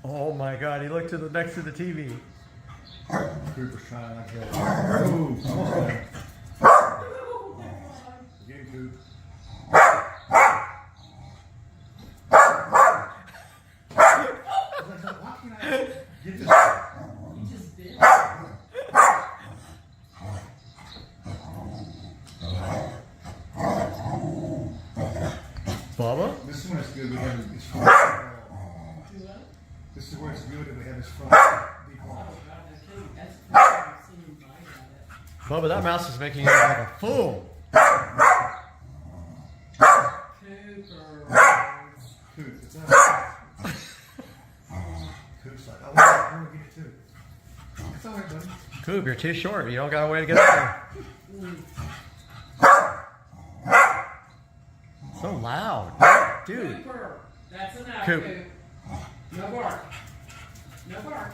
Oh my God, he looked to the next to the TV. Cooper's trying like that. Oh, almost got him. Get him, Coop. Why can't I get this? You just did. Bubba? This is when it's good. We have his front. This is where it's good that we have his front. Bubba, that mouse is making you look like a fool. Coop, it's up. Coop's like, I want to get it too. It's all right, buddy. Coop, you're too short. You don't got a way to get up there. So loud. Dude. Cooper, that's enough, Coop. Coop. No bark. No bark.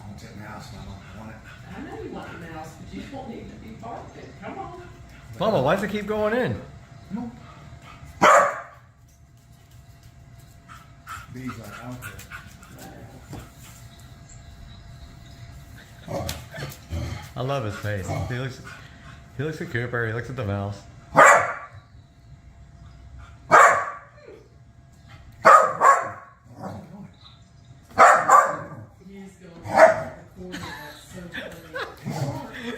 I want that mouse and I want it. I know you want the mouse, but you don't need to be barking. Come on. Bubba, why does it keep going in? Come on. B's like, I don't care. I love his face. He looks at Cooper, he looks at the mouse. He's going to the corner. That's so funny.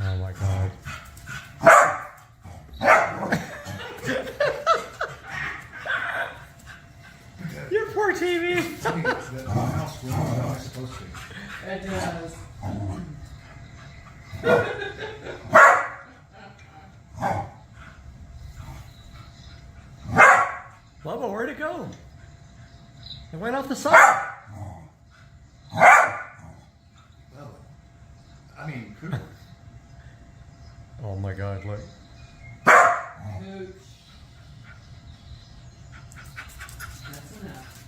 Oh my God. Your poor TV. That mouse runs how it's supposed to. It does. Bubba, where'd it go? It went off the side. Well, I mean, Cooper. Oh my God, look. Hooch. That's enough.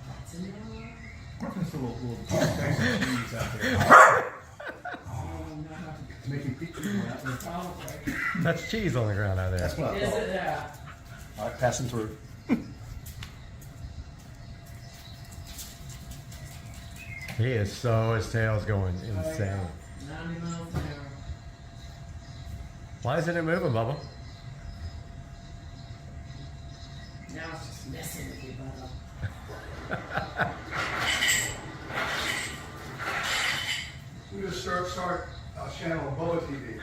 That's enough. Working this little bags of cheese out there Oh, no. to make you pick people out there. Probably. That's cheese on the ground out there. That's what I Is thought. it that? All right, passing through. He is so, his tail's going insane. 90 miles an hour. Why isn't it moving, Bubba? Now it's just messing with you, Bubba. We just start a channel of Bubba TV.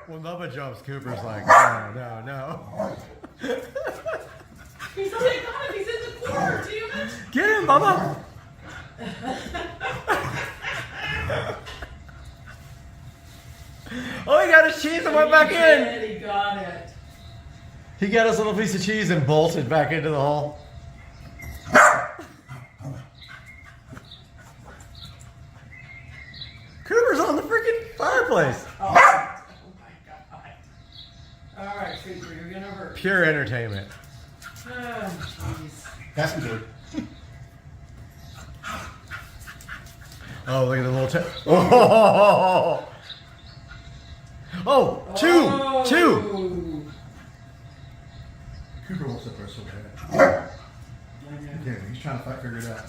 When Bubba jumps, Cooper's like, no. He's only got him. He's in the corner. Damn it. Get him, Bubba! Oh, he got his cheese and went back in. He got it. He got his little piece of cheese and bolted back into the hole. Cooper's on the freaking fireplace. Oh my God. All right, Cooper, you're gonna hurt. Pure entertainment. Oh, jeez. That's good. Oh, look at the little oh! Oh, two! Oh. Cooper wants up there so bad. I know. Yeah, he's trying to figure it out.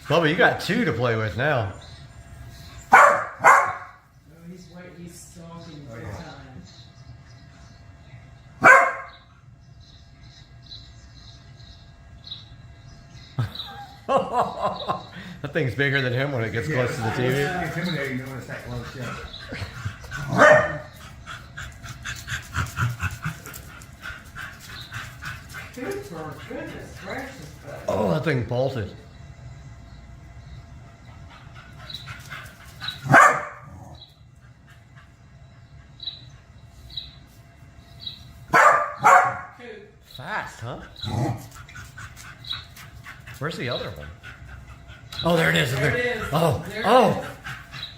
Bubba, you got two to play with now. Oh, he's waiting. He's stalking for time. That thing's bigger than him when it gets close to the TV. It's intimidating when it's that close, yeah. Cooper, goodness gracious, buddy. Oh, that thing bolted. Coop. Fast, huh? Where's the other one? Oh, there it is. There it is. Oh, There it oh. is.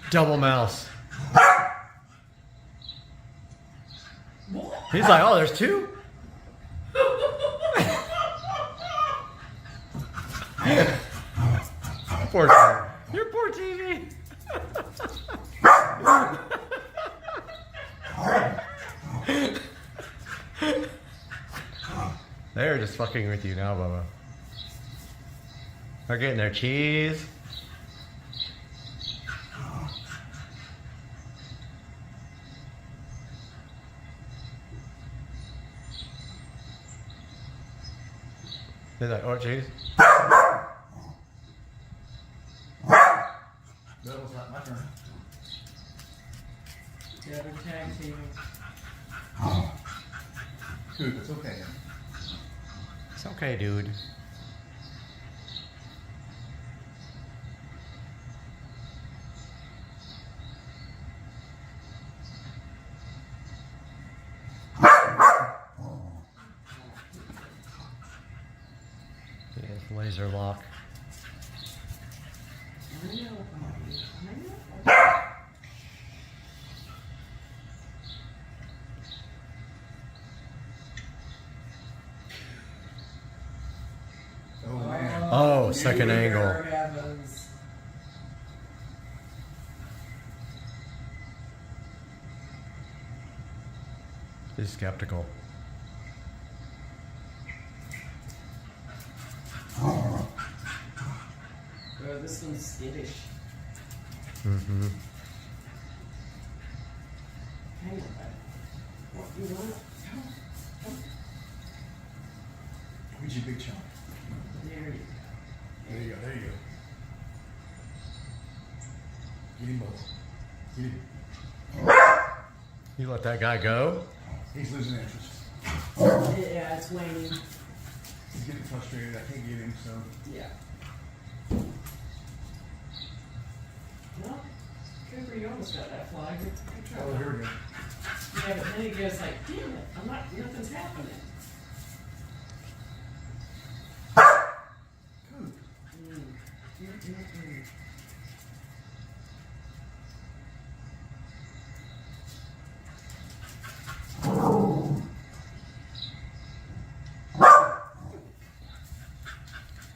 Double mouse. What? He's like, oh, there's two? Poor guy. Your poor TV. They're just fucking with you now, Bubba. They're getting their cheese. They're like, oh, cheese. That was not my turn. The other tag team. Dude, it's okay. It's okay, dude. Yeah, laser lock. I know. I know. Oh, man. Oh, second angle. Dear heavens. He's skeptical. Oh, this one's skittish. Mm-hmm. Hang on, bud. What you want? Where's your big chunk? There you go. There you go, there you go. Get him both. Get him. You let that guy go? He's losing interest. Yeah, it's waning. He's getting frustrated. I can't get him, so. Yeah. Well, Cooper, you almost got that fly. Good try. Oh, here we go. Yeah, but then he goes like, damn it, nothing's happening. Good.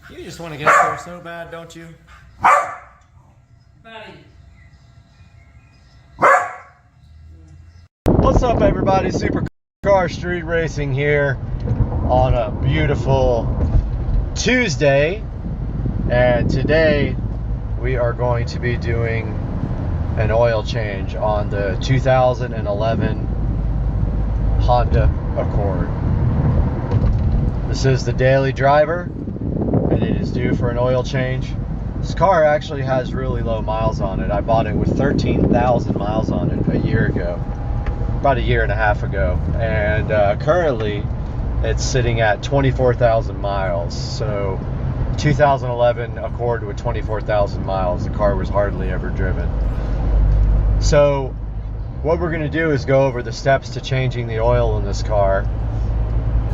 You just want to get up there so bad, don't you? Buddy. What's up, everybody? Supercar Street Racing here on a beautiful Tuesday, and today we are going to be doing an oil change on the 2011 Honda Accord. This is the daily driver, and it is due for an oil change. This car actually has really low miles on it. I bought it with 13,000 miles on it a year ago, about a year and a half ago, and currently it's sitting at 24,000 miles. So 2011 Accord with 24,000 miles. The car was hardly ever driven. So what we're going to do is go over the steps to changing the oil in this car,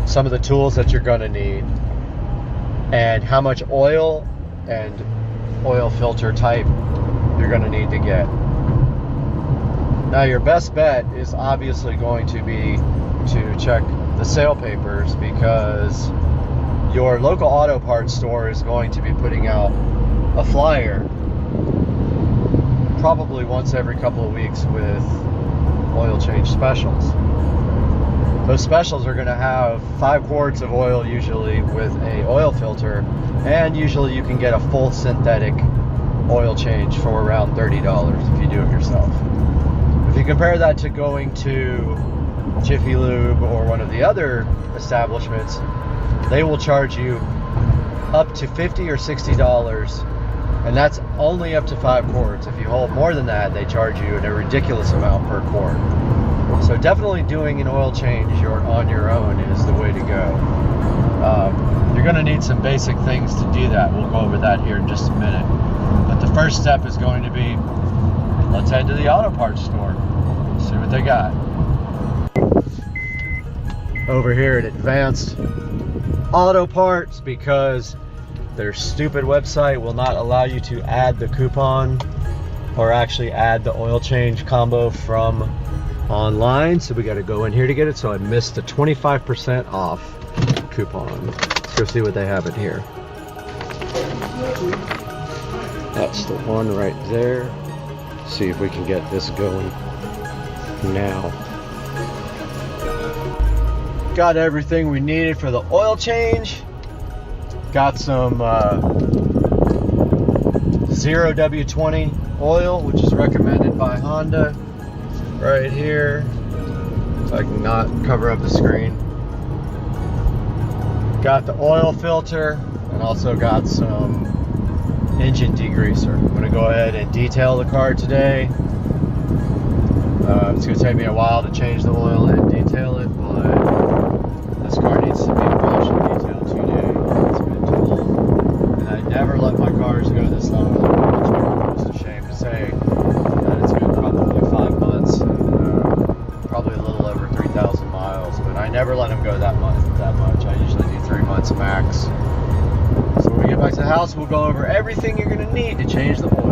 some of the tools that you're going to need, and how much oil and oil filter type you're going to need to get. Now, your best bet is obviously going to be to check the sale papers, because your local auto parts store is going to be putting out a flyer probably once every couple of weeks with oil change specials. Those specials are going to have 5 quarts of oil usually with a oil filter, and usually you can get a full synthetic oil change for around $30 if you do it yourself. If you compare that to going to Jiffy Lube or one of the other establishments, they will charge you up to $50 or $60, and that's only up to 5 quarts. If you hold more than that, they charge you a ridiculous amount per quart. So definitely doing an oil change on your own is the way to go. You're going to need some basic things to do that. We'll go over that here in just a minute. But the first step is going to be, let's head to the auto parts store, see what they got. Over here at Advanced Auto Parts, because their stupid website will not allow you to add the coupon or actually add the oil change combo from online, so we got to go in here to get it. So I missed the 25% off coupon. Let's go see what they have in here. That's the one right there. See if we can get this going now. Got everything we needed for the oil change. Got some 0W20 oil, which is recommended by Honda. Right here. So I can not cover up the screen. Got the oil filter and also got some engine degreaser. I'm going to go ahead and detail the car today. It's going to take me a while to change the oil and detail it, but this car needs to be washed and detailed today. It's been too long. And I never let my cars go this long. It's a shame to say that it's been probably 5 months, probably a little over 3,000 miles, but I never let them go that much. I usually do 3 months max. So when we get back to the house, we'll go over everything you're going to need to change the oil.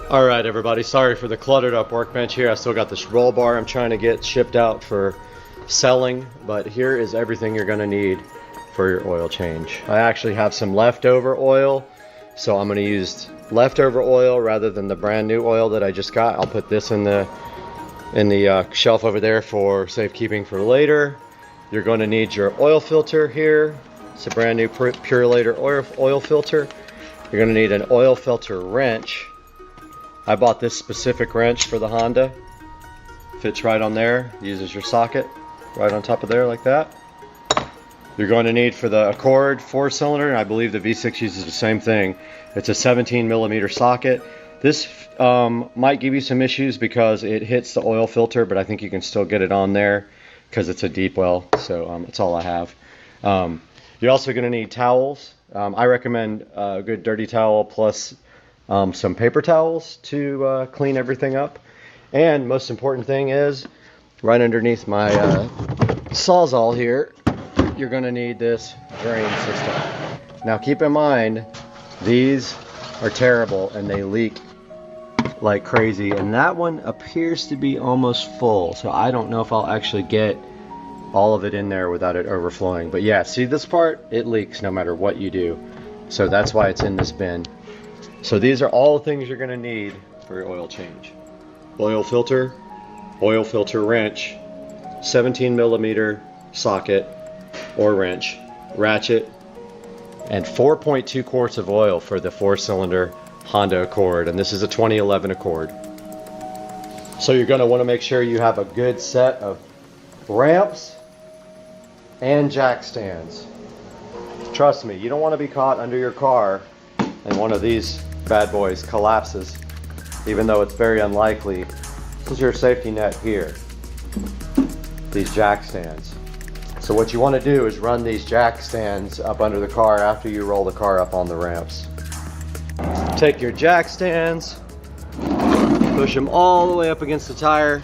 Alright everybody, sorry for the cluttered up workbench here. I still got this roll bar I'm trying to get shipped out for selling, but here is everything you're going to need for your oil change. I actually have some leftover oil, so I'm going to use leftover oil rather than the brand new oil that I just got. I'll put this in the shelf over there for safekeeping for later. You're going to need your oil filter here. It's a brand new Purelator oil filter. You're going to need an oil filter wrench. I bought this specific wrench for the Honda. Fits right on there. Uses your socket right on top of there like that. You're going to need for the Accord 4-cylinder, and I believe the V6 uses the same thing. It's a 17mm socket. This might give you some issues because it hits the oil filter, but I think you can still get it on there because it's a deep well. So that's all I have. You're also going to need towels. I recommend a good dirty towel plus some paper towels to clean everything up. And most important thing is, right underneath my Sawzall here, you're going to need this drain system. Now keep in mind, these are terrible and they leak like crazy, and that one appears to be almost full, so I don't know if I'll actually get all of it in there without it overflowing. But yeah, see this part? It leaks no matter what you do, so that's why it's in this bin. So these are all the things you're going to need for your oil change. Oil filter wrench, 17mm socket or wrench, ratchet, and 4.2 quarts of oil for the 4-cylinder Honda Accord, and this is a 2011 Accord. So you're going to want to make sure you have a good set of ramps and jack stands. Trust me, you don't want to be caught under your car and one of these bad boys collapses, even though it's very unlikely. This is your safety net here, these jack stands. So what you want to do is run these jack stands up under the car after you roll the car up on the ramps. Take your jack stands, push them all the way up against the tire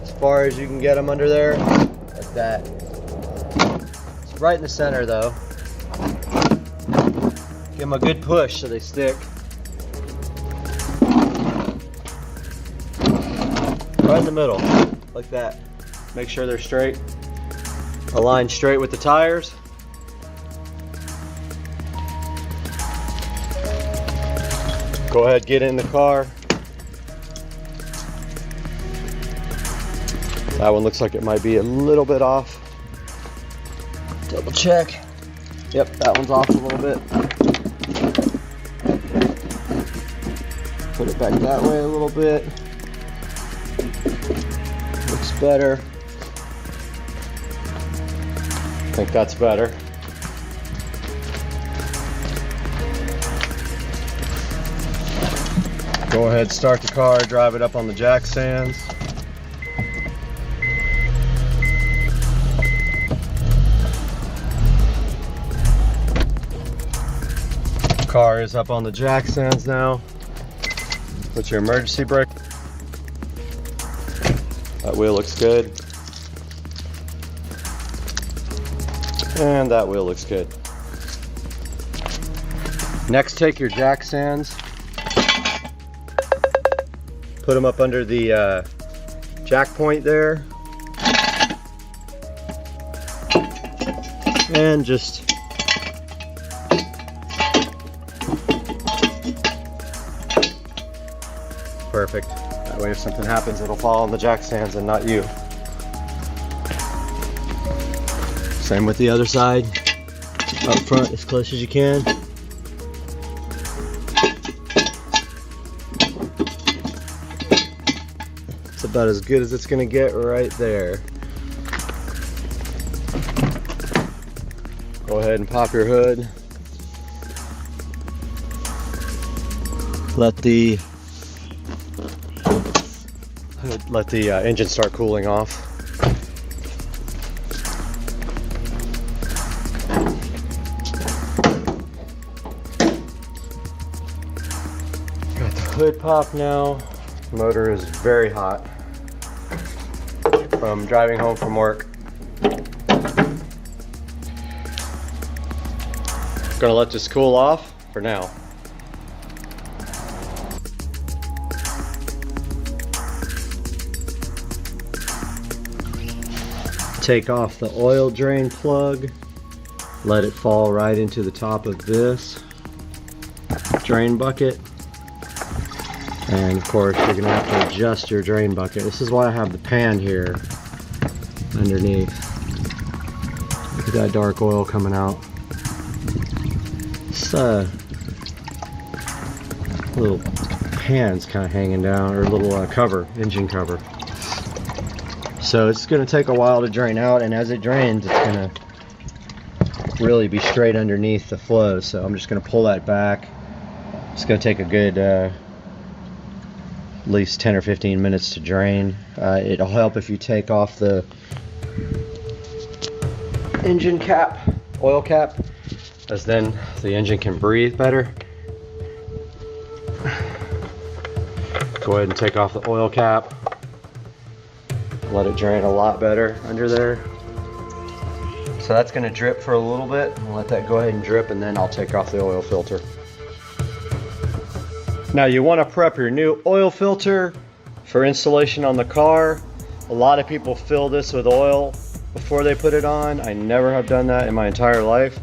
as far as you can get them under there, like that. It's right in the center though. Give them a good push so they stick. Right in the middle, like that. Make sure they're straight. Align straight with the tires. Go ahead, get in the car. That one looks like it might be a little bit off. Double check. Yep, that one's off a little bit. Put it back that way a little bit. Looks better. I think that's better. Go ahead, start the car, drive it up on the jack stands. Car is up on the jack stands now. Put your emergency brake. That wheel looks good. And that wheel looks good. Next, take your jack stands. Put them up under the jack point there. And just perfect. That way if something happens, it'll fall on the jack stands and not you. Same with the other side. Up front as close as you can. It's about as good as it's gonna get right there. Go ahead and pop your hood. Let the engine start cooling off. Got the hood pop now. The motor is very hot from driving home from work. Gonna let this cool off for now. Take off the oil drain plug, let it fall right into the top of this drain bucket, and of course you're gonna have to adjust your drain bucket. This is why I have the pan here underneath. Look at that dark oil coming out. This little pan's kind of hanging down, or a little cover, engine cover. So it's going to take a while to drain out, and as it drains, it's going to really be straight underneath the flow. So I'm just going to pull that back. It's going to take a good at least 10 or 15 minutes to drain. It'll help if you take off the engine cap, oil cap, as then the engine can breathe better. Go ahead and take off the oil cap. Let it drain a lot better under there. So that's going to drip for a little bit. I'll let that go ahead and drip, and then I'll take off the oil filter. Now you want to prep your new oil filter for installation on the car. A lot of people fill this with oil before they put it on. I never have done that in my entire life,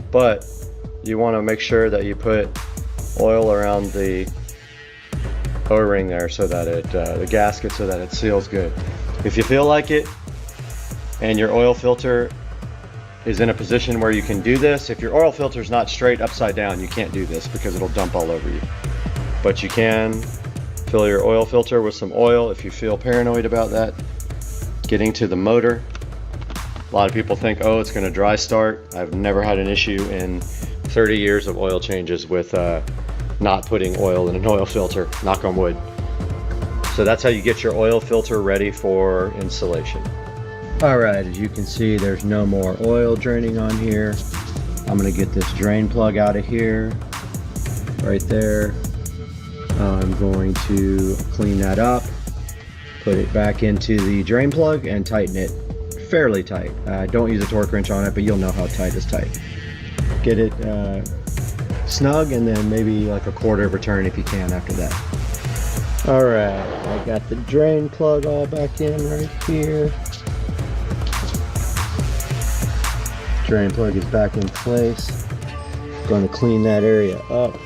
but you want to make sure that you put oil around the O-ring there so that it, the gasket, so that it seals good. If you feel like it and your oil filter is in a position where you can do this, if your oil filter is not straight upside down, you can't do this because it'll dump all over you. But you can fill your oil filter with some oil if you feel paranoid about that getting to the motor. A lot of people think, oh, it's going to dry start. I've never had an issue in 30 years of oil changes with not putting oil in an oil filter, knock on wood. So that's how you get your oil filter ready for installation. Alright, as you can see, there's no more oil draining on here. I'm going to get this drain plug out of here, right there. I'm going to clean that up, put it back into the drain plug, and tighten it fairly tight. Don't use a torque wrench on it, but you'll know how tight is tight. Get it snug, and then maybe like a quarter of a turn if you can after that. Alright, I got the drain plug all back in right here. Drain plug is back in place. Going to clean that area up.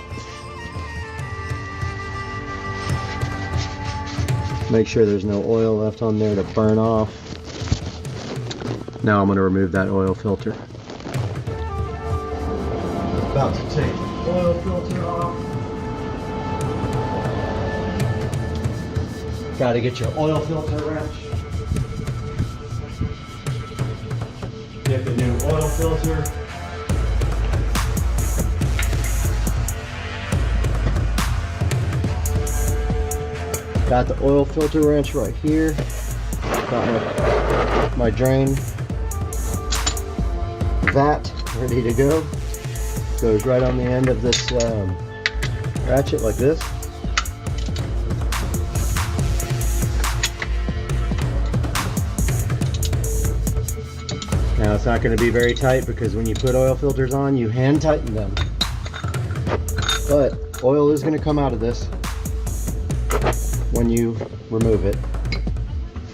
Make sure there's no oil left on there to burn off. Now I'm going to remove that oil filter. About to take the oil filter off. Got to get your oil filter wrench. Get the new oil filter. Got the oil filter wrench right here. Got my drain vat ready to go. Goes right on the end of this ratchet like this. Now it's not going to be very tight because when you put oil filters on, you hand tighten them. But oil is going to come out of this when you remove it.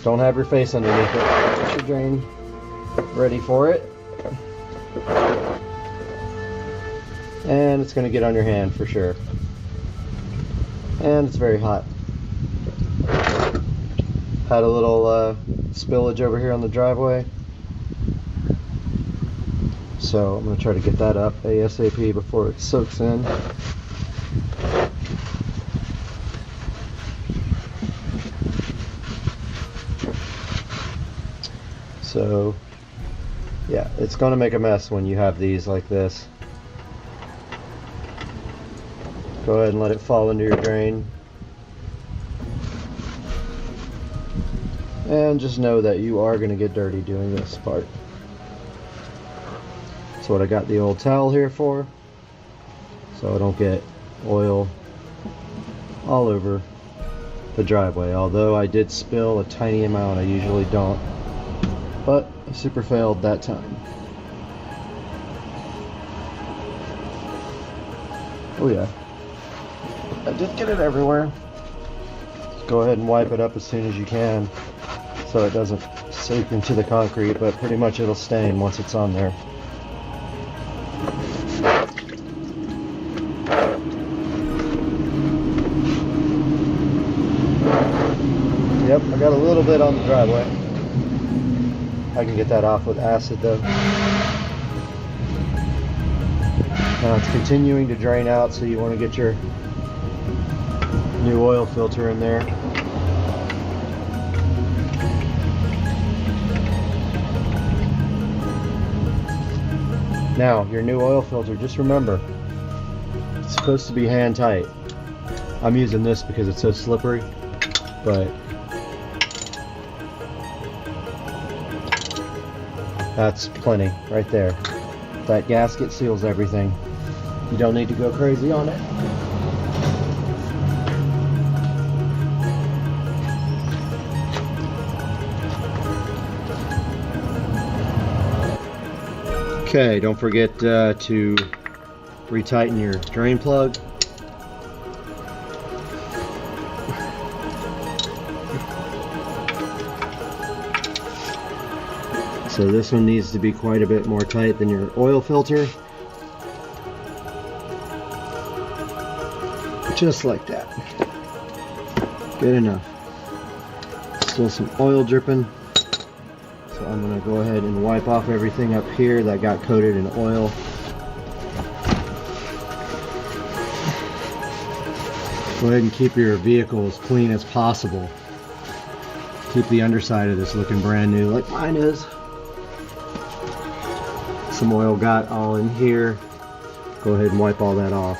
Don't have your face underneath it. Get your drain ready for it. And it's going to get on your hand for sure. And it's very hot. Had a little spillage over here on the driveway. So I'm going to try to get that up ASAP before it soaks in. So yeah, it's going to make a mess when you have these like this. Go ahead and let it fall into your drain. And just know that you are going to get dirty doing this part. That's what I got the old towel here for, so I don't get oil all over the driveway. Although I did spill a tiny amount, I usually don't, but I super failed that time. Oh yeah, I did get it everywhere. Just go ahead and wipe it up as soon as you can so it doesn't soak into the concrete, but pretty much it'll stain once it's on there. Yep, I got a little bit on the driveway. I can get that off with acid though. Now it's continuing to drain out, so you want to get your new oil filter in there. Now, your new oil filter, just remember, it's supposed to be hand tight. I'm using this because it's so slippery, but that's plenty right there. That gasket seals everything. You don't need to go crazy on it. Okay, don't forget to retighten your drain plug. So this one needs to be quite a bit more tight than your oil filter. Just like that. Good enough. Still some oil dripping. So I'm going to go ahead and wipe off everything up here that got coated in oil. Go ahead and keep your vehicle as clean as possible. Keep the underside of this looking brand new like mine is. Some oil got all in here. Go ahead and wipe all that off.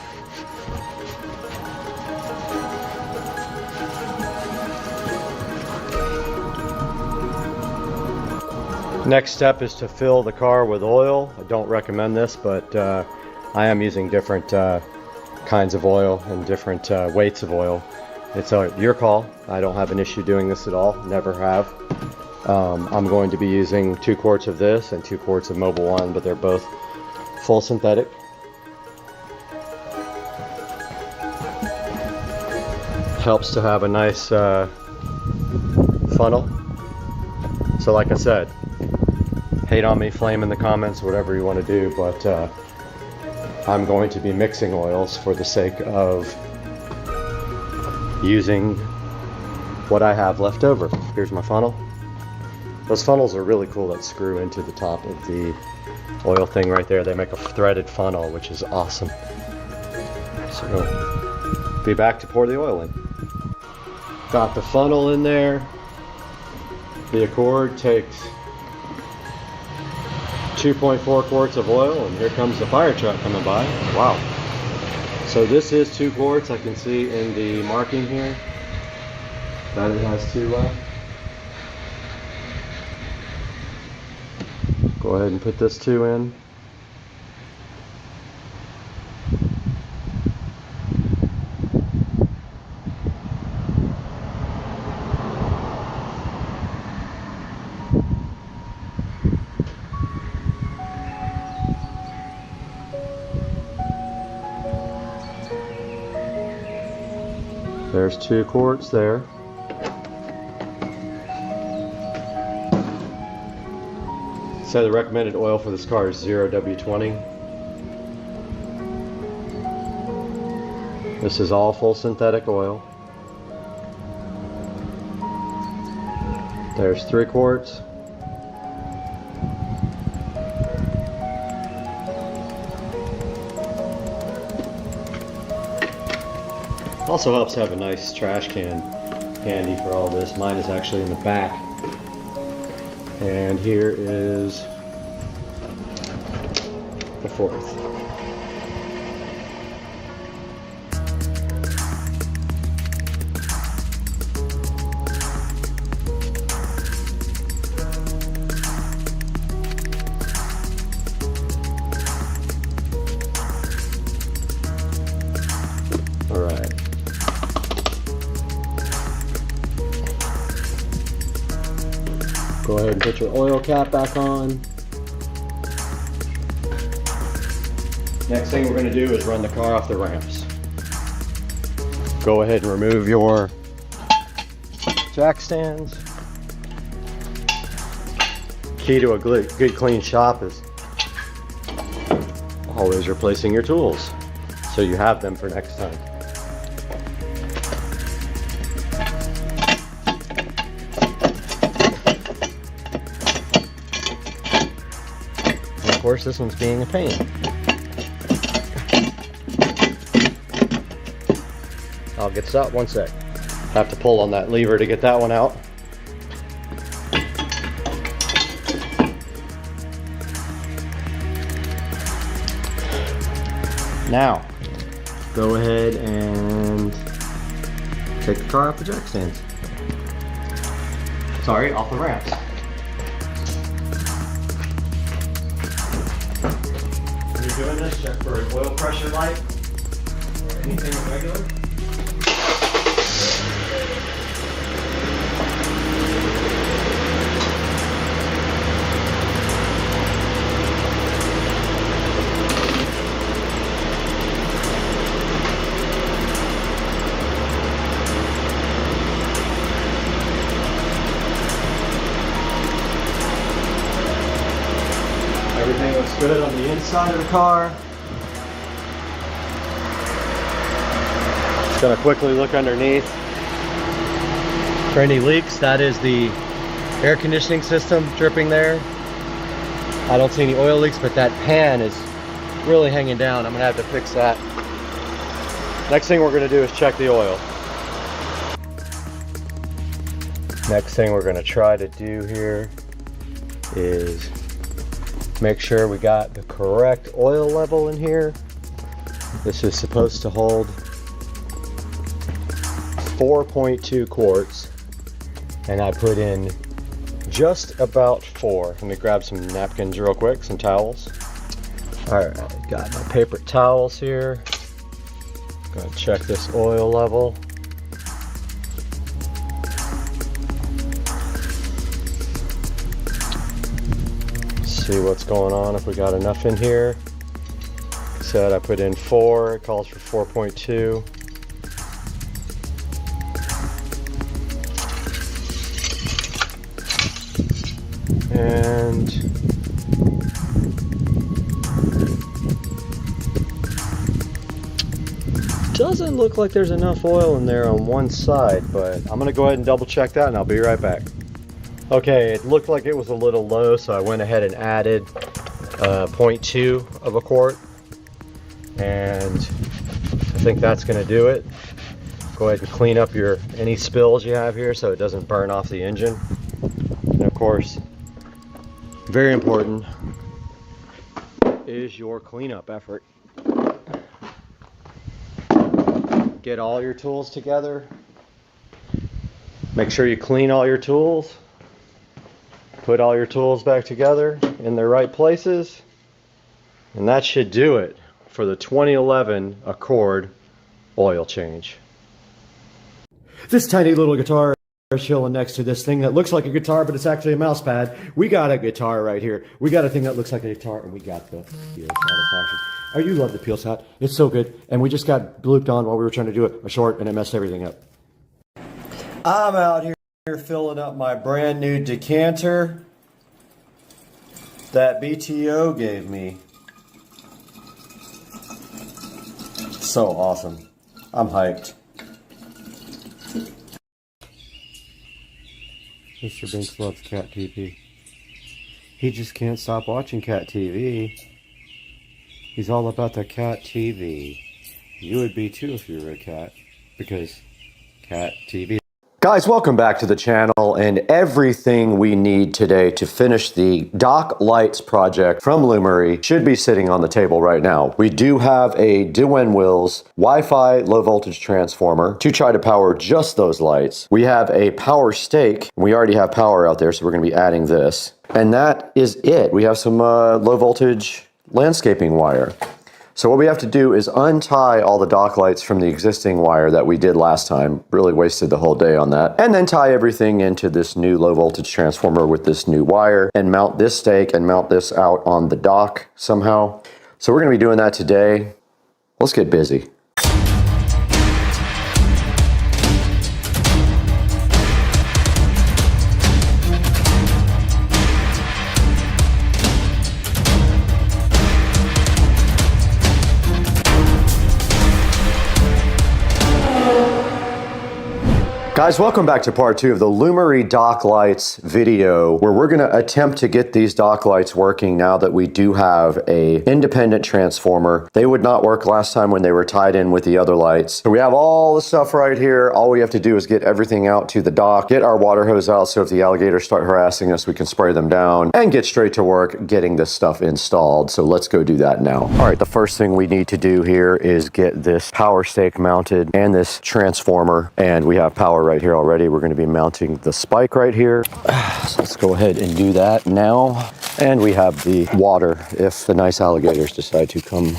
Next step is to fill the car with oil. I don't recommend this, but I am using different kinds of oil and different weights of oil. It's your call. I don't have an issue doing this at all, never have. I'm going to be using 2 quarts of this and 2 quarts of Mobil 1, but they're both full synthetic. Helps to have a nice funnel. So like I said, hate on me, flame in the comments, whatever you want to do, but I'm going to be mixing oils for the sake of using what I have left over. Here's my funnel. Those funnels are really cool that screw into the top of the oil thing right there. They make a threaded funnel, which is awesome. So, be back to pour the oil in. Got the funnel in there. The Accord takes 2.4 quarts of oil, and here comes the fire truck coming by. Wow. So this is 2 quarts. I can see in the marking here that it has 2 left. Go ahead and put this 2 in. There's 2 quarts there. So the recommended oil for this car is 0W20. This is all full synthetic oil. There's 3 quarts. Also helps to have a nice trash can handy for all this. Mine is actually in the back. And here is the 4th. All right. Go ahead and put your oil cap back on. Next thing we're going to do is run the car off the ramps. Go ahead and remove your jack stands. Key to a good clean shop is always replacing your tools so you have them for next time. And of course, this one's being a pain. I'll get this out one sec. Have to pull on that lever to get that one out. Now, go ahead and take the car off the jack stands. Sorry, off the ramps. When you're doing this, check for an oil pressure light or anything irregular. Everything looks good on the inside of the car. Just gonna quickly look underneath for any leaks. That is the air conditioning system dripping there. I don't see any oil leaks, but that pan is really hanging down. I'm gonna have to fix that. Next thing we're gonna do is check the oil. Next thing we're gonna try to do here is make sure we got the correct oil level in here. This is supposed to hold 4.2 quarts, and I put in just about 4. Let me grab some napkins real quick, some towels. All right, got my paper towels here. Gonna check this oil level. See what's going on, if we got enough in here. Like I said, I put in 4, it calls for 4.2. And doesn't look like there's enough oil in there on one side, but I'm gonna go ahead and double check that and I'll be right back. Okay, it looked like it was a little low, so I went ahead and added 0.2 of a quart, and I think that's going to do it. Go ahead and clean up any spills you have here so it doesn't burn off the engine. And of course, very important is your cleanup effort. Get all your tools together. Make sure you clean all your tools. Put all your tools back together in their right places, and that should do it for the 2011 Accord oil change. This tiny little guitar is chilling next to this thing that looks like a guitar, but it's actually a mouse pad. We got a guitar right here. We got a thing that looks like a guitar, and we got the satisfaction. Oh, you love the peel shot. It's so good. And we just got blooped on while we were trying to do it a short, and it messed everything up. I'm out here filling up my brand new decanter that BTO gave me. So awesome. I'm hyped. Mr. Binks loves cat TV. He just can't stop watching cat TV. He's all about the cat TV. You would be too if you were a cat, because cat TV. Guys, welcome back to the channel, and everything we need today to finish the dock lights project from Lumery should be sitting on the table right now. We do have a Duwen Wills Wi-Fi low voltage transformer to try to power just those lights. We have a power stake. We already have power out there, so we're going to be adding this. And that is it. We have some low voltage landscaping wire. So what we have to do is untie all the dock lights from the existing wire that we did last time. Really wasted the whole day on that. And then tie everything into this new low voltage transformer with this new wire and mount this stake and mount this out on the dock somehow. So we're going to be doing that today. Let's get busy. Guys, welcome back to part 2 of the Lumery dock lights video, where we're going to attempt to get these dock lights working now that we do have a independent transformer. They would not work last time when they were tied in with the other lights. So we have all the stuff right here. All we have to do is get everything out to the dock, get our water hose out so if the alligators start harassing us, we can spray them down, and get straight to work getting this stuff installed. So let's go do that now. All right, the first thing we need to do here is get this power stake mounted and this transformer, and we have power right here already. We're going to be mounting the spike right here. So let's go ahead and do that now. And we have the water if the nice alligators decide to come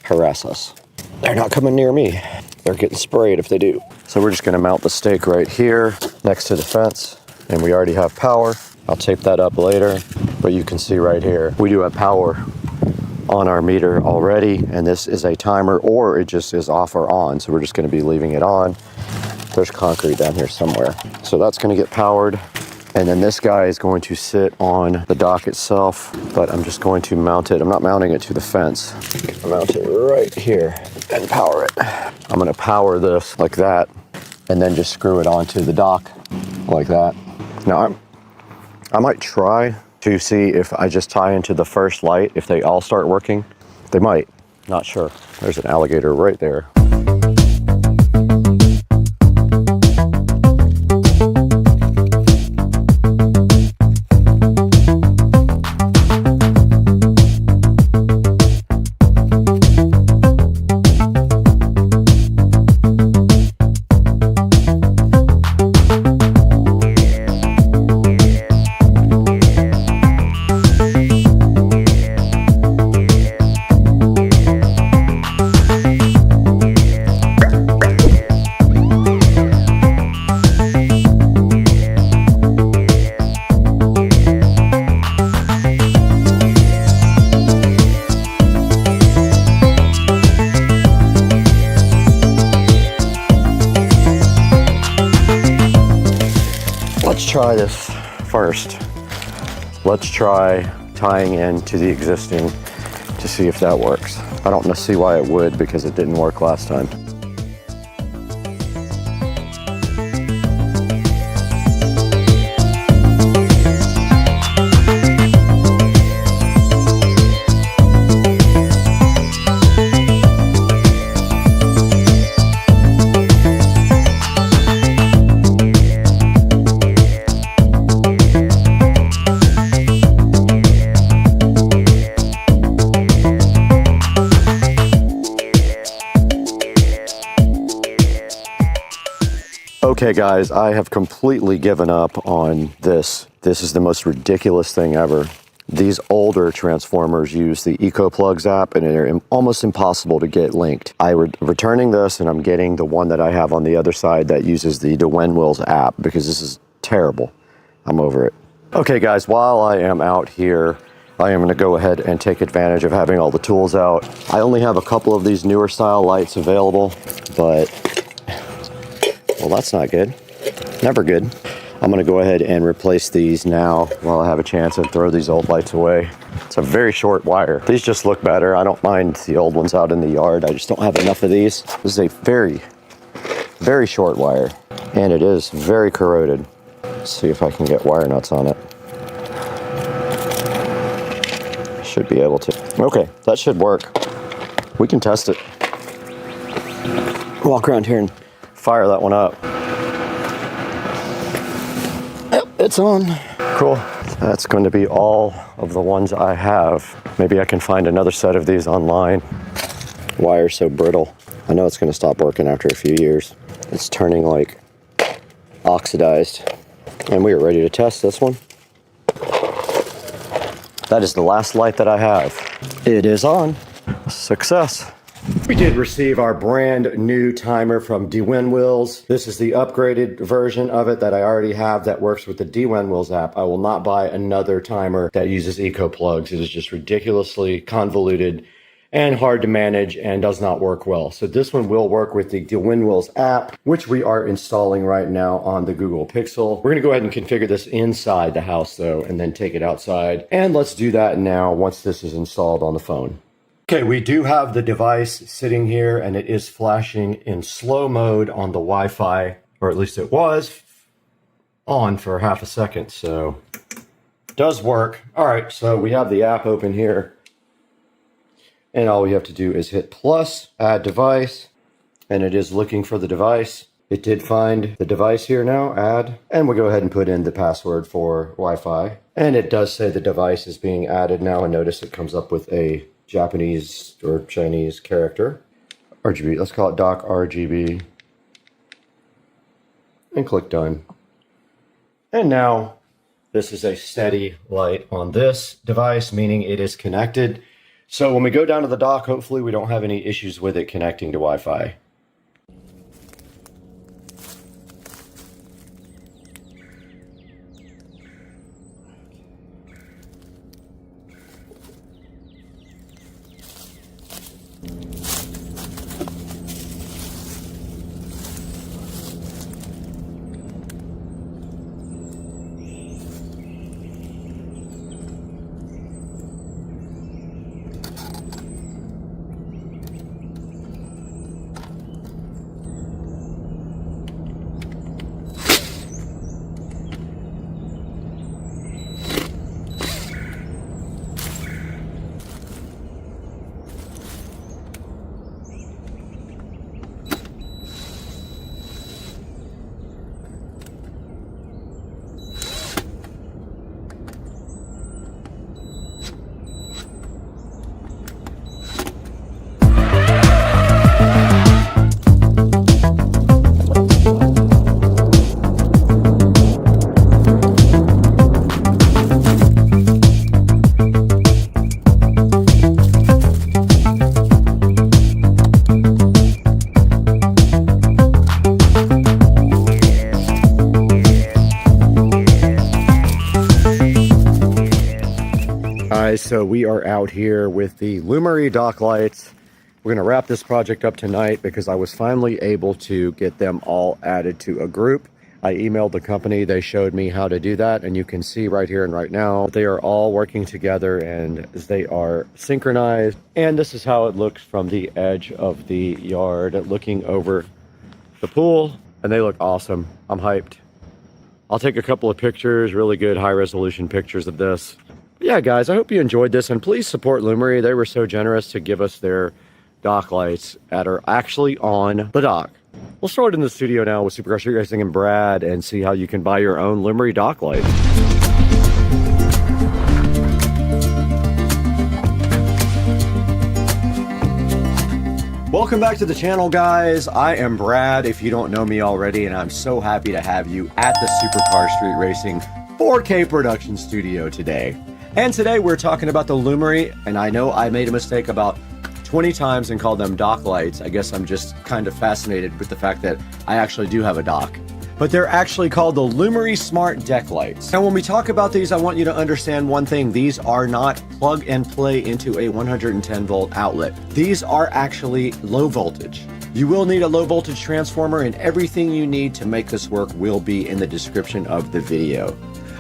harass us. They're not coming near me. They're getting sprayed if they do. So we're just going to mount the stake right here next to the fence. And we already have power. I'll tape that up later. But you can see right here, we do have power on our meter already. And this is a timer, or it just is off or on. So we're just going to be leaving it on. There's concrete down here somewhere. So that's going to get powered. And then this guy is going to sit on the dock itself, but I'm just going to mount it. I'm not mounting it to the fence. I'm mount it right here and power it. I'm going to power this like that and then just screw it onto the dock like that. Now I might try to see if I just tie into the first light, if they all start working. They might, not sure. There's an alligator right there. Let's try this first. Let's try tying into the existing to see if that works. I don't see why it would, because it didn't work last time. Okay guys, I have completely given up on this. This is the most ridiculous thing ever. These older transformers use the EcoPlugs app and they're almost impossible to get linked. I'm returning this and I'm getting the one that I have on the other side that uses the Duwen Wills app, because this is terrible. I'm over it. Okay guys, while I am out here, I am going to go ahead and take advantage of having all the tools out. I only have a couple of these newer style lights available, but well, that's not good. Never good. I'm going to go ahead and replace these now while I have a chance and throw these old lights away. It's a very short wire. These just look better. I don't mind the old ones out in the yard. I just don't have enough of these. This is a very, very short wire, and it is very corroded. Let's see if I can get wire nuts on it. Should be able to. Okay, that should work. We can test it. Walk around here and fire that one up. Yep, it's on. Cool. That's going to be all of the ones I have. Maybe I can find another set of these online. Wire's so brittle. I know it's going to stop working after a few years. It's turning like oxidized. And we are ready to test this one. That is the last light that I have. It is on. Success. We did receive our brand new timer from DWinWills. This is the upgraded version of it that I already have that works with the DWinWills app. I will not buy another timer that uses eco plugs. It is just ridiculously convoluted and hard to manage and does not work well. So this one will work with the DWinWills app, which we are installing right now on the Google Pixel. We're gonna go ahead and configure this inside the house though, and then take it outside. And let's do that now once this is installed on the phone. Okay, we do have the device sitting here and it is flashing in slow mode on the Wi-Fi, or at least it was on for half a second, so it does work. All right, so we have the app open here. And all we have to do is hit plus, add device, and it is looking for the device. It did find the device here now, add, and we'll go ahead and put in the password for Wi-Fi. And it does say the device is being added now, and notice it comes up with a Japanese or Chinese character. RGB, let's call it dock RGB. And click done. And now this is a steady light on this device, meaning it is connected. So when we go down to the dock, hopefully we don't have any issues with it connecting to Wi-Fi. So we are out here with the Lumery dock lights. We're going to wrap this project up tonight because I was finally able to get them all added to a group. I emailed the company, they showed me how to do that, and you can see right here and right now they are all working together and they are synchronized. And this is how it looks from the edge of the yard looking over the pool, and they look awesome. I'm hyped. I'll take a couple of pictures, really good high resolution pictures of this. Yeah, guys, I hope you enjoyed this, and please support Lumery. They were so generous to give us their dock lights that are actually on the dock. We'll start in the studio now with Supercar Street Racing and Brad and see how you can buy your own Lumery dock lights. Welcome back to the channel, guys. I am Brad, if you don't know me already, and I'm so happy to have you at the Supercar Street Racing 4K production studio today. And today we're talking about the Lumery, and I know I made a mistake about 20 times and called them dock lights. I guess I'm just kind of fascinated with the fact that I actually do have a dock. But they're actually called the Lumery Smart Deck Lights. Now when we talk about these, I want you to understand one thing. These are not plug and play into a 110 volt outlet. These are actually low voltage. You will need a low voltage transformer, and everything you need to make this work will be in the description of the video.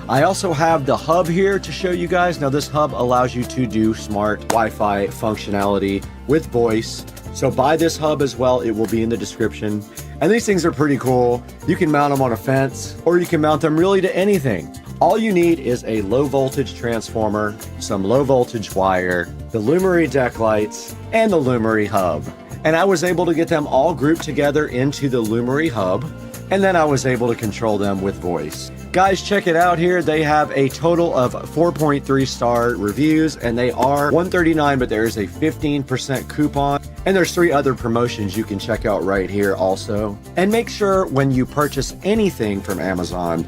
I also have the hub here to show you guys. Now this hub allows you to do smart Wi-Fi functionality with voice So buy this hub as well. It will be in the description. And these things are pretty cool. You can mount them on a fence, or you can mount them really to anything. All you need is a low voltage transformer, some low voltage wire, the Lumery deck lights, and the Lumery hub. And I was able to get them all grouped together into the Lumery hub, and then I was able to control them with voice. Guys, check it out here. They have a total of 4.3 star reviews, and they are $139, but there is a 15% coupon. And there's 3 other promotions you can check out right here also. And make sure when you purchase anything from Amazon,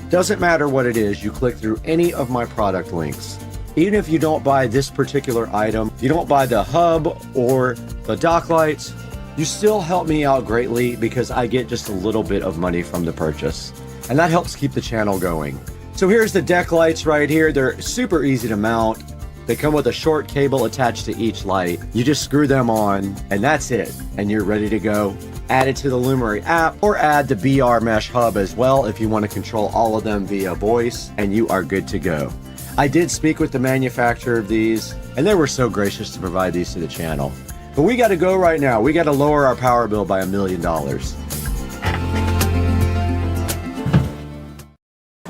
doesn't matter what it is, you click through any of my product links. Even if you don't buy this particular item, you don't buy the hub or the dock lights, you still help me out greatly because I get just a little bit of money from the purchase. And that helps keep the channel going. So here's the deck lights right here. They're super easy to mount. They come with a short cable attached to each light. You just screw them on and that's it. And you're ready to go. Add it to the Lumery app or add the BR Mesh hub as well if you want to control all of them via voice, and you are good to go. I did speak with the manufacturer of these and they were so gracious to provide these to the channel. But we got to go right now. We got to lower our power bill by $1 million.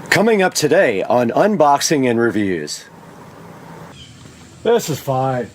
Coming up today on unboxing and reviews. This is fine.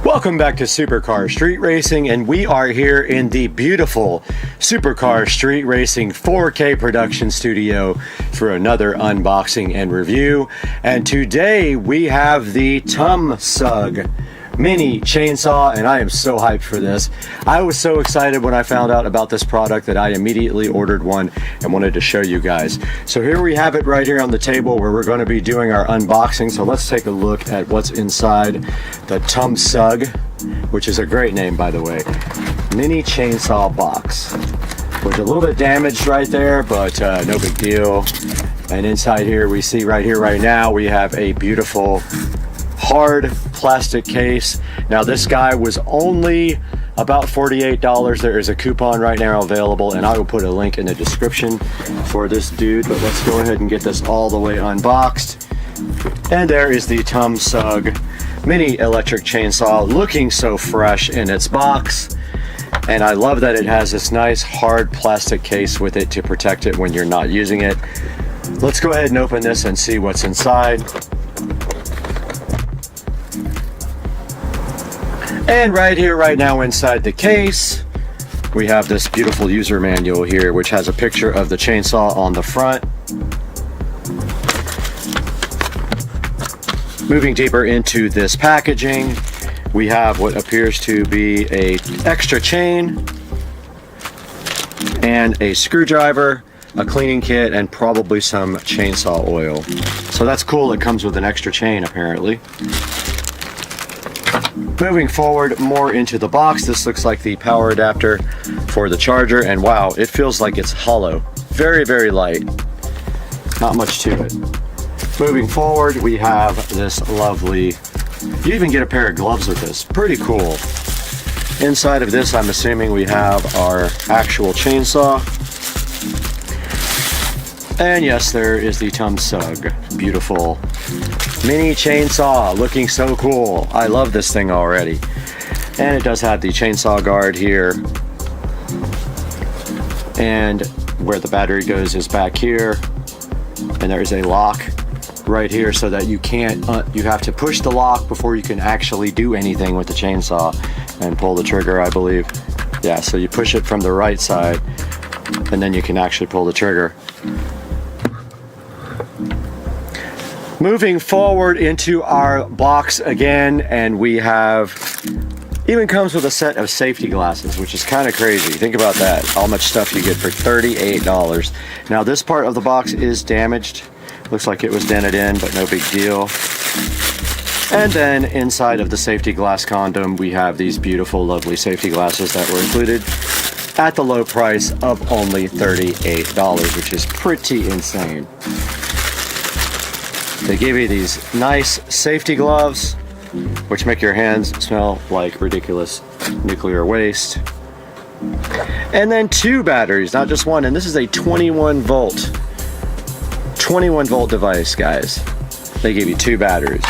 Welcome back to Supercar Street Racing, and we are here in the beautiful Supercar Street Racing 4K production studio for another unboxing and review. And today we have the TUMSUG mini chainsaw, and I am so hyped for this. I was so excited when I found out about this product that I immediately ordered one and wanted to show you guys. So here we have it right here on the table where we're going to be doing our unboxing. So let's take a look at what's inside the TUMSUG, which is a great name, by the way. Mini chainsaw box. Which is a little bit damaged right there, but no big deal. And inside here we see right here right now we have a beautiful hard plastic case. Now this guy was only about $48. There is a coupon right now available, and I will put a link in the description for this dude. But let's go ahead and get this all the way unboxed. And there is the TUMSUG mini electric chainsaw, looking so fresh in its box. And I love that it has this nice hard plastic case with it to protect it when you're not using it. Let's go ahead and open this and see what's inside. And right here, right now inside the case, we have this beautiful user manual here, which has a picture of the chainsaw on the front. Moving deeper into this packaging, we have what appears to be an extra chain and a screwdriver, a cleaning kit, and probably some chainsaw oil. So that's cool. It comes with an extra chain apparently. Moving forward more into the box, this looks like the power adapter for the charger, and wow, it feels like it's hollow. Very, very light. Not much to it. Moving forward, we have this lovely, you even get a pair of gloves with this. Pretty cool. Inside of this, I'm assuming we have our actual chainsaw. And yes, there is the TUMSUG. Beautiful mini chainsaw, looking so cool. I love this thing already. And it does have the chainsaw guard here. And where the battery goes is back here. And there is a lock right here so that you can't, you have to push the lock before you can actually do anything with the chainsaw and pull the trigger, I believe. Yeah, so you push it from the right side and then you can actually pull the trigger. Moving forward into our box again, and we have, even comes with a set of safety glasses, which is kind of crazy. Think about that, how much stuff you get for $38. Now this part of the box is damaged. Looks like it was dented in, but no big deal. And then inside of the safety glass condom, we have these beautiful, lovely safety glasses that were included at the low price of only $38, which is pretty insane. They give you these nice safety gloves, which make your hands smell like ridiculous nuclear waste. And then 2 batteries, not just one. And this is a 21 volt device, guys. They give you 2 batteries.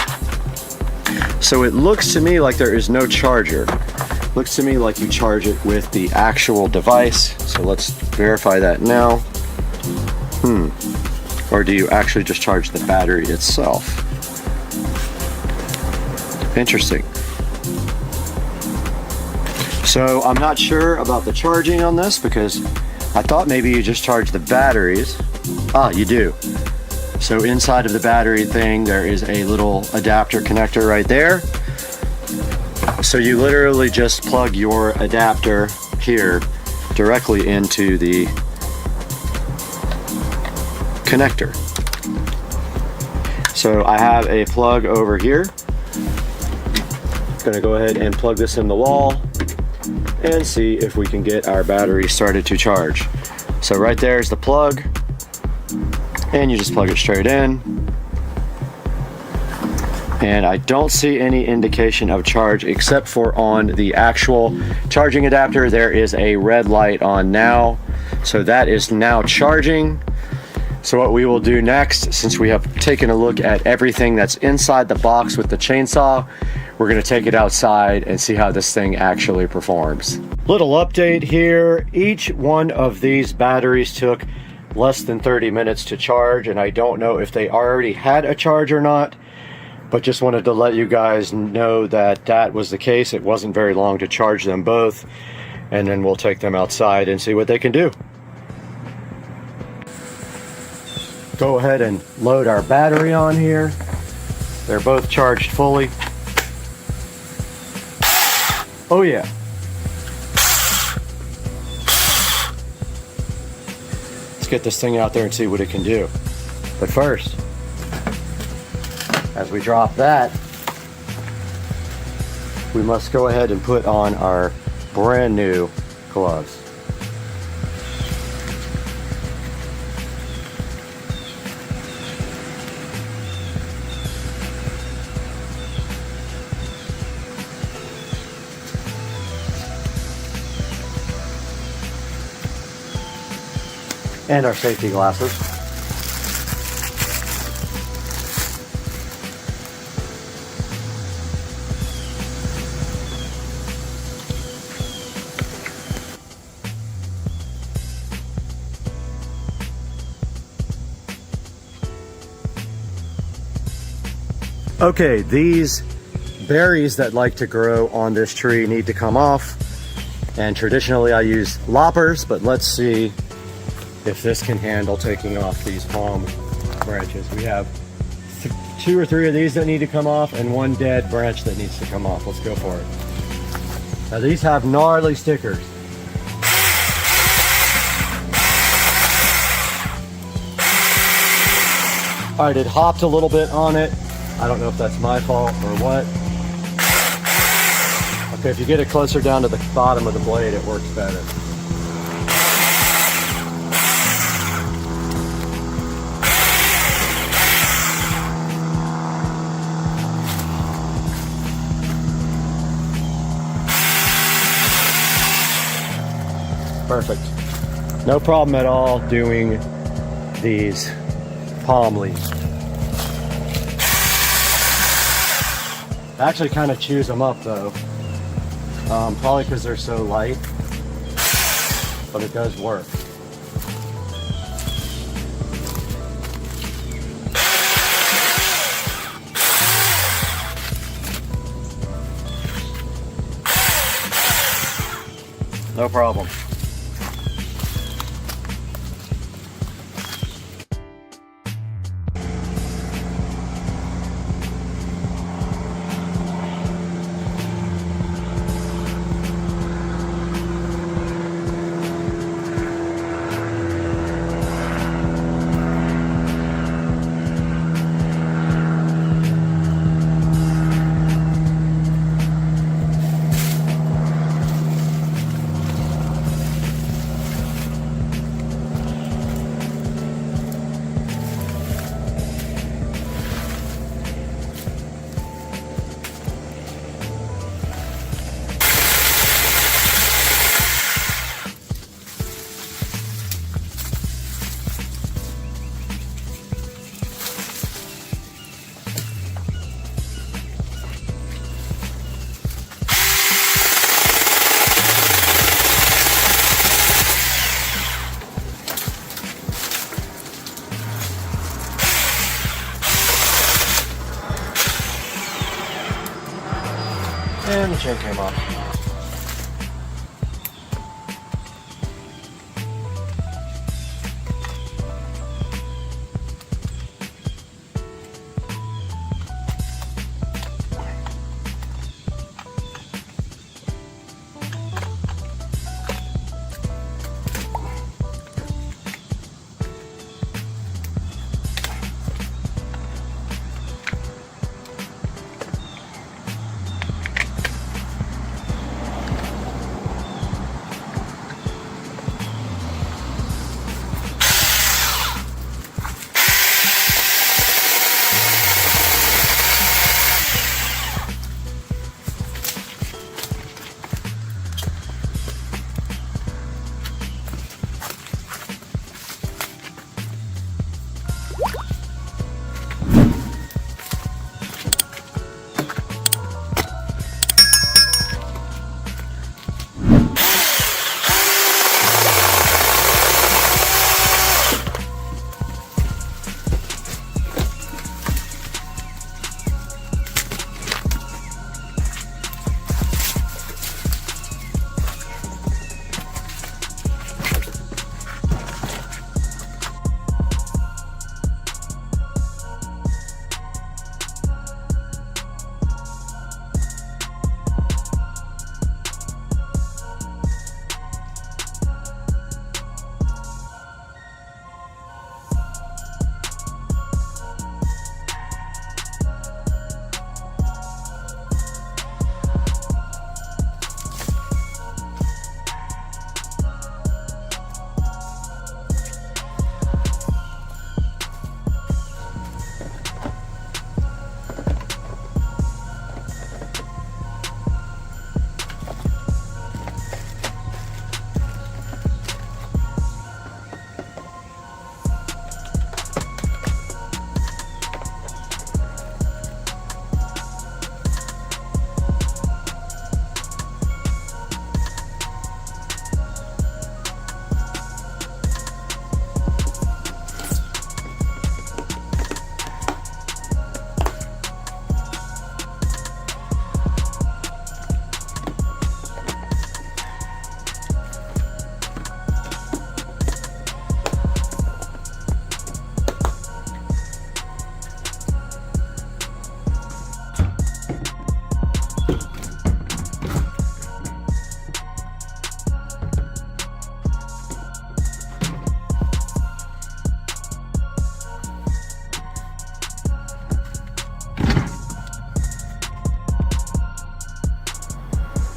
So it looks to me like there is no charger. Looks to me like you charge it with the actual device. So let's verify that now. Or do you actually just charge the battery itself? Interesting. So I'm not sure about the charging on this because I thought maybe you just charge the batteries. Ah, you do. So inside of the battery thing, there is a little adapter connector right there. So you literally just plug your adapter here directly into the connector. So I have a plug over here. Gonna go ahead and plug this in the wall and see if we can get our battery started to charge. So right there is the plug, and you just plug it straight in. And I don't see any indication of charge except for on the actual charging adapter. There is a red light on now. So that is now charging. So what we will do next, since we have taken a look at everything that's inside the box with the chainsaw, we're gonna take it outside and see how this thing actually performs. Little update here. Each one of these batteries took less than 30 minutes to charge, and I don't know if they already had a charge or not, but just wanted to let you guys know that that was the case. It wasn't very long to charge them both, and then we'll take them outside and see what they can do. Go ahead and load our battery on here. They're both charged fully. Oh yeah. Let's get this thing out there and see what it can do. But first, as we drop that, we must go ahead and put on our brand new gloves. And our safety glasses. Okay, these berries that like to grow on this tree need to come off. And traditionally I use loppers, but let's see if this can handle taking off these palm branches. We have 2 or 3 of these that need to come off and 1 dead branch that needs to come off. Let's go for it. Now these have gnarly stickers. All right, it hopped a little bit on it. I don't know if that's my fault or what. Okay, if you get it closer down to the bottom of the blade, it works better. Perfect. No problem at all doing these palm leaves. I actually kind of chews them up though. Probably because they're so light, but it does work. No problem. And the chain came off.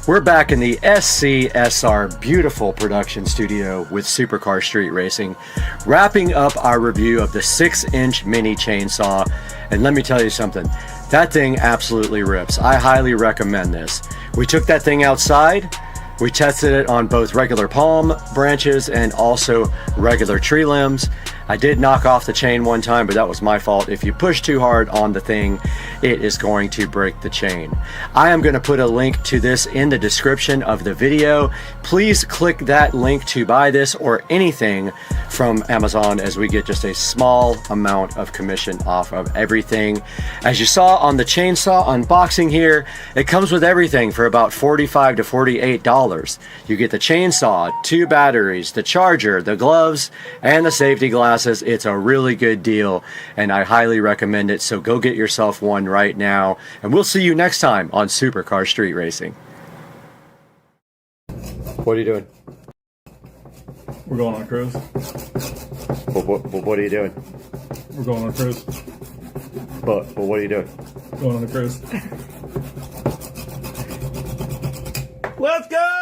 We're back in the SCSR beautiful production studio with Supercar Street Racing, wrapping up our review of the 6-inch mini chainsaw. And let me tell you something, that thing absolutely rips. I highly recommend this. We took that thing outside, we tested it on both regular palm branches and also regular tree limbs. I did knock off the chain one time, but that was my fault. If you push too hard on the thing, it is going to break the chain. I am going to put a link to this in the description of the video. Please click that link to buy this or anything from Amazon, as we get just a small amount of commission off of everything. As you saw on the chainsaw unboxing here, it comes with everything for about $45 to $48. You get the chainsaw, 2 batteries, the charger, the gloves, and the safety glasses. It's a really good deal, and I highly recommend it, so go get yourself one right now, and we'll see you next time on Supercar Street Racing. What are you doing? We're going on a cruise. What are you doing? We're going on a cruise. But what are you doing? Going on a cruise. Let's go!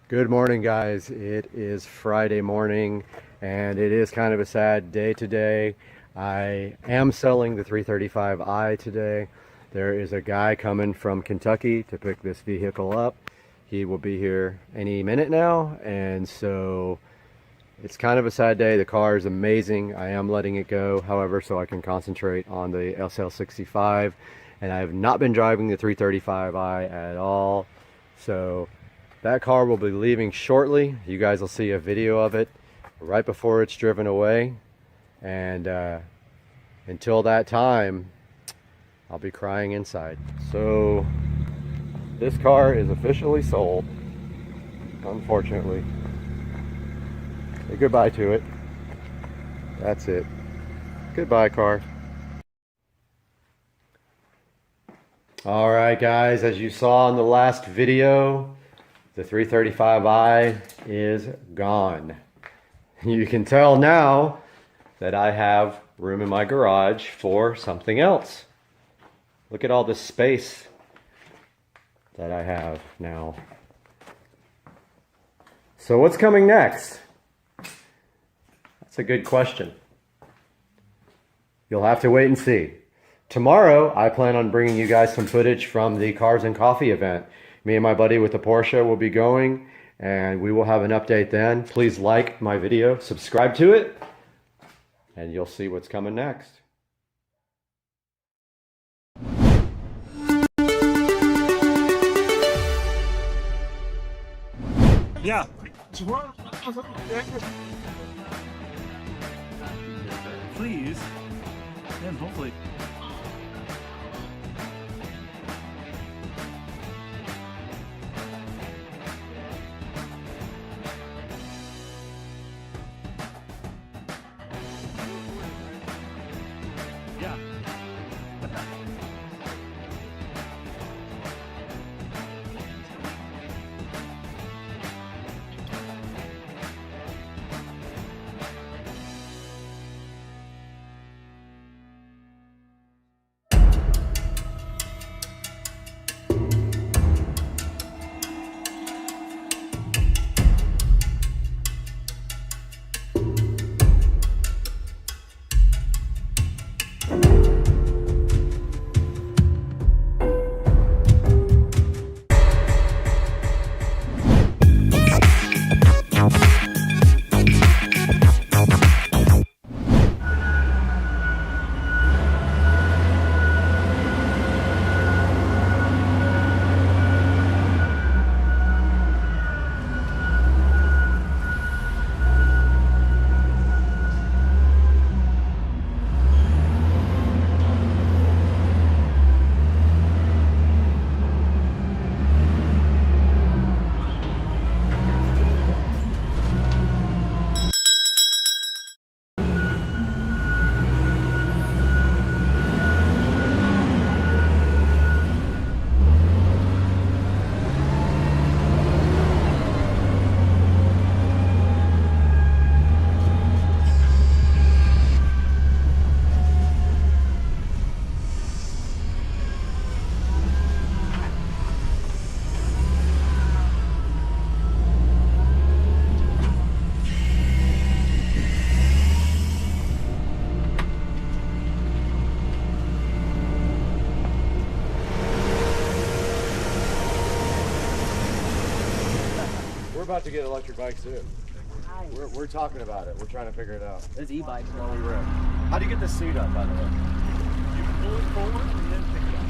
Good morning, guys. It is Friday morning, and it is kind of a sad day today. I am selling the 335i today. There is a guy coming from Kentucky to pick this vehicle up. He will be here any minute now, and so it's kind of a sad day. The car is amazing. I am letting it go, however, so I can concentrate on the SL65, and I have not been driving the 335i at all. So that car will be leaving shortly. You guys will see a video of it right before it's driven away. And until that time, I'll be crying inside. So this car is officially sold, unfortunately. Say goodbye to it. That's it. Goodbye, car. All right, guys, as you saw in the last video, the 335i is gone. You can tell now that I have room in my garage for something else. Look at all this space that I have now. So what's coming next? That's a good question. You'll have to wait and see. Tomorrow, I plan on bringing you guys some footage from the Cars and Coffee event. Me and my buddy with the Porsche will be going, and we will have an update then. Please like my video, subscribe to it, and you'll see what's coming next. Yeah. Please. And hopefully. Yeah. About to get electric bikes too. Nice. We're talking about it. We're trying to figure it out. There's e-bikes. Holy rip. How do you get this seat up, by the way? You pull it forward and then pick it up.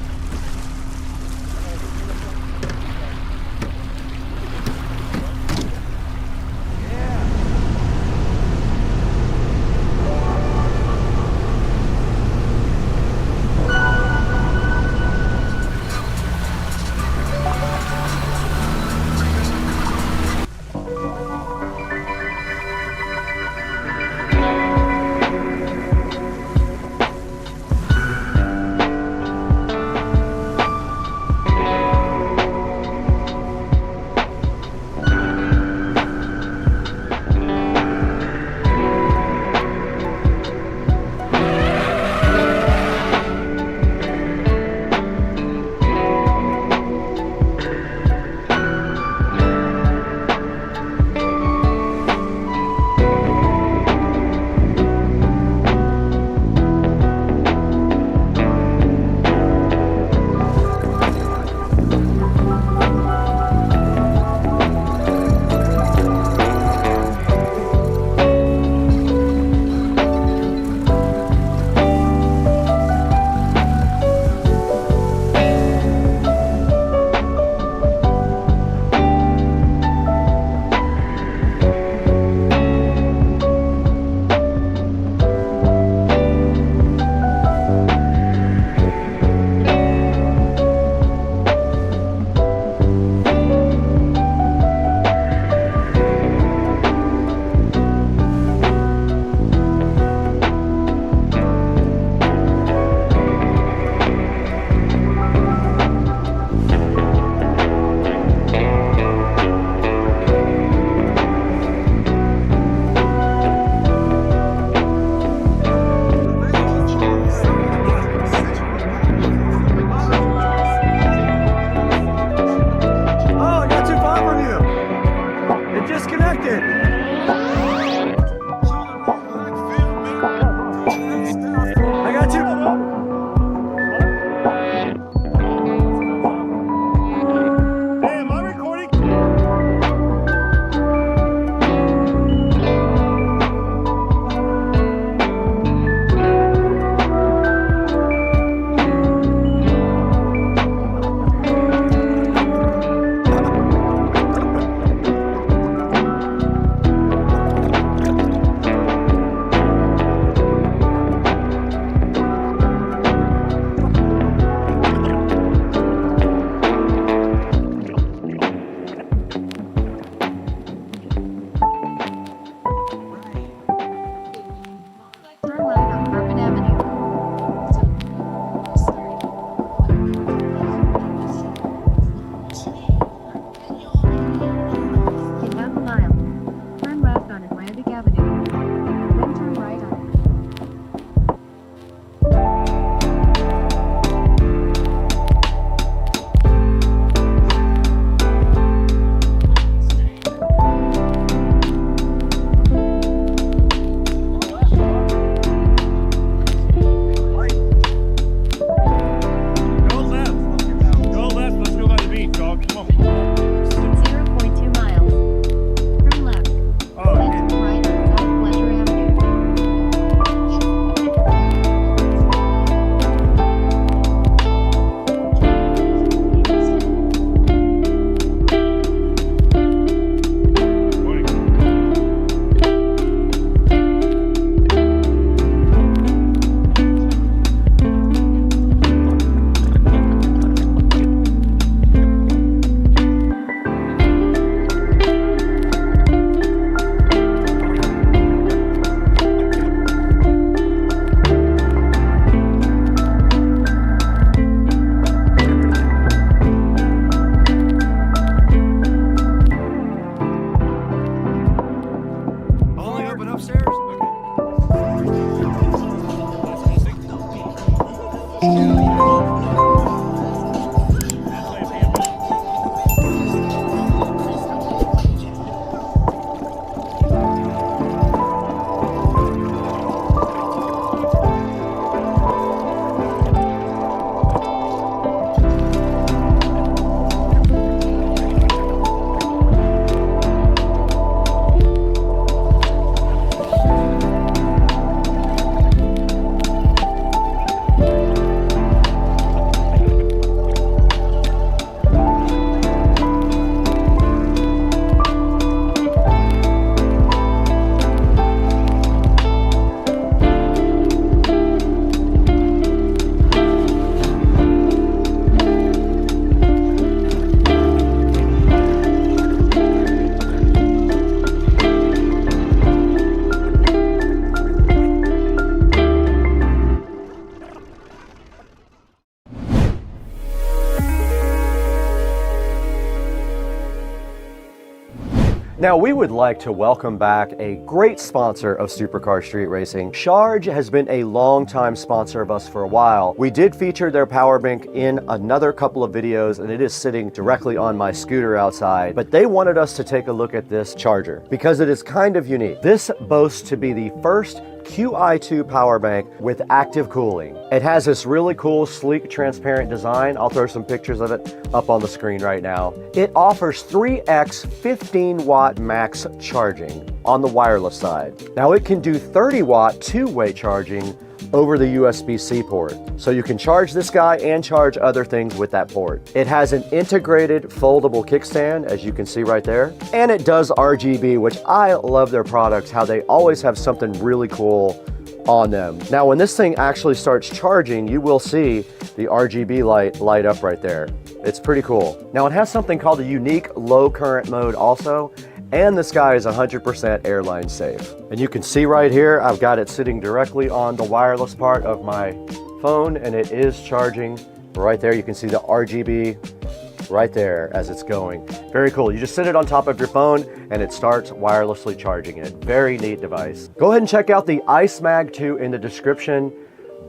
Now, we would like to welcome back a great sponsor of Supercar Street Racing. Charge has been a long-time sponsor of us for a while. We did feature their power bank in another couple of videos, and it is sitting directly on my scooter outside. But they wanted us to take a look at this charger because it is kind of unique. This boasts to be the first QI2 power bank with active cooling. It has this really cool, sleek, transparent design. I'll throw some pictures of it up on the screen right now. It offers 3x 15-watt max charging on the wireless side. Now it can do 30-watt two-way charging over the USB-C port. So you can charge this guy and charge other things with that port. It has an integrated foldable kickstand, as you can see right there. And it does RGB, which I love their products, how they always have something really cool on them. Now, when this thing actually starts charging, you will see the RGB light up right there. It's pretty cool. Now, it has something called a unique low current mode also, and this guy is 100% airline safe. And you can see right here, I've got it sitting directly on the wireless part of my phone, and it is charging right there. You can see the RGB right there as it's going. Very cool. You just sit it on top of your phone and it starts wirelessly charging it. Very neat device. Go ahead and check out the Ice Mag 2 in the description.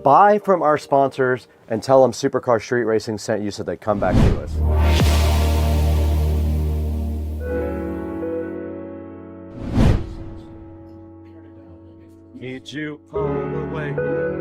Buy from our sponsors and tell them Supercar Street Racing sent you so they come back to us. Need you all the way.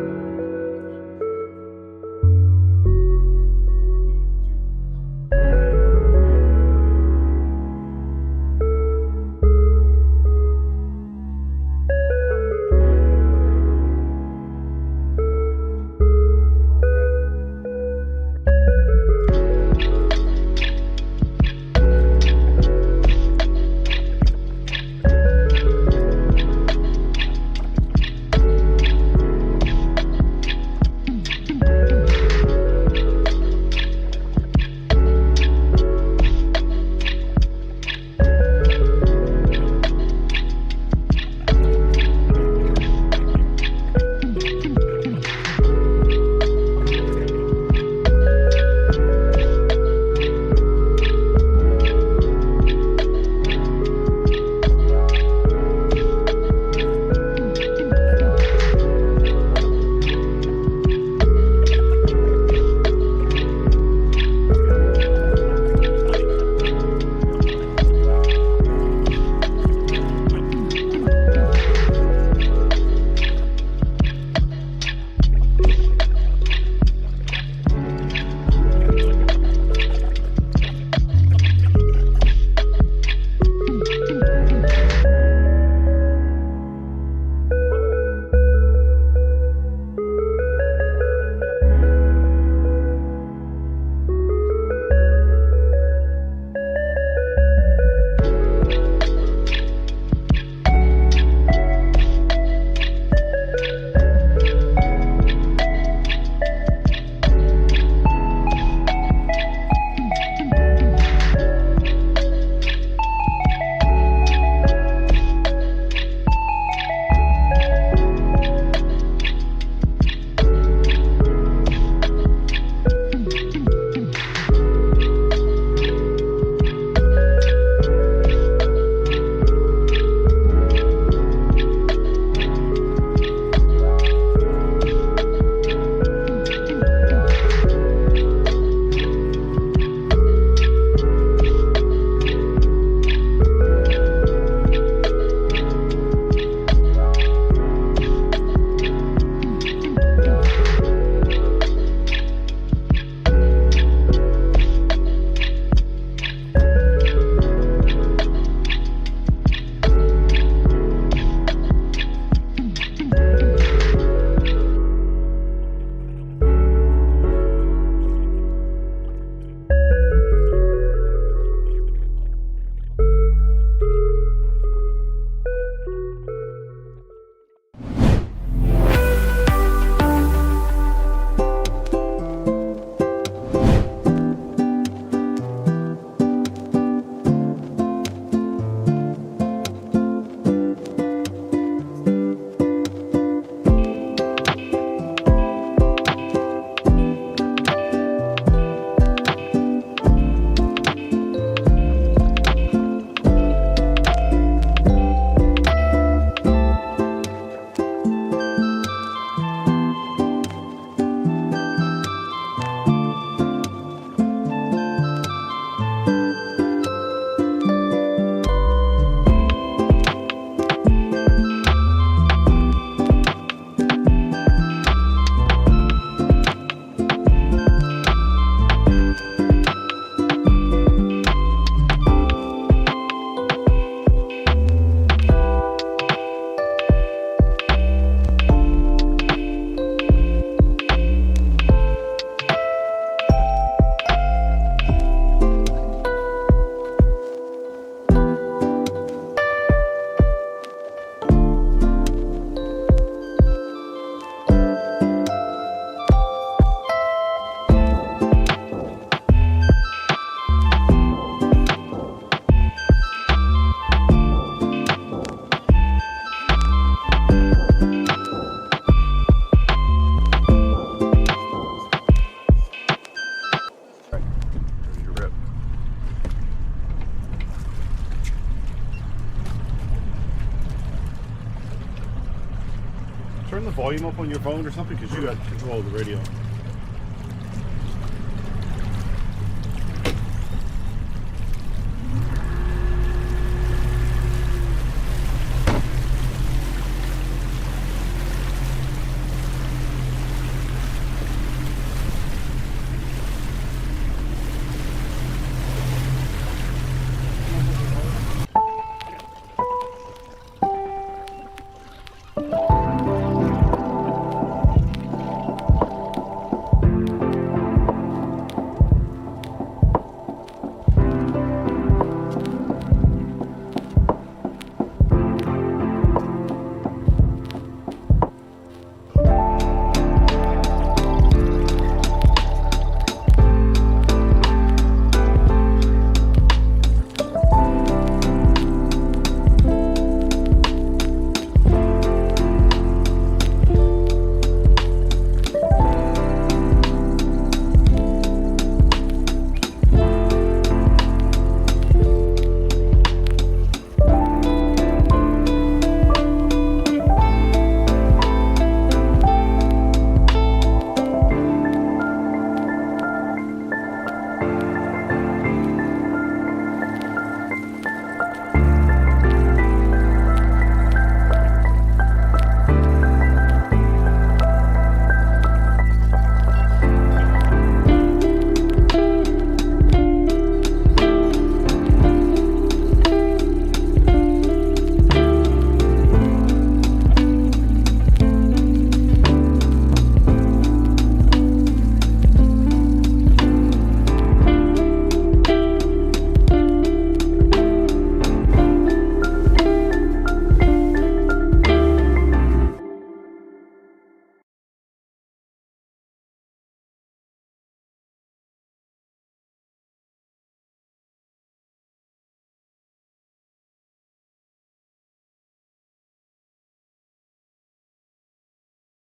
volume up on your phone or something? Because you got control of the radio.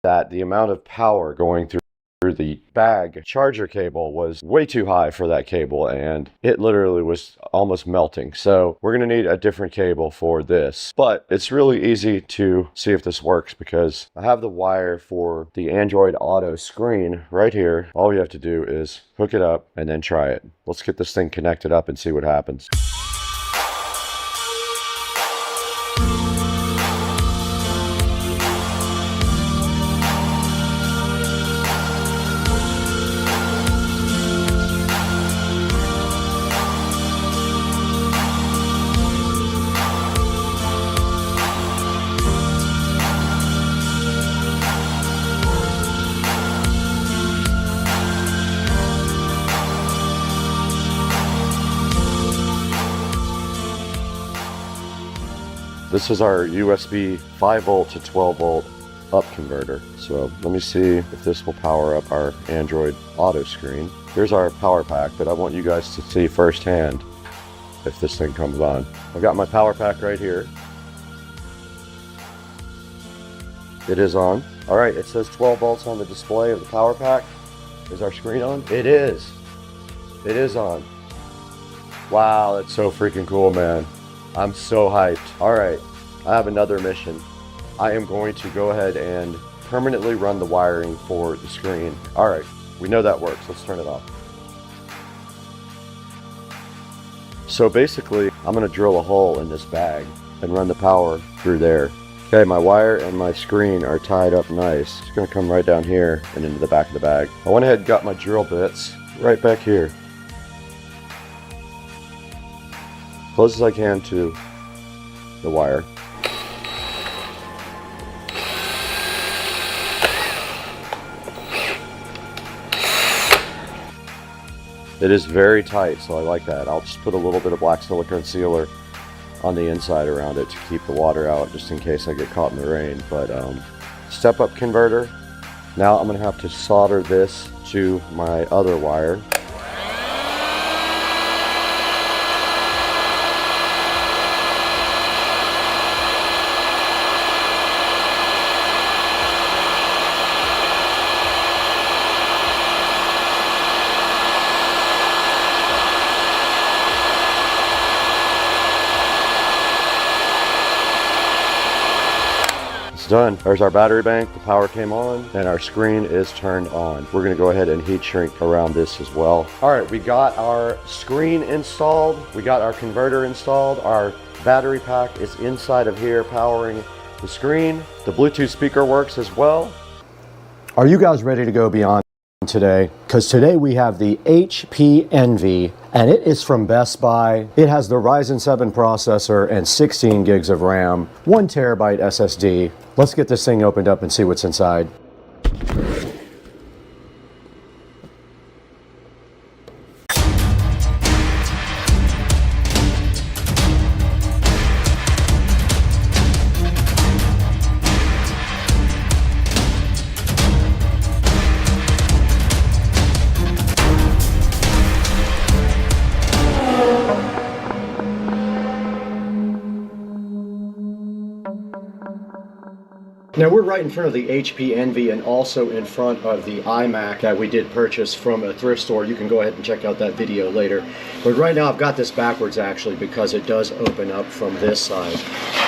That the amount of power going through the bag charger cable was way too high for that cable, and it literally was almost melting. So we're going to need a different cable for this, but it's really easy to see if this works because I have the wire for the Android Auto screen right here. All you have to do is hook it up and then try it. Let's get this thing connected up and see what happens. This is our USB 5 volt to 12 volt up converter. So let me see if this will power up our Android Auto screen. Here's our power pack, but I want you guys to see firsthand if this thing comes on. I've got my power pack right here. It is on. All right, it says 12 volts on the display of the power pack. Is our screen on? It is. It is on. Wow, that's so freaking cool, man. I'm so hyped. All right, I have another mission. I am going to go ahead and permanently run the wiring for the screen. All right, we know that works. Let's turn it off. So basically, I'm gonna drill a hole in this bag and run the power through there. Okay, my wire and my screen are tied up nice. It's gonna come right down here and into the back of the bag. I went ahead and got my drill bits right back here. Close as I can to the wire. It is very tight, so I like that. I'll just put a little bit of black silicone sealer on the inside around it to keep the water out, just in case I get caught in the rain. But step up converter. Now I'm gonna have to solder this to my other wire. It's done. There's our battery bank. The power came on and our screen is turned on. We're gonna go ahead and heat shrink around this as well. All right, we got our screen installed. We got our converter installed. Our battery pack is inside of here powering the screen. The Bluetooth speaker works as well. Are you guys ready to go beyond today? Because today we have the HP Envy, and it is from Best Buy. It has the Ryzen 7 processor and 16 gigs of RAM, 1 terabyte SSD. Let's get this thing opened up and see what's inside. Now we're right in front of the HP Envy and also in front of the iMac that we did purchase from a thrift store. You can go ahead and check out that video later. But right now I've got this backwards actually because it does open up from this side.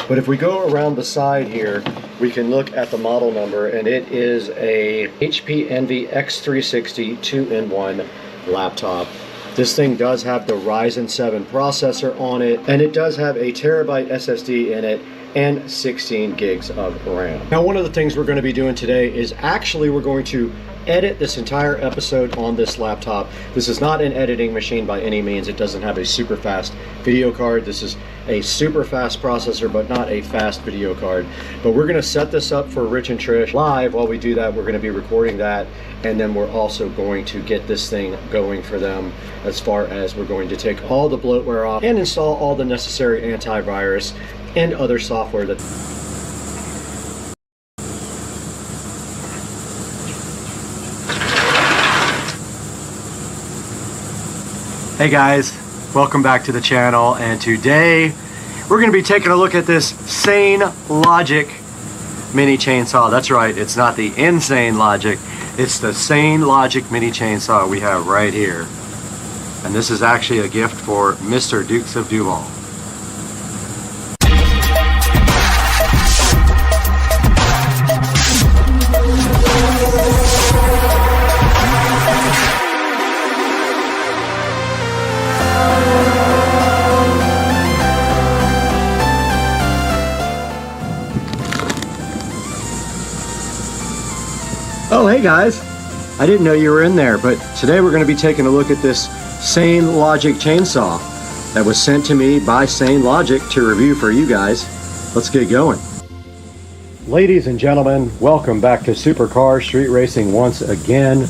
But if we go around the side here, we can look at the model number, and it is a HP Envy X360 2-in-1 laptop. This thing does have the Ryzen 7 processor on it, and it does have a terabyte SSD in it and 16 gigs of RAM. Now, one of the things we're going to be doing today is actually we're going to edit this entire episode on this laptop. This is not an editing machine by any means. It doesn't have a super fast video card. This is a super fast processor, but not a fast video card. But we're going to set this up for Rich and Trish live. While we do that, we're going to be recording that, and then we're also going to get this thing going for them as far as we're going to take all the bloatware off and install all the necessary antivirus and other software that... Hey guys, welcome back to the channel, and today we're going to be taking a look at this Sane Logic mini chainsaw. That's right, it's not the Insane Logic, it's the Sane Logic mini chainsaw we have right here. And this is actually a gift for Mr. Dukes of Duval. Oh, hey guys, I didn't know you were in there, but today we're going to be taking a look at this Sane Logic chainsaw that was sent to me by Sane Logic to review for you guys. Let's get going. Ladies and gentlemen, welcome back to Supercar Street Racing once again,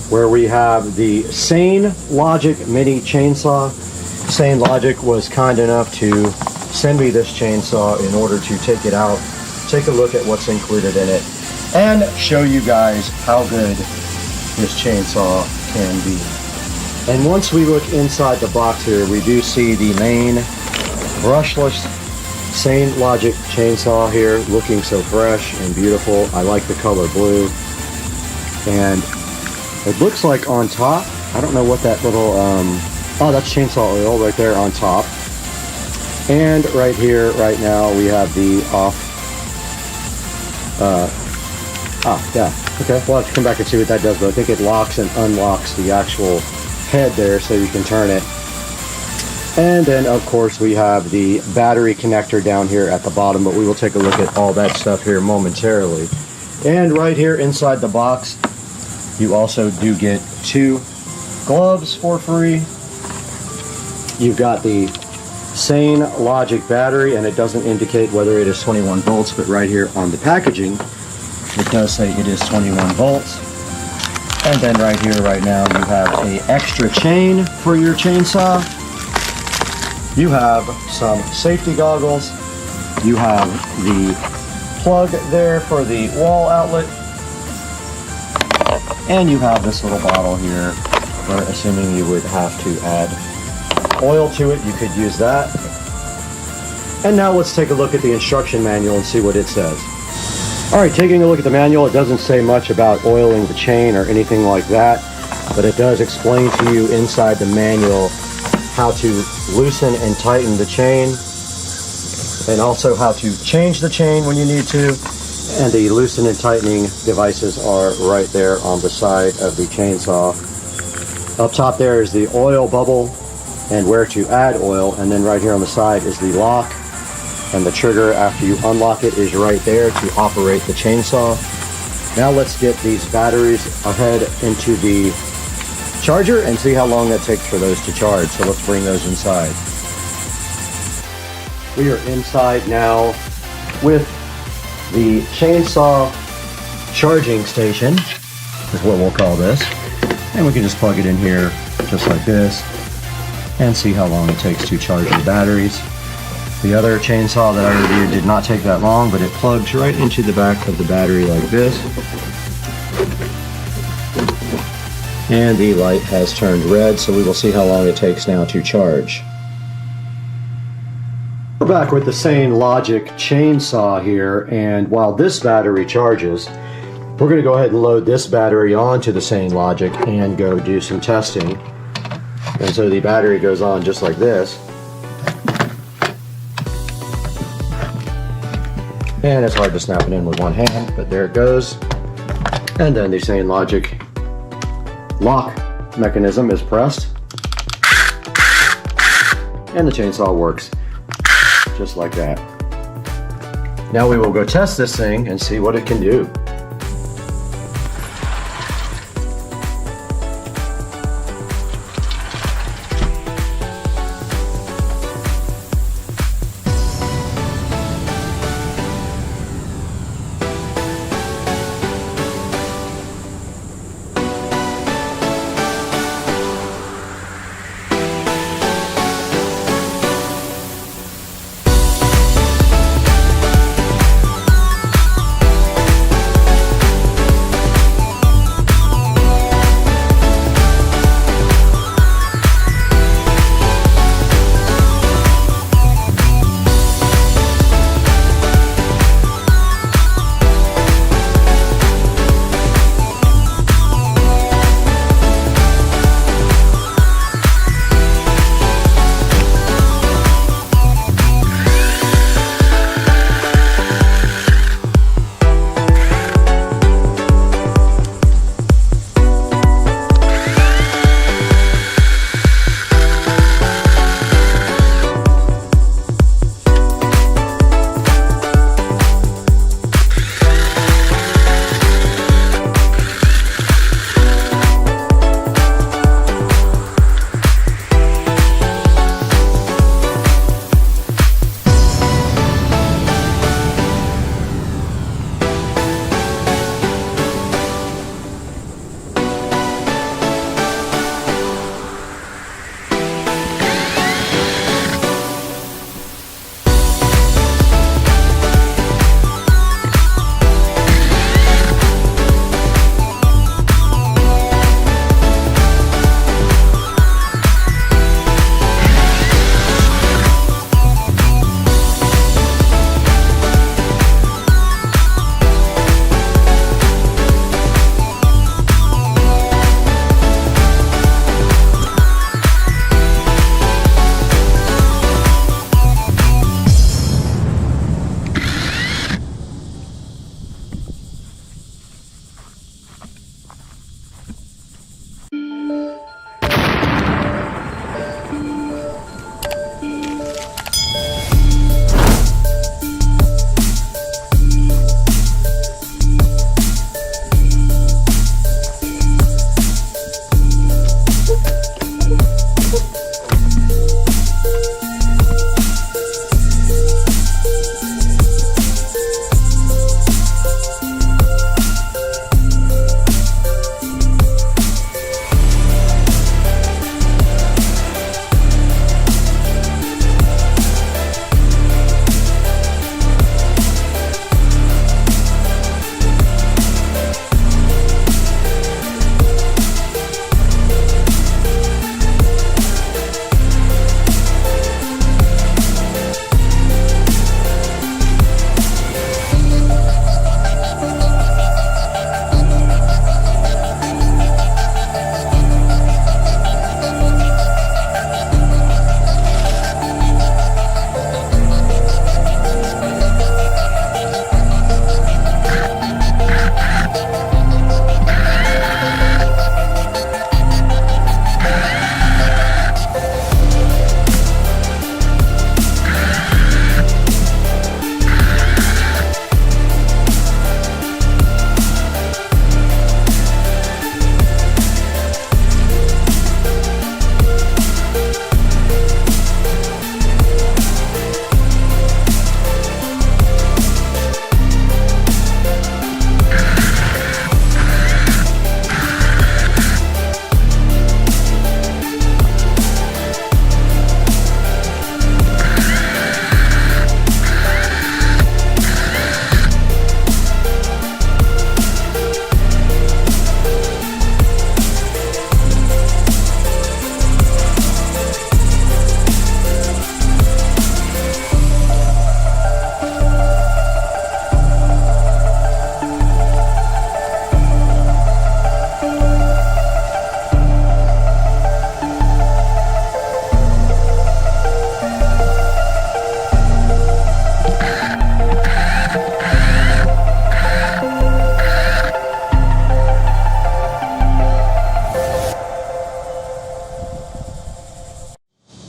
where we have the Sane Logic mini chainsaw. Sane Logic was kind enough to send me this chainsaw in order to take it out, take a look at what's included in it, and show you guys how good this chainsaw can be. And once we look inside the box here, we do see the main brushless Sane Logic chainsaw here, looking so fresh and beautiful. I like the color blue. And it looks like on top, I don't know what that little, oh, that's chainsaw oil right there on top. And right here, right now, we have the off, yeah, okay, we'll have to come back and see what that does, but I think it locks and unlocks the actual head there so you can turn it. And then, of course, we have the battery connector down here at the bottom, but we will take a look at all that stuff here momentarily. And right here inside the box, you also do get 2 gloves for free. You've got the Sane Logic battery, and it doesn't indicate whether it is 21 volts, but right here on the packaging, it does say it is 21 volts. And then right here, right now, you have an extra chain for your chainsaw. You have some safety goggles. You have the plug there for the wall outlet. And you have this little bottle here, where assuming you would have to add oil to it, you could use that. And now let's take a look at the instruction manual and see what it says. Alright, taking a look at the manual, it doesn't say much about oiling the chain or anything like that, but it does explain to you inside the manual how to loosen and tighten the chain, and also how to change the chain when you need to, And the loosen and tightening devices are right there on the side of the chainsaw. Up top there is the oil bubble and where to add oil, and then right here on the side is the lock, and the trigger after you unlock it is right there to operate the chainsaw. Now let's get these batteries ahead into the charger and see how long that takes for those to charge. So let's bring those inside. We are inside now with the chainsaw charging station, is what we'll call this. And we can just plug it in here just like this and see how long it takes to charge the batteries. The other chainsaw that I reviewed did not take that long, but it plugs right into the back of the battery like this. And the light has turned red, so we will see how long it takes now to charge. We're back with the Sane Logic chainsaw here, and while this battery charges, we're going to go ahead and load this battery onto the Sane Logic and go do some testing. And so the battery goes on just like this. And it's hard to snap it in with one hand, but there it goes. And then the Sane Logic lock mechanism is pressed. And the chainsaw works just like that. Now we will go test this thing and see what it can do.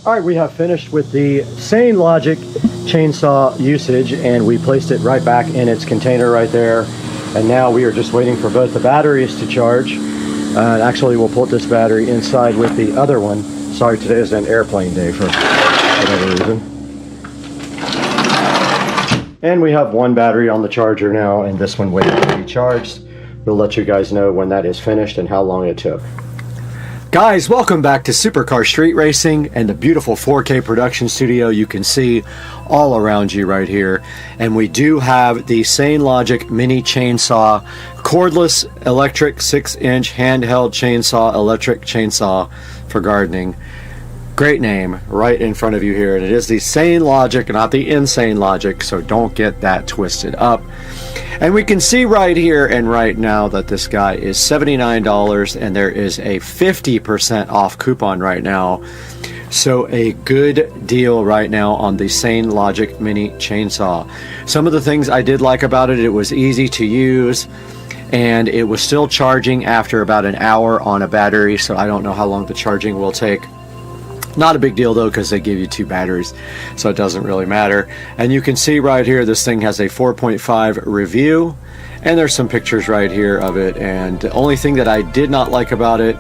All right, we have finished with the same logic chainsaw usage, and we placed it right back in its container right there. And now we are just waiting for both the batteries to charge. Actually, we'll put this battery inside with the other one. Sorry, today is an airplane day for whatever reason. And we have one battery on the charger now, and this one waiting to be charged. We'll let you guys know when that is finished and how long it took. Guys, welcome back to Supercar Street Racing and the beautiful 4K production studio you can see all around you right here. And we do have the Sane Logic mini chainsaw, cordless electric 6-inch handheld chainsaw, electric chainsaw for gardening. Great name right in front of you here. And it is the Sane Logic, not the Insane Logic, so don't get that twisted up. And we can see right here and right now that this guy is $79, and there is a 50% off coupon right now. So a good deal right now on the Sane Logic mini chainsaw. Some of the things I did like about it, it was easy to use, and it was still charging after about an hour on a battery, so I don't know how long the charging will take. Not a big deal though, because they give you 2 batteries, so it doesn't really matter. And you can see right here, this thing has a 4.5 review, and there's some pictures right here of it. And the only thing that I did not like about it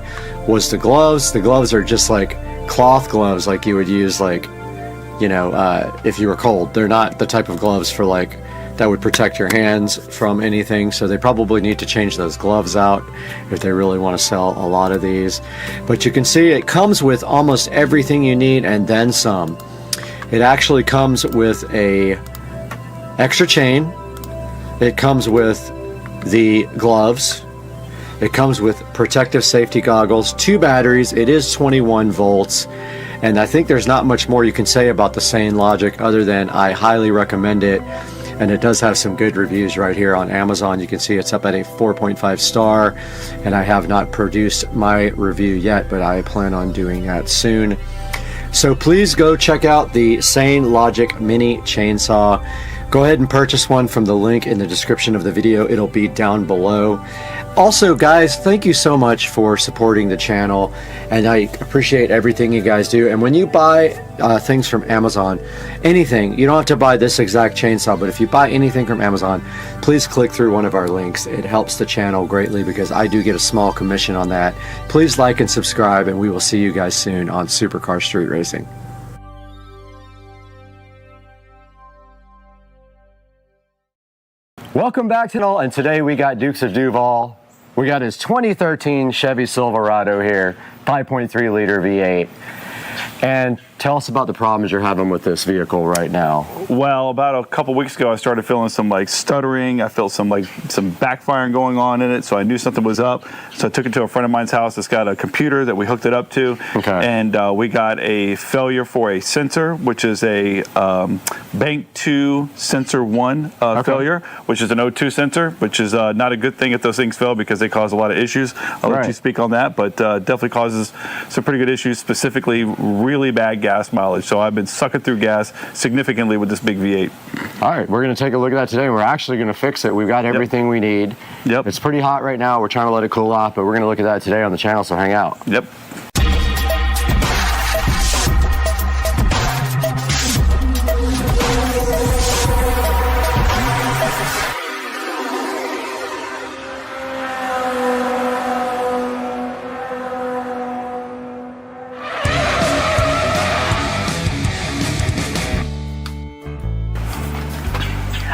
was the gloves. The gloves are just like cloth gloves, like you would use, like, you know, if you were cold. They're not the type of gloves for like that would protect your hands from anything, so they probably need to change those gloves out if they really want to sell a lot of these. But you can see it comes with almost everything you need and then some. It actually comes with a extra chain, it comes with the gloves, it comes with protective safety goggles, 2 batteries, it is 21 volts, and I think there's not much more you can say about the Sane Logic other than I highly recommend it. And it does have some good reviews right here on Amazon. You can see it's up at a 4.5 star, and I have not produced my review yet, but I plan on doing that soon. So please go check out the Sane Logic mini chainsaw. Go ahead and purchase one from the link in the description of the video. It'll be down below. Also, guys, thank you so much for supporting the channel, and I appreciate everything you guys do. And when you buy things from Amazon, anything, you don't have to buy this exact chainsaw, but if you buy anything from Amazon, please click through one of our links. It helps the channel greatly because I do get a small commission on that. Please like and subscribe, and we will see you guys soon on Supercar Street Racing. Welcome back to all, and today we got Dukes of Duval. We got his 2013 Chevy Silverado here, 5.3 liter V8. And tell us about the problems you're having with this vehicle right now. Well, about a couple weeks ago, I started feeling some like stuttering. I felt some backfiring going on in it, so I knew something was up. So I took it to a friend of mine's house that's got a computer that we hooked it up to. Okay. And we got a failure for a sensor, which is a Bank 2 Sensor 1 failure, which is an O2 sensor, which is not a good thing if those things fail because they cause a lot of issues. I'll let you speak on that, but definitely causes some pretty good issues, specifically really bad gas mileage. So I've been sucking through gas significantly with this big V8. All right, we're going to take a look at that today. We're actually going to fix it. We've got everything we need. Yep. It's pretty hot right now. We're trying to let it cool off, but we're going to look at that today on the channel, so hang out. Yep.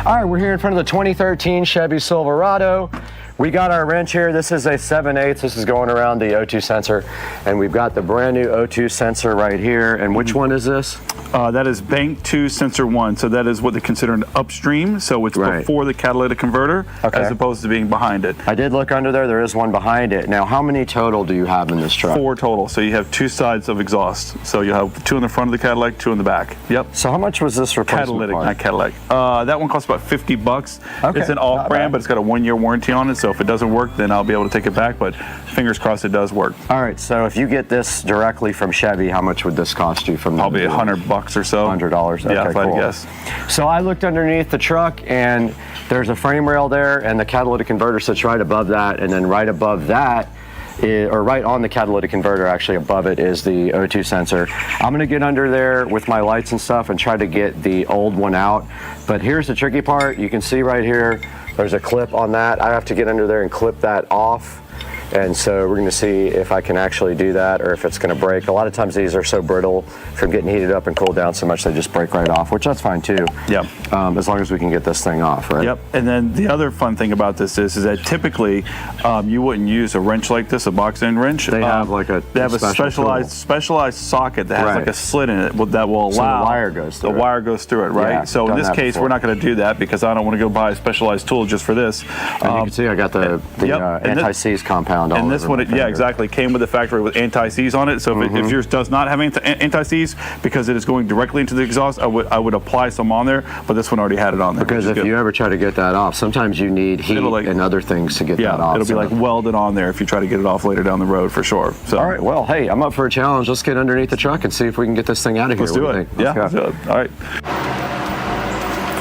All right, we're here in front of the 2013 Chevy Silverado. We got our wrench here. This is a 7/8. This is going around the O2 sensor. And we've got the brand new O2 sensor right here. And which one is this? That is Bank 2 Sensor 1. So that is what they consider an upstream. So it's before the catalytic converter, as opposed to being behind it. I did look under there. There is one behind it. Now, how many total do you have in this truck? 4 total. So you have 2 sides of exhaust. So you have 2 in the front of the Cadillac, 2 in the back. Yep. So how much was this replacement Catalytic, part? not Cadillac. That one costs about $50. It's an off-brand, but it's got a 1-year warranty on it. So if it doesn't work, then I'll be able to take it back. But fingers crossed it does work. All right. So if you get this directly from Chevy, how much would this cost you from Probably $100 or so. $100. Okay, yeah, if cool. I'd guess. So I looked underneath the truck, and there's a frame rail there, and the catalytic converter sits right above that, and then right above that or right on the catalytic converter, actually above it, is the O2 sensor. I'm gonna get under there with my lights and stuff and try to get the old one out. But here's the tricky part. You can see right here, there's a clip on that. I have to get under there and clip that off. And so we're gonna see if I can actually do that or if it's gonna break. A lot of times these are so brittle from getting heated up and cooled down so much they just break right off, which that's fine too. Yep. As long as we can get this thing off, right? Yep. And then the other fun thing about this is that typically you wouldn't use a wrench like this, a box end wrench. They have like a specialized socket that has like a slit in it that will allow so the wire goes through wire goes through it, right? Yeah, so in this case, we're not going to do that because I don't want to go buy a specialized tool just for this. And you can see I got the anti-seize compound. And this one, yeah, exactly, came with the factory with anti-seize on it. So if yours does not have anti-seize, because it is going directly into the exhaust, I would apply some on there, but this one already had it on there. Because if you ever try to get that off, sometimes you need heat and other things to get that off. It'll be like welded on there if you try to get it off later down the road for sure. So. All right, well, hey, I'm up for a challenge. Let's get underneath the truck and see if we can get this thing out of here. Let's do it. Yeah, let's do it. All right.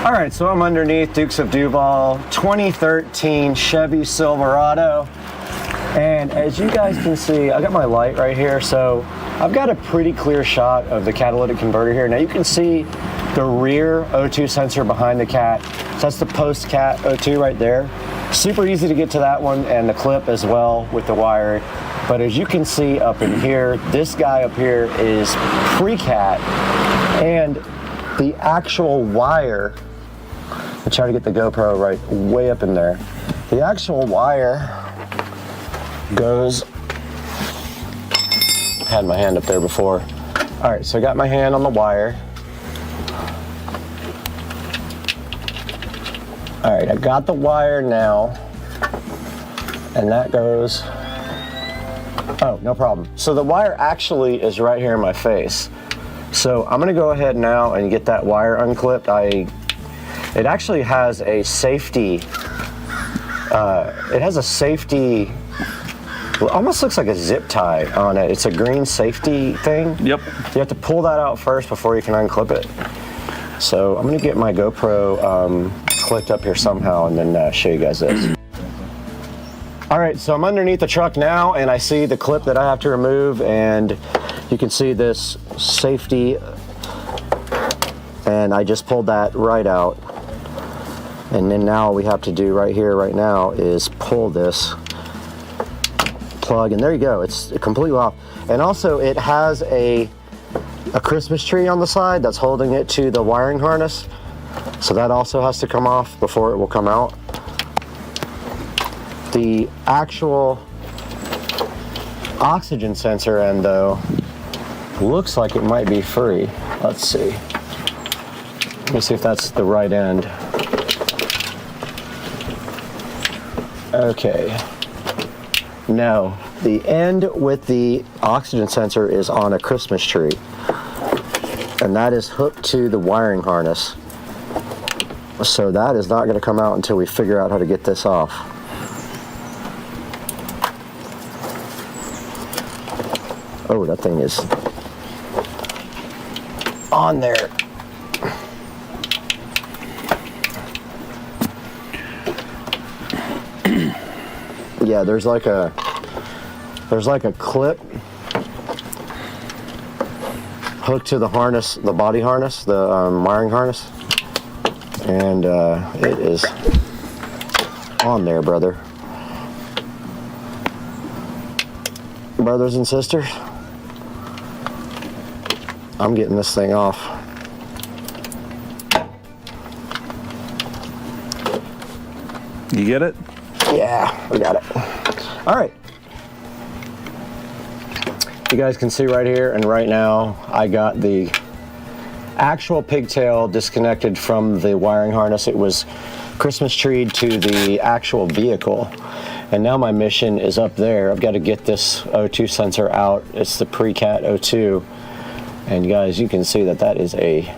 All right, so I'm underneath Dukes of Duval 2013 Chevy Silverado. And as you guys can see, I got my light right here, so I've got a pretty clear shot of the catalytic converter here. Now you can see the rear O2 sensor behind the cat. So that's the post-cat O2 right there. Super easy to get to that one, and the clip as well with the wire. But as you can see up in here, this guy up here is pre-cat, and the actual wire, I'll try to get the GoPro right way up in there. The actual wire goes, had my hand up there before. All right, so I got my hand on the wire. All right, I got the wire now, and that goes, oh, no problem. So the wire actually is right here in my face. So I'm gonna go ahead now and get that wire unclipped. It actually has a safety, almost looks like a zip tie on it. It's a green safety thing. Yep. You have to pull that out first before you can unclip it. So I'm gonna get my GoPro clicked up here somehow and then show you guys this. All right, so I'm underneath the truck now and I see the clip that I have to remove, and you can see this safety, and I just pulled that right out. And then now we have to do right here, right now, is pull this plug, and there you go, it's completely off. And also it has a Christmas tree on the side that's holding it to the wiring harness. So that also has to come off before it will come out. The actual oxygen sensor end though, looks like it might be free. Let's see. Let me see if that's the right end. Okay. No, the end with the oxygen sensor is on a Christmas tree, and that is hooked to the wiring harness. So that is not going to come out until we figure out how to get this off. Oh, that thing is on there. Yeah, there's like a clip hooked to the harness, the body harness, the wiring harness, and it is on there, brothers and sisters. I'm getting this thing off. You get it? Yeah, we got it. All right. You guys can see right here and right now, I got the actual pigtail disconnected from the wiring harness. It was Christmas treed to the actual vehicle. And now my mission is up there. I've got to get this O2 sensor out. It's the pre-cat O2. And guys, you can see that is a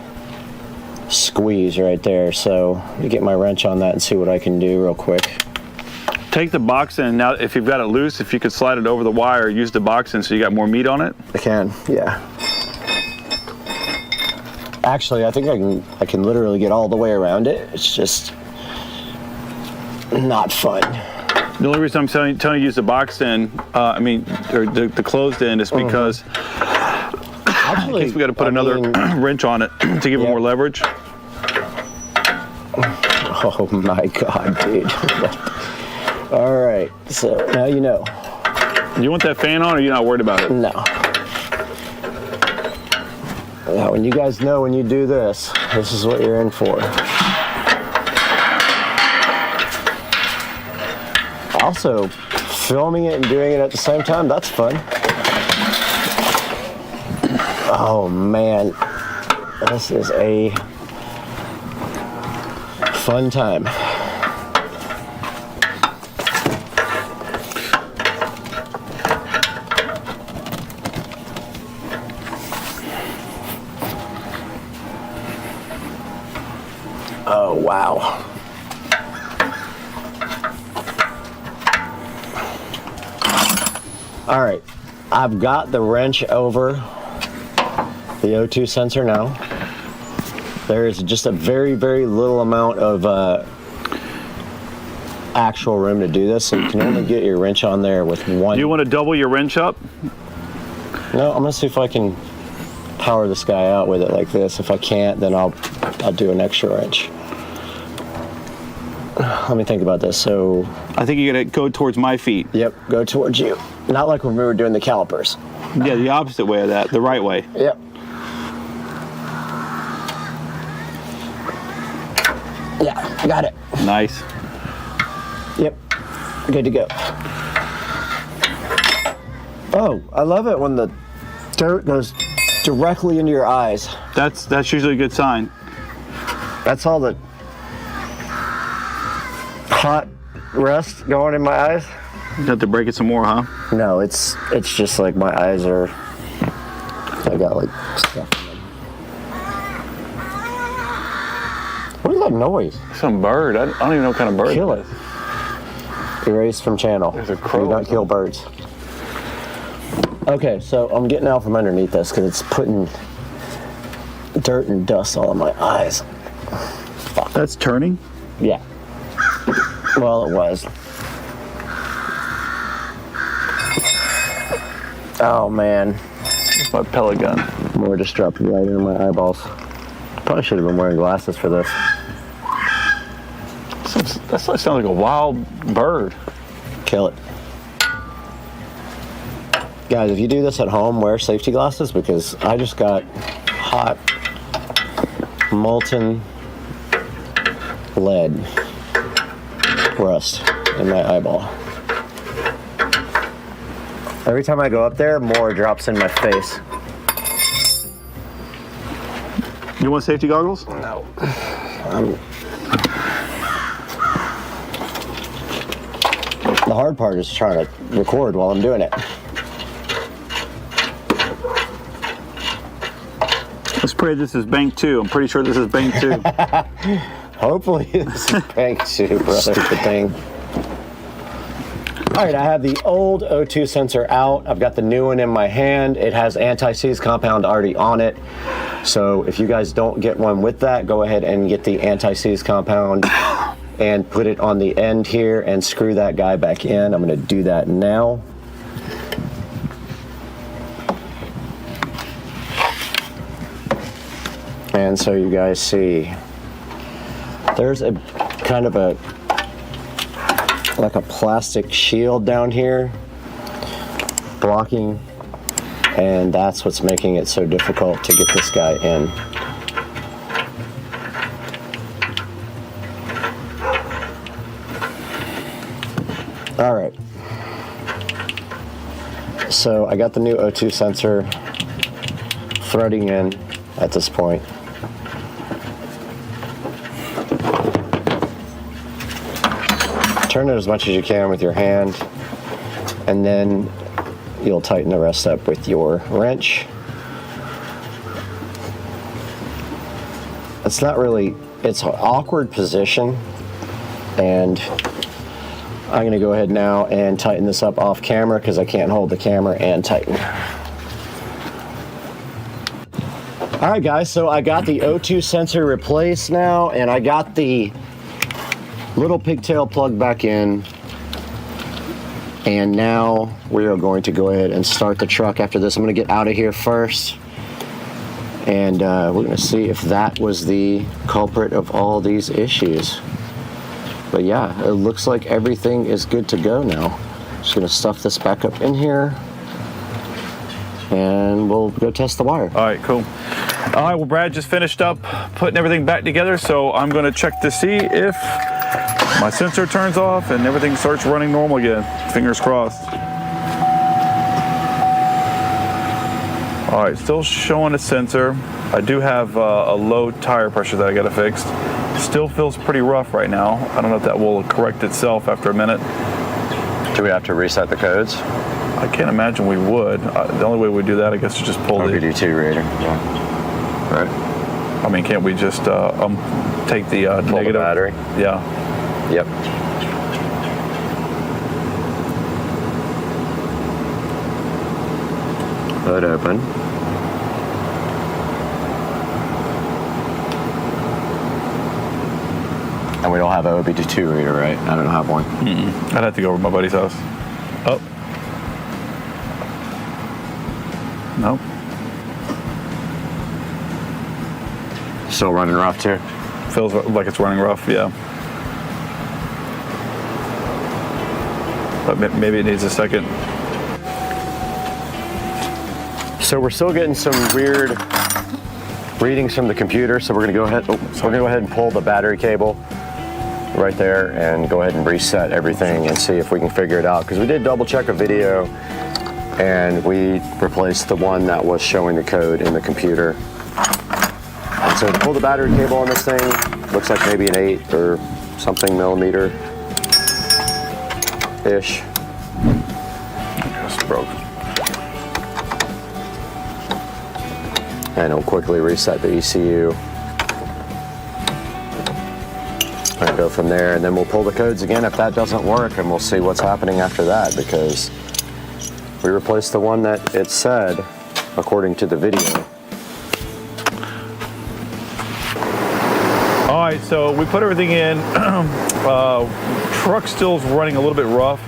squeeze right there. So let me get my wrench on that and see what I can do real quick. Take the box in. Now, if you've got it loose, if you could slide it over the wire, use the box in so you got more meat on it. I can, yeah. Actually, I think I can literally get all the way around it. It's just not fun. The only reason I'm telling you to use the boxed end, or the closed end, is because Actually, in case we got to put another wrench on it to give it more leverage. Oh my God, dude. All right, so now you know. You want that fan on, or you're not worried about it? No. Now, when you guys know when you do this, this is what you're in for. Also, filming it and doing it at the same time, that's fun. Oh man, this is a fun time. Oh, wow. All right, I've got the wrench over the O2 sensor now. There is just a very, very little amount of actual room to do this, so you can only get your wrench on there with one. Do you want to double your wrench up? No, I'm gonna see if I can power this guy out with it like this. If I can't, then I'll do an extra wrench. Let me think about this. So I think you're gonna go towards my feet. Yep, go towards you. Not like when we were doing the calipers. Yeah, the opposite way of that, the right way. Yep. Yeah, got it. Nice. Yep, good to go. Oh, I love it when the dirt goes directly into your eyes. That's usually a good sign. That's all the hot rust going in my eyes. You have to break it some more, huh? No, it's just like my eyes are, I got like stuff in them. What is that noise? Some bird. I don't even know what kind of bird. Kill it. Erase from channel. There's a crow. Do not kill birds. Okay, so I'm getting out from underneath this because it's putting dirt and dust all in my eyes. Fuck. That's turning? Yeah. Well, it was. Oh man. That's my pellet gun. More just dropped right in my eyeballs. Probably should have been wearing glasses for this. That sounds like a wild bird. Kill it. Guys, if you do this at home, wear safety glasses because I just got hot, molten lead rust in my eyeball. Every time I go up there, more drops in my face. You want safety goggles? No. The hard part is trying to record while I'm doing it. Let's pray this is bank 2. I'm pretty sure this is bank 2. Hopefully this is bank 2, brother. Good thing. All right, I have the old O2 sensor out. I've got the new one in my hand. It has anti-seize compound already on it. So if you guys don't get one with that, go ahead and get the anti-seize compound and put it on the end here and screw that guy back in. I'm gonna do that now. And so you guys see, there's a kind of a, like a plastic shield down here blocking, and that's what's making it so difficult to get this guy in. All right, so I got the new O2 sensor threading in at this point. Turn it as much as you can with your hand, and then you'll tighten the rest up with your wrench. It's not really, it's an awkward position, and I'm gonna go ahead now and tighten this up off camera because I can't hold the camera and tighten. All right guys, so I got the O2 sensor replaced now, and I got the little pigtail plug back in. And now we are going to go ahead and start the truck after this. I'm going to get out of here first. And we're going to see if that was the culprit of all these issues. But yeah, it looks like everything is good to go now. Just going to stuff this back up in here. And we'll go test the wire. All right, cool. All right, well, Brad just finished up putting everything back together, so I'm going to check to see if my sensor turns off and everything starts running normal again. Fingers crossed. All right, still showing a sensor. I do have a low tire pressure that I got to fix. Still feels pretty rough right now. I don't know if that will correct itself after a minute. Do we have to reset the codes? I can't imagine we would. The only way we do that, I guess, is just pull the OBD2 reader. Yeah. Right. I mean, can't we just take the pull negative? The battery? Yeah. Yep. Hood open. And we don't have an OBD2 reader, right? I don't have one. I'd have to go over to my buddy's house. Oh. Nope. Still running rough too? Feels like it's running rough, yeah. But maybe it needs a second. So we're still getting some weird readings from the computer, so we're gonna go ahead. We're gonna go ahead and pull the battery cable right there and go ahead and reset everything and see if we can figure it out. Because we did double check a video and we replaced the one that was showing the code in the computer. And so to pull the battery cable on this thing, looks like maybe an 8 or something millimeter ish. Just broke. And it'll quickly reset the ECU. And go from there, and then we'll pull the codes again if that doesn't work, and we'll see what's happening after that, because we replaced the one that it said according to the video. All right, so we put everything in. Truck still's running a little bit rough.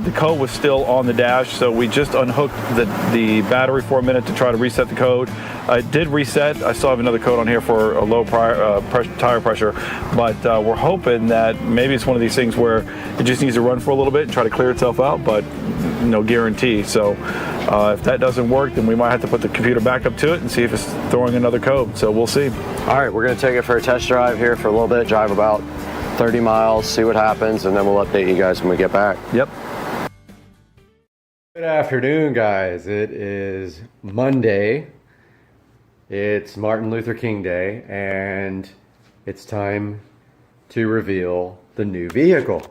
The code was still on the dash, so we just unhooked the battery for a minute to try to reset the code. It did reset. I still have another code on here for a low tire pressure, but we're hoping that maybe it's one of these things where it just needs to run for a little bit and try to clear itself out, but no guarantee. So if that doesn't work, then we might have to put the computer back up to it and see if it's throwing another code. So we'll see. All right, we're gonna take it for a test drive here for a little bit, drive about 30 miles, see what happens, and then we'll update you guys when we get back. Yep. Good afternoon, guys. It is Monday. It's Martin Luther King Day, and it's time to reveal the new vehicle.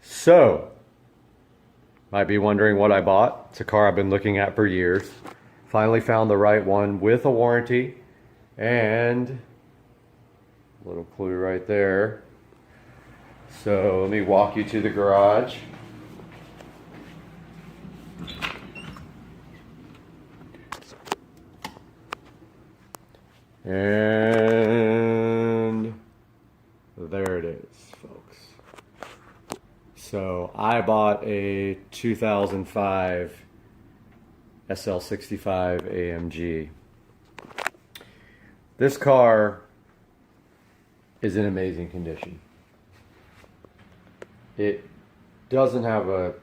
So, might be wondering what I bought. It's a car I've been looking at for years. Finally found the right one with a warranty, and a little clue right there. So let me walk you to the garage. And there it is, folks. So I bought a 2005 SL65 AMG. This car is in amazing condition. It doesn't have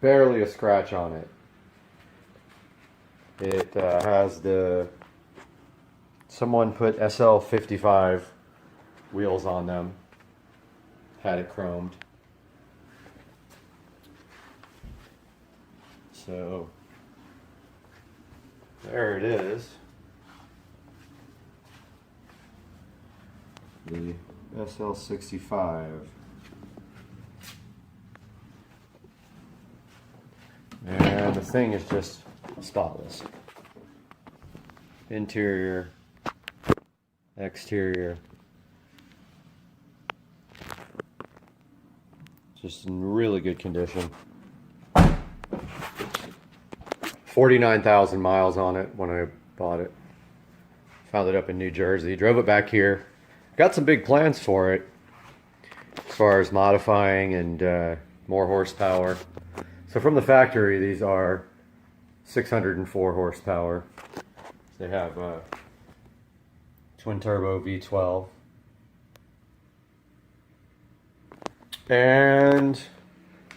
barely a scratch on it. It has someone put SL55 wheels on them, had it chromed. So there it is. The SL65. And the thing is just spotless. Interior, exterior. Just in really good condition. 49,000 miles on it when I bought it. Found it up in New Jersey. Drove it back here. Got some big plans for it as far as modifying and more horsepower. So from the factory, these are 604 horsepower. They have a twin turbo V12. And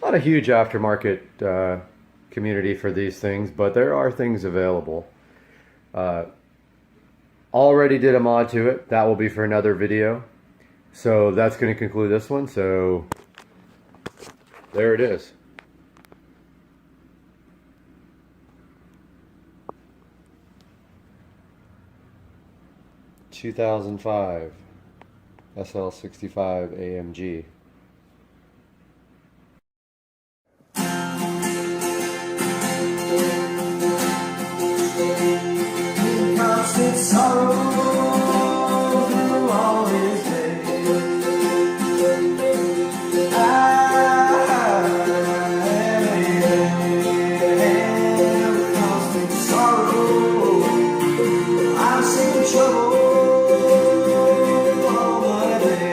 not a huge aftermarket community for these things, but there are things available. Already did a mod to it. That will be for another video. So that's going to conclude this one. So there it is. (2005) SL65 AMG. Constant sorrow through all his days. Constant sorrow. I've seen trouble all my days.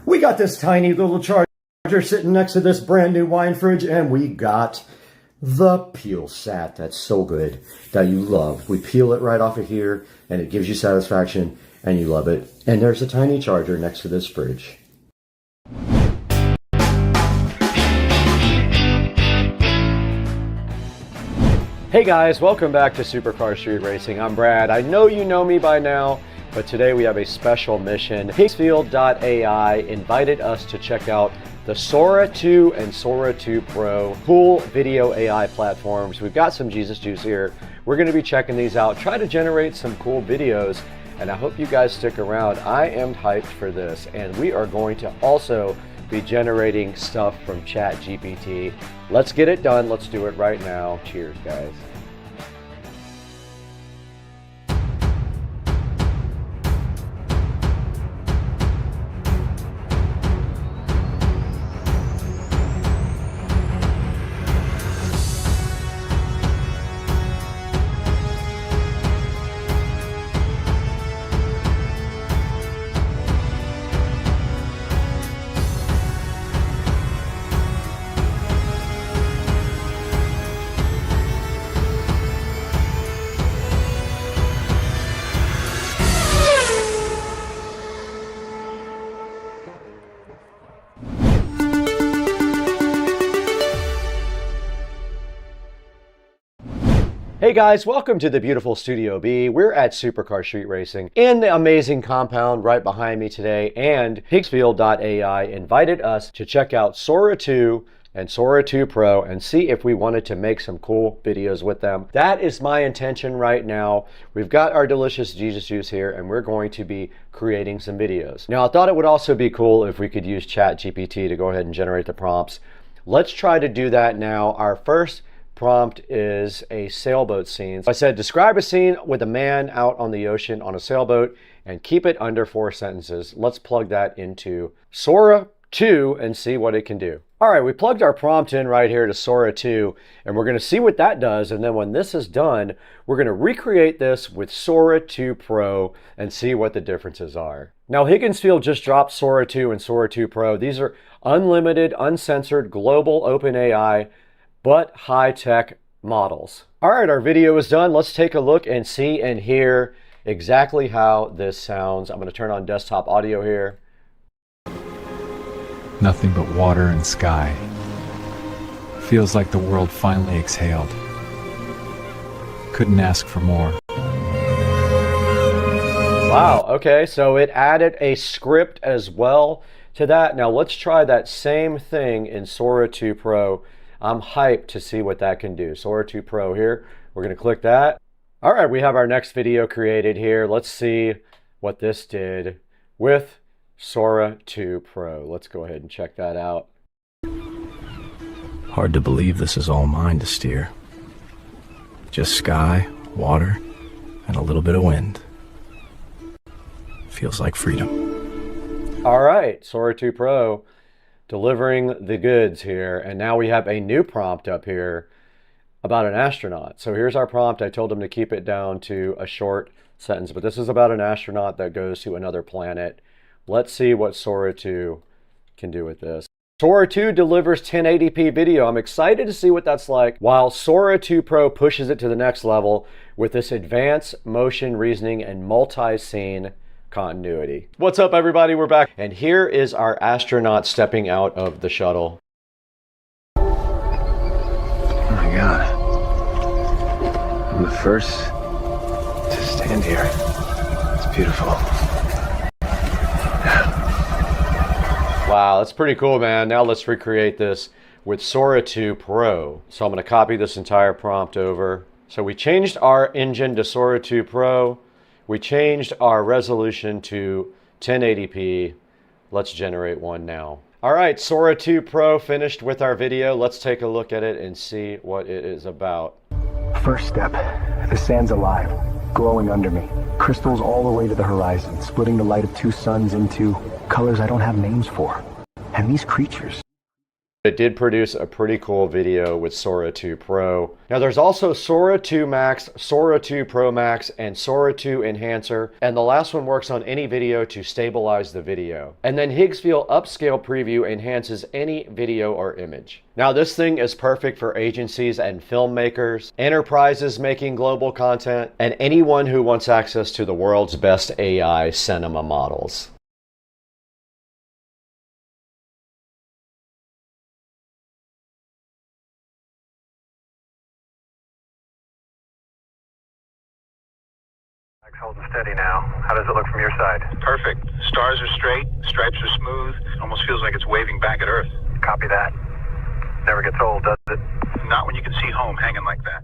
We got this tiny little charger sitting next to this brand new wine fridge, and we got the peel sat that's so good, that you love. We peel it right off of here, and it gives you satisfaction, and you love it. And there's a tiny charger next to this fridge. Hey guys, welcome back to Supercar Street Racing. I'm Brad. I know you know me by now, but today we have a special mission. Higgsfield.ai invited us to check out the Sora 2 and Sora 2 Pro cool video AI platforms. We've got some Jesus Juice here. We're going to be checking these out, try to generate some cool videos, and I hope you guys stick around. I am hyped for this, and we are going to also be generating stuff from ChatGPT. Let's get it done. Let's do it right now. Cheers, guys. Hey guys, welcome to the beautiful Studio B. We're at Supercar Street Racing in the amazing compound right behind me today, and Higgsfield.ai invited us to check out Sora 2 and Sora 2 Pro and see if we wanted to make some cool videos with them. That is my intention right now. We've got our delicious Jesus Juice here, and we're going to be creating some videos. Now, I thought it would also be cool if we could use ChatGPT to go ahead and generate the prompts. Let's try to do that now. Our first prompt is a sailboat scene. I said, describe a scene with a man out on the ocean on a sailboat and keep it under 4 sentences. Let's plug that into Sora 2 and see what it can do. All right, we plugged our prompt in right here to Sora 2, and we're going to see what that does. And then when this is done, we're going to recreate this with Sora 2 Pro and see what the differences are. Now, Higginsfield just dropped Sora 2 and Sora 2 Pro. These are unlimited, uncensored, global open AI, but high-tech models. All right, our video is done. Let's take a look and see and hear exactly how this sounds. I'm going to turn on desktop audio here. Nothing but water and sky. Feels like the world finally exhaled. Couldn't ask for more. Wow, okay, so it added a script as well to that. Now let's try that same thing in Sora 2 Pro. I'm hyped to see what that can do. Sora 2 Pro here. We're going to click that. All right, we have our next video created here. Let's see what this did with Sora 2 Pro. Let's go ahead and check that out. Hard to believe this is all mine to steer. Just sky, water, and a little bit of wind. Feels like freedom. All right, Sora 2 Pro delivering the goods here. And now we have a new prompt up here about an astronaut. So here's our prompt. I told him to keep it down to a short sentence, but this is about an astronaut that goes to another planet. Let's see what Sora 2 can do with this. Sora 2 delivers 1080p video. I'm excited to see what that's like, while Sora 2 Pro pushes it to the next level with this advanced motion reasoning and multi-scene continuity. What's up, everybody? We're back, and here is our astronaut stepping out of the shuttle. Oh my God. I'm the first to stand here. It's beautiful. Wow, that's pretty cool, man. Now let's recreate this with Sora 2 Pro. So I'm going to copy this entire prompt over. So we changed our engine to Sora 2 Pro. We changed our resolution to 1080p. Let's generate one now. All right, Sora 2 Pro finished with our video. Let's take a look at it and see what it is about. First step, the sand's alive, glowing under me. Crystals all the way to the horizon, splitting the light of 2 suns into colors I don't have names for. And these creatures. It did produce a pretty cool video with Sora 2 Pro. Now there's also Sora 2 Max, Sora 2 Pro Max, and Sora 2 Enhancer. And the last one works on any video to stabilize the video. And then Higgsfield Upscale Preview enhances any video or image. Now this thing is perfect for agencies and filmmakers, enterprises making global content, and anyone who wants access to the world's best AI cinema models. holding steady now. How does it look from your side? Perfect. Stars are straight, stripes are smooth. Almost feels like it's waving back at Earth. Copy that. Never gets old, does it? Not when you can see home hanging like that.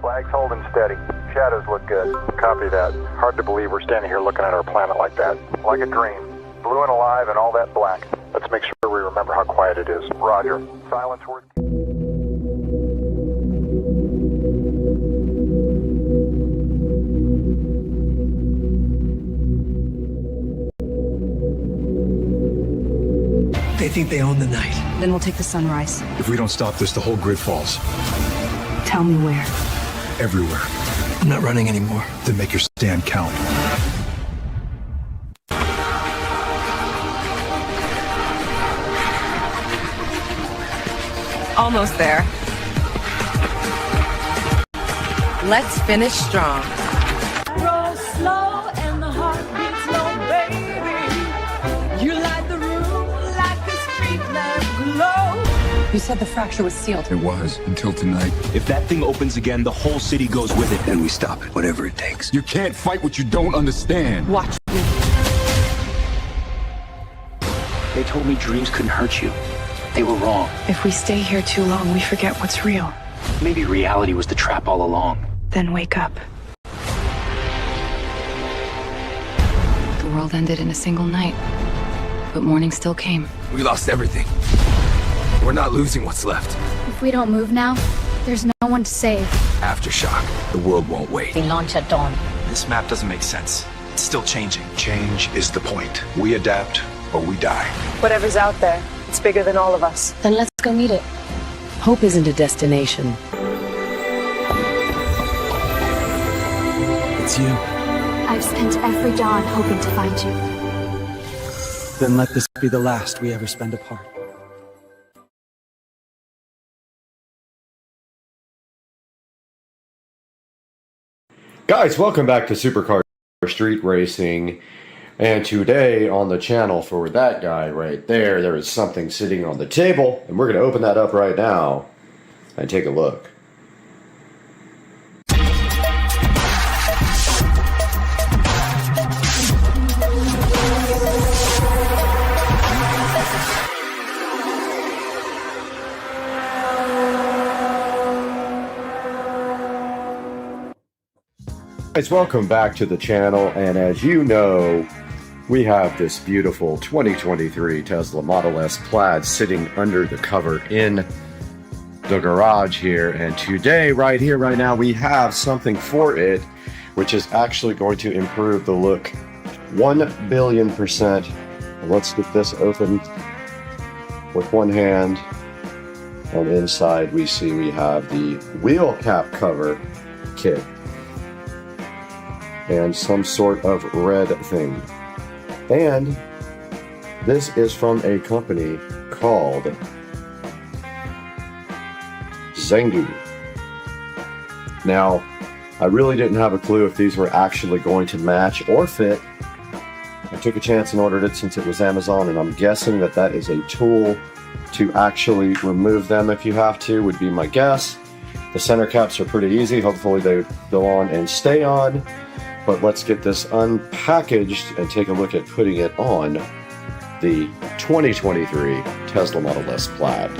Flag's holding steady. Shadows look good. Copy that. Hard to believe we're standing here looking at our planet like that. Like a dream. Blue and alive and all that black. Let's make sure we remember how quiet it is. Roger. Silence worth... They think they own the night. Then we'll take the sunrise. If we don't stop this, the whole grid falls. Tell me where. Everywhere. I'm not running anymore. Then make your stand count. Almost there. Let's finish strong. Roll slow and the heart beats low, baby. You light the room like a street lamp glow. You said the fracture was sealed. It was, until tonight. If that thing opens again, the whole city goes with it. Then we stop it, whatever it takes. You can't fight what you don't understand. Watch me. They told me dreams couldn't hurt you. They were wrong. If we stay here too long, we forget what's real. Maybe reality was the trap all along. Then wake up. The world ended in a single night, but morning still came. We lost everything. We're not losing what's left. If we don't move now, there's no one to save. Aftershock. The world won't wait. We launch at dawn. This map doesn't make sense. It's still changing. Change is the point. We adapt or we die. Whatever's out there, it's bigger than all of us. Then let's go meet it. Hope isn't a destination. It's you. I've spent every dawn hoping to find you. Then let this be the last we ever spend apart. Guys, welcome back to Supercar Street Racing. And today on the channel for that guy right there, there is something sitting on the table. And we're going to open that up right now and take a look. Guys, welcome back to the channel, and as you know, we have this beautiful 2023 Tesla Model S Plaid sitting under the cover in the garage here, and today, right here, right now, we have something for it, which is actually going to improve the look 1,000,000,000%. Let's get this open with one hand, and inside we see we have the wheel cap cover kit. And some sort of red thing. And this is from a company called Zengu. Now, I really didn't have a clue if these were actually going to match or fit. I took a chance and ordered it since it was Amazon, and I'm guessing that that is a tool to actually remove them if you have to, would be my guess. The center caps are pretty easy. Hopefully they go on and stay on. But let's get this unpackaged and take a look at putting it on the 2023 Tesla Model S Plaid.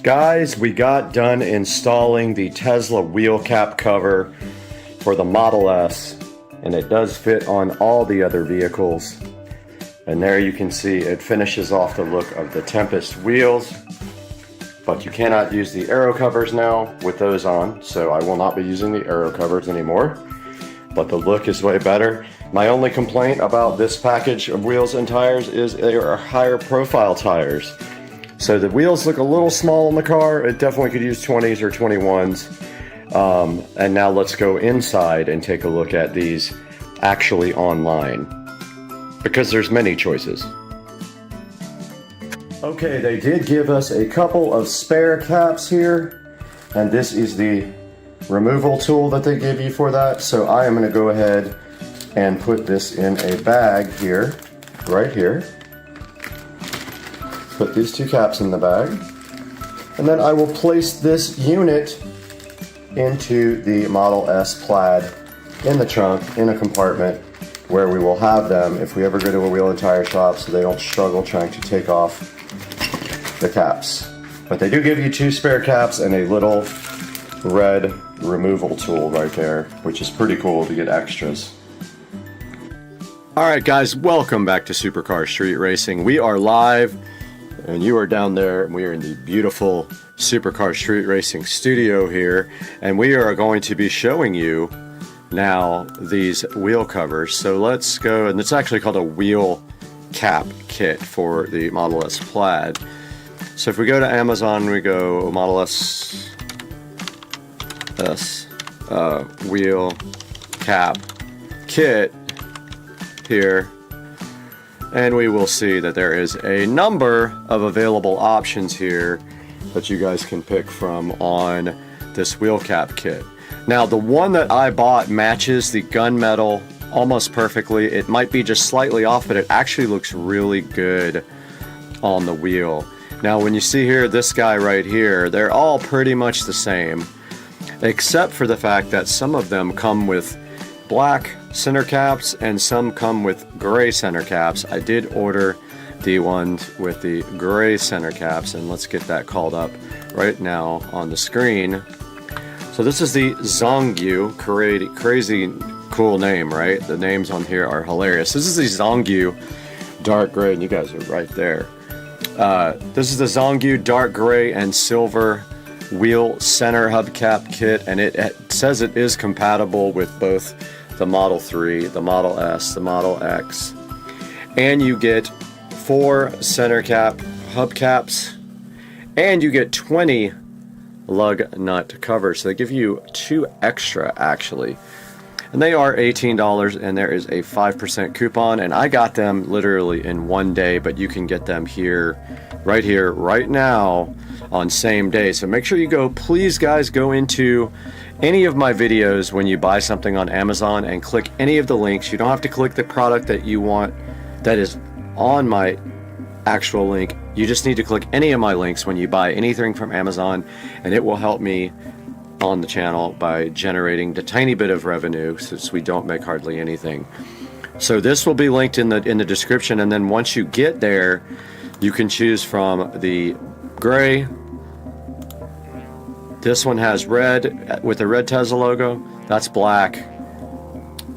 Guys, we got done installing the Tesla wheel cap cover for the Model S, and it does fit on all the other vehicles. And there you can see it finishes off the look of the Tempest wheels, but you cannot use the aero covers now with those on, so I will not be using the aero covers anymore, but the look is way better. My only complaint about this package of wheels and tires is they are higher profile tires. So the wheels look a little small in the car. It definitely could use 20s or 21s. And now let's go inside and take a look at these actually online, because there's many choices. Okay, they did give us a couple of spare caps here, and this is the removal tool that they give you for that. So I am going to go ahead and put this in a bag here, right here. Put these two caps in the bag, and then I will place this unit into the Model S Plaid in the trunk in a compartment where we will have them if we ever go to a wheel and tire shop, so they don't struggle trying to take off the caps. But they do give you two spare caps and a little red removal tool right there, which is pretty cool to get extras. Alright guys, welcome back to Supercar Street Racing. We are live, and you are down there, and we are in the beautiful Supercar Street Racing studio here, and we are going to be showing you now these wheel covers. So let's go, and it's actually called a wheel cap kit for the Model S Plaid. So if we go to Amazon, we go Model S wheel cap kit here, and we will see that there is a number of available options here that you guys can pick from on this wheel cap kit. Now, the one that I bought matches the gunmetal almost perfectly. It might be just slightly off, but it actually looks really good on the wheel. Now, when you see here, this guy right here, they're all pretty much the same, except for the fact that some of them come with black center caps and some come with gray center caps. I did order the ones with the gray center caps, and let's get that called up right now on the screen. So this is the Zongyu, crazy cool name, right? The names on here are hilarious. This is the Zongyu dark gray, and you guys are right there. This is the Zongyu dark gray and silver wheel center hubcap kit, and it says it is compatible with both the Model 3, the Model S, the Model X, and you get 4 center cap hubcaps, and you get 20 lug nut covers. So they give you 2 extra actually, and they are $18, and there is a 5% coupon, and I got them literally in one day, but you can get them here, right now on same day. So make sure you go, please guys, go into any of my videos when you buy something on Amazon and click any of the links. You don't have to click the product that you want that is on my actual link. You just need to click any of my links when you buy anything from Amazon, and it will help me on the channel by generating a tiny bit of revenue, since we don't make hardly anything. So this will be linked in the description, and then once you get there, you can choose from the gray. This one has red with the red Tesla logo. That's black,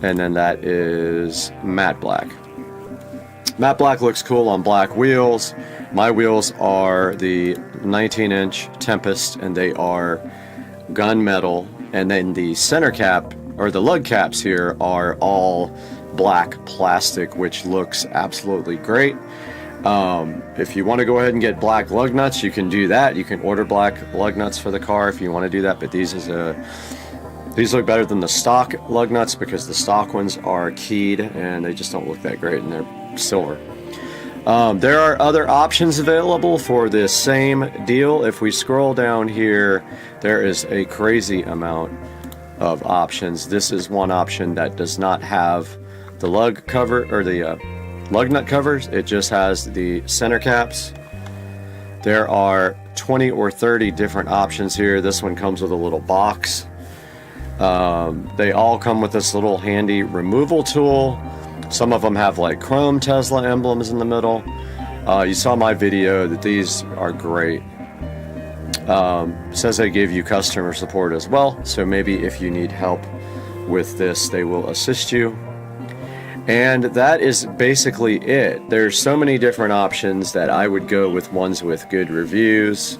and then that is matte black. Matte black looks cool on black wheels. My wheels are the 19-inch Tempest, and they are gunmetal, and then the center cap, or the lug caps here, are all black plastic, which looks absolutely great. If you want to go ahead and get black lug nuts, you can do that. You can order black lug nuts for the car if you want to do that, but these look better than the stock lug nuts, because the stock ones are keyed and they just don't look that great, and they're silver. There are other options available for this same deal. If we scroll down here, there is a crazy amount of options. This is one option that does not have the lug cover, or the lug nut covers. It just has the center caps. There are 20 or 30 different options here. This one comes with a little box. They all come with this little handy removal tool. Some of them have like chrome Tesla emblems in the middle. You saw my video that these are great. Says they give you customer support as well, so maybe if you need help with this, they will assist you. And that is basically it. There's so many different options that I would go with ones with good reviews,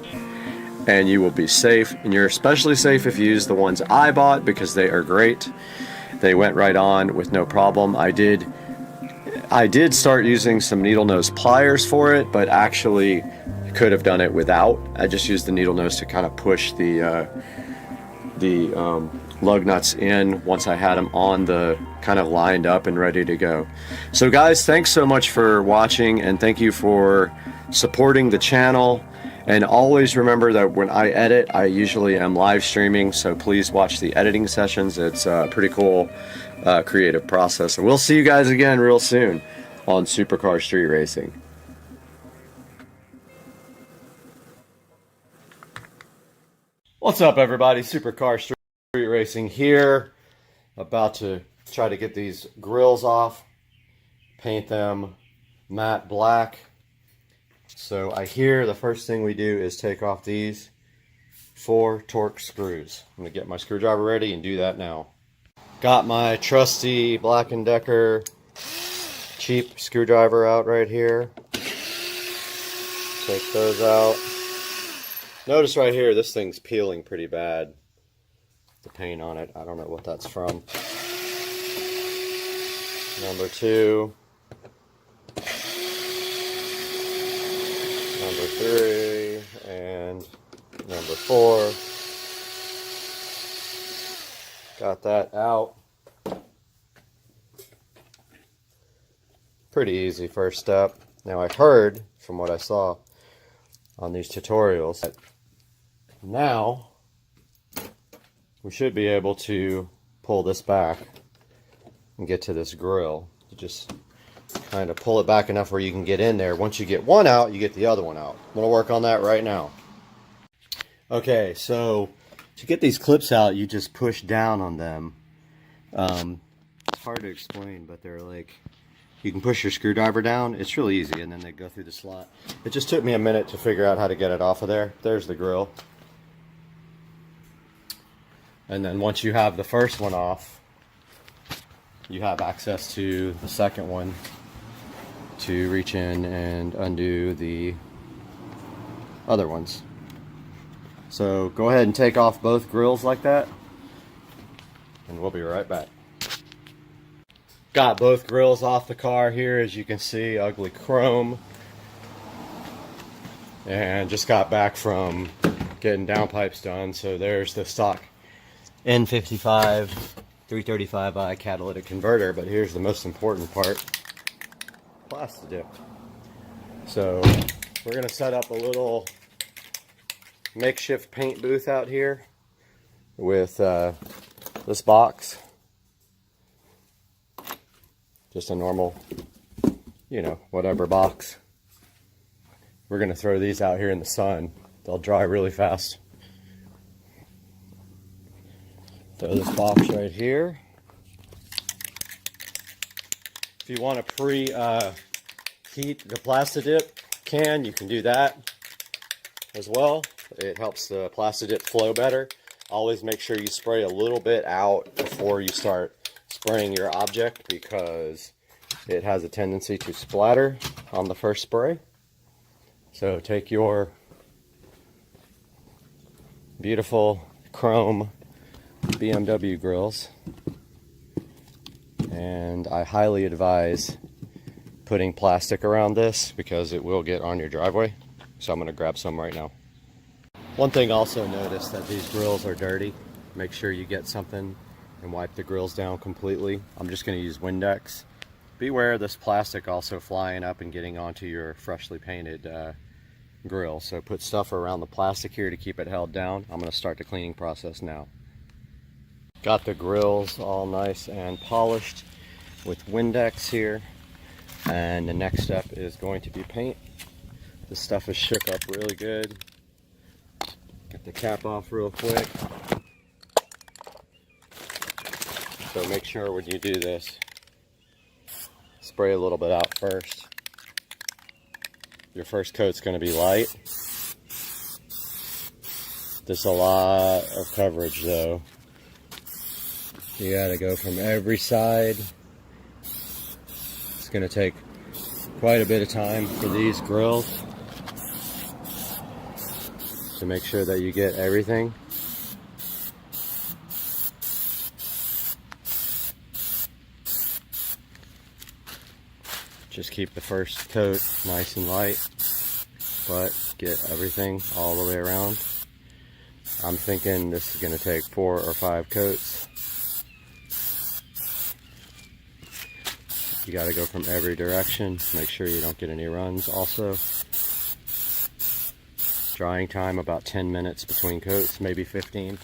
and you will be safe. And you're especially safe if you use the ones I bought, because they are great. They went right on with no problem. I did start using some needle nose pliers for it, but actually could have done it without. I just used the needle nose to kind of push the lug nuts in once I had them on the kind of lined up and ready to go. So guys, thanks so much for watching, and thank you for supporting the channel. And always remember that when I edit, I usually am live streaming, so please watch the editing sessions. It's a pretty cool creative process. And we'll see you guys again real soon on Supercar Street Racing. What's up, everybody? Supercar Street Racing here. About to try to get these grills off, paint them matte black. So I hear the first thing we do is take off these 4 Torx screws. I'm gonna get my screwdriver ready and do that now. Got my trusty Black & Decker cheap screwdriver out right here. Take those out. Notice right here, this thing's peeling pretty bad. The paint on it, I don't know what that's from. Number 2. Number 3. And number 4. Got that out. Pretty easy first step. Now I heard from what I saw on these tutorials that now we should be able to pull this back and get to this grill. You just kind of pull it back enough where you can get in there. Once you get one out, you get the other one out. I'm going to work on that right now. Okay, so to get these clips out, you just push down on them. It's hard to explain, but they're like, you can push your screwdriver down. It's really easy, and then they go through the slot. It just took me a minute to figure out how to get it off of there. There's the grill. And then once you have the first one off, you have access to the second one to reach in and undo the other ones. So go ahead and take off both grills like that, and we'll be right back. Got both grills off the car here, as you can see, ugly chrome. And just got back from getting downpipes done, so there's the stock N55 335i catalytic converter, but here's the most important part: Plastidip. So we're going to set up a little makeshift paint booth out here with this box. Just a normal, you know, whatever box. We're going to throw these out here in the sun. They'll dry really fast. Throw this box right here. If you want to pre-heat the Plastidip can, you can do that as well. It helps the Plastidip flow better. Always make sure you spray a little bit out before you start spraying your object, because it has a tendency to splatter on the first spray. So take your beautiful chrome BMW grills, and I highly advise putting plastic around this because it will get on your driveway. So I'm going to grab some right now. One thing also, notice that these grills are dirty. Make sure you get something and wipe the grills down completely. I'm just going to use Windex. Beware of this plastic also flying up and getting onto your freshly painted grill. So put stuff around the plastic here to keep it held down. I'm going to start the cleaning process now. Got the grills all nice and polished with Windex here. And the next step is going to be paint. This stuff is shook up really good. Get the cap off real quick. So make sure when you do this, spray a little bit out first. Your first coat's going to be light. This a lot of coverage though. You gotta go from every side. It's gonna take quite a bit of time for these grills to make sure that you get everything. Just keep the first coat nice and light, but get everything all the way around. I'm thinking this is going to take 4 or 5 coats. You got to go from every direction. Make sure you don't get any runs also. Drying time about 10 minutes between coats, maybe 15.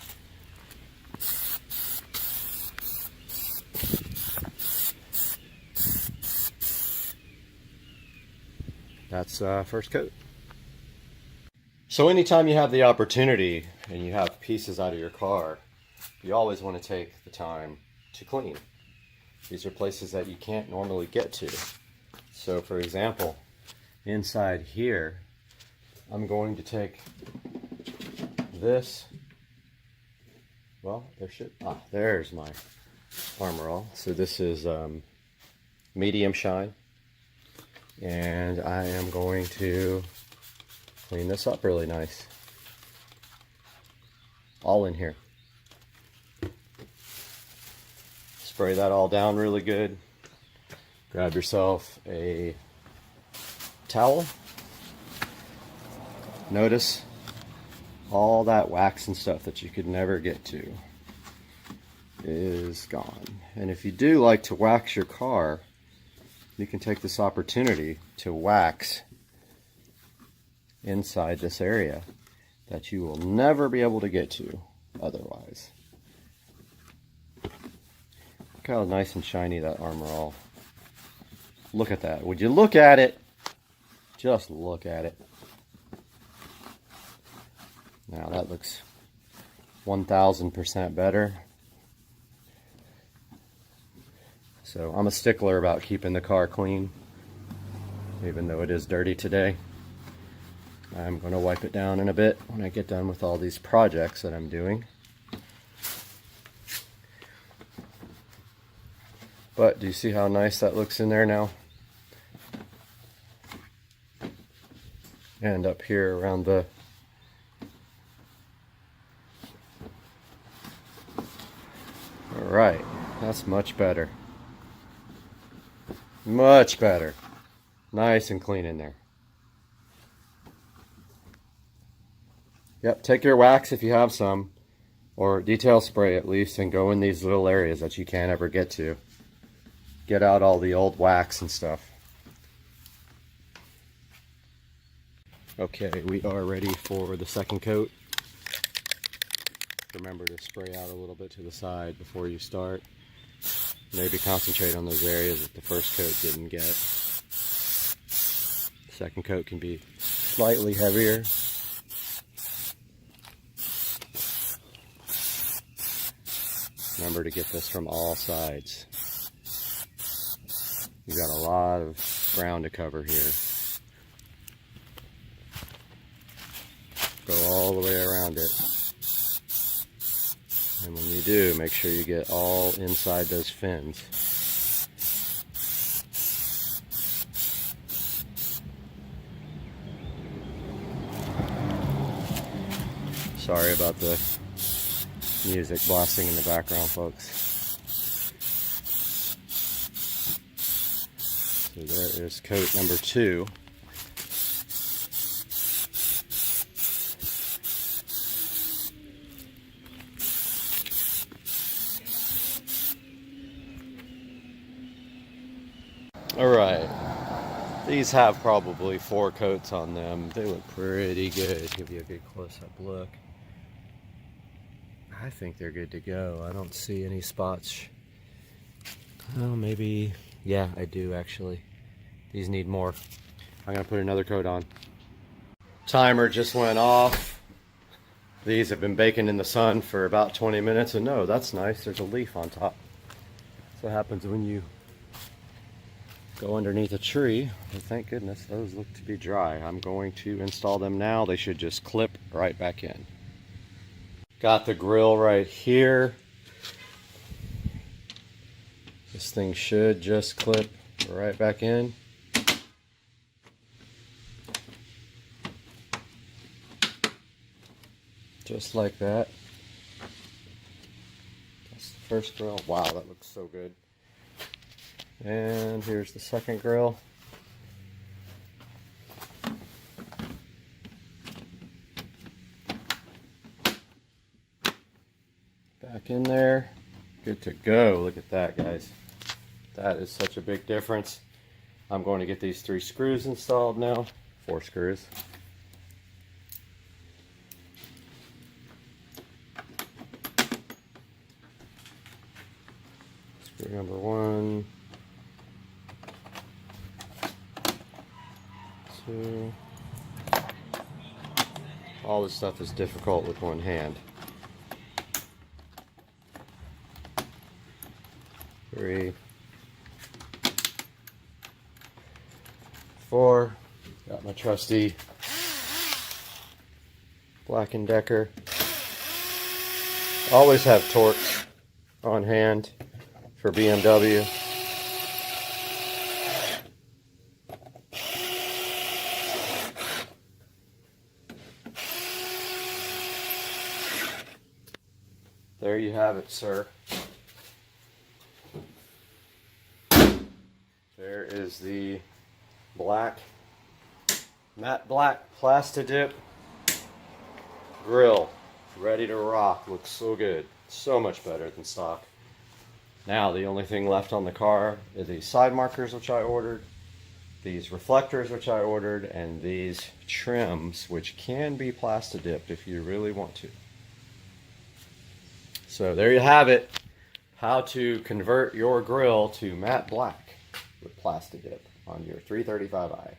That's first coat. So anytime you have the opportunity and you have pieces out of your car, you always want to take the time to clean. These are places that you can't normally get to. So for example, inside here, I'm going to take this. Well, there's my armor all. So this is medium shine. And I am going to clean this up really nice. All in here. Spray that all down really good. Grab yourself a towel. Notice all that wax and stuff that you could never get to is gone. And if you do like to wax your car, you can take this opportunity to wax inside this area that you will never be able to get to otherwise. Look how nice and shiny that armor all. Look at that. Would you look at it? Just look at it. Now that looks 1000% better. So I'm a stickler about keeping the car clean, even though it is dirty today. I'm going to wipe it down in a bit when I get done with all these projects that I'm doing. But do you see how nice that looks in there now? And up here around the Alright, that's much better. Much better. Nice and clean in there. Yep, take your wax if you have some, or detail spray at least, and go in these little areas that you can't ever get to. Get out all the old wax and stuff. Okay, we are ready for the second coat. Remember to spray out a little bit to the side before you start. Maybe concentrate on those areas that the first coat didn't get. Second coat can be slightly heavier. Remember to get this from all sides. You've got a lot of ground to cover here. Go all the way around it. And when you do, make sure you get all inside those fins. Sorry about the music blasting in the background, folks. So there is coat number 2. Alright, these have probably 4 coats on them. They look pretty good. Give you a good close-up look. I think they're good to go. I don't see any spots. Oh, maybe, yeah, I do actually. These need more. I'm gonna put another coat on. Timer just went off. These have been baking in the sun for about 20 minutes, and no, that's nice. There's a leaf on top. That's what happens when you go underneath a tree. But thank goodness those look to be dry. I'm going to install them now. They should just clip right back in. Got the grill right here. This thing should just clip right back in. Just like that. That's the first grill. Wow, that looks so good. And here's the second grill. Back in there. Good to go. Look at that, guys. That is such a big difference. I'm going to get these 3 screws installed now. 4 screws. Screw number 1, 2. All this stuff is difficult with one hand. 3, 4. Got my trusty Black & Decker. Always have Torx on hand for BMW. There you have it, sir. There is the matte black Plastidip grill, ready to rock. Looks so good, so much better than stock. Now the only thing left on the car is these side markers, which I ordered, these reflectors, which I ordered, and these trims, which can be Plastidipped if you really want to. So there you have it, how to convert your grill to matte black with Plastidip on your 335i.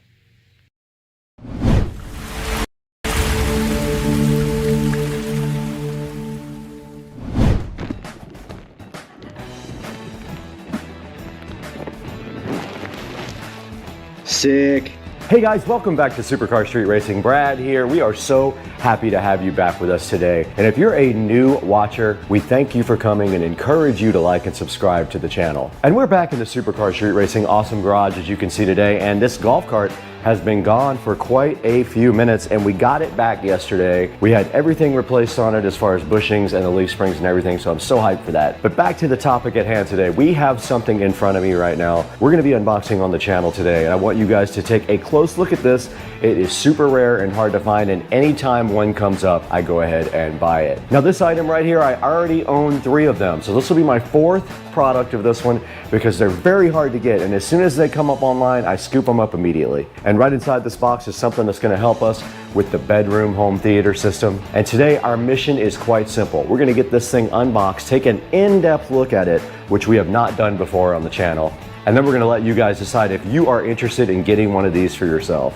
Sick. Hey guys, welcome back to Supercar Street Racing. Brad here. We are so happy to have you back with us today. And if you're a new watcher, we thank you for coming and encourage you to like and subscribe to the channel. And we're back in the Supercar Street Racing awesome garage, as you can see today. And this golf cart has been gone for quite a few minutes, and we got it back yesterday. We had everything replaced on it as far as bushings and the leaf springs and everything, so I'm so hyped for that. But back to the topic at hand today. We have something in front of me right now. We're gonna be unboxing on the channel today, and I want you guys to take a close look at this. It is super rare and hard to find, and anytime one comes up, I go ahead and buy it. Now this item right here, I already own 3 of them, so this will be my 4th product of this one because they're very hard to get, and as soon as they come up online, I scoop them up immediately. And right inside this box is something that's going to help us with the bedroom home theater system. And today our mission is quite simple. We're going to get this thing unboxed, take an in-depth look at it, which we have not done before on the channel, and then we're going to let you guys decide if you are interested in getting one of these for yourself.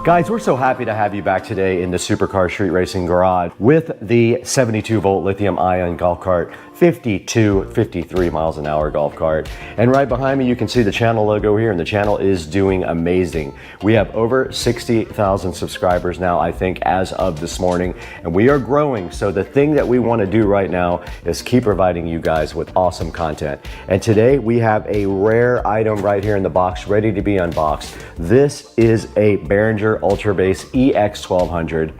Guys, we're so happy to have you back today in the Supercar Street Racing Garage with the 72 volt lithium ion golf cart, 53 miles an hour golf cart. And right behind me, you can see the channel logo here, and the channel is doing amazing. We have over 60,000 subscribers now, I think, as of this morning, and we are growing. So the thing that we want to do right now is keep providing you guys with awesome content. And today we have a rare item right here in the box, ready to be unboxed. This is a Behringer Ultra Base EX1200.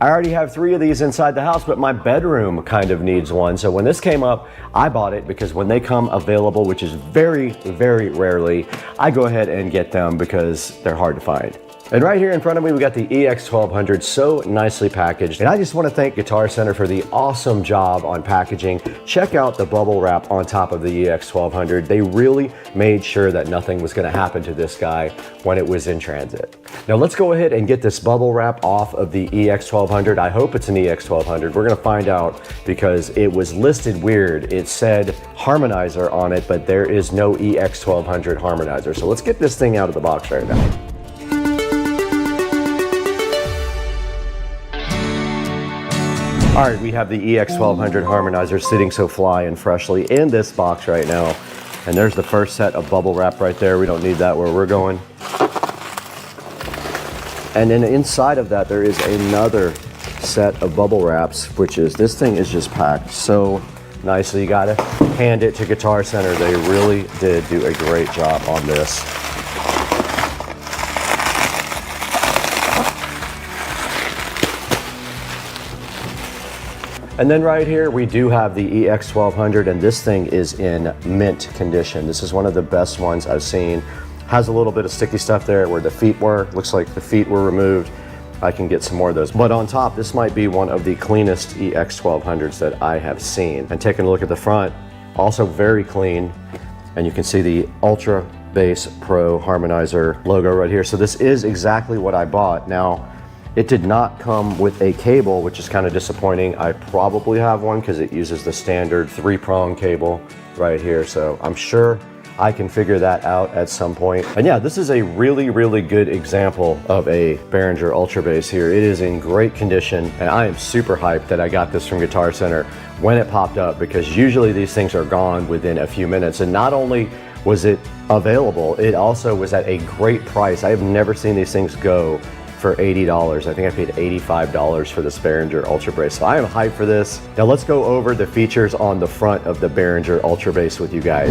I already have 3 of these inside the house, but my bedroom kind of needs one. So when this came up, I bought it because when they come available, which is very, very rarely, I go ahead and get them because they're hard to find. And right here in front of me, we got the EX1200, so nicely packaged. And I just want to thank Guitar Center for the awesome job on packaging. Check out the bubble wrap on top of the EX1200. They really made sure that nothing was going to happen to this guy when it was in transit. Now let's go ahead and get this bubble wrap off of the EX1200. I hope it's an EX1200. We're going to find out because it was listed weird. It said harmonizer on it, but there is no EX1200 harmonizer. So let's get this thing out of the box right now. All right, we have the EX1200 harmonizer sitting so fly and freshly in this box right now. And there's the first set of bubble wrap right there. We don't need that where we're going. And then inside of that, there is another set of bubble wraps, which is, this thing is just packed so nicely. You gotta hand it to Guitar Center. They really did do a great job on this. And then right here, we do have the EX1200, and this thing is in mint condition. This is one of the best ones I've seen. Has a little bit of sticky stuff there where the feet were. Looks like the feet were removed. I can get some more of those. But on top, this might be one of the cleanest EX1200s that I have seen. And taking a look at the front, also very clean. And you can see the Ultra Bass Pro Harmonizer logo right here. So this is exactly what I bought. Now, it did not come with a cable, which is kind of disappointing. I probably have one because it uses the standard 3-prong cable right here. So I'm sure I can figure that out at some point. And yeah, this is a really, really good example of a Behringer Ultra Bass here. It is in great condition, and I am super hyped that I got this from Guitar Center when it popped up, because usually these things are gone within a few minutes. And not only was it available, it also was at a great price. I have never seen these things go for $80. I think I paid $85 for this Behringer Ultra Bass. So I am hyped for this. Now let's go over the features on the front of the Behringer Ultra Bass with you guys.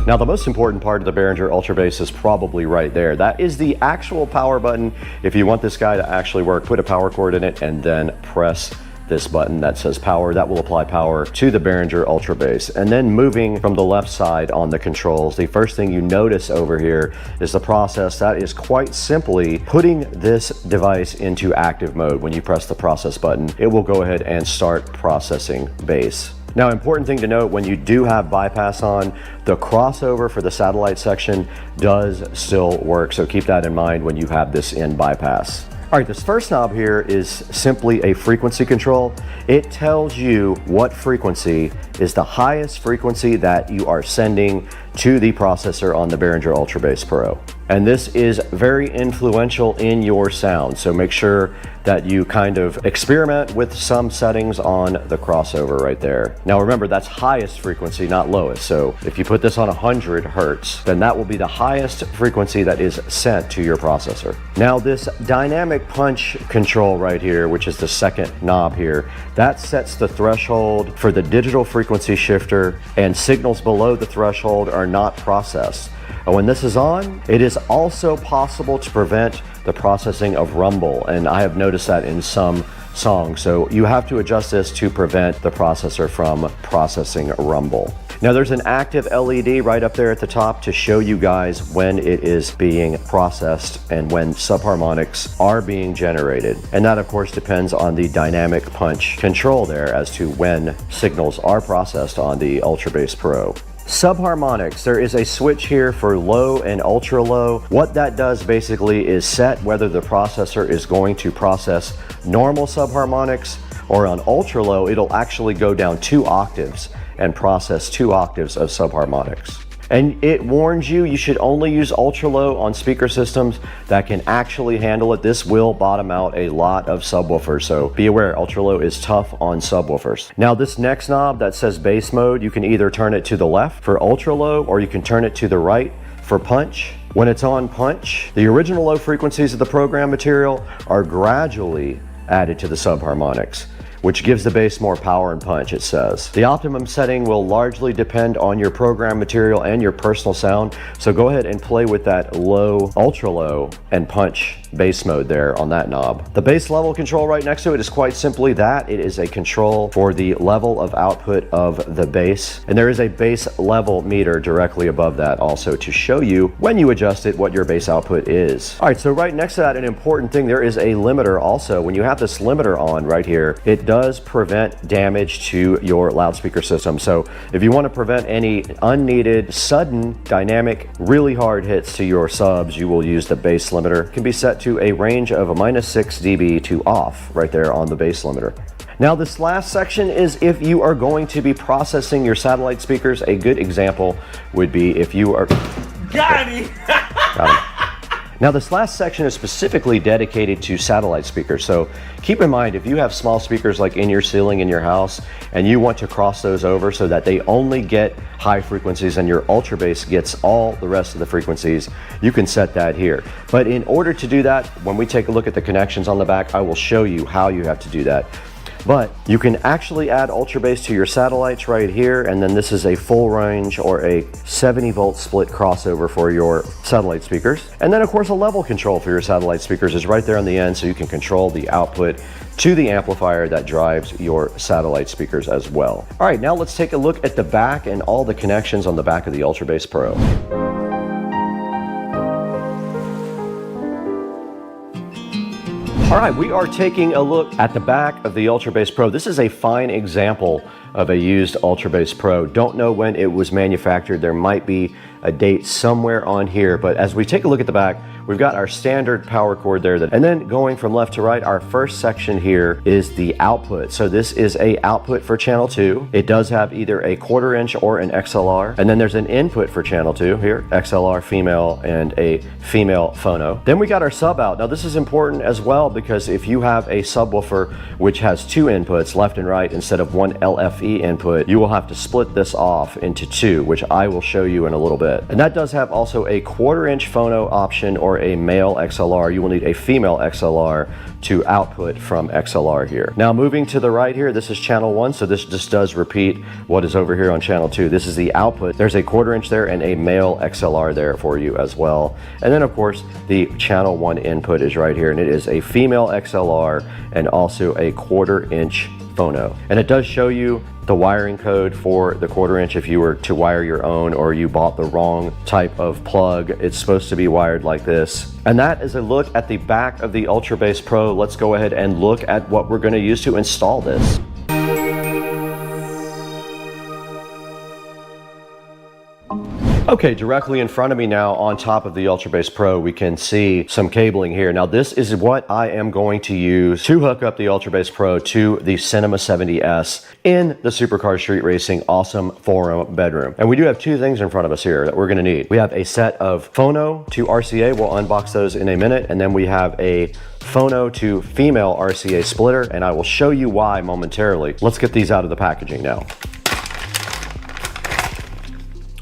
Now the most important part of the Behringer Ultra Bass is probably right there. That is the actual power button. If you want this guy to actually work, put a power cord in it and then press this button that says power. That will apply power to the Behringer Ultra Bass. And then moving from the left side on the controls, the first thing you notice over here is the process. That is quite simply putting this device into active mode. When you press the process button, it will go ahead and start processing bass. Now, important thing to note, when you do have bypass on, the crossover for the satellite section does still work. So keep that in mind when you have this in bypass. All right, this first knob here is simply a frequency control. It tells you what frequency is the highest frequency that you are sending to the processor on the Behringer Ultra Bass Pro. And this is very influential in your sound. So make sure that you kind of experiment with some settings on the crossover right there. Now remember, that's highest frequency, not lowest. So if you put this on 100 Hertz, then that will be the highest frequency that is sent to your processor. Now this dynamic punch control right here, which is the second knob here, that sets the threshold for the digital frequency shifter, and signals below the threshold are not processed. And when this is on, it is also possible to prevent the processing of rumble, and I have noticed that in some songs. So you have to adjust this to prevent the processor from processing rumble. Now there's an active LED right up there at the top to show you guys when it is being processed and when subharmonics are being generated. And that of course depends on the dynamic punch control there as to when signals are processed on the Ultra Bass Pro. Subharmonics, there is a switch here for low and ultra low. What that does basically is set whether the processor is going to process normal subharmonics, or on ultra low, it'll actually go down 2 octaves and process 2 octaves of subharmonics. And it warns you, you should only use ultra low on speaker systems that can actually handle it. This will bottom out a lot of subwoofers, so be aware, ultra low is tough on subwoofers. Now this next knob that says bass mode, you can either turn it to the left for ultra low, or you can turn it to the right for punch. When it's on punch, the original low frequencies of the program material are gradually added to the subharmonics, which gives the bass more power and punch, it says. The optimum setting will largely depend on your program material and your personal sound, so go ahead and play with that low, ultra low, and punch bass mode there on that knob. The bass level control right next to it is quite simply that. It is a control for the level of output of the bass. And there is a bass level meter directly above that also to show you when you adjust it what your bass output is. All right, so right next to that, an important thing, there is a limiter also. When you have this limiter on right here, it does prevent damage to your loudspeaker system. So if you want to prevent any unneeded, sudden, dynamic, really hard hits to your subs, you will use the bass limiter. It can be set to a range of a -6 dB to off right there on the bass limiter. Now this last section is if you are going to be processing your satellite speakers. A good example would be if you are... Got him! Now this last section is specifically dedicated to satellite speakers. So keep in mind, if you have small speakers like in your ceiling in your house and you want to cross those over so that they only get high frequencies and your ultra bass gets all the rest of the frequencies, you can set that here. But in order to do that, when we take a look at the connections on the back, I will show you how you have to do that. But you can actually add ultra bass to your satellites right here, and then this is a full range or a 70 volt split crossover for your satellite speakers. And then of course a level control for your satellite speakers is right there on the end, so you can control the output to the amplifier that drives your satellite speakers as well. All right, now let's take a look at the back and all the connections on the back of the Ultra Bass Pro. All right, we are taking a look at the back of the Ultra Bass Pro. This is a fine example of a used Ultra Bass Pro. Don't know when it was manufactured. There might be a date somewhere on here, but as we take a look at the back, we've got our standard power cord there, and then going from left to right, our first section here is the output. So this is a output for channel 2. It does have either a 1/4 inch or an XLR, and then there's an input for channel 2 here, XLR female and a female phono. Then we got our sub out. Now this is important as well, because if you have a subwoofer which has 2 inputs, left and right, instead of 1 LFE input, you will have to split this off into 2, which I will show you in a little bit. And that does have also a 1/4 inch phono option or a male XLR. You will need a female XLR to output from XLR here. Now moving to the right here, this is channel 1, so this just does repeat what is over here on channel 2. This is the output. There's a 1/4 inch there and a male XLR there for you as well. And then of course the channel 1 input is right here, and it is a female XLR and also a 1/4 inch phono. And it does show you the wiring code for the 1/4 inch if you were to wire your own or you bought the wrong type of plug. It's supposed to be wired like this. And that is a look at the back of the Ultra Bass Pro. Let's go ahead and look at what we're going to use to install this. Okay, directly in front of me now on top of the Ultra Bass Pro, we can see some cabling here. Now this is what I am going to use to hook up the Ultra Bass Pro to the Cinema 70S in the Supercar Street Racing Awesome Forum bedroom. And we do have 2 things in front of us here that we're gonna need. We have a set of phono to RCA, we'll unbox those in a minute, and then we have a phono to female RCA splitter, and I will show you why momentarily. Let's get these out of the packaging now.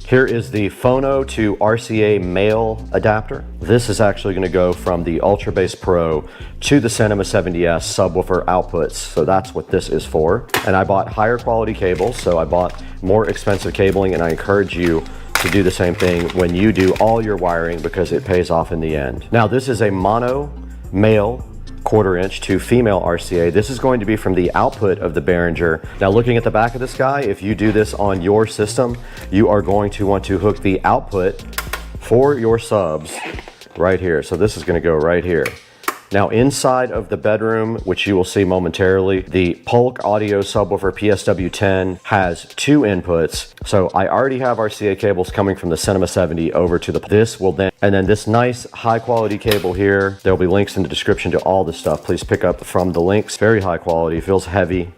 Here is the phono to RCA male adapter. This is actually going to go from the Ultra Bass Pro to the Cinema 70S subwoofer outputs. So that's what this is for. And I bought higher quality cables, so I bought more expensive cabling, and I encourage you to do the same thing when you do all your wiring, because it pays off in the end. Now this is a mono male 1/4 inch to female RCA. This is going to be from the output of the Behringer. Now looking at the back of this guy, if you do this on your system, you are going to want to hook the output for your subs right here. So this is going to go right here. Now inside of the bedroom, which you will see momentarily, the Polk Audio Subwoofer PSW10 has 2 inputs. So I already have RCA cables coming from the Cinema 70 over to this will then, and then this nice high quality cable here, there'll be links in the description to all this stuff. Please pick up from the links. Very high quality, feels heavy.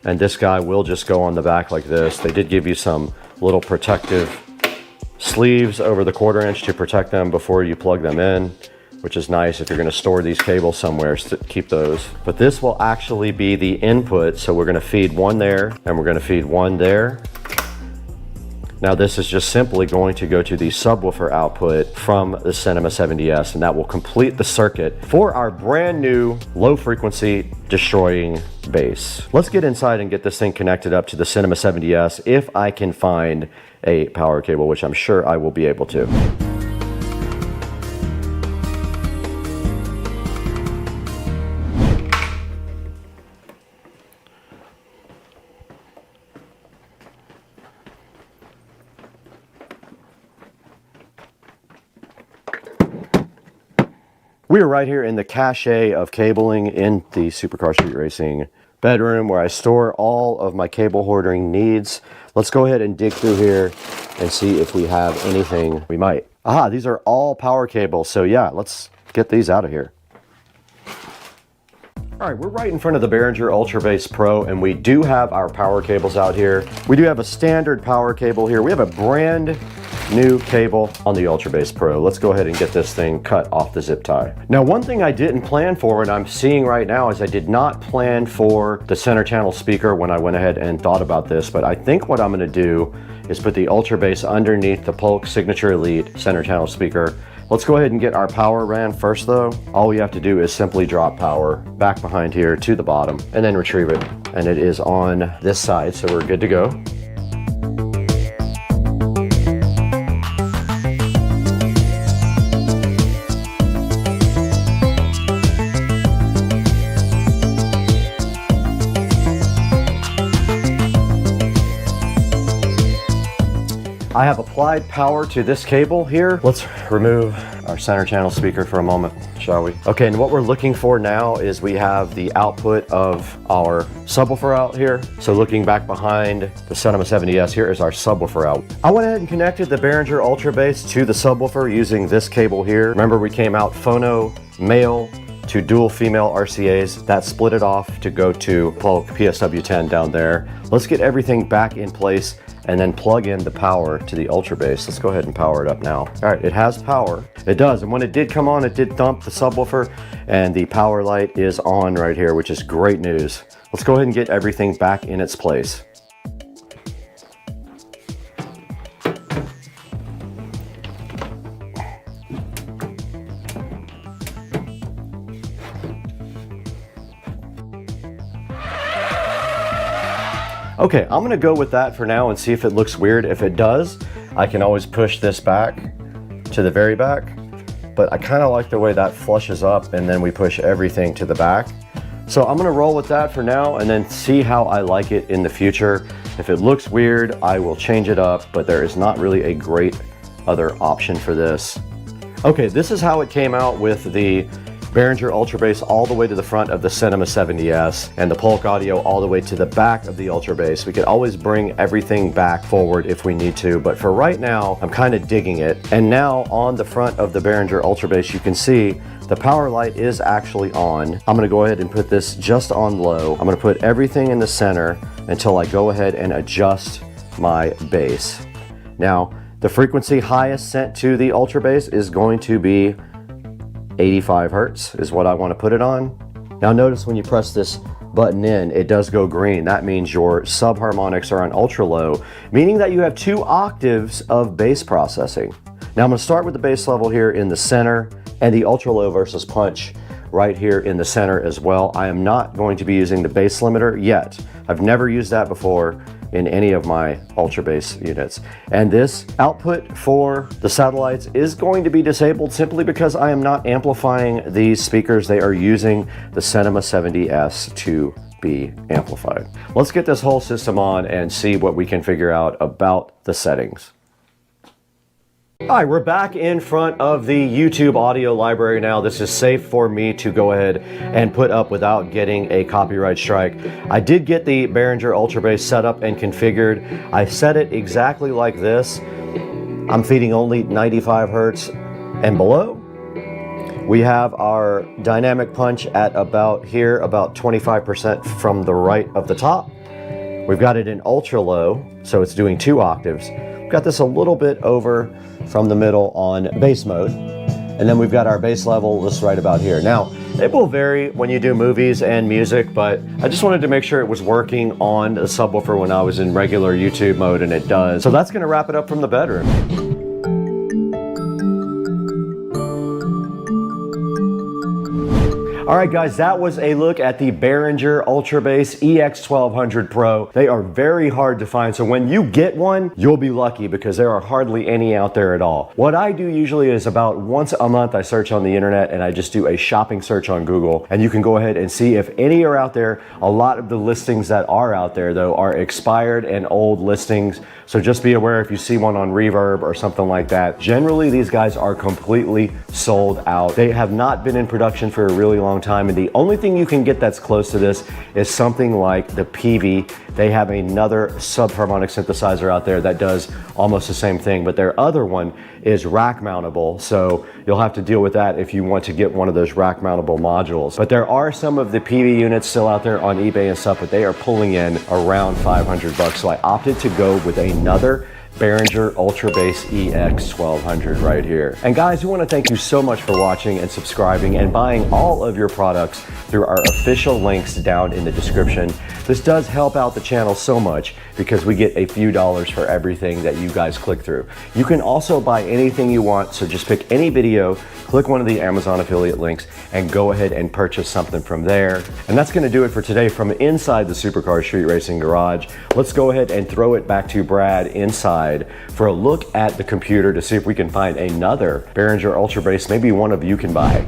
And this guy will just go on the back like this. They did give you some little protective sleeves over the 1/4 inch to protect them before you plug them in, which is nice if you're going to store these cables somewhere to keep those. But this will actually be the input, so we're going to feed one there, and we're going to feed one there. Now this is just simply going to go to the subwoofer output from the Cinema 70S, and that will complete the circuit for our brand new low frequency destroying bass. Let's get inside and get this thing connected up to the Cinema 70S if I can find a power cable, which I'm sure I will be able to. We are right here in the cache of cabling in the Supercar Street Racing bedroom where I store all of my cable hoarding needs. Let's go ahead and dig through here and see if we have anything we might. Aha, these are all power cables. So yeah, let's get these out of here. All right, we're right in front of the Behringer UltraBase Pro, and we do have our power cables out here. We do have a standard power cable here. We have a brand new cable on the UltraBase Pro. Let's go ahead and get this thing cut off the zip tie. Now, one thing I didn't plan for, and I'm seeing right now, is I did not plan for the center channel speaker when I went ahead and thought about this, but I think what I'm gonna do is put the UltraBase underneath the Polk Signature Elite center channel speaker. Let's go ahead and get our power ran first though. All we have to do is simply drop power back behind here to the bottom and then retrieve it. And it is on this side, so we're good to go. I have applied power to this cable here. Let's remove our center channel speaker for a moment, shall we? Okay, and what we're looking for now is we have the output of our subwoofer out here. So looking back behind the Cinema 70S, here is our subwoofer out. I went ahead and connected the Behringer UltraBase to the subwoofer using this cable here. Remember, we came out phono male to dual female RCAs. That split it off to go to Polk PSW10 down there. Let's get everything back in place and then plug in the power to the UltraBase. Let's go ahead and power it up now. All right, it has power. It does, and when it did come on, it did thump the subwoofer, and the power light is on right here, which is great news. Let's go ahead and get everything back in its place. Okay, I'm gonna go with that for now and see if it looks weird. If it does, I can always push this back to the very back, but I kind of like the way that flushes up and then we push everything to the back. So I'm gonna roll with that for now and then see how I like it in the future. If it looks weird, I will change it up, but there is not really a great other option for this. Okay, this is how it came out with the Behringer UltraBase all the way to the front of the Cinema 70S and the Polk Audio all the way to the back of the UltraBase. We could always bring everything back forward if we need to, but for right now, I'm kind of digging it. And now on the front of the Behringer UltraBase, you can see the power light is actually on. I'm gonna go ahead and put this just on low. I'm gonna put everything in the center until I go ahead and adjust my bass. Now, the frequency highest sent to the UltraBase is going to be 85 Hertz is what I want to put it on. Now notice when you press this button in, it does go green. That means your subharmonics are on ultra low, meaning that you have 2 octaves of bass processing. Now I'm going to start with the bass level here in the center and the ultra low versus punch right here in the center as well. I am not going to be using the bass limiter yet. I've never used that before in any of my UltraBase units. And this output for the satellites is going to be disabled simply because I am not amplifying these speakers. They are using the Cinema 70S to be amplified. Let's get this whole system on and see what we can figure out about the settings. All right, we're back in front of the YouTube audio library now. This is safe for me to go ahead and put up without getting a copyright strike. I did get the Behringer UltraBase set up and configured. I set it exactly like this. I'm feeding only 95 Hertz and below. We have our dynamic punch at about here, about 25% from the right of the top. We've got it in ultra low, so it's doing 2 octaves. We've got this a little bit over from the middle on bass mode. And then we've got our bass level just right about here. Now, it will vary when you do movies and music, but I just wanted to make sure it was working on the subwoofer when I was in regular YouTube mode, and it does. So that's gonna wrap it up from the bedroom. All All right, guys, that was a look at the Behringer Ultrabase EX1200 Pro. They are very hard to find, so when you get one, you'll be lucky because there are hardly any out there at all. What I do usually is about once a month I search on the internet and I just do a shopping search on Google, and you can go ahead and see if any are out there. A lot of the listings that are out there, though, are expired and old listings, so just be aware if you see one on Reverb or something like that. Generally, these guys are completely sold out. They have not been in production for a really long time, and the only thing you can get that's close to this is something like the PV. They have another subharmonic synthesizer out there that does almost the same thing, but their other one is rack mountable, so you'll have to deal with that if you want to get one of those rack mountable modules. But there are some of the PV units still out there on eBay and stuff, but they are pulling in around 500 bucks, so I opted to go with another Behringer Ultrabase EX1200 right here. And guys, we want to thank you so much for watching and subscribing and buying all of your products through our official links down in the description. This does help out the channel so much because we get a few dollars for everything that you guys click through. You can also buy anything you want, so just pick any video, click one of the Amazon affiliate links, and go ahead and purchase something from there. And that's going to do it for today from inside the Supercar Street Racing Garage. Let's go ahead and throw it back to Brad inside for a look at the computer to see if we can find another Behringer Ultrabase maybe one of you can buy.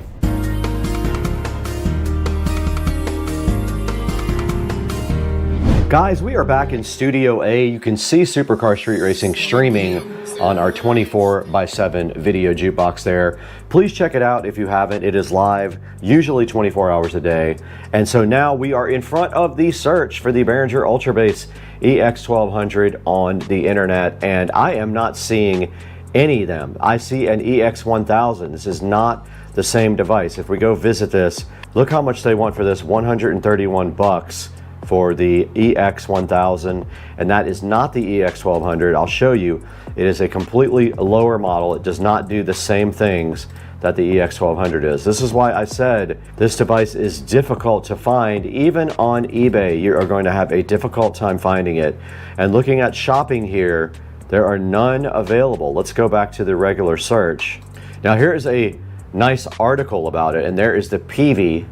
Guys, we are back in Studio A. You can see Supercar Street Racing streaming on our 24/7 video jukebox there. Please check it out if you haven't. It is live, usually 24 hours a day. And so now we are in front of the search for the Behringer Ultrabase EX1200 on the internet, and I am not seeing any of them. I see an EX1000. This is not the same device. If we go visit this, look how much they want for this, 131 bucks. For the EX1000, and that is not the EX1200. I'll show you. It is a completely lower model. It does not do the same things that the EX1200 is. This is why I said this device is difficult to find. Even on eBay, you are going to have a difficult time finding it. And looking at shopping here, there are none available. Let's go back to the regular search. Now here is a nice article about it, and there is the PV.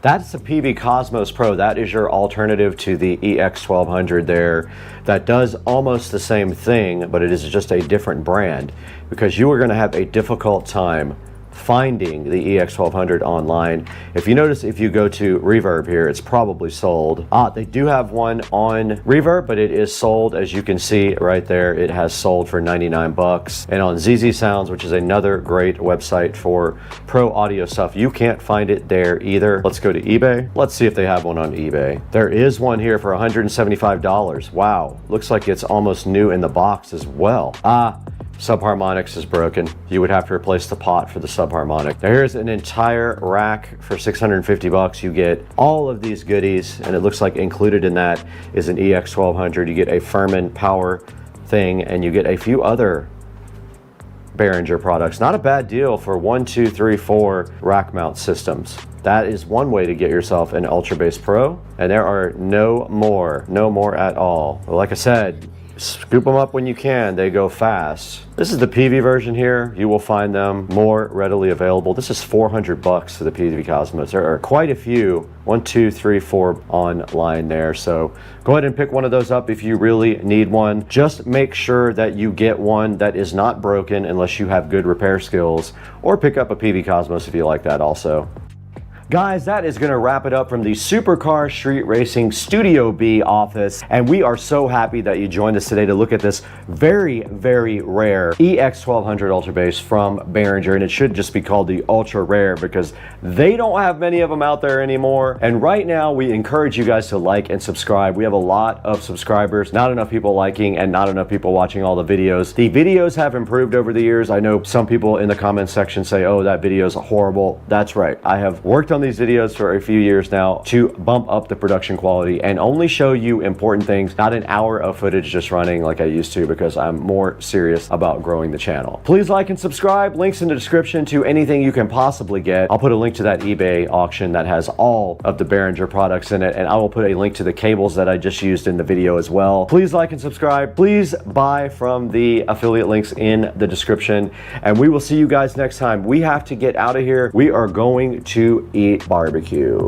That's the PV Cosmos Pro. That is your alternative to the EX1200 there. That does almost the same thing, but it is just a different brand because you are going to have a difficult time finding the EX1200 online. If you notice, if you go to Reverb here, it's probably sold. They do have one on Reverb, but it is sold. As you can see right there, it has sold for 99 bucks. And on ZZ Sounds, which is another great website for pro audio stuff, you can't find it there either. Let's go to eBay. Let's see if they have one on eBay. There is one here for $175. Wow, looks like it's almost new in the box as well. Subharmonics is broken. You would have to replace the pot for the subharmonic. Now here's an entire rack for 650 bucks. You get all of these goodies, and it looks like included in that is an EX1200. You get a Furman power thing, and you get a few other Behringer products. Not a bad deal for 1, 2, 3, 4 rack mount systems. That is one way to get yourself an Ultrabase Pro, and there are no more at all. But like I said, scoop them up when you can. They go fast. This is the PV version here. You will find them more readily available. This is 400 bucks for the PV Cosmos. There are quite a few, 1, 2, 3, 4 online there. So go ahead and pick one of those up if you really need one. Just make sure that you get one that is not broken unless you have good repair skills, or pick up a PV Cosmos if you like that also. Guys, that is going to wrap it up from the Supercar Street Racing Studio B office, and we are so happy that you joined us today to look at this very, very rare EX1200 Ultrabase from Behringer, and it should just be called the Ultra Rare because they don't have many of them out there anymore. And right now, we encourage you guys to like and subscribe. We have a lot of subscribers, not enough people liking, and not enough people watching all the videos. The videos have improved over the years. I know some people in the comments section say, oh, that video is horrible. That's right. I have worked on these videos for a few years now to bump up the production quality and only show you important things, not an hour of footage just running like I used to, because I'm more serious about growing the channel. Please like and subscribe. Links in the description to anything you can possibly get. I'll put a link to that eBay auction that has all of the Behringer products in it, and I will put a link to the cables that I just used in the video as well. Please like and subscribe. Please buy from the affiliate links in the description, and we will see you guys next time. We have to get out of here. We are going to eat meat barbecue.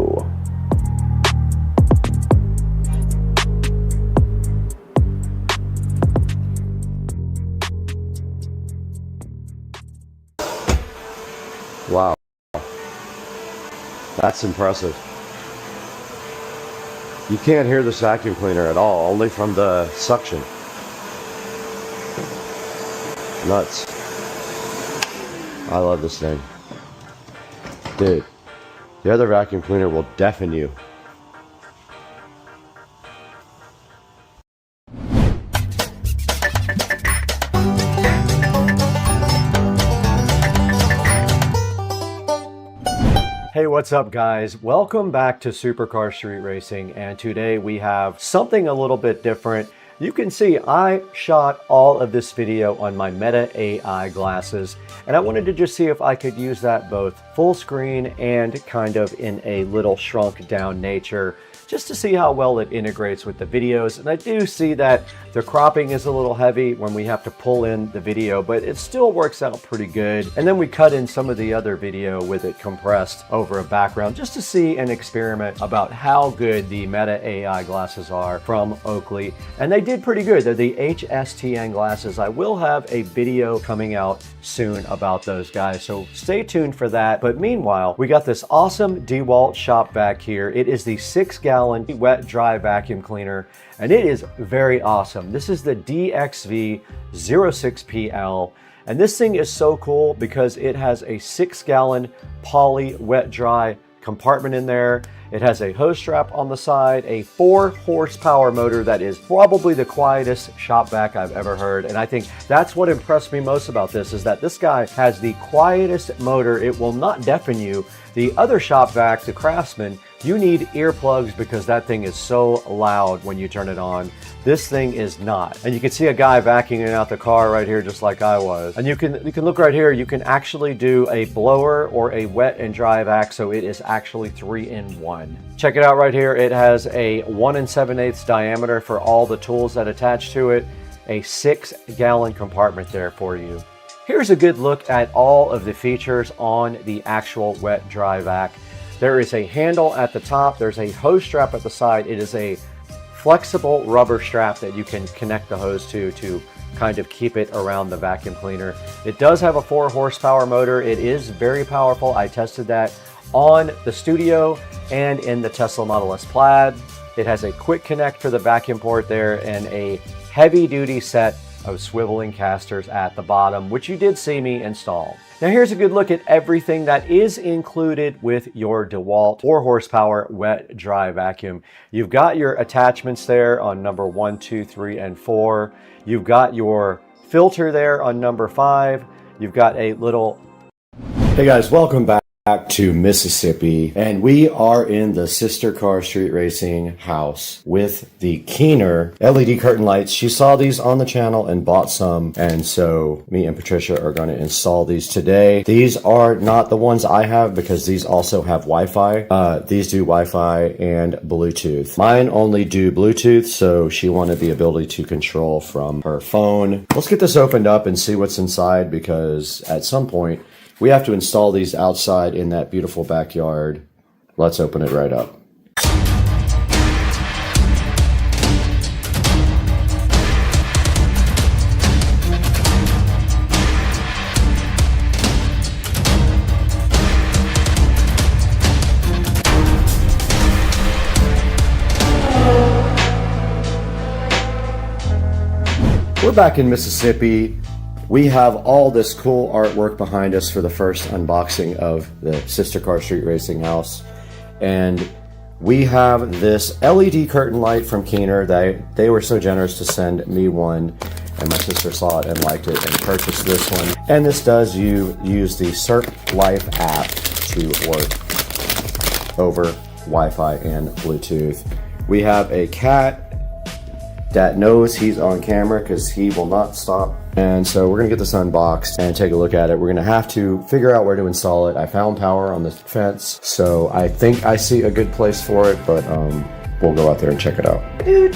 Wow. That's impressive. You can't hear this vacuum cleaner at all, only from the suction. Nuts. I love this thing. Dude, the other vacuum cleaner will deafen you. Hey, what's up guys? Welcome back to Supercar Street Racing, and today we have something a little bit different. You can see I shot all of this video on my Meta AI glasses, and I wanted to just see if I could use that both full screen and kind of in a little shrunk down nature, just to see how well it integrates with the videos. And I do see that the cropping is a little heavy when we have to pull in the video, but it still works out pretty good. And then we cut in some of the other video with it compressed over a background, just to see and experiment about how good the Meta AI glasses are from Oakley. And they did pretty good. They're the HSTN glasses. I will have a video coming out soon about those guys, so stay tuned for that. But meanwhile, we got this awesome DeWalt shop vac here. It is the 6-gallon wet dry vacuum cleaner, and it is very awesome. This is the DXV06PL, and this thing is so cool because it has a 6-gallon poly wet dry compartment in there. It has a hose strap on the side, a 4-horsepower motor that is probably the quietest shop vac I've ever heard. And I think that's what impressed me most about this, is that this guy has the quietest motor. It will not deafen you. The other shop vac, the Craftsman, you need earplugs because that thing is so loud when you turn it on. This thing is not. And you can see a guy vacuuming out the car right here, just like I was. And you can look right here, you can actually do a blower or a wet and dry vac, so it is actually 3-in-1. Check it out right here. It has a 1 7/8 diameter for all the tools that attach to it, a 6-gallon compartment there for you. Here's a good look at all of the features on the actual wet dry vac. There is a handle at the top. There's a hose strap at the side. It is a flexible rubber strap that you can connect the hose to kind of keep it around the vacuum cleaner. It does have a 4-horsepower motor. It is very powerful. I tested that on the Studio and in the Tesla Model S Plaid. It has a quick connect for the vacuum port there and a heavy-duty set of swiveling casters at the bottom, which you did see me install. Now here's a good look at everything that is included with your DeWalt 4-horsepower wet dry vacuum. You've got your attachments there on number 1, 2, 3, and 4. You've got your filter there on number 5. You've got a little... Hey guys, welcome back to Mississippi, and we are in the Sister Car Street Racing house with the Keener LED curtain lights. She saw these on the channel and bought some, and so me and Patricia are going to install these today. These are not the ones I have because these also have Wi-Fi. These do Wi-Fi and Bluetooth. Mine only do Bluetooth, so she wanted the ability to control from her phone. Let's get this opened up and see what's inside, because at some point we have to install these outside in that beautiful backyard. Let's open it right up. We're back in Mississippi. We have all this cool artwork behind us for the first unboxing of the Sister Car Street Racing house. And we have this LED curtain light from Keener. They were so generous to send me one, and my sister saw it and liked it and purchased this one. And this does use the Circ Life app to work over Wi-Fi and Bluetooth. We have a cat that knows he's on camera because he will not stop. And so we're gonna get this unboxed and take a look at it. We're gonna have to figure out where to install it. I found power on the fence, so I think I see a good place for it, but we'll go out there and check it out. Dude.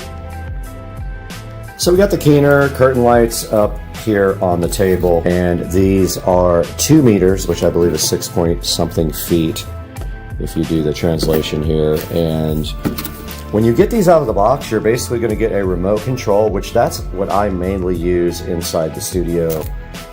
So we got the Keener curtain lights up here on the table, and these are 2 meters, which I believe is 6 point something feet. if you do the translation here. And when you get these out of the box, you're basically going to get a remote control, which that's what I mainly use inside the studio.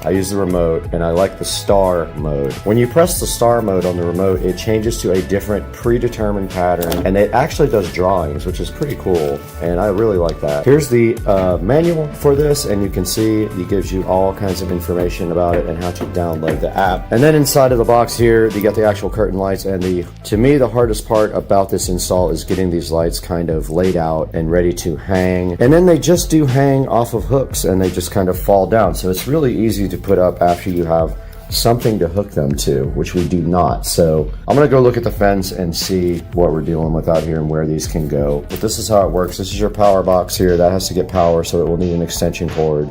I use the remote, and I like the star mode. When you press the star mode on the remote, it changes to a different predetermined pattern, and it actually does drawings, which is pretty cool, and I really like that. Here's the manual for this, and you can see it gives you all kinds of information about it and how to download the app. And then inside of the box here, you got the actual curtain lights, and to me, the hardest part about this install is getting these lights kind of laid out and ready to hang. And then they just do hang off of hooks, and they just kind of fall down, so it's really easy to put up after you have something to hook them to, which we do not. So I'm gonna go look at the fence and see what we're dealing with out here and where these can go. But this is how it works. This is your power box here. That has to get power, so it will need an extension cord.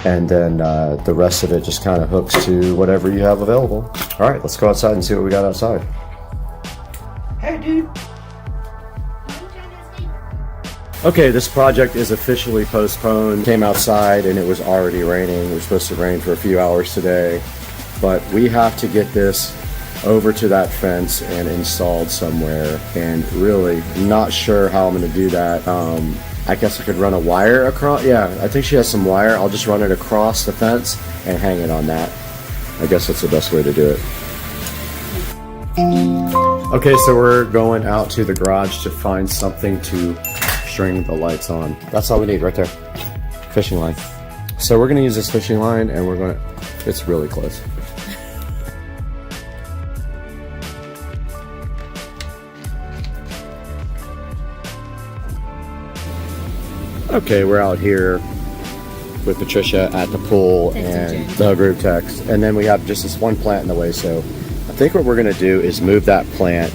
And then the rest of it just kind of hooks to whatever you have available. All right, let's go outside and see what we got outside. Hey, dude. Okay, this project is officially postponed. Came outside and it was already raining. It was supposed to rain for a few hours today, but we have to get this over to that fence and installed somewhere, and really not sure how I'm gonna do that. I guess I could run a wire across. Yeah, I think she has some wire. I'll just run it across the fence and hang it on that. I guess that's the best way to do it. Okay, so we're going out to the garage to find something to string the lights on. That's all we need right there. Fishing line. So we're gonna use this fishing line, and it's really close. Okay, we're out here with Patricia at the pool and the group text, and then we have just this one plant in the way. So I think what we're gonna do is move that plant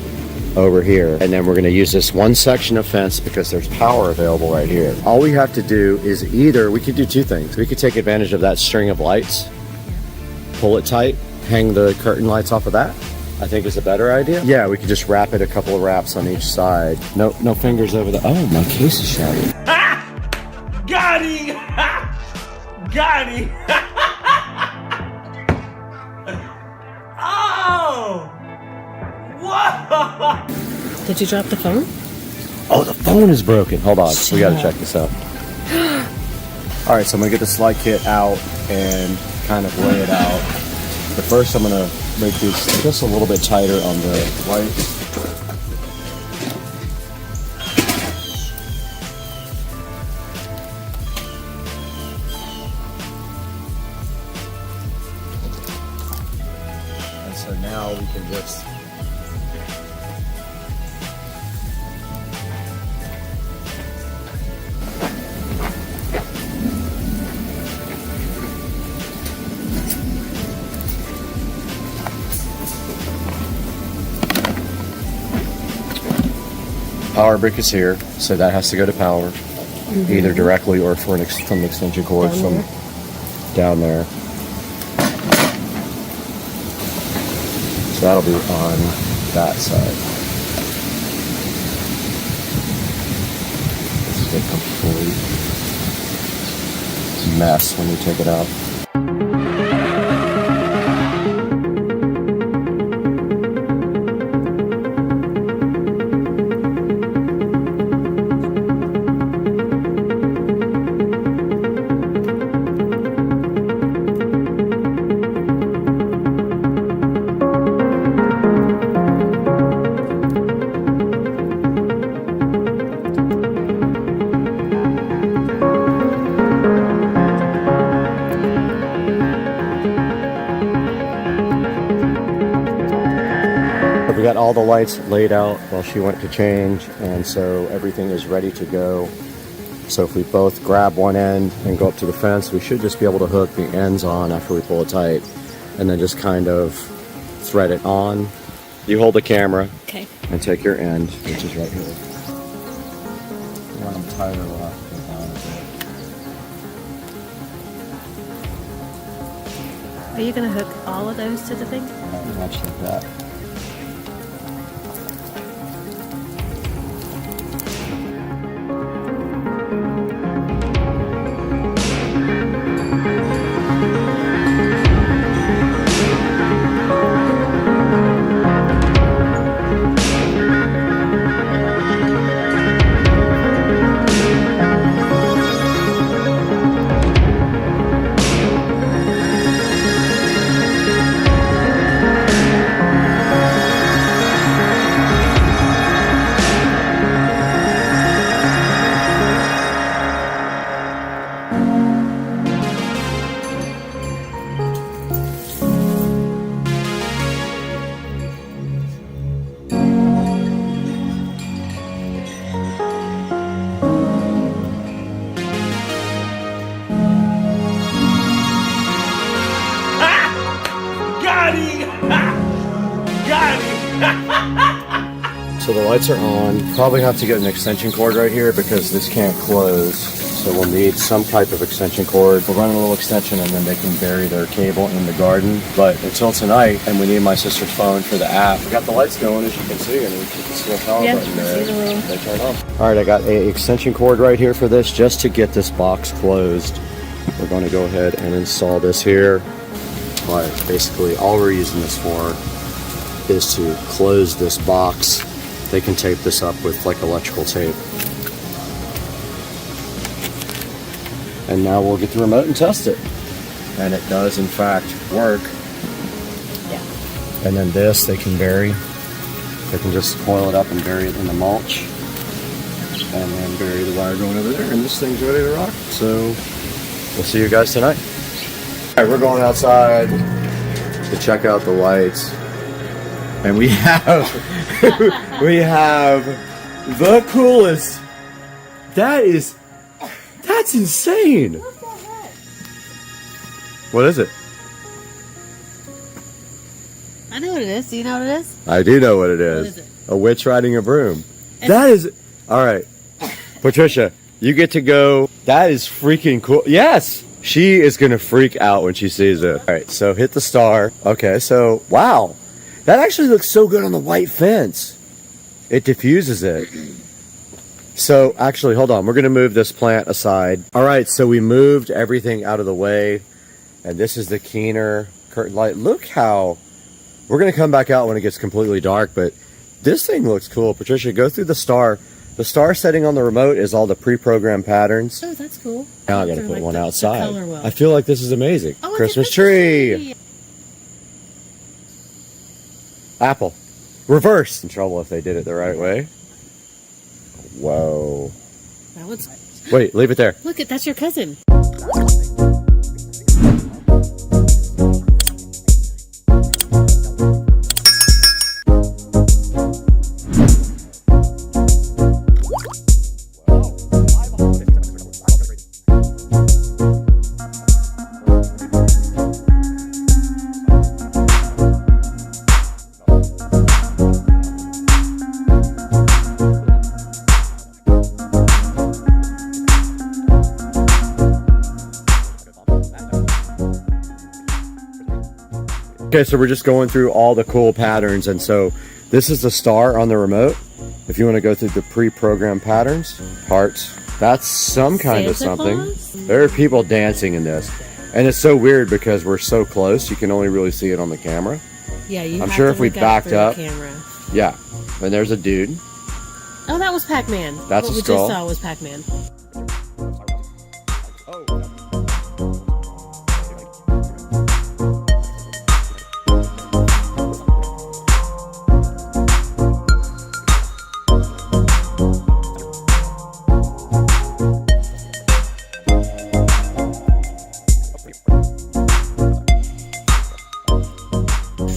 over here, and then we're going to use this one section of fence because there's power available right here. All we have to do is we could do two things. We could take advantage of that string of lights, pull it tight, hang the curtain lights off of that. I think is a better idea. Yeah, we could just wrap it a couple of wraps on each side. No fingers over the. Oh, my case is shattered. Got him! Got him! Oh! Whoa! Did you drop the phone? Oh, the phone is broken. Hold on, we gotta check this out. All right, so I'm gonna get the slide kit out and kind of lay it out. But first I'm gonna make these just a little bit tighter on the lights. And so now we can just power brick is here, so that has to go to power, either directly or from the extension cord down there. So that'll be on that side. This is a complete mess when you take it out. We got all the lights laid out while she went to change, and so everything is ready to go. So if we both grab one end and go up to the fence, we should just be able to hook the ends on after we pull it tight, and then just kind of thread it on. You hold the camera, okay, and take your end, which is right here. When I'm tighter, we'll have to go down a bit. Are you going to hook all of those to the thing? Much like that. so the lights are on. Probably have to get an extension cord right here because this can't close. So we'll need some type of extension cord. We'll run a little extension and then they can bury their cable in the garden. But until tonight, and we need my sister's phone for the app. We got the lights going, as you can see, and you can see the power button there. They turn on. All right, I got an extension cord right here for this just to get this box closed. We're going to go ahead and install this here. But basically, all we're using this for is to close this box. They can tape this up with like electrical tape. And now we'll get the remote and test it. And it does in fact work. Yeah. And then this they can bury. They can just coil it up and bury it in the mulch. And then bury the wire going over there, and this thing's ready to rock. So we'll see you guys tonight. All right, we're going outside to check out the lights. And we have we have the coolest. That's insane. What the heck? What is it? I know what it is. Do you know what it is? I do know what it is. What is it? A witch riding a broom. That is... All right. Patricia, you get to go. That is freaking cool. Yes! She is going to freak out when she sees it. All right, so hit the star. Okay, so, wow. That actually looks so good on the white fence. It diffuses it. So, actually, hold on. We're going to move this plant aside. All right, so we moved everything out of the way. And this is the Keener curtain light. Look how... We're going to come back out when it gets completely dark, but this thing looks cool. Patricia, go through the star. The star setting on the remote is all the pre-programmed patterns. Oh, that's cool. Now I got to put one outside. color wheel. I feel like this is amazing. Oh, it's a Christmas tree. Apple. Reverse. In trouble if they did it the right way. Whoa. That one's... Wait, leave it there. Look, that's your cousin. Okay, so we're just going through all the cool patterns, and so this is the star on the remote. If you want to go through the pre-programmed patterns, parts, that's some kind of something. There are people dancing in this, and it's so weird because we're so close, you can only really see it on the camera. Yeah, you I'm have sure to if we look backed up, camera. yeah, and there's a dude. Oh, that was Pac-Man. That's what a we skull. just saw was Pac-Man.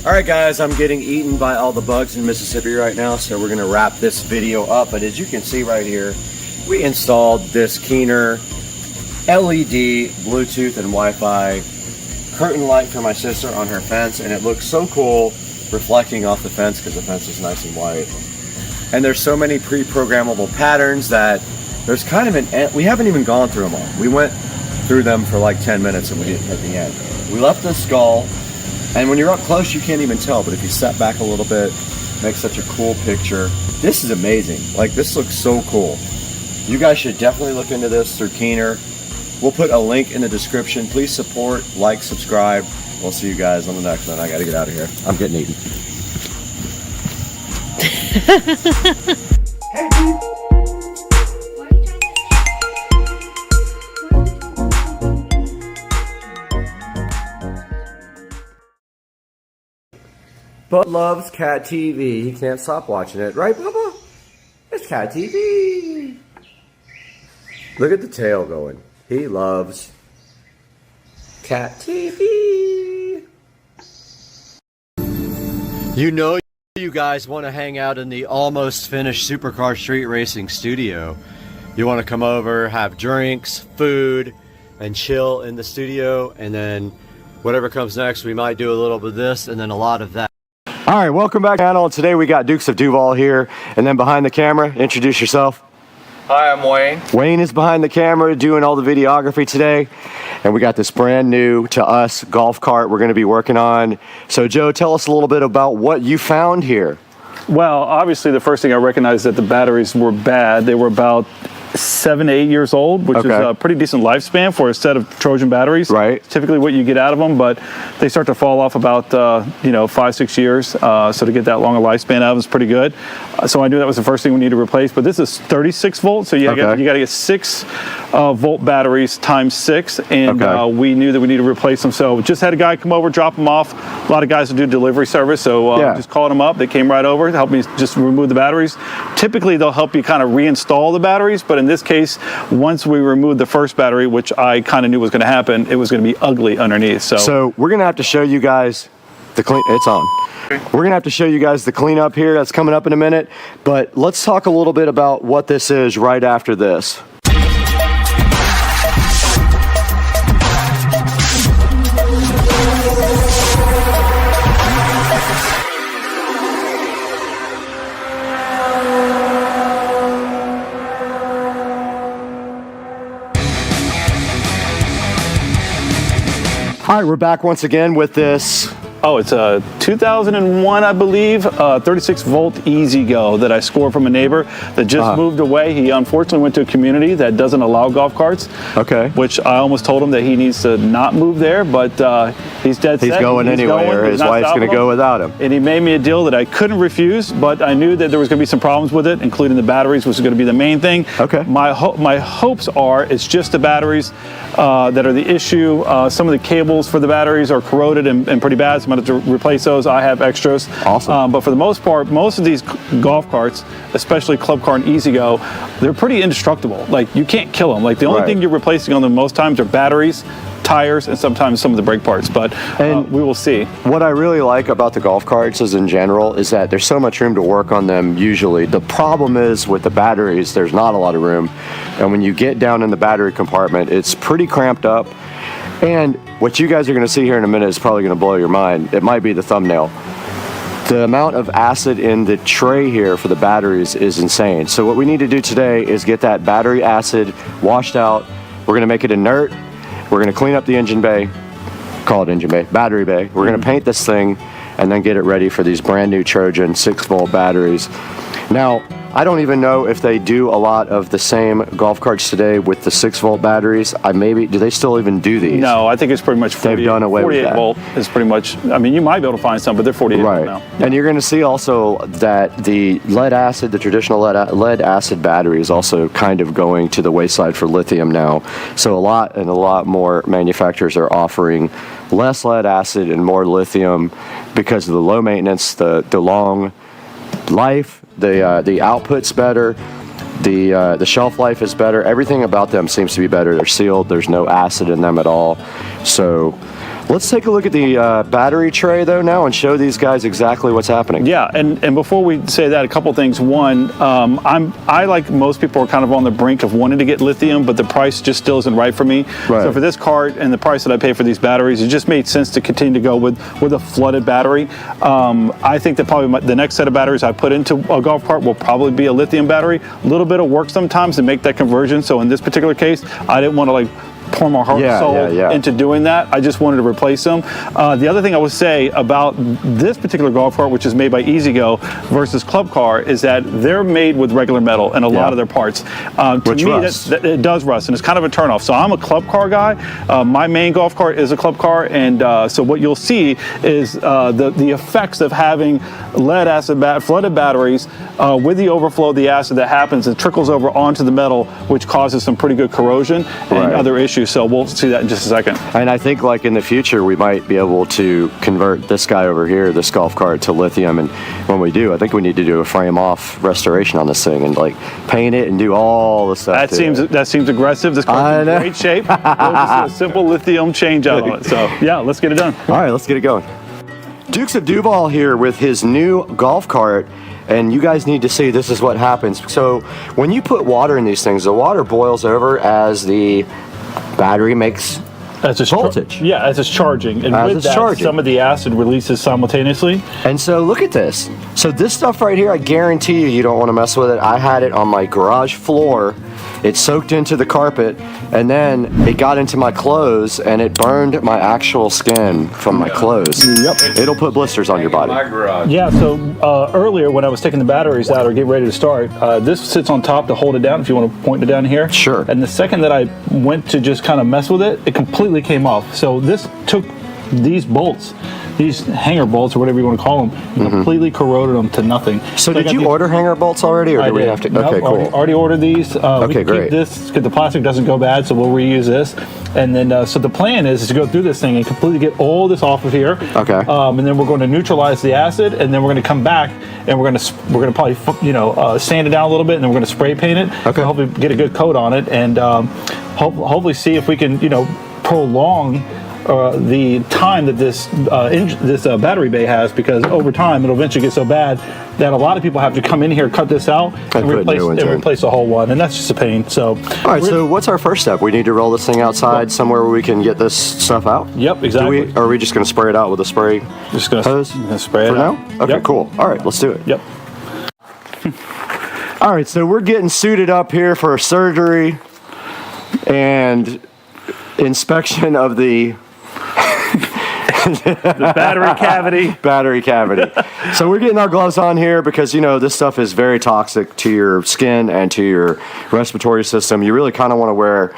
Alright guys, I'm getting eaten by all the bugs in Mississippi right now, so we're going to wrap this video up. But as you can see right here, we installed this Keener LED, Bluetooth, and Wi-Fi curtain light for my sister on her fence, and it looks so cool reflecting off the fence because the fence is nice and white. And there's so many pre-programmable patterns that there's kind of an end. We haven't even gone through them all. We went through them for like 10 minutes and we didn't hit the end. We left the skull. And when you're up close, you can't even tell, but if you step back a little bit, makes such a cool picture. This is amazing. Like, this looks so cool. You guys should definitely look into this through Keener. We'll put a link in the description. Please support, like, subscribe. We'll see you guys on the next one. I gotta get out of here. I'm getting eaten. Bud loves Cat TV. He can't stop watching it. Right, Bubba? It's Cat TV. Look at the tail going. He loves Cat TV. You know you guys want to hang out in the almost finished Supercar Street Racing studio. You want to come over, have drinks, food, and chill in the studio. And then whatever comes next, we might do a little bit of this and then a lot of that. All right, welcome back to the channel. Today we got Dukes of Duval here, and then behind the camera, introduce yourself. Hi, I'm Wayne. Wayne is behind the camera doing all the videography today, and we got this brand new to us golf cart we're going to be working on. So Joe, tell us a little bit about what you found here. Well, obviously the first thing I recognized that the batteries were bad. They were about 7 to 8 years old, which is a pretty decent lifespan for a set of Trojan batteries. Right. It's typically what you get out of them, but they start to fall off about 5-6 years. So to get that long a lifespan out of them is pretty good. So I knew that was the first thing we need to replace. But this is 36 volts, so you got to get 6 volt batteries times 6, and we knew that we needed to replace them. So just had a guy come over, drop them off. A lot of guys will do delivery service, so just called them up. They came right over to help me just remove the batteries. Typically, they'll help you kind of reinstall the batteries, but in this case, once we removed the first battery, which I kind of knew was going to happen, it was going to be ugly underneath. So we're going to have to show you guys the clean. It's on. We're going to have to show you guys the cleanup here. That's coming up in a minute. But let's talk a little bit about what this is right after this. All right, we're back once again with this. Oh, it's a 2001, I believe, 36 volt Easy Go that I scored from a neighbor that just moved away. He unfortunately went to a community that doesn't allow golf carts. Okay. Which I almost told him that he needs to not move there, but he's dead set. He's going anyway, or his wife's going to go without him. And he made me a deal that I couldn't refuse, but I knew that there was going to be some problems with it, including the batteries, which is going to be the main thing. Okay. My hopes are it's just the batteries that are the issue. Some of the cables for the batteries are corroded and pretty bad, so I'm going to have to replace those. I have extras. Awesome. But for the most part, most of these golf carts, especially Club Car and Easy Go, they're pretty indestructible. Like, you can't kill them. Like, the only thing you're replacing on them most times are batteries, tires, and sometimes some of the brake parts, but we will see. What I really like about the golf carts is in general is that there's so much room to work on them usually. The problem is with the batteries, there's not a lot of room, and when you get down in the battery compartment, it's pretty cramped up. And what you guys are going to see here in a minute is probably going to blow your mind. It might be the thumbnail. The amount of acid in the tray here for the batteries is insane. So what we need to do today is get that battery acid washed out. We're going to make it inert. We're going to clean up the engine bay, call it engine bay, battery bay. We're going to paint this thing and then get it ready for these brand new Trojan 6-volt batteries. Now, I don't even know if they do a lot of the same golf carts today with the 6-volt batteries. Do they still even do these? No, I think it's pretty much 48, they've done away with that. 48 volt is pretty much, I mean, you might be able to find some, but they're 48 volt now. And you're going to see also that the lead acid, the traditional lead acid battery is also kind of going to the wayside for lithium now. So a lot more manufacturers are offering less lead acid and more lithium because of the low maintenance, the long life, the output's better, the shelf life is better. Everything about them seems to be better. They're sealed. There's no acid in them at all. So let's take a look at the battery tray though now and show these guys exactly what's happening. Yeah, and before we say that, a couple things. One, I like most people are kind of on the brink of wanting to get lithium, but the price just still isn't right for me. Right. So for this cart and the price that I pay for these batteries, it just made sense to continue to go with a flooded battery. I think that probably the next set of batteries I put into a golf cart will probably be a lithium battery. A little bit of work sometimes to make that conversion. So in this particular case, I didn't want to like pour my heart and soul into doing that. I just wanted to replace them. The other thing I would say about this particular golf cart, which is made by Easy Go versus Club Car, is that they're made with regular metal in a lot of their parts. To me, it does rust, and it's kind of a turnoff. So I'm a Club Car guy. My main golf cart is a Club Car, and so what you'll see is the effects of having lead acid flooded batteries with the overflow of the acid that happens and trickles over onto the metal, which causes some pretty good corrosion and other issues. So we'll see that in just a second. And I think like in the future, we might be able to convert this guy over here, this golf cart, to lithium. And when we do, I think we need to do a frame off restoration on this thing and like paint it and do all the stuff. That seems aggressive. This car's in great shape. We'll just do a simple lithium change out on it. So yeah, let's get it done. All right, let's get it going. Dukes of Duval here with his new golf cart. And you guys need to see this is what happens. So when you put water in these things, the water boils over as the battery makes as it's voltage. Yeah, as it's charging. And as with it's that, charging. some of the acid releases simultaneously. And so look at this. So this stuff right here, I guarantee you don't want to mess with it. I had it on my garage floor. It soaked into the carpet, and then it got into my clothes, and it burned my actual skin from my clothes. Yep. It'll put blisters on your body. Yeah, so earlier when I was taking the batteries out or getting ready to start, this sits on top to hold it down if you want to point it down here. Sure. And the second that I went to just kind of mess with it, it completely came off. So this took these bolts, these hanger bolts or whatever you want to call them, and completely corroded them to nothing. So did you order hanger bolts already, or do we have to? Nope, Okay, cool. Already ordered these. Okay, we can great. Keep this because the plastic doesn't go bad, so we'll reuse this. And then, so the plan is to go through this thing and completely get all this off of here. Okay. And then we're going to neutralize the acid, and then we're going to come back and we're going to probably sand it down a little bit, and then we're going to spray paint it. Okay. Hopefully get a good coat on it, and hopefully see if we can prolong the time that this battery bay has, because over time it'll eventually get so bad that a lot of people have to come in here, cut this out, and replace the whole one, and that's just a pain. So, all right. So what's our first step? We need to roll this thing outside somewhere where we can get this stuff out. Yep, exactly. Are we just going to spray it out with a spray? Just going to spray it for out. now. Okay, Yep. cool. All right, let's do it. Yep. All right, so we're getting suited up here for surgery and inspection of the battery cavity. So we're getting our gloves on here because this stuff is very toxic to your skin and to your respiratory system. You really kind of want to wear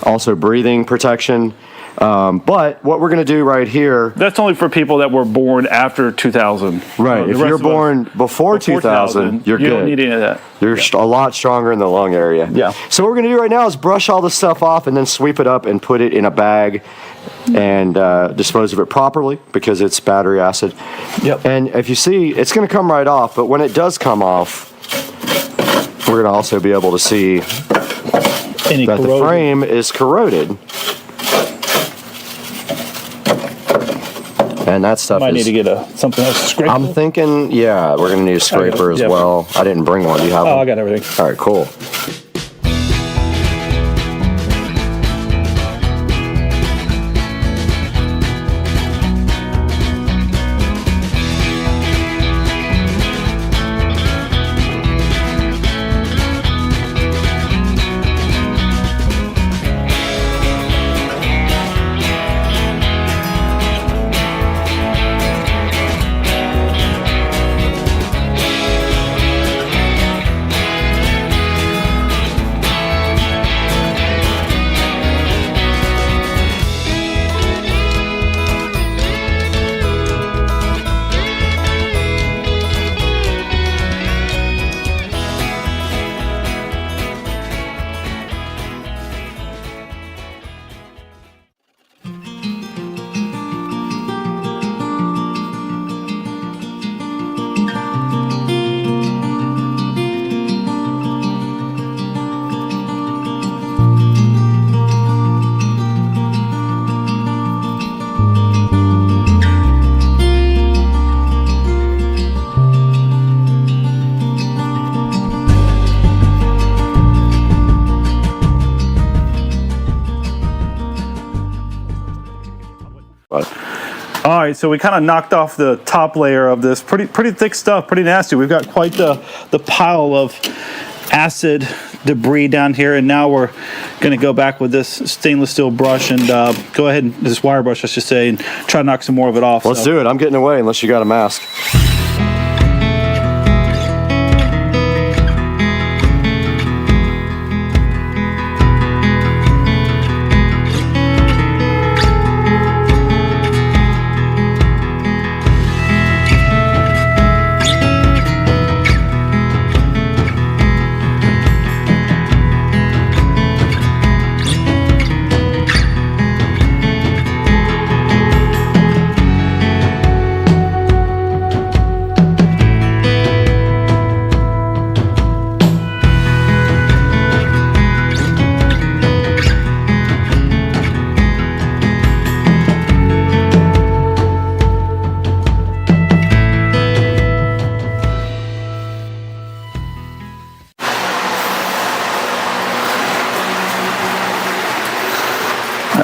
also breathing protection. But what we're going to do right here... That's only for people that were born after 2000. Right. If you're born before 2000, you're good. You don't need any of that. You're a lot stronger in the lung area. Yeah. So what we're going to do right now is brush all this stuff off and then sweep it up and put it in a bag and dispose of it properly because it's battery acid. Yep. And if you see, it's going to come right off, but when it does come off, we're going to also be able to see that the frame is corroded. And that stuff might need to get something else to scrape. I'm thinking, yeah, we're going to need a scraper as well. I didn't bring one. Do you have one? I got everything. All right, cool. All right, so we kind of knocked off the top layer of this pretty thick stuff, pretty nasty. We've got quite the pile of acid debris down here, and now we're going to go back with this stainless steel brush and go ahead and this wire brush, I should say, and try to knock some more of it off. Let's do it. I'm getting away unless you got a mask.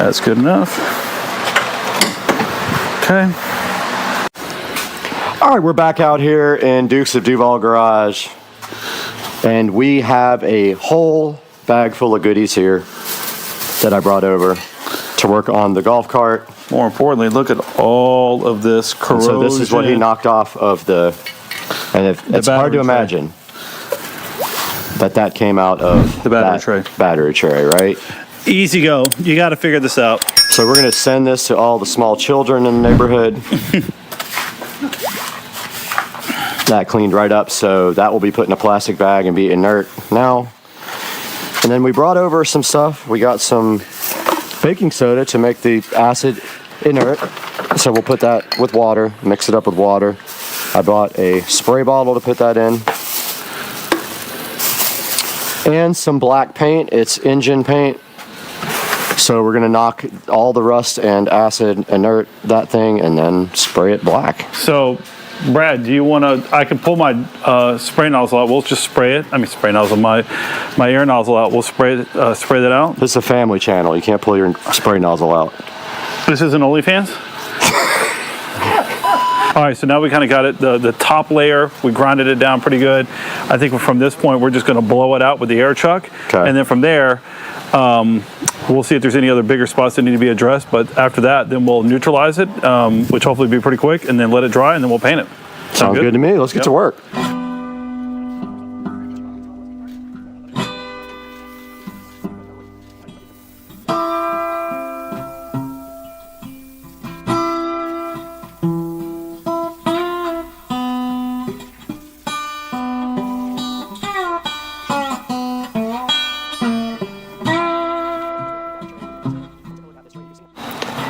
That's good enough. Okay. All right, we're back out here in Dukes of Duval Garage, and we have a whole bag full of goodies here that I brought over to work on the golf cart. More importantly, look at all of this corrosion. So this is what he knocked off of the, and it's hard to imagine that came out of the battery tray. Battery tray, right? Easy go. You got to figure this out. So we're going to send this to all the small children in the neighborhood. That cleaned right up, so that will be put in a plastic bag and be inert now. And then we brought over some stuff. We got some baking soda to make the acid inert. So we'll put that with water, mix it up with water. I bought a spray bottle to put that in. And some black paint. It's engine paint. So we're gonna knock all the rust and acid, inert that thing, and then spray it black. So, Brad, do you want to? I can pull my spray nozzle out. We'll just spray it. I mean, spray nozzle, my air nozzle out. We'll spray that out. This is a family channel. You can't pull your spray nozzle out. This isn't OnlyFans. All right, so now we kind of got it. The top layer, we grinded it down pretty good. I think from this point, we're just going to blow it out with the air chuck, and then from there. We'll see if there's any other bigger spots that need to be addressed, but after that, then we'll neutralize it, which hopefully will be pretty quick, and then let it dry, and then we'll paint it. Sounds good to me. Let's get to work.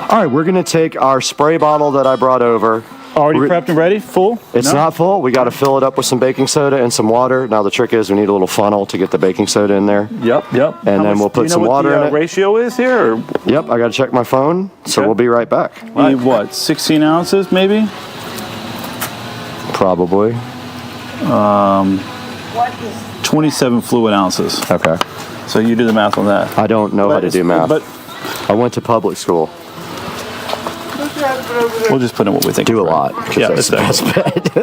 All right, we're going to take our spray bottle that I brought over. Already prepped and ready? Full? It's not full. We got to fill it up with some baking soda and some water. Now the trick is we need a little funnel to get the baking soda in there. Yep. And then we'll put some water in it. Ratio is here? Or? Yep, I got to check my phone, so we'll be right back. Need what, 16 ounces maybe? Probably. 27 fluid ounces. Okay. So you do the math on that. I don't know how to do math. But I went to public school. We'll just put in what we think. Do a lot. Yeah, that's the best bet.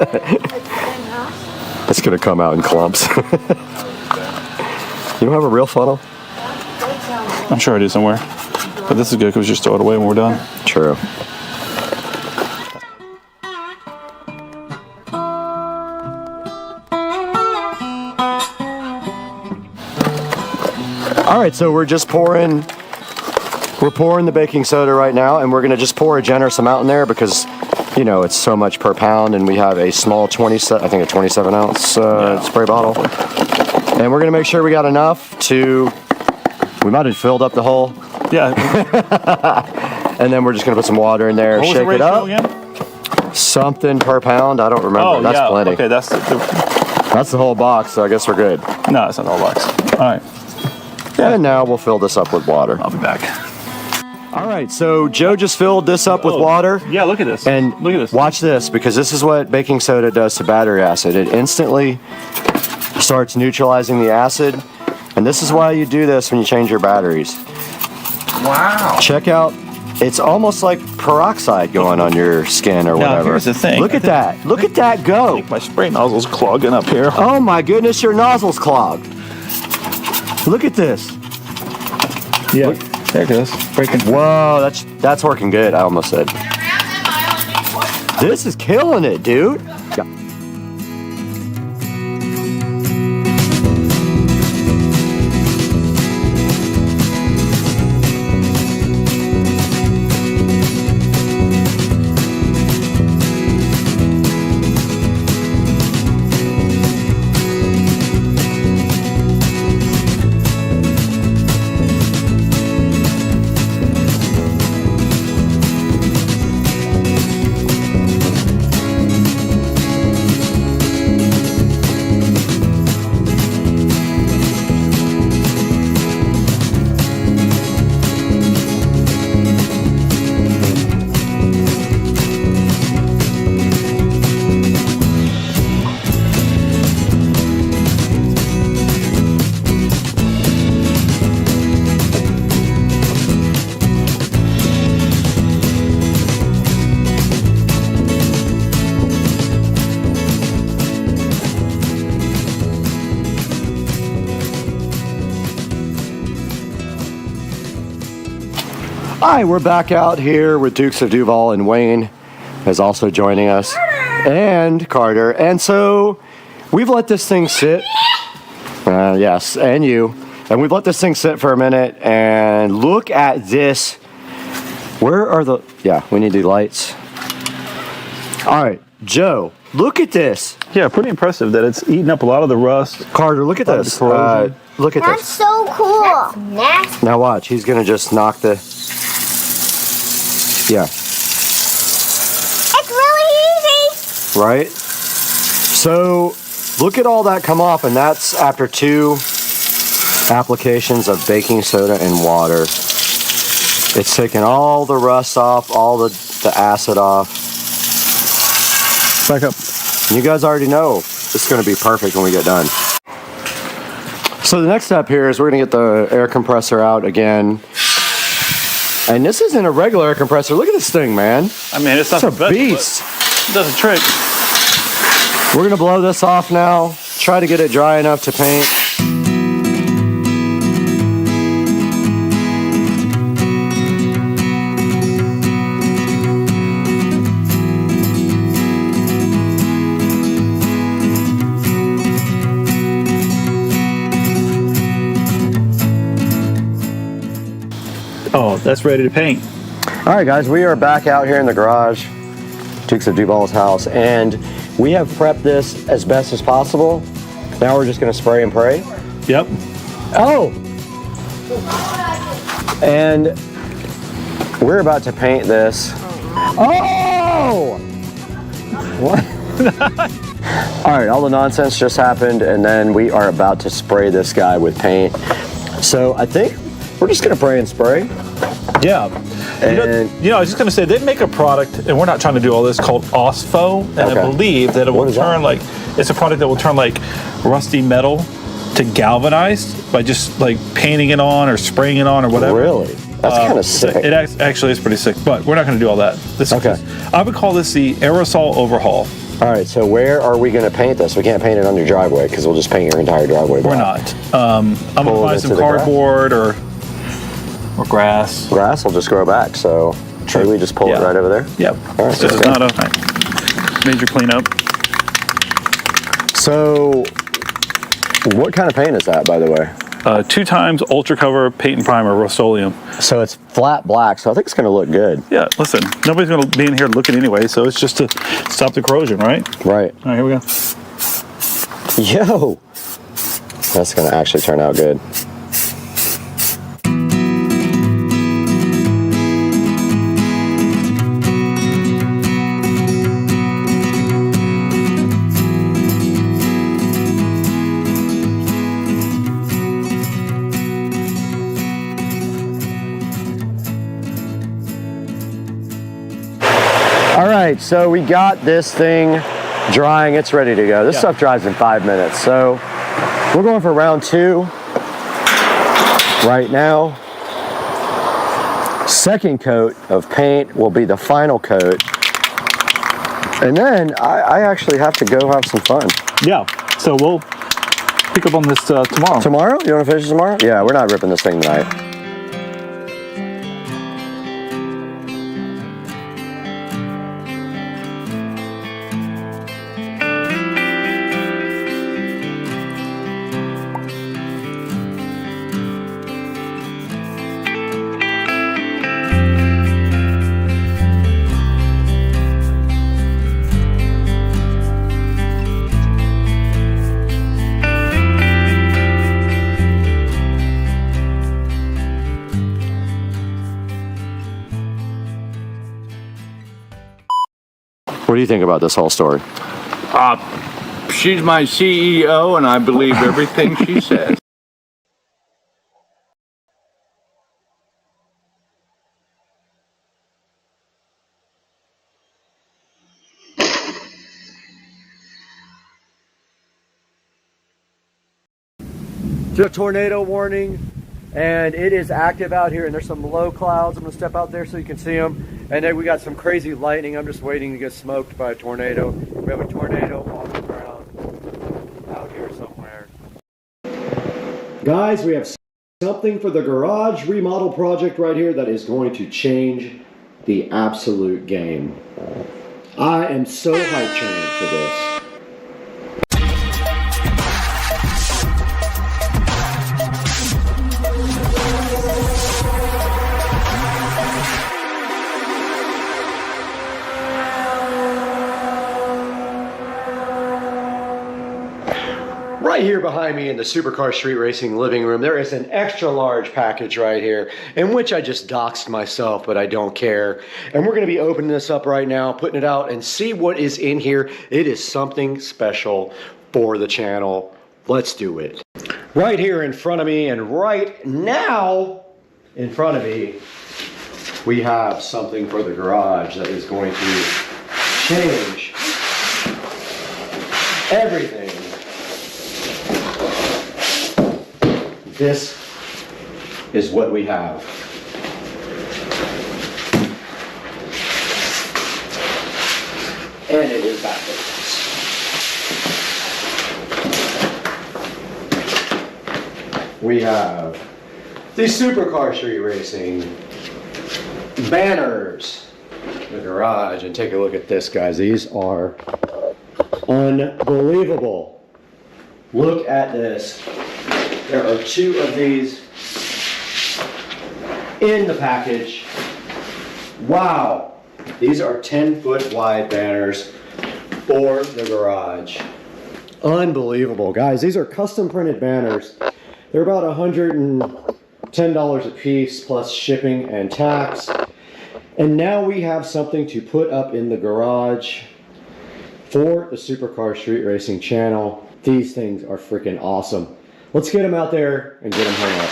It's going to come out in clumps. You don't have a real funnel? I'm sure I do somewhere. But this is good because we just throw it away when we're done. True. All right, so we're just pouring the baking soda right now, and we're going to just pour a generous amount in there because, you know, it's so much per pound, and we have a small 27 ounce spray bottle. And we're going to make sure we got enough to, we might have filled up the hole. Yeah. And then we're just going to put some water in there, shake it up. Again? Something per pound, I don't remember. That's plenty. Okay, that's the whole box, so I guess we're good. No, it's not the whole box. All right. Yeah. And now we'll fill this up with water. I'll be back. All right, so Joe just filled this up with water. Yeah, look at this. And look at this. Watch this, because this is what baking soda does to battery acid. It instantly starts neutralizing the acid. And this is why you do this when you change your batteries. Wow. Check out, it's almost like peroxide going on your skin or whatever. Now, here's the thing. Look at that. Look at that go. I think my spray nozzle's clogging up here. Oh my goodness, your nozzle's clogged. Look at this. Yeah. Look. There it goes. Breaking. Whoa, that's working good, I almost said. This is killing it, dude. Yeah. Hi, we're back out here with Dukes of Duval, and Wayne is also joining us, and Carter. And so we've let this thing sit. Yes, and you. And we've let this thing sit for a minute, and look at this. Where are the... Yeah, we need the lights. All right, Joe, look at this. Yeah, pretty impressive that it's eating up a lot of the rust. Carter, look at this. Look at That's this. so cool. That's nasty. Now watch, he's gonna just knock the... Yeah. It's really easy. Right? So, look at all that come off, and that's after 2 applications of baking soda and water. It's taking all the rust off, all the acid off. Back up. You guys already know it's going to be perfect when we get done. So the next step here is we're going to get the air compressor out again. And this isn't a regular air compressor. Look at this thing, man. I mean, it's not a beast. It does a trick. We're going to blow this off now. Try to get it dry enough to paint. Oh, that's ready to paint. All right, guys, we are back out here in the garage, Dukes of Duval's house, and we have prepped this as best as possible. Now we're just going to spray and pray. Yep. Oh! And we're about to paint this. Oh! What? All right, all the nonsense just happened, and then we are about to spray this guy with paint. So I think we're just going to pray and spray. Yeah. You know, I was just going to say, they make a product, and we're not trying to do all this, called OSFO, and I believe that it will turn it's a product that will turn like rusty metal to galvanized by just like painting it on or spraying it on or whatever. Really? That's kind of sick. It actually is pretty sick, but we're not going to do all that. I would call this the aerosol overhaul. All right, so where are we going to paint this? We can't paint it on your driveway because we'll just paint your entire driveway black. We're not. I'm going to buy some cardboard or grass. Grass will just grow back, so maybe we just pull it right over there? Yep. All right, this is not a major cleanup. So, what kind of paint is that, by the way? 2 times Ultra Cover Paint and Primer Rust-Oleum. So it's flat black, so I think it's going to look good. Yeah, listen, nobody's going to be in here looking anyway, so it's just to stop the corrosion, right? Right. All right, here we go. Yo! That's going to actually turn out good. All right, so we got this thing drying. It's ready to go. This stuff dries in 5 minutes. So we're going for round 2 right now. Second coat of paint will be the final coat. And then I actually have to go have some fun. Yeah, so we'll pick up on this tomorrow. Tomorrow? You want to finish tomorrow? Yeah, we're not ripping this thing tonight. What do you think about this whole story? She's my CEO, and I believe everything she says. A tornado warning, and it is active out here, and there's some low clouds. I'm gonna step out there so you can see them, and then we got some crazy lightning. I'm just waiting to get smoked by a tornado. We have a tornado on the ground out here somewhere. Guys, we have something for the garage remodel project right here that is going to change the absolute game. I am so hype trained for this. Right here behind me in the Supercar Street Racing living room, there is an extra large package right here, in which I just doxed myself, but I don't care. And we're going to be opening this up right now, putting it out, and see what is in here. It is something special for the channel. Let's do it. Right here in front of me, and right now in front of me, we have something for the garage that is going to change everything. This is what we have. And it is backwards. We have the Supercar Street Racing banners. The garage, and take a look at this, guys. These are unbelievable. Look at this. There are 2 of these in the package. Wow. These are 10-foot wide banners for the garage. Unbelievable, guys. These are custom printed banners. They're about $110 a piece plus shipping and tax. And now we have something to put up in the garage for the Supercar Street Racing channel. These things are freaking awesome. Let's get them out there and get them hung up.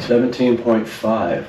17.5.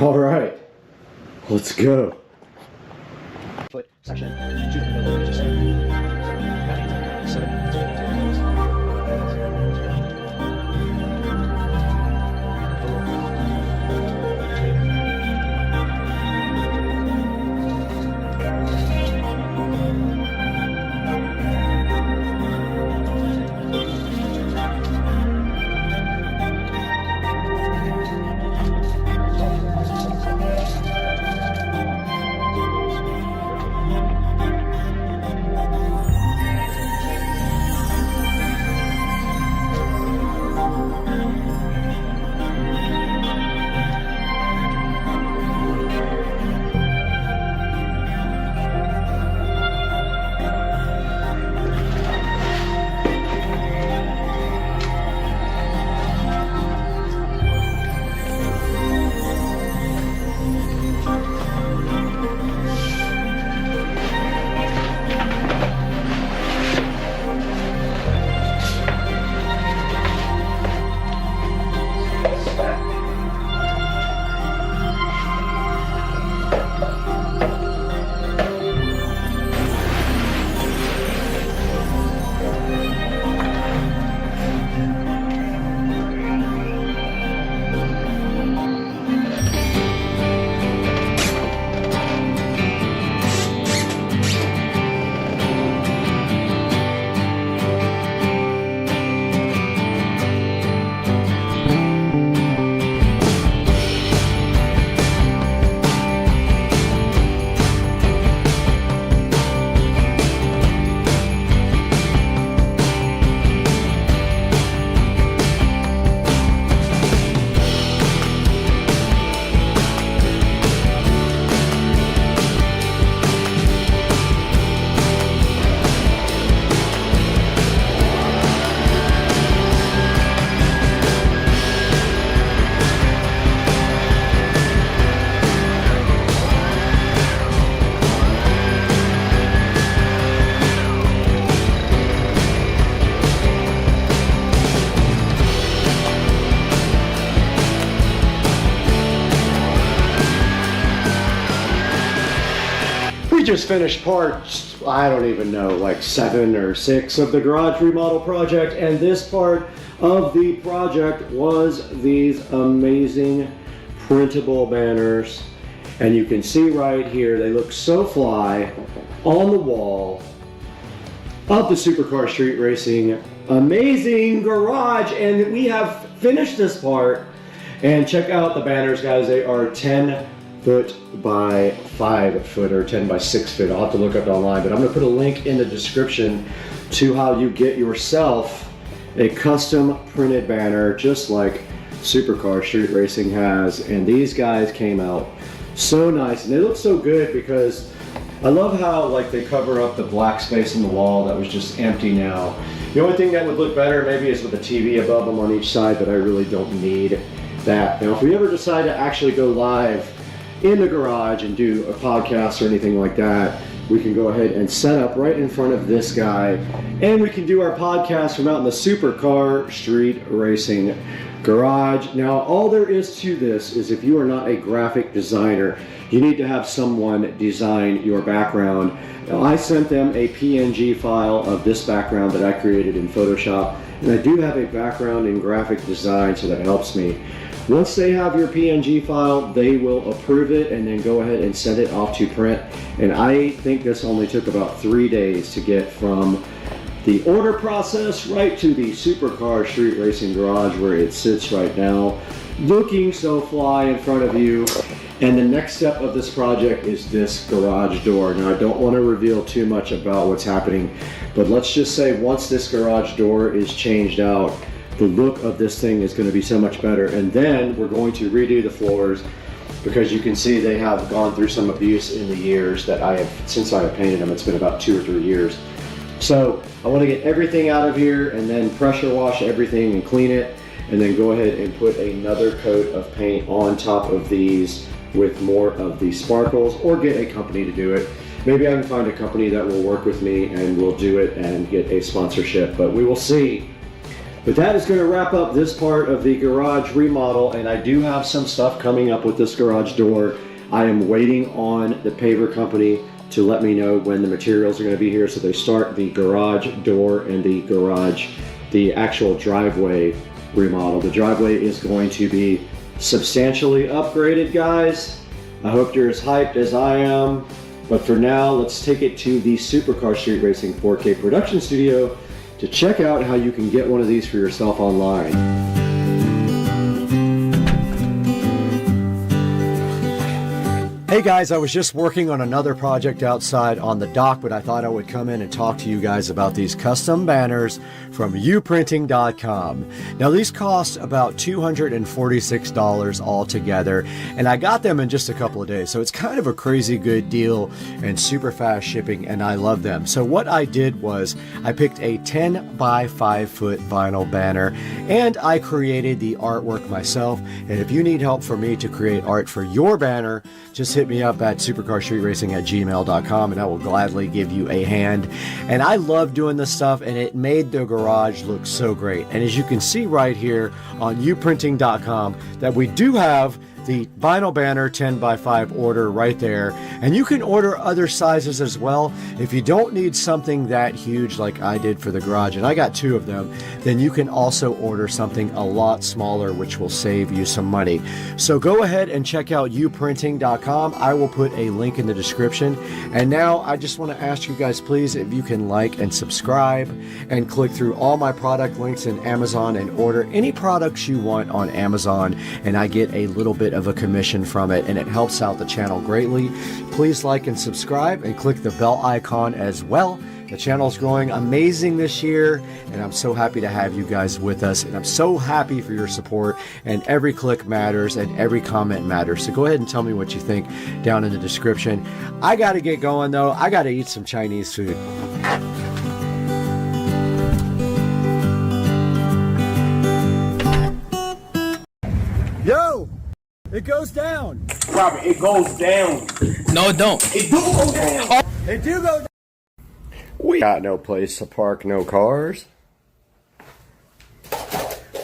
All right, let's go. Foot section. Shoot in the middle, just set it. We just finished parts, I don't even know, like 7 or 6 of the garage remodel project, and this part of the project was these amazing printable banners. And you can see right here, they look so fly on the wall of the Supercar Street Racing amazing garage. And we have finished this part. And check out the banners, guys. They are 10 foot by 5 foot or 10 by 6 foot. I'll have to look up online, but I'm gonna put a link in the description to how you get yourself a custom printed banner just like Supercar Street Racing has. And these guys came out so nice, and they look so good because I love how like they cover up the black space in the wall that was just empty now. The only thing that would look better maybe is with a TV above them on each side, but I really don't need that. Now if we ever decide to actually go live in the garage and do a podcast or anything like that, we can go ahead and set up right in front of this guy, and we can do our podcast from out in the Supercar Street Racing garage. Now all there is to this is if you are not a graphic designer, you need to have someone design your background. Now, I sent them a PNG file of this background that I created in Photoshop, and I do have a background in graphic design, so that helps me. Once they have your PNG file, they will approve it and then go ahead and send it off to print. And I think this only took about 3 days to get from the order process right to the Supercar Street Racing garage where it sits right now, looking so fly in front of you. And the next step of this project is this garage door. Now I don't want to reveal too much about what's happening, but let's just say once this garage door is changed out, the look of this thing is going to be so much better. And then we're going to redo the floors, because you can see they have gone through some abuse in the years that I have, since I have painted them. It's been about 2 or 3 years. So I want to get everything out of here and then pressure wash everything and clean it, and then go ahead and put another coat of paint on top of these with more of the sparkles, or get a company to do it. Maybe I can find a company that will work with me and we'll do it and get a sponsorship, but we will see. But that is going to wrap up this part of the garage remodel, and I do have some stuff coming up with this garage door. I am waiting on the paver company to let me know when the materials are going to be here, so they start the garage door and the actual driveway remodel. The driveway is going to be substantially upgraded, guys. I hope you're as hyped as I am. But for now, let's take it to the Supercar Street Racing 4K production studio to check out how you can get one of these for yourself online. Hey guys, I was just working on another project outside on the dock, but I thought I would come in and talk to you guys about these custom banners from uprinting.com. Now these cost about $246 altogether, and I got them in just a couple of days, so it's kind of a crazy good deal and super fast shipping, and I love them. So what I did was I picked a 10 by 5 foot vinyl banner, and I created the artwork myself. And if you need help for me to create art for your banner, just hit me up at supercarstreetracing@gmail.com and I will gladly give you a hand. And I love doing this stuff, and it made the garage look so great. And as you can see right here on uprinting.com, that we do have the vinyl banner 10 by 5 order right there, and you can order other sizes as well. If you don't need something that huge like I did for the garage, and I got 2 of them, then you can also order something a lot smaller, which will save you some money. So go ahead and check out uprinting.com. I will put a link in the description. And now I just want to ask you guys, please, if you can like and subscribe and click through all my product links in Amazon and order any products you want on Amazon, and I get a little bit of a commission from it, and it helps out the channel greatly. Please like and subscribe and click the bell icon as well. The channel's growing amazing this year, and I'm so happy to have you guys with us, and I'm so happy for your support, and every click matters and every comment matters. So go ahead and tell me what you think down in the description. I gotta get going though. I gotta eat some Chinese food. Yo! It goes down. Robert, it goes down. No, it don't. It do go down. It do go down. We got no place to park no cars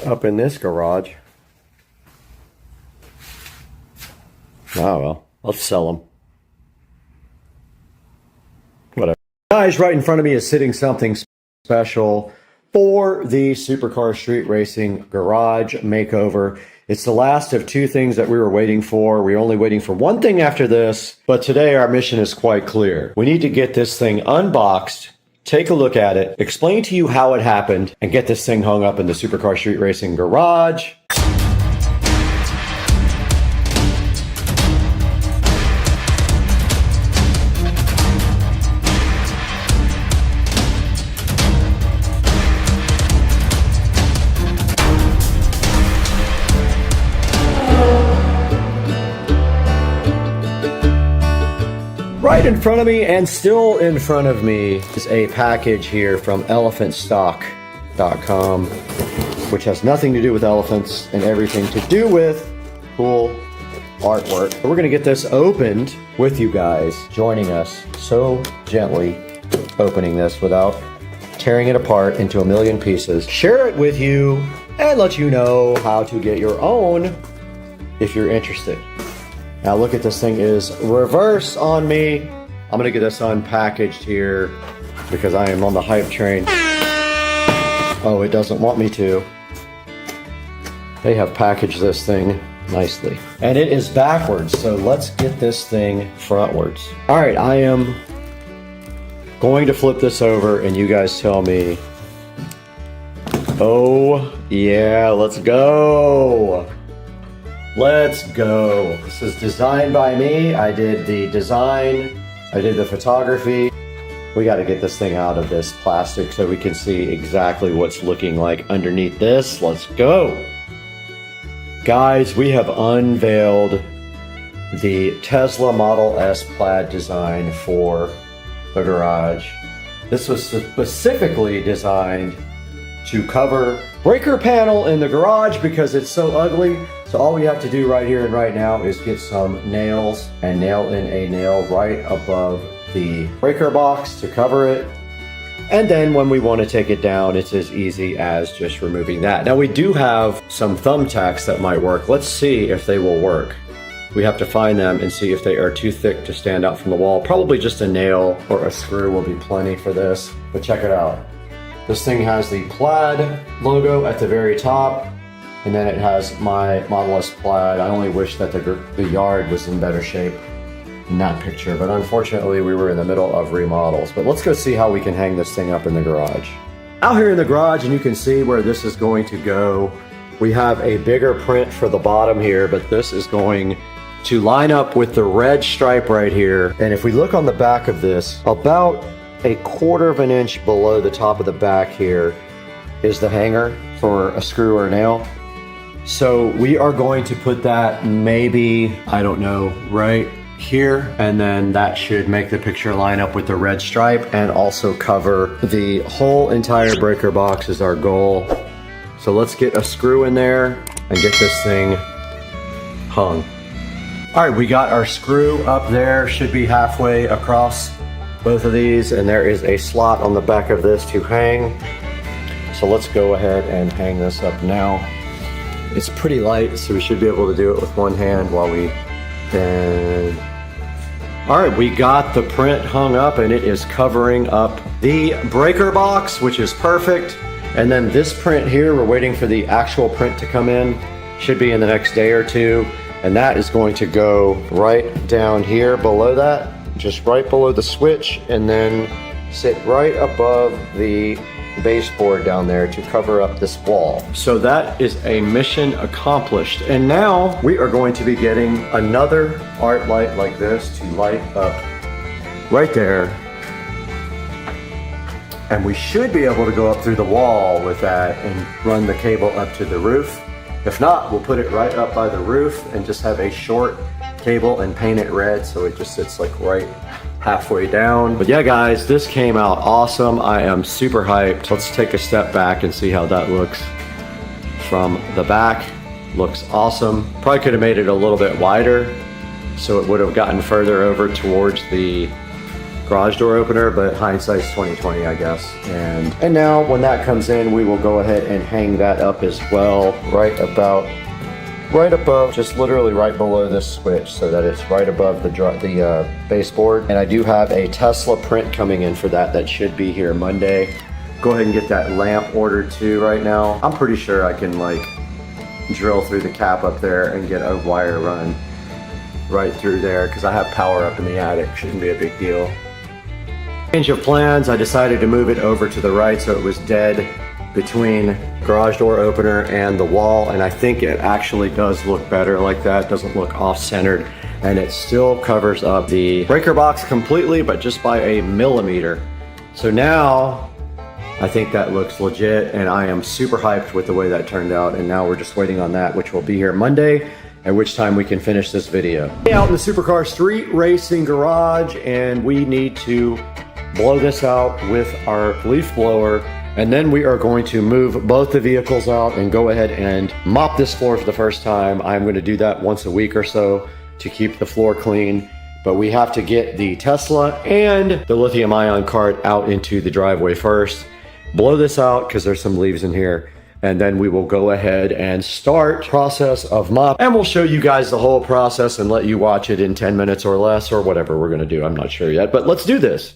up in this garage. Oh well, let's sell them. Whatever. Guys, right in front of me is sitting something special for the Supercar Street Racing garage makeover. It's the last of 2 things that we were waiting for. We're only waiting for 1 thing after this, but today our mission is quite clear. We need to get this thing unboxed, take a look at it, explain to you how it happened, and get this thing hung up in the Supercar Street Racing garage. Right in front of me, and still in front of me, is a package here from elephantstock.com, which has nothing to do with elephants and everything to do with cool artwork. We're going to get this opened with you guys joining us so gently, opening this without tearing it apart into a million pieces. Share it with you and let you know how to get your own if you're interested. Now look at this thing is reverse on me. I'm gonna get this unpackaged here because I am on the hype train. Oh, it doesn't want me to. They have packaged this thing nicely. And it is backwards, so let's get this thing frontwards. All right, I am going to flip this over and you guys tell me. Oh, yeah, let's go. Let's go. This is designed by me. I did the design. I did the photography. We got to get this thing out of this plastic so we can see exactly what's looking like underneath this. Let's go. Guys, we have unveiled the Tesla Model S plaid design for the garage. This was specifically designed to cover breaker panel in the garage because it's so ugly. So all we have to do right here and right now is get some nails and nail in a nail right above the breaker box to cover it. And then when we want to take it down, it's as easy as just removing that. Now we do have some thumbtacks that might work. Let's see if they will work. We have to find them and see if they are too thick to stand out from the wall. Probably just a nail or a screw will be plenty for this, but check it out. This thing has the Plaid logo at the very top, and then it has my Model S Plaid. I only wish that the yard was in better shape in that picture, but unfortunately we were in the middle of remodels. But let's go see how we can hang this thing up in the garage. Out here in the garage, and you can see where this is going to go. We have a bigger print for the bottom here, but this is going to line up with the red stripe right here. And if we look on the back of this, about 1/4 of an inch below the top of the back here is the hanger for a screw or a nail. So we are going to put that maybe, I don't know, right here, and then that should make the picture line up with the red stripe and also cover the whole entire breaker box is our goal. So let's get a screw in there and get this thing hung. All right, we got our screw up there, should be halfway across both of these, and there is a slot on the back of this to hang. So let's go ahead and hang this up now. It's pretty light, so we should be able to do it with one hand while we then. All right, we got the print hung up and it is covering up the breaker box, which is perfect. And then this print here, we're waiting for the actual print to come in. Should be in the next day or two. And that is going to go right down here below that, just right below the switch, and then sit right above the baseboard down there to cover up this wall. So that is a mission accomplished. And now we are going to be getting another art light like this to light up right there. And we should be able to go up through the wall with that and run the cable up to the roof. If not, we'll put it right up by the roof and just have a short cable and paint it red so it just sits like right halfway down. But yeah, guys, this came out awesome. I am super hyped. Let's take a step back and see how that looks from the back. Looks awesome. Probably could have made it a little bit wider so it would have gotten further over towards the garage door opener, but hindsight's 2020, I guess. And now when that comes in, we will go ahead and hang that up as well, right above, just literally right below this switch, so that it's right above the baseboard. And I do have a Tesla print coming in for that. That should be here Monday. Go ahead and get that lamp ordered too right now. I'm pretty sure I can like drill through the cap up there and get a wire run right through there because I have power up in the attic. Shouldn't be a big deal. Change of plans, I decided to move it over to the right so it was dead between garage door opener and the wall, and I think it actually does look better like that. Doesn't look off-centered, and it still covers up the breaker box completely, but just by a millimeter. So now I think that looks legit, and I am super hyped with the way that turned out, and now we're just waiting on that, which will be here Monday, at which time we can finish this video. Out in the supercar street racing garage, and we need to blow this out with our leaf blower, and then we are going to move both the vehicles out and go ahead and mop this floor for the first time. I'm going to do that once a week or so to keep the floor clean, but we have to get the Tesla and the lithium-ion cart out into the driveway first, blow this out because there's some leaves in here, and then we will go ahead and start process of mop, and we'll show you guys the whole process and let you watch it in 10 minutes or less or whatever we're going to do. I'm not sure yet, but let's do this.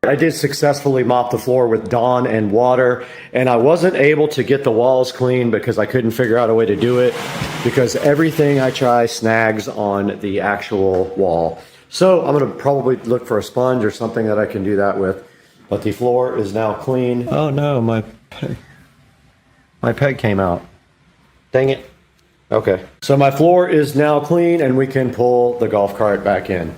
I did successfully mop the floor with Dawn and water, and I wasn't able to get the walls clean because I couldn't figure out a way to do it because everything I try snags on the actual wall. So I'm going to probably look for a sponge or something that I can do that with. But the floor is now clean. Oh no, my peg came out. Dang it. Okay. So my floor is now clean and we can pull the golf cart back in.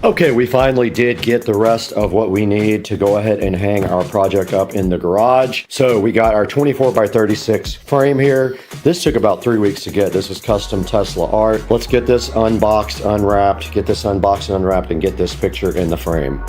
Okay, we finally did get the rest of what we need to go ahead and hang our project up in the garage. So we got our 24x36 frame here. This took about 3 weeks to get. This was custom Tesla art. Let's get this unboxed, unwrapped, get this unboxed and unwrapped, and get this picture in the frame.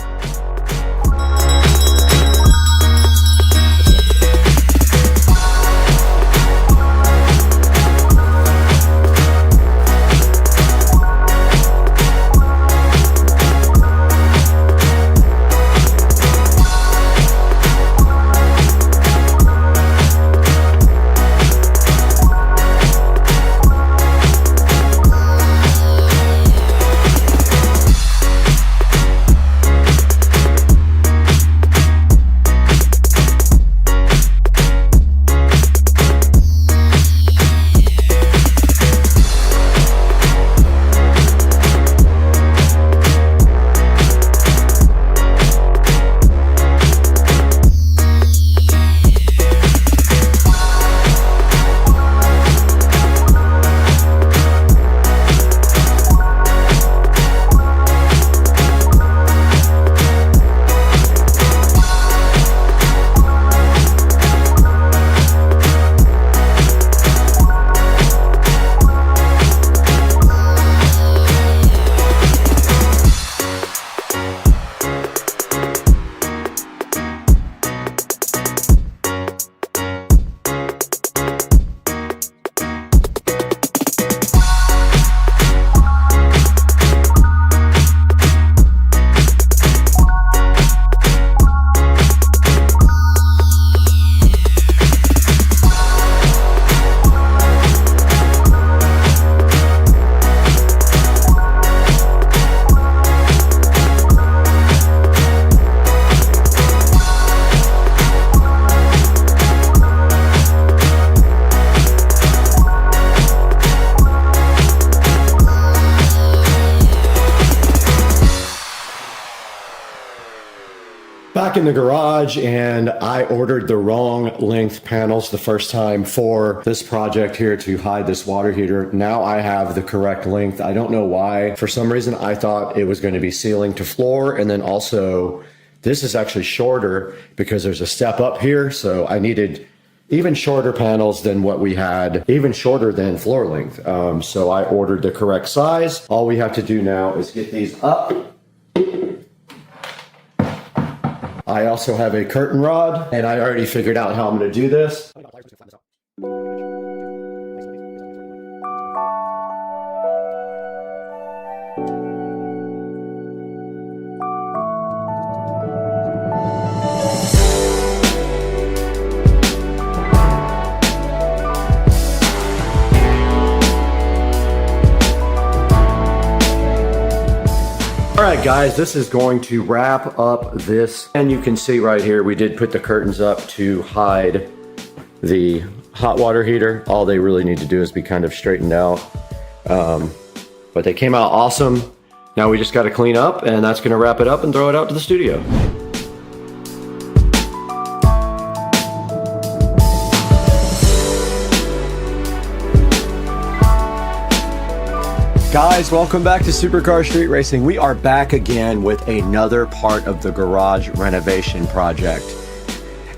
Back in the garage, and I ordered the wrong length panels the first time for this project here to hide this water heater. Now I have the correct length. I don't know why. For some reason, I thought it was going to be ceiling to floor, and then also this is actually shorter because there's a step up here. So I needed even shorter panels than what we had, even shorter than floor length. So I ordered the correct size. All we have to do now is get these up. I also have a curtain rod, and I already figured out how I'm going to do this. Alright guys, this is going to wrap up this, and you can see right here we did put the curtains up to hide the hot water heater. All they really need to do is be kind of straightened out, but they came out awesome. Now we just got to clean up, and that's going to wrap it up and throw it out to the studio. Guys, welcome back to Supercar Street Racing. We are back again with another part of the garage renovation project.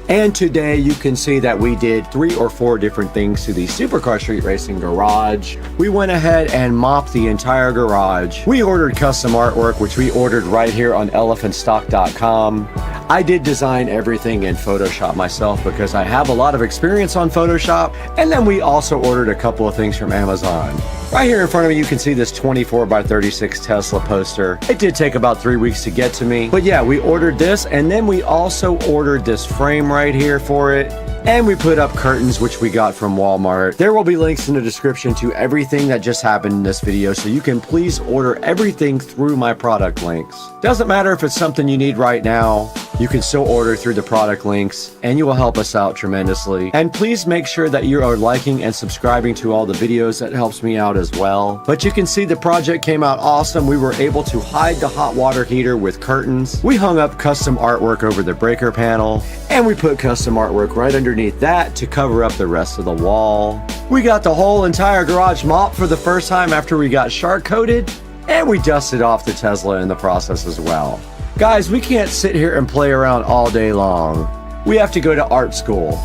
And today you can see that we did 3 or 4 different things to the Supercar Street Racing garage. We went ahead and mopped the entire garage. We ordered custom artwork, which we ordered right here on elephantstock.com. I did design everything in Photoshop myself because I have a lot of experience on Photoshop. And then we also ordered a couple of things from Amazon. Right here in front of me, you can see this 24x36 Tesla poster. It did take about 3 weeks to get to me. But yeah, we ordered this, and then we also ordered this frame right here for it. And we put up curtains, which we got from Walmart. There will be links in the description to everything that just happened in this video, so you can please order everything through my product links. Doesn't matter if it's something you need right now, you can still order through the product links, and you will help us out tremendously. And please make sure that you are liking and subscribing to all the videos. That helps me out as well. But you can see the project came out awesome. We were able to hide the hot water heater with curtains. We hung up custom artwork over the breaker panel, and we put custom artwork right underneath that to cover up the rest of the wall. We got the whole entire garage mopped for the first time after we got shark coated, and we dusted off the Tesla in the process as well. Guys, we can't sit here and play around all day long. We have to go to art school.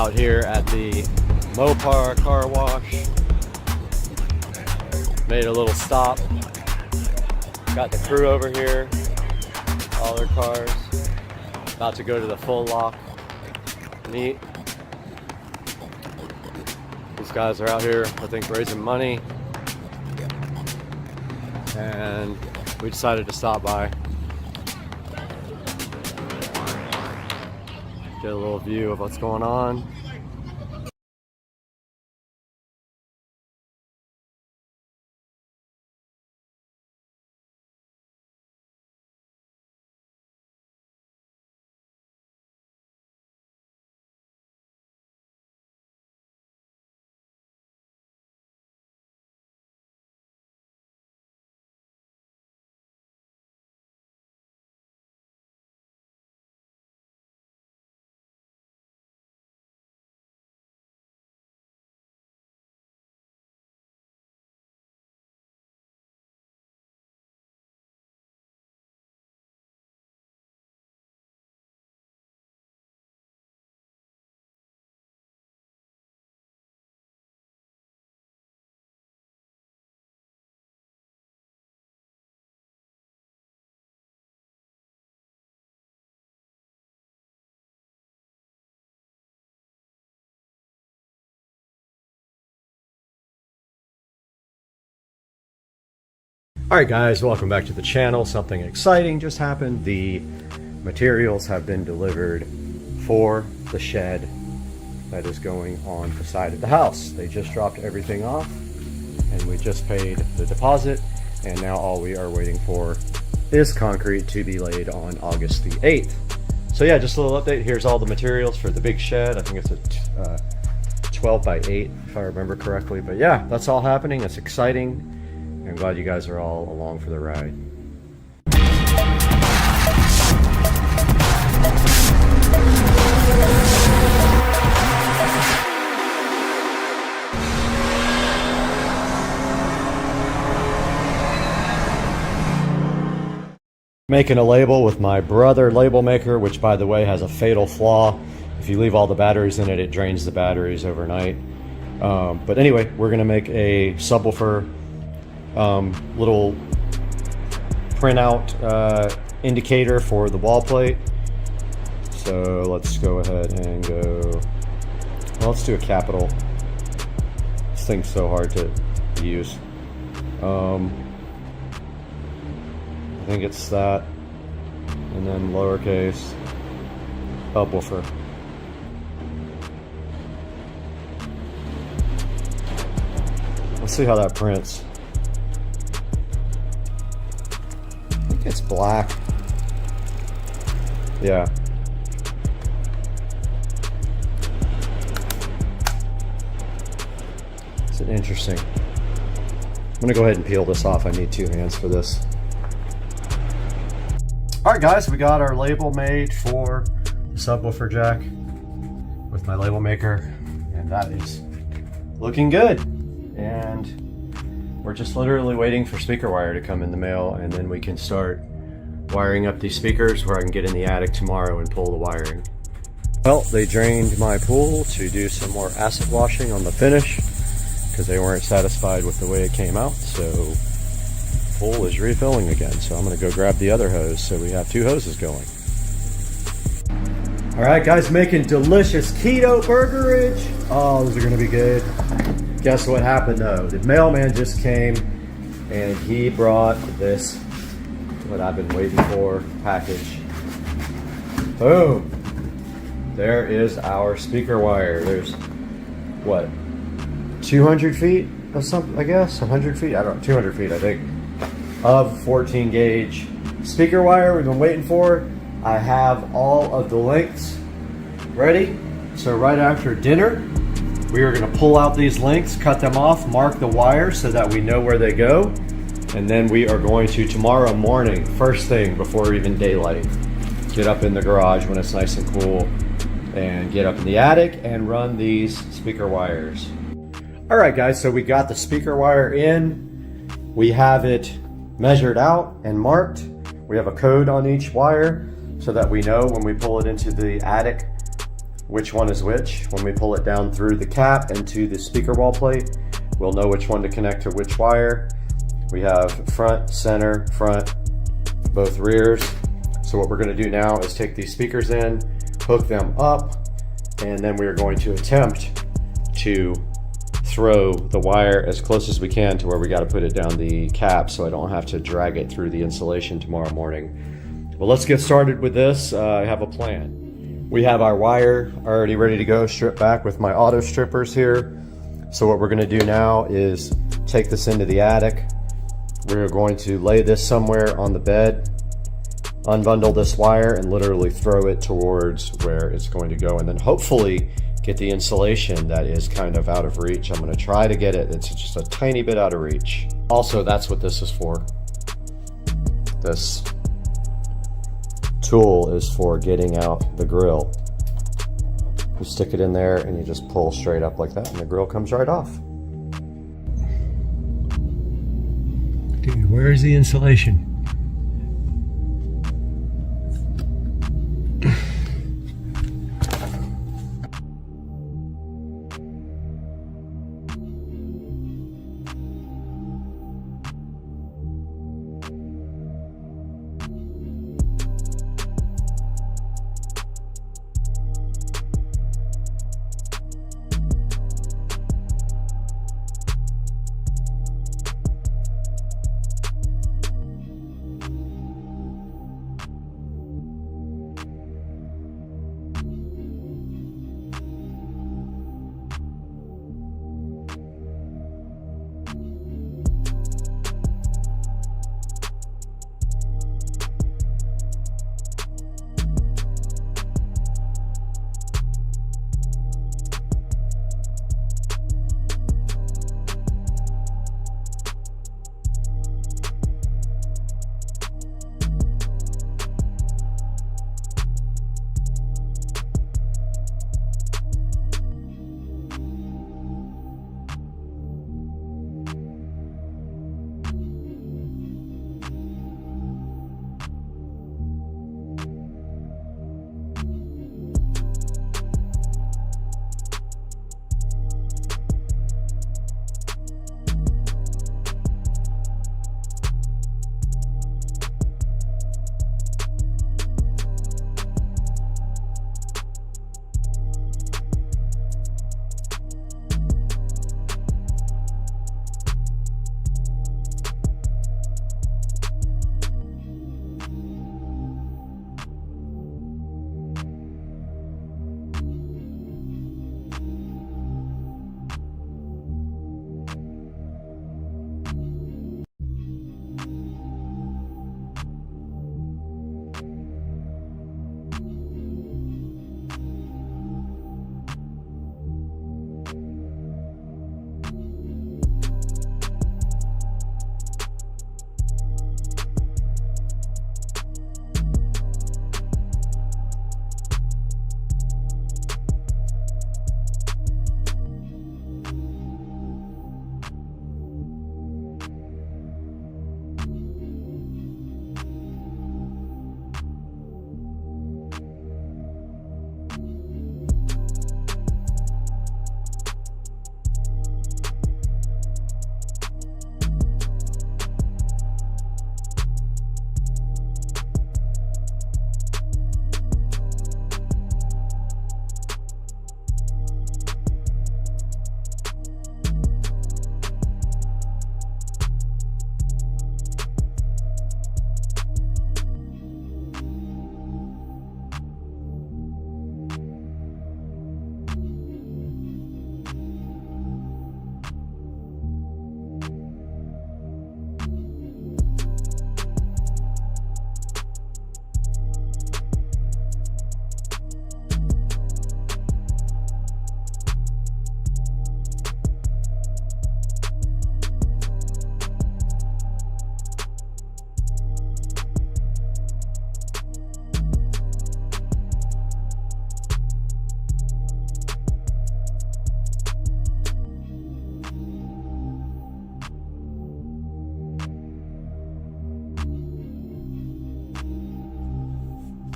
out here at the Mopar car wash. Made a little stop. Got the crew over here, all their cars. About to go to the full lock meet. These guys are out here, I think, raising money. And we decided to stop by. Get a little view of what's going on. Alright guys, welcome back to the channel. Something exciting just happened. The materials have been delivered for the shed that is going on the side of the house. They just dropped everything off and we just paid the deposit, and now all we are waiting for is concrete to be laid on August the 8th. So yeah, just a little update. Here's all the materials for the big shed. I think it's a 12 by 8 if I remember correctly. But yeah, that's all happening. It's exciting. I'm glad you guys are all along for the ride. Making a label with my brother label maker, which by the way has a fatal flaw. If you leave all the batteries in it, it drains the batteries overnight. But anyway, we're gonna make a subwoofer little printout indicator for the wall plate. So let's go ahead and go, well, let's do a capital. This thing's so hard to use. I think it's that, and then lowercase subwoofer. Let's see how that prints. I think it's black. Yeah. It's interesting. I'm gonna go ahead and peel this off. I need 2 hands for this. Alright guys, we got our label made for the subwoofer jack with my label maker, and that is looking good. And we're just literally waiting for speaker wire to come in the mail, and then we can start wiring up these speakers where I can get in the attic tomorrow and pull the wiring. Well, they drained my pool to do some more acid washing on the finish because they weren't satisfied with the way it came out, so pool is refilling again. So I'm gonna go grab the other hose so we have 2 hoses going. All right guys, making delicious keto burgerage. Oh, those are gonna be good. Guess what happened though? The mailman just came and he brought this, what I've been waiting for, package. Boom. There is our speaker wire. There's what, 200 feet of something, I guess, 100 feet, I don't know, 200 feet I think, of 14 gauge speaker wire we've been waiting for. I have all of the lengths ready. So right after dinner, we are going to pull out these lengths, cut them off, mark the wire so that we know where they go. And then we are going to, tomorrow morning, first thing before even daylight, get up in the garage when it's nice and cool and get up in the attic and run these speaker wires. All right guys, so we got the speaker wire in. We have it measured out and marked. We have a code on each wire so that we know when we pull it into the attic which one is which. When we pull it down through the cap into the speaker wall plate, we'll know which one to connect to which wire. We have front, center, front, both rears. So what we're going to do now is take these speakers in, hook them up, and then we are going to attempt to throw the wire as close as we can to where we got to put it down the cap so I don't have to drag it through the insulation tomorrow morning. Well, let's get started with this. I have a plan. We have our wire already ready to go, stripped back with my auto strippers here. So what we're going to do now is take this into the attic. We're going to lay this somewhere on the bed, unbundle this wire, and literally throw it towards where it's going to go, and then hopefully get the insulation that is kind of out of reach. I'm going to try to get it, it's just a tiny bit out of reach. Also, that's what this is for. This tool is for getting out the grill. You stick it in there and you just pull straight up like that, and the grill comes right off. Dude, where is the insulation?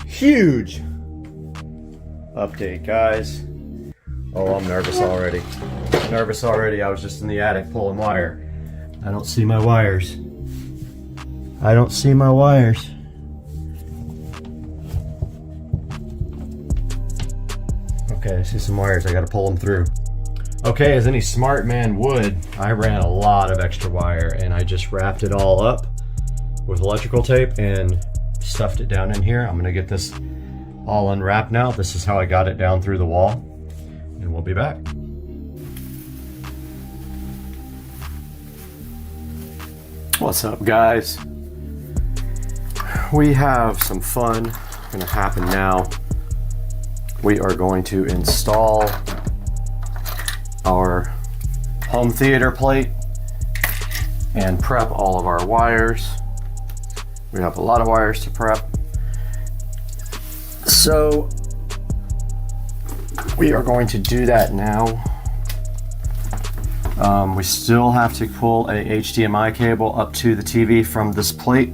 Huge. update, guys. Oh, I'm nervous already. Nervous already. I was just in the attic pulling wire. I don't see my wires. I don't see my wires. Okay, I see some wires. I gotta pull them through. Okay, as any smart man would, I ran a lot of extra wire and I just wrapped it all up with electrical tape and stuffed it down in here. I'm gonna get this all unwrapped now. This is how I got it down through the wall, and we'll be back. What's up, guys? We have some fun gonna happen now. We are going to install our home theater plate and prep all of our wires. We have a lot of wires to prep. So we are going to do that now. We still have to pull a HDMI cable up to the TV from this plate.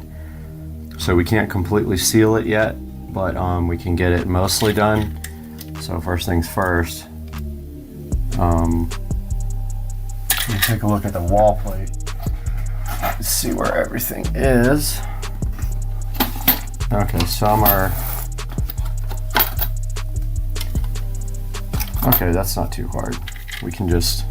So we can't completely seal it yet, but we can get it mostly done. So first things first, let me take a look at the wall plate. See where everything is. Okay, some are... Okay, that's not too hard. We can just...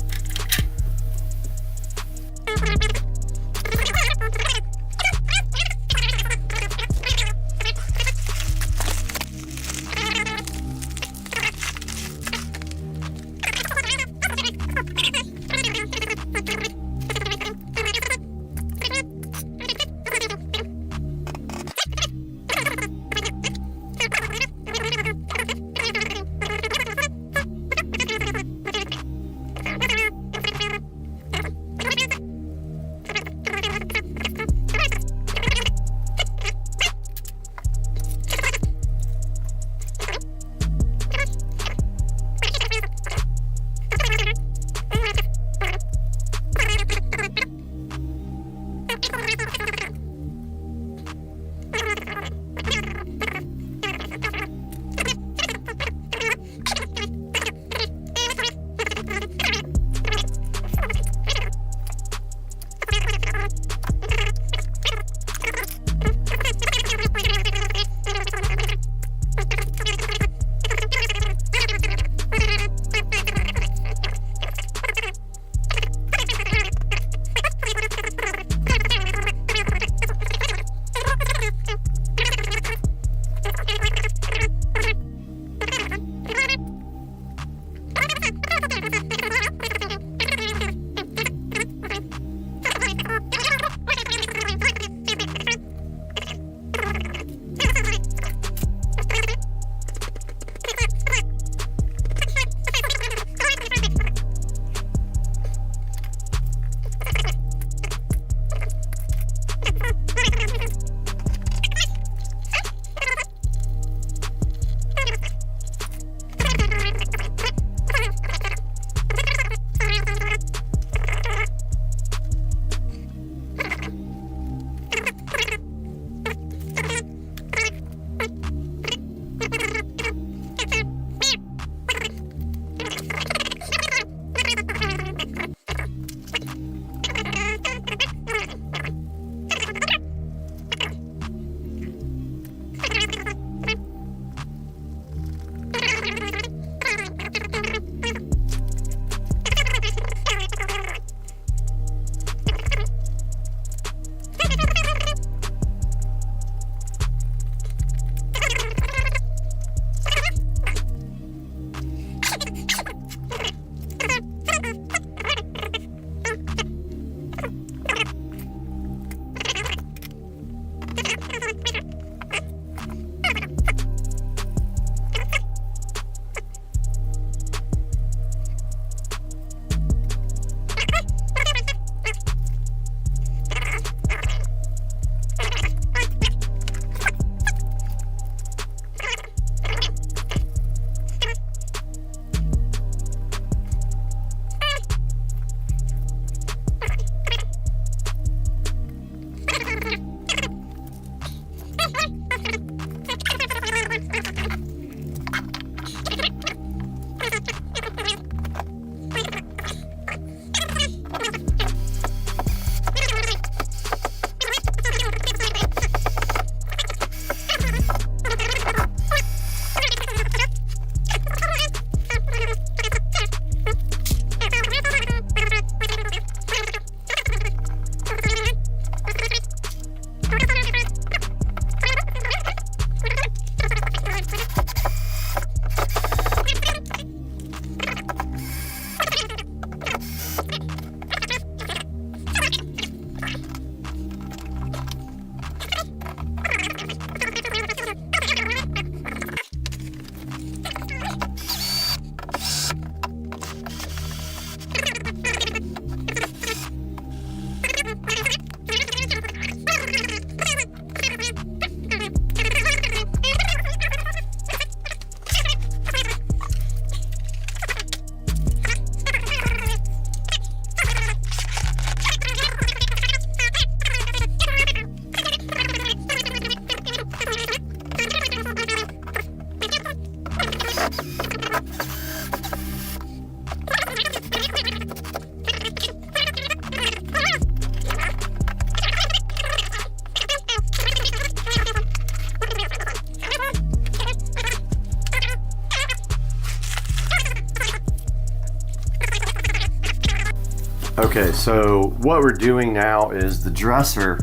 Okay, so what we're doing now is the dresser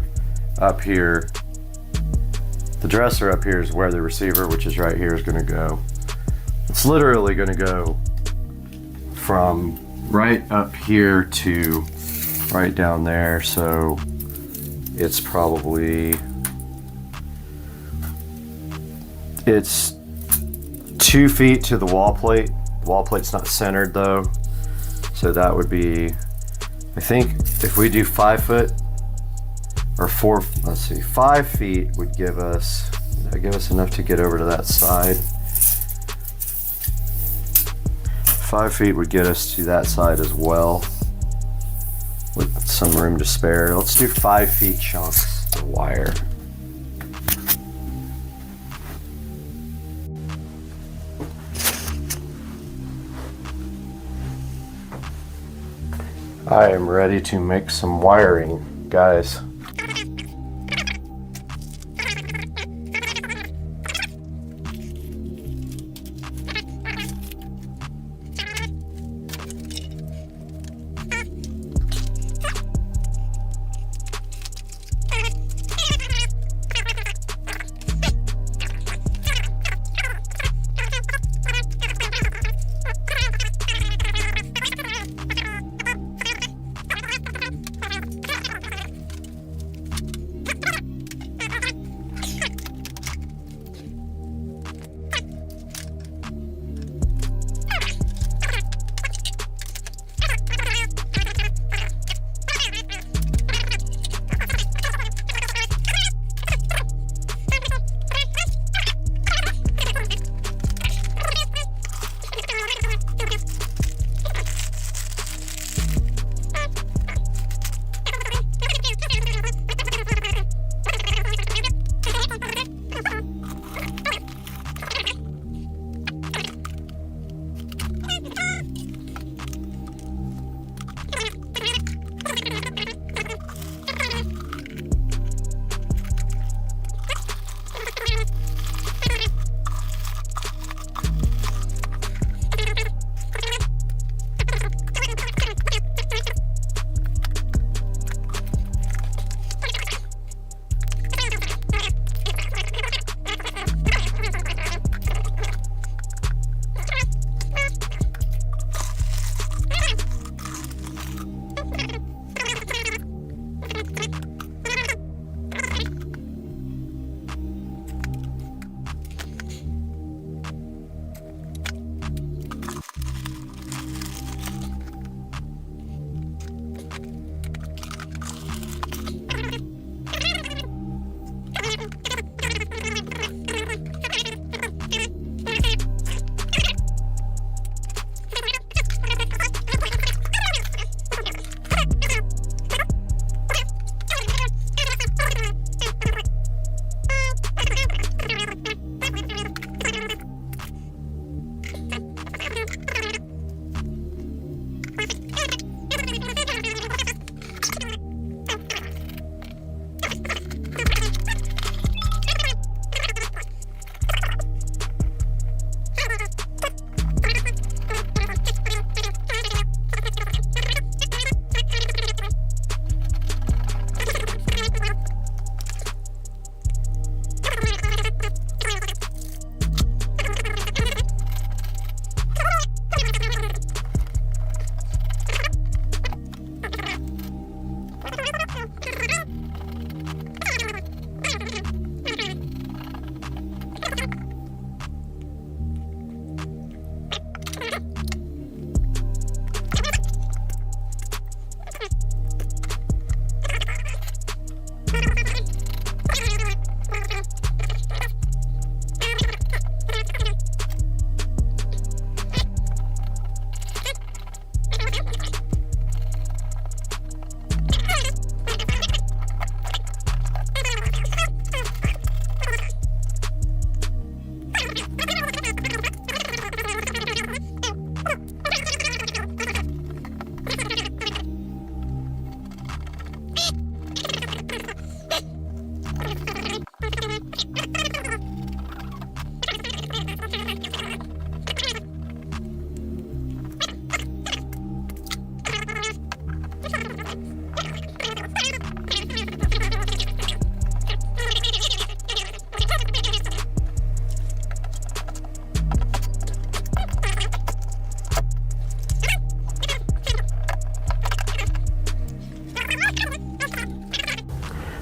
up here. The dresser up here is where the receiver, which is right here, is going to go. It's literally going to go from right up here to right down there. So it's probably, it's 2 feet to the wall plate. The wall plate's not centered though. So that would be, I think if we do 5 foot or 4, let's see, 5 feet would give us, that'd give us enough to get over to that side. 5 feet would get us to that side as well, with some room to spare. Let's do 5 feet chunks of wire. I am ready to make some wiring, guys.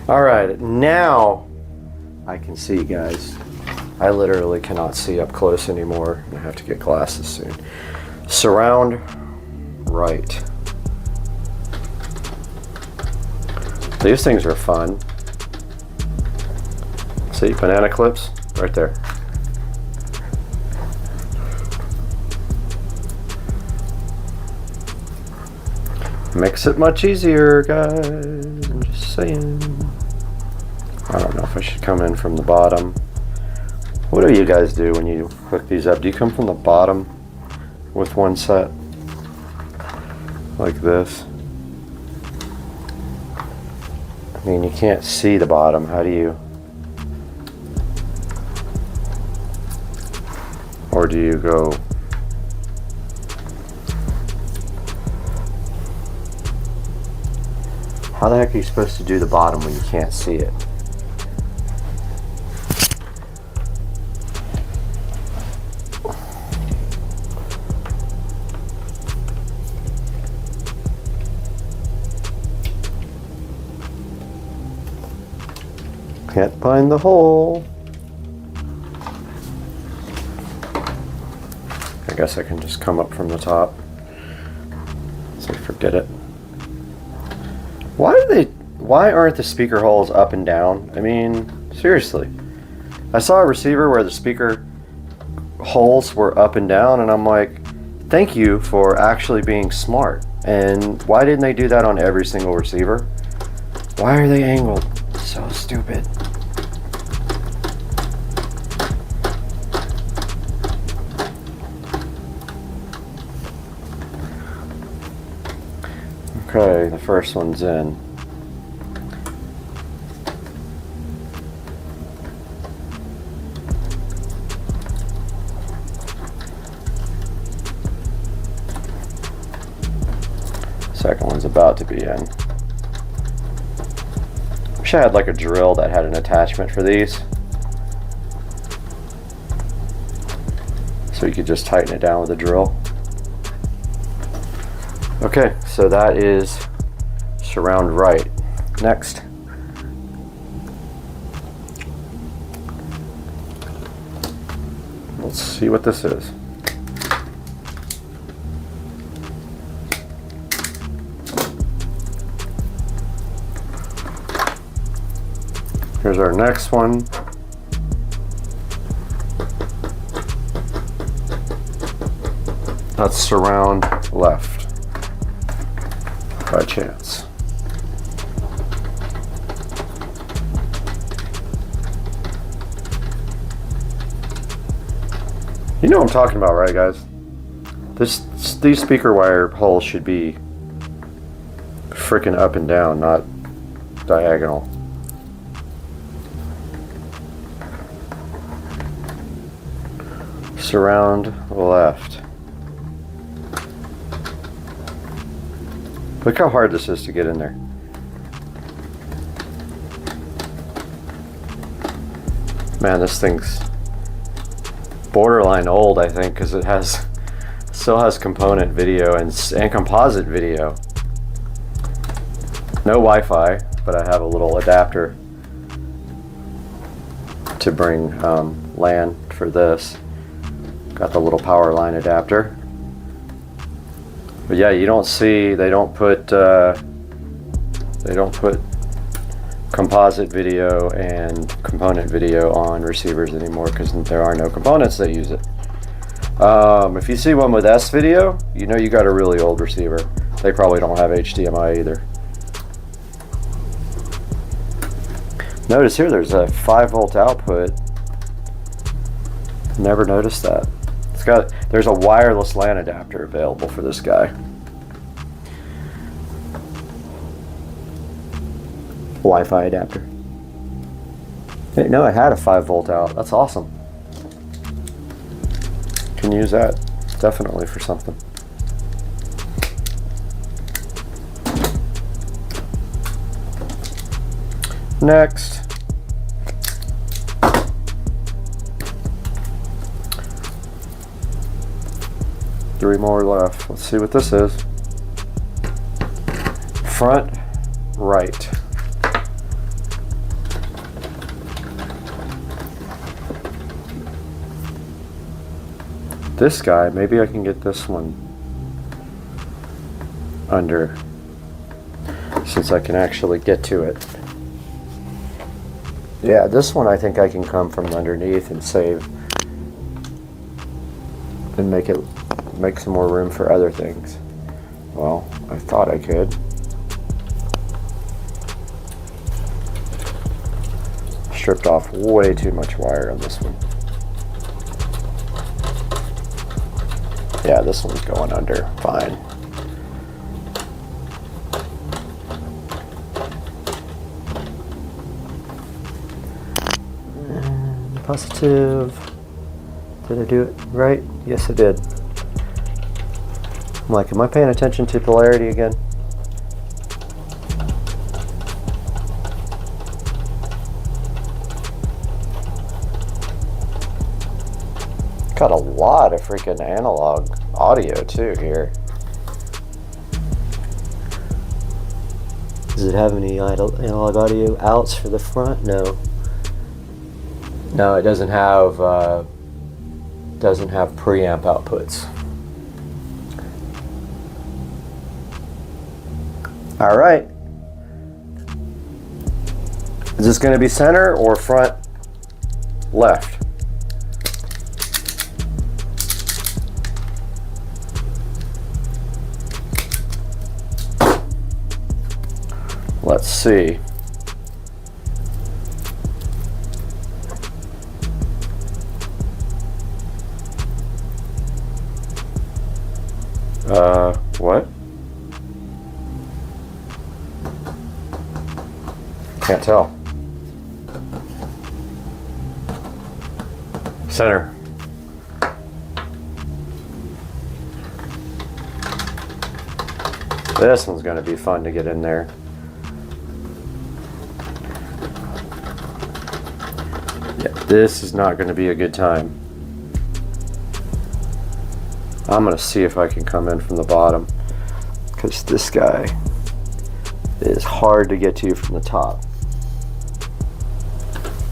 All right, now I can see, guys. I literally cannot see up close anymore. I have to get glasses soon. Surround right. These things are fun. See, banana clips right there. Makes it much easier, guys. I'm just saying. I don't know if I should come in from the bottom. What do you guys do when you hook these up? Do you come from the bottom with one set? Like this? I mean, you can't see the bottom. How do you? Or do you go? How the heck are you supposed to do the bottom when you can't see it? Can't find the hole. I guess I can just come up from the top. So forget it. Why aren't the speaker holes up and down? I mean, seriously. I saw a receiver where the speaker holes were up and down, and I'm like, thank you for actually being smart. And why didn't they do that on every single receiver? Why are they angled? So stupid. Okay, the first one's in. Second one's about to be in. Wish I had like a drill that had an attachment for these, so you could just tighten it down with a drill. Okay, so that is surround right. Next. Let's see what this is. Here's our next one. That's surround left. By chance. You know what I'm talking about, right, guys? These speaker wire holes should be freaking up and down, not diagonal. Surround left. Look how hard this is to get in there. Man, this thing's borderline old, I think, because it still has component video and composite video. No Wi-Fi, but I have a little adapter to bring LAN for this. Got the little power line adapter. But yeah, you don't see, they don't put composite video and component video on receivers anymore because there are no components that use it. If you see one with S video, you know you got a really old receiver. They probably don't have HDMI either. Notice here there's a 5-volt output. Never noticed that. There's a wireless LAN adapter available for this guy. Wi-Fi adapter. Didn't know I had a 5-volt out. That's awesome. Can use that definitely for something. Next. Three more left. Let's see what this is. Front right. this guy, maybe I can get this one under, since I can actually get to it. Yeah, this one I think I can come from underneath and save and make some more room for other things. Well, I thought I could. Stripped off way too much wire on this one. Yeah, this one's going under fine. And positive. Did I do it right? Yes, I did. I'm like, am I paying attention to polarity again? Got a lot of freaking analog audio too here. Does it have any analog audio outs for the front? No. No, it doesn't have preamp outputs. All right. Is this going to be center or front left? Let's see. What? Can't tell. Center. This one's going to be fun to get in there. Yeah, this is not going to be a good time. I'm going to see if I can come in from the bottom, because this guy is hard to get to from the top.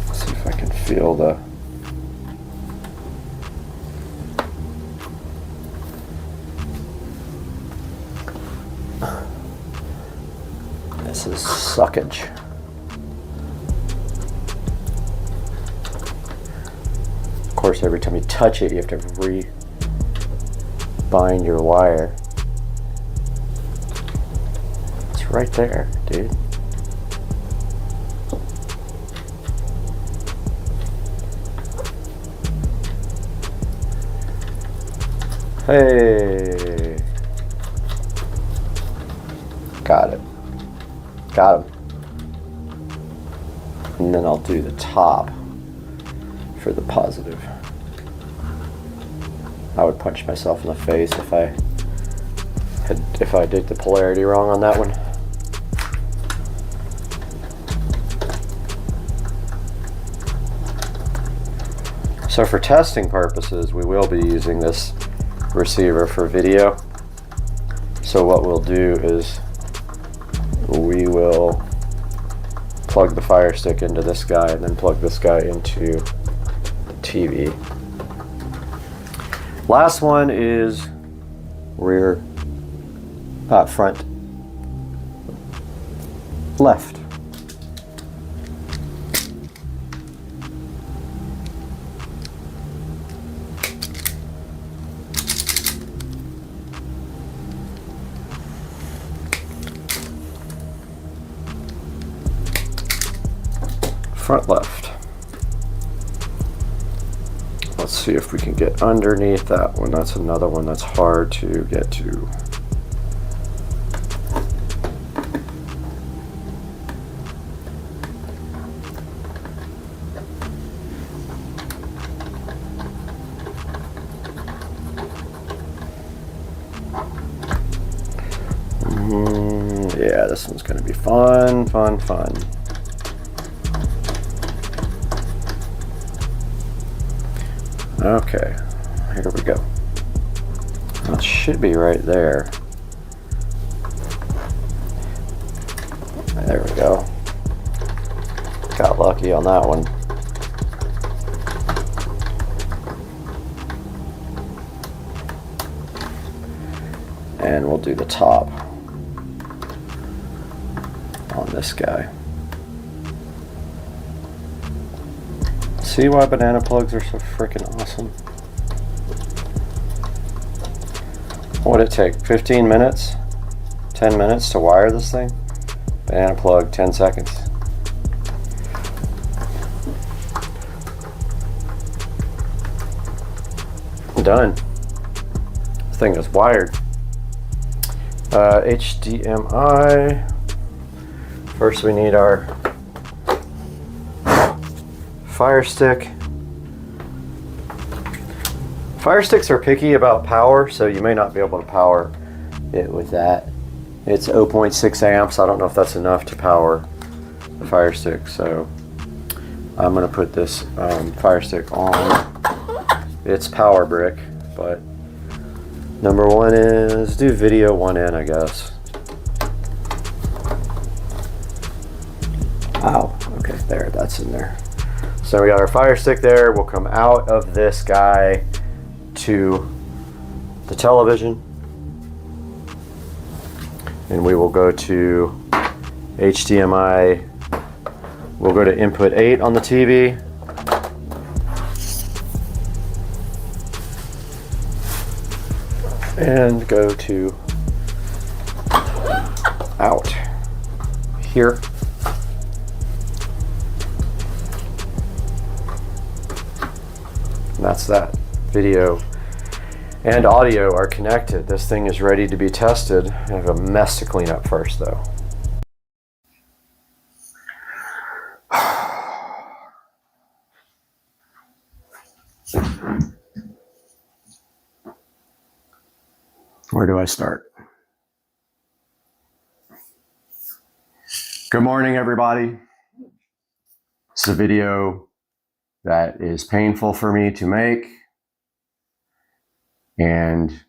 Let's see if I can feel the... This is suckage. Of course, every time you touch it, you have to bind your wire. It's right there, dude. Hey. Got it. Got him. And then I'll do the top for the positive. I would punch myself in the face if I did the polarity wrong on that one. So for testing purposes, we will be using this receiver for video. So what we'll do is we will plug the Fire Stick into this guy and then plug this guy into the TV. Last one is front left. Front left. Let's see if we can get underneath that one. That's another one that's hard to get to. Yeah, this one's going to be fun, fun, fun. Okay, here we go. That should be right there. There we go. Got lucky on that one. And we'll do the top on this guy. See why banana plugs are so freaking awesome? What would it take? 15 minutes? 10 minutes to wire this thing? Banana plug, 10 seconds. Done. This thing is wired. HDMI. First we need our Fire Stick. Fire Sticks are picky about power, so you may not be able to power it with that. It's 0.6 amps. I don't know if that's enough to power the Fire Stick, so I'm going to put this Fire Stick on its power brick. But number one is do video one in, I guess. Ow. Okay, there, that's in there. So we got our Fire Stick there. We'll come out of this guy to the television, and we will go to HDMI. We'll go to input 8 on the TV. And go to out here. And that's that. Video and audio are connected. This thing is ready to be tested. I have a mess to clean up first, though. Where do I start? Good morning, everybody. This is a video that is painful for me to make, and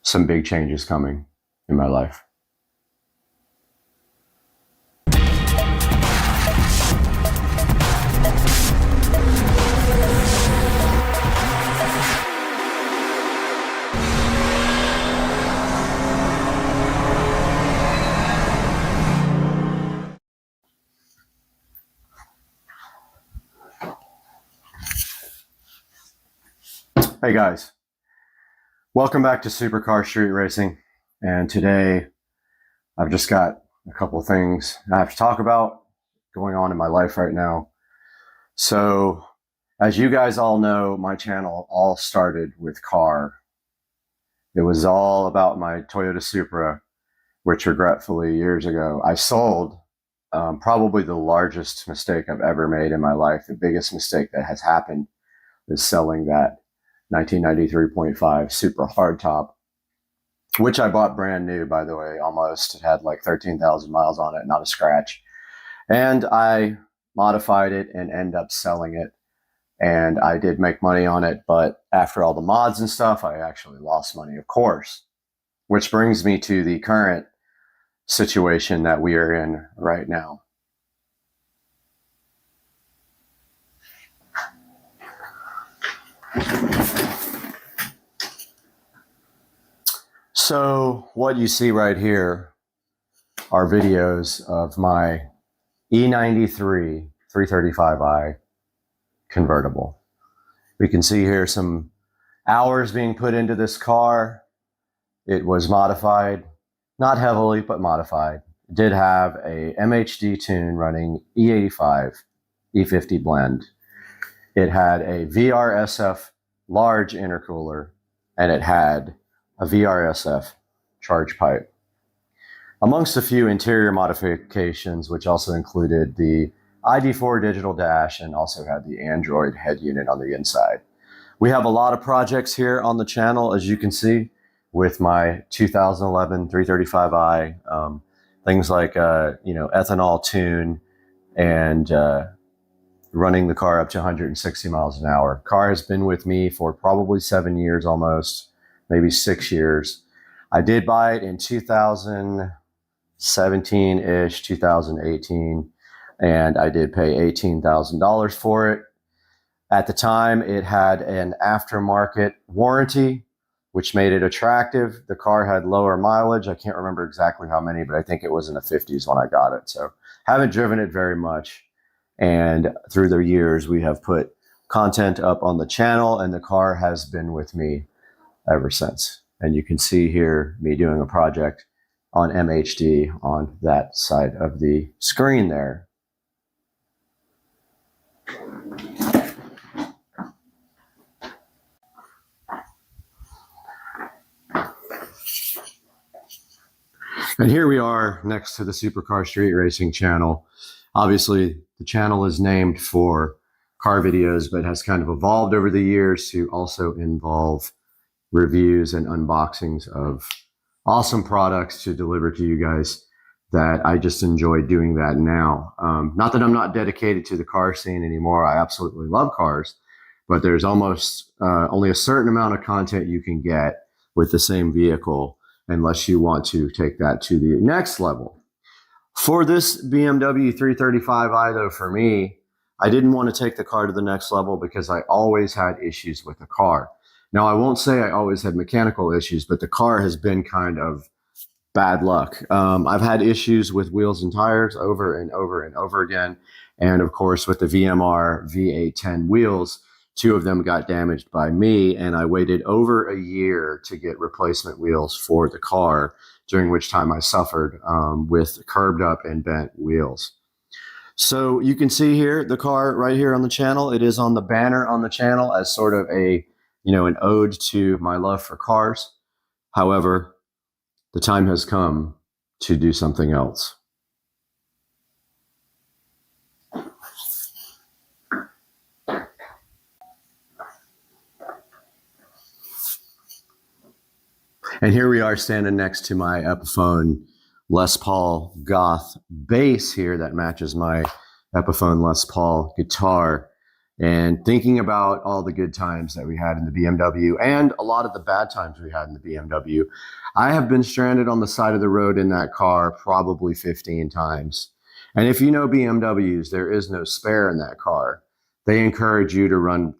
some big changes coming in my life. Hey guys, welcome back to Supercar Street Racing, and today I've just got a couple of things I have to talk about going on in my life right now. So, as you guys all know, my channel all started with car. It was all about my Toyota Supra, which regretfully years ago I sold. Probably the largest mistake I've ever made in my life. The biggest mistake that has happened is selling that 1993.5 Supra hardtop, which I bought brand new, by the way, almost. It had like 13,000 miles on it, not a scratch. And I modified it and ended up selling it. And I did make money on it, but after all the mods and stuff, I actually lost money, of course. Which brings me to the current situation that we are in right now. So what you see right here are videos of my E93 335i convertible. We can see here some hours being put into this car. It was modified, not heavily, but modified. It did have a MHD tune running E85, E50 blend. It had a VRSF large intercooler, and it had a VRSF charge pipe, amongst a few interior modifications, which also included the ID4 digital dash and also had the Android head unit on the inside. We have a lot of projects here on the channel, as you can see, with my 2011 335i, things like ethanol tune and running the car up to 160 miles an hour. Car has been with me for probably 7 years almost, maybe 6 years. I did buy it in 2017-ish, 2018, and I did pay $18,000 for it. At the time, it had an aftermarket warranty, which made it attractive. The car had lower mileage. I can't remember exactly how many, but I think it was in the 50s when I got it. So haven't driven it very much. And through the years, we have put content up on the channel, and the car has been with me ever since. And you can see here me doing a project on MHD on that side of the screen there. And here we are next to the Supercar Street Racing channel. Obviously, the channel is named for car videos, but has kind of evolved over the years to also involve reviews and unboxings of awesome products to deliver to you guys, that I just enjoy doing that now. Not that I'm not dedicated to the car scene anymore. I absolutely love cars, but there's almost only a certain amount of content you can get with the same vehicle unless you want to take that to the next level. For this BMW 335i, though, for me, I didn't want to take the car to the next level because I always had issues with the car. Now, I won't say I always had mechanical issues, but the car has been kind of bad luck. I've had issues with wheels and tires over and over and over again. And of course, with the VMR V810 wheels, 2 of them got damaged by me, and I waited over a year to get replacement wheels for the car, during which time I suffered with curved up and bent wheels. So you can see here, the car right here on the channel, it is on the banner on the channel as sort of a, an ode to my love for cars. However, the time has come to do something else. And here we are standing next to my Epiphone Les Paul Goth bass here that matches my Epiphone Les Paul guitar, and thinking about all the good times that we had in the BMW and a lot of the bad times we had in the BMW. I have been stranded on the side of the road in that car probably 15 times. And if you know BMWs, there is no spare in that car. They encourage you to run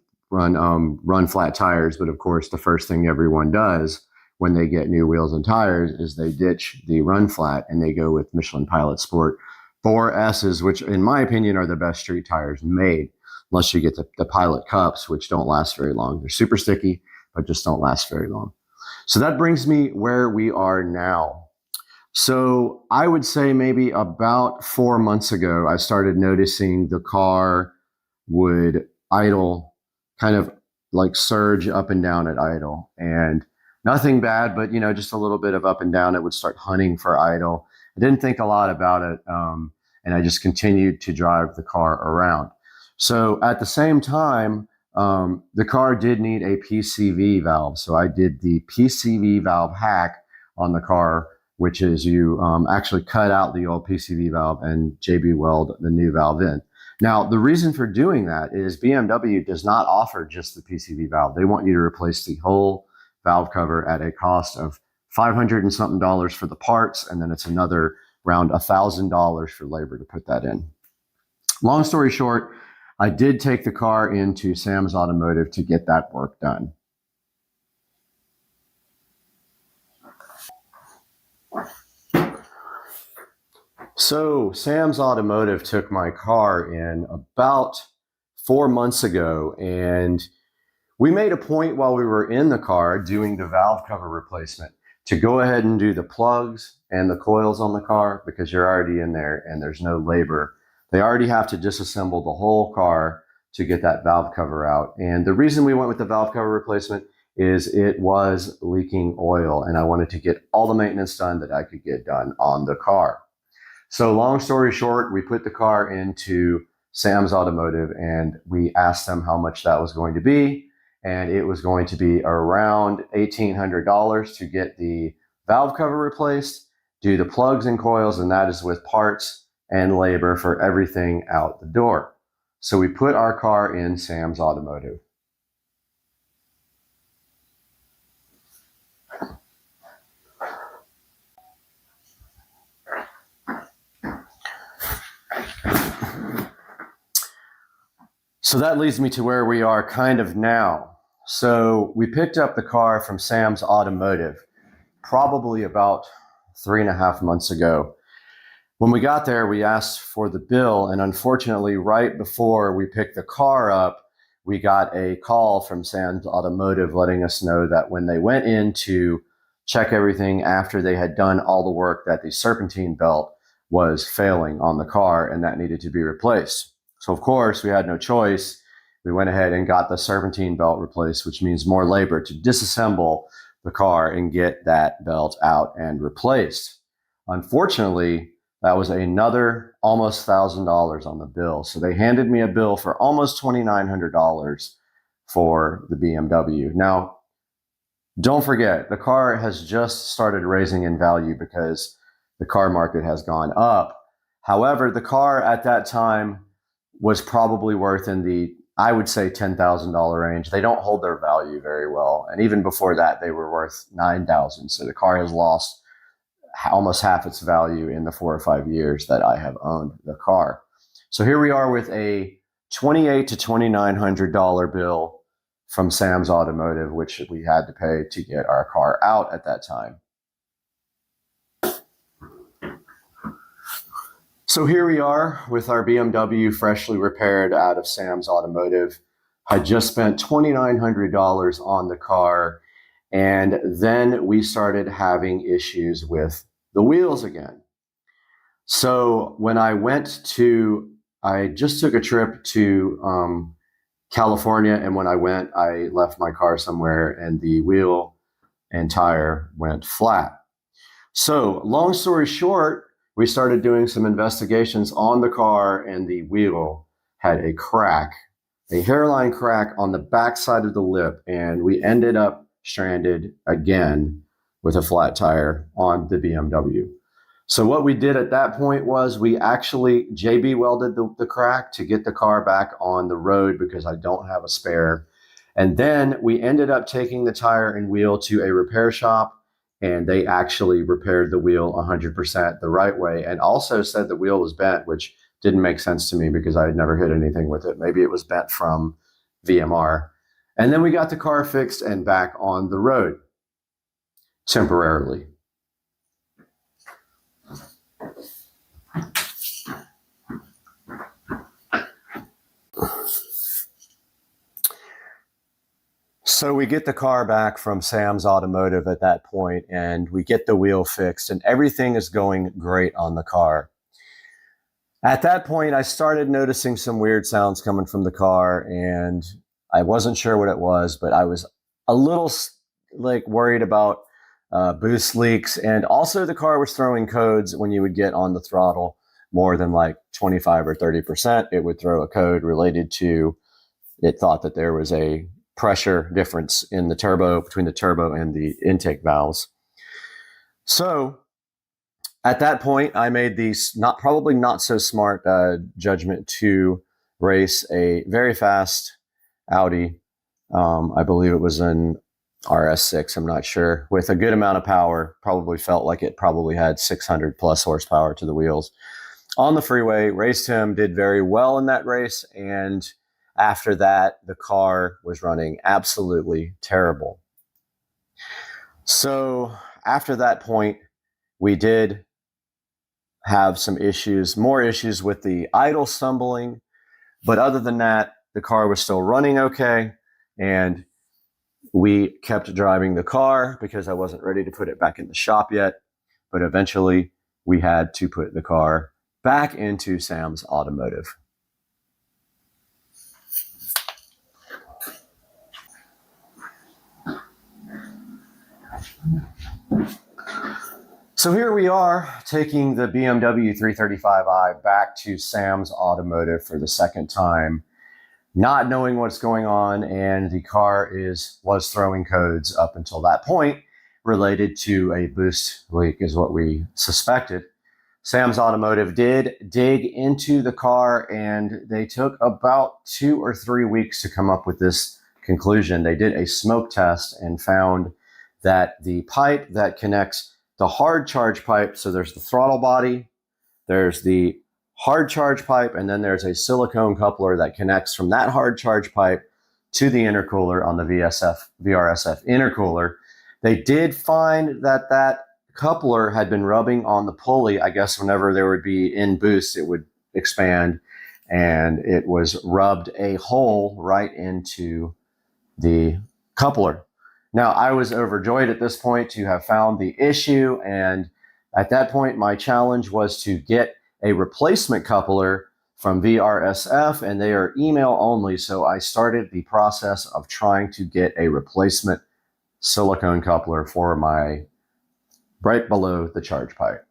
flat tires, but of course the first thing everyone does when they get new wheels and tires is they ditch the run flat and they go with Michelin Pilot Sport 4S's, which in my opinion are the best street tires made, unless you get the Pilot Cups, which don't last very long. They're super sticky, but just don't last very long. So that brings me where we are now. So I would say maybe about 4 months ago, I started noticing the car would idle, kind of like surge up and down at idle. And nothing bad, but just a little bit of up and down. It would start hunting for idle. I didn't think a lot about it, and I just continued to drive the car around. So at the same time, the car did need a PCV valve. So I did the PCV valve hack on the car, which is you actually cut out the old PCV valve and JB weld the new valve in. Now, the reason for doing that is BMW does not offer just the PCV valve. They want you to replace the whole valve cover at a cost of $500 and something for the parts, and then it's another around $1,000 for labor to put that in. Long story short, I did take the car into Sam's Automotive to get that work done. So Sam's Automotive took my car in about 4 months ago, and we made a point while we were in the car doing the valve cover replacement to go ahead and do the plugs and the coils on the car, because you're already in there and there's no labor. They already have to disassemble the whole car to get that valve cover out. And the reason we went with the valve cover replacement is it was leaking oil, and I wanted to get all the maintenance done that I could get done on the car. So long story short, we put the car into Sam's Automotive and we asked them how much that was going to be. And it was going to be around $1,800 to get the valve cover replaced, do the plugs and coils, and that is with parts and labor for everything out the door. So we put our car in Sam's Automotive. So that leads me to where we are kind of now. So we picked up the car from Sam's Automotive probably about 3.5 months ago. When we got there, we asked for the bill, and unfortunately, right before we picked the car up, we got a call from Sam's Automotive letting us know that when they went in to check everything after they had done all the work, that the serpentine belt was failing on the car and that needed to be replaced. So of course, we had no choice. We went ahead and got the serpentine belt replaced, which means more labor to disassemble the car and get that belt out and replaced. Unfortunately, that was another almost $1,000 on the bill. So they handed me a bill for almost $2,900 for the BMW. Now, don't forget, the car has just started raising in value because the car market has gone up. However, the car at that time was probably worth in the, I would say, $10,000 range. They don't hold their value very well. And even before that, they were worth $9,000. So the car has lost almost half its value in the 4 or 5 years that I have owned the car. So here we are with a $2,800 to $2,900 bill from Sam's Automotive, which we had to pay to get our car out at that time. So here we are with our BMW freshly repaired out of Sam's Automotive. I just spent $2,900 on the car, and then we started having issues with the wheels again. So when I just took a trip to California, and when I went, I left my car somewhere and the wheel and tire went flat. So long story short, we started doing some investigations on the car, and the wheel had a crack, a hairline crack on the back side of the lip, and we ended up stranded again with a flat tire on the BMW. So what we did at that point was we actually JB welded the crack to get the car back on the road because I don't have a spare. And then we ended up taking the tire and wheel to a repair shop, and they actually repaired the wheel 100% the right way, and also said the wheel was bent, which didn't make sense to me because I had never hit anything with it. Maybe it was bent from VMR. And then we got the car fixed and back on the road temporarily. So we get the car back from Sam's Automotive at that point, and we get the wheel fixed, and everything is going great on the car. At that point, I started noticing some weird sounds coming from the car, and I wasn't sure what it was, but I was a little worried about boost leaks. And also the car was throwing codes when you would get on the throttle more than 25 or 30%. It would throw a code related to, it thought that there was a pressure difference in the turbo, between the turbo and the intake valves. So at that point, I made the probably not so smart judgment to race a very fast Audi. I believe it was an RS6, I'm not sure, with a good amount of power. Probably felt like it probably had 600 plus horsepower to the wheels. On the freeway, raced him, did very well in that race, and after that, the car was running absolutely terrible. So after that point, we did have some issues, more issues with the idle stumbling. But other than that, the car was still running okay. And we kept driving the car because I wasn't ready to put it back in the shop yet. But eventually, we had to put the car back into Sam's Automotive. So here we are taking the BMW 335i back to Sam's Automotive for the second time, not knowing what's going on, and the car was throwing codes up until that point related to a boost leak is what we suspected. Sam's Automotive did dig into the car, and they took about 2 or 3 weeks to come up with this conclusion. They did a smoke test and found that the pipe that connects the hard charge pipe, so there's the throttle body, there's the hard charge pipe, and then there's a silicone coupler that connects from that hard charge pipe to the intercooler on the VRSF intercooler. They did find that that coupler had been rubbing on the pulley. I guess whenever there would be in boost, it would expand, and it was rubbed a hole right into the coupler. Now, I was overjoyed at this point to have found the issue, and at that point, my challenge was to get a replacement coupler from VRSF, and they are email only, so I started the process of trying to get a replacement silicone coupler for my right below the charge pipe.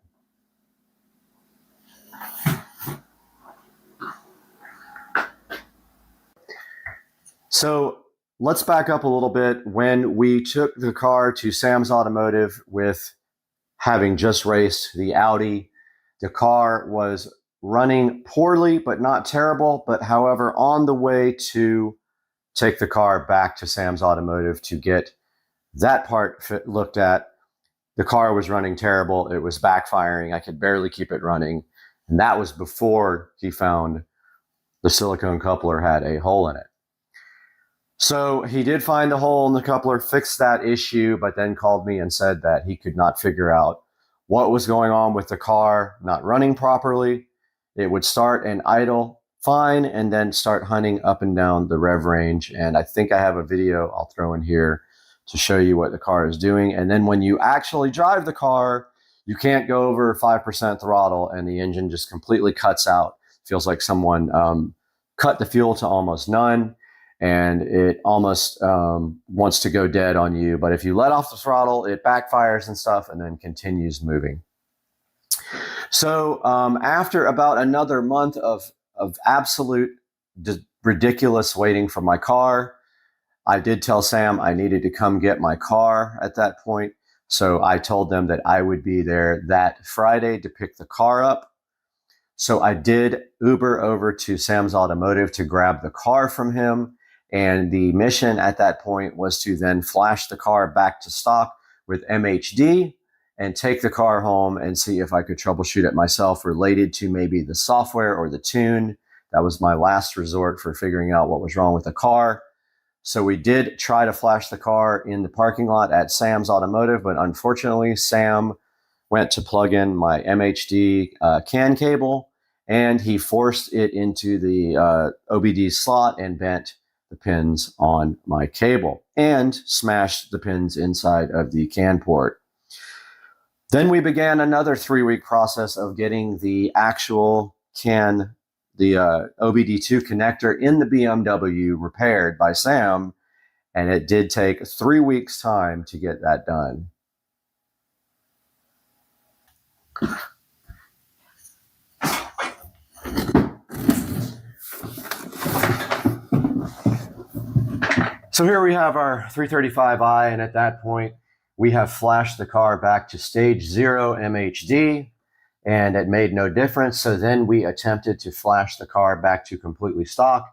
So let's back up a little bit. When we took the car to Sam's Automotive with having just raced the Audi, the car was running poorly, but not terrible. But however, on the way to take the car back to Sam's Automotive to get that part looked at, the car was running terrible. It was backfiring. I could barely keep it running. And that was before he found the silicone coupler had a hole in it. So he did find a hole in the coupler, fixed that issue, but then called me and said that he could not figure out what was going on with the car not running properly. It would start and idle fine and then start hunting up and down the rev range. And I think I have a video I'll throw in here to show you what the car is doing. And then when you actually drive the car, you can't go over 5% throttle and the engine just completely cuts out. Feels like someone cut the fuel to almost none. And it almost wants to go dead on you. But if you let off the throttle, it backfires and stuff and then continues moving. So after about another month of absolute ridiculous waiting for my car, I did tell Sam I needed to come get my car at that point. So I told them that I would be there that Friday to pick the car up. So I did Uber over to Sam's Automotive to grab the car from him. And the mission at that point was to then flash the car back to stock with MHD and take the car home and see if I could troubleshoot it myself related to maybe the software or the tune. That was my last resort for figuring out what was wrong with the car. So we did try to flash the car in the parking lot at Sam's Automotive, but unfortunately, Sam went to plug in my MHD CAN cable, and he forced it into the OBD slot and bent the pins on my cable and smashed the pins inside of the CAN port. Then we began another 3-week process of getting the actual CAN, the OBD2 connector in the BMW repaired by Sam, and it did take 3 weeks' time to get that done. So here we have our 335i, and at that point, we have flashed the car back to stage 0 MHD, and it made no difference. So then we attempted to flash the car back to completely stock,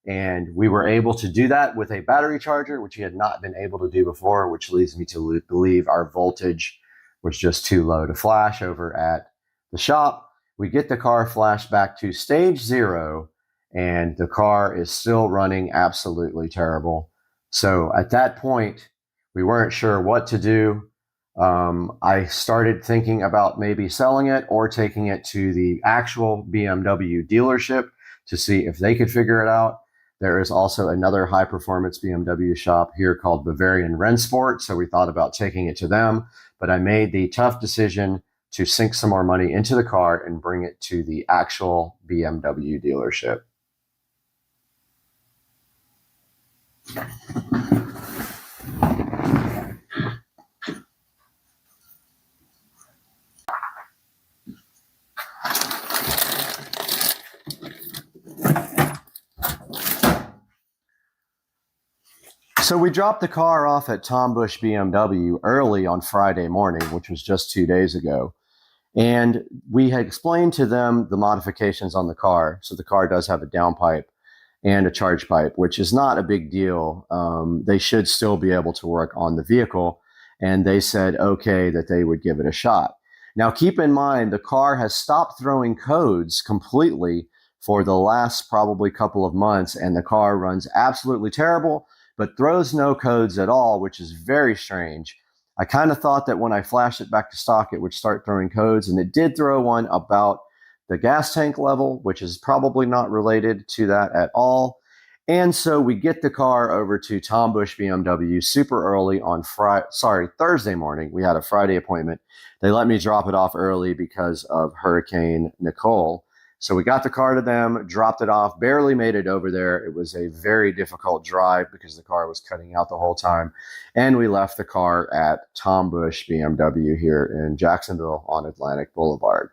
and we were able to do that with a battery charger, which we had not been able to do before, which leads me to believe our voltage was just too low to flash over at the shop. We get the car flashed back to stage 0, and the car is still running absolutely terrible. So at that point, we weren't sure what to do. I started thinking about maybe selling it or taking it to the actual BMW dealership to see if they could figure it out. There is also another high-performance BMW shop here called Bavarian Rennsport, so we thought about taking it to them. But I made the tough decision to sink some more money into the car and bring it to the actual BMW dealership. So we dropped the car off at Tom Bush BMW early on Friday morning, which was just 2 days ago. And we had explained to them the modifications on the car. So the car does have a downpipe and a charge pipe, which is not a big deal. They should still be able to work on the vehicle. And they said, okay, that they would give it a shot. Now, keep in mind, the car has stopped throwing codes completely for the last probably couple of months, and the car runs absolutely terrible, but throws no codes at all, which is very strange. I kind of thought that when I flashed it back to stock, it would start throwing codes, and it did throw one about the gas tank level, which is probably not related to that at all. And so we get the car over to Tom Bush BMW super early on Thursday morning. We had a Friday appointment. They let me drop it off early because of Hurricane Nicole. So we got the car to them, dropped it off, barely made it over there. It was a very difficult drive because the car was cutting out the whole time. And we left the car at Tom Bush BMW here in Jacksonville on Atlantic Boulevard.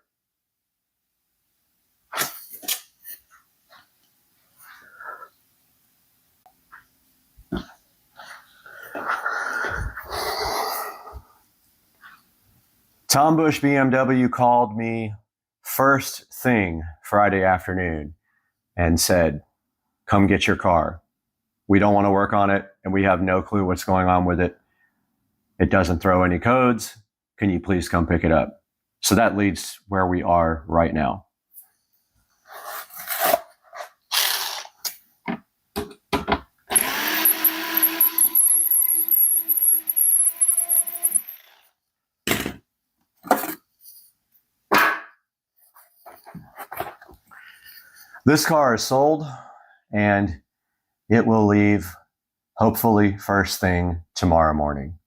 Tom Bush BMW called me first thing Friday afternoon and said, come get your car. We don't want to work on it, and we have no clue what's going on with it. It doesn't throw any codes. Can you please come pick it up? So that leads where we are right now. This car is sold, and it will leave hopefully first thing tomorrow morning.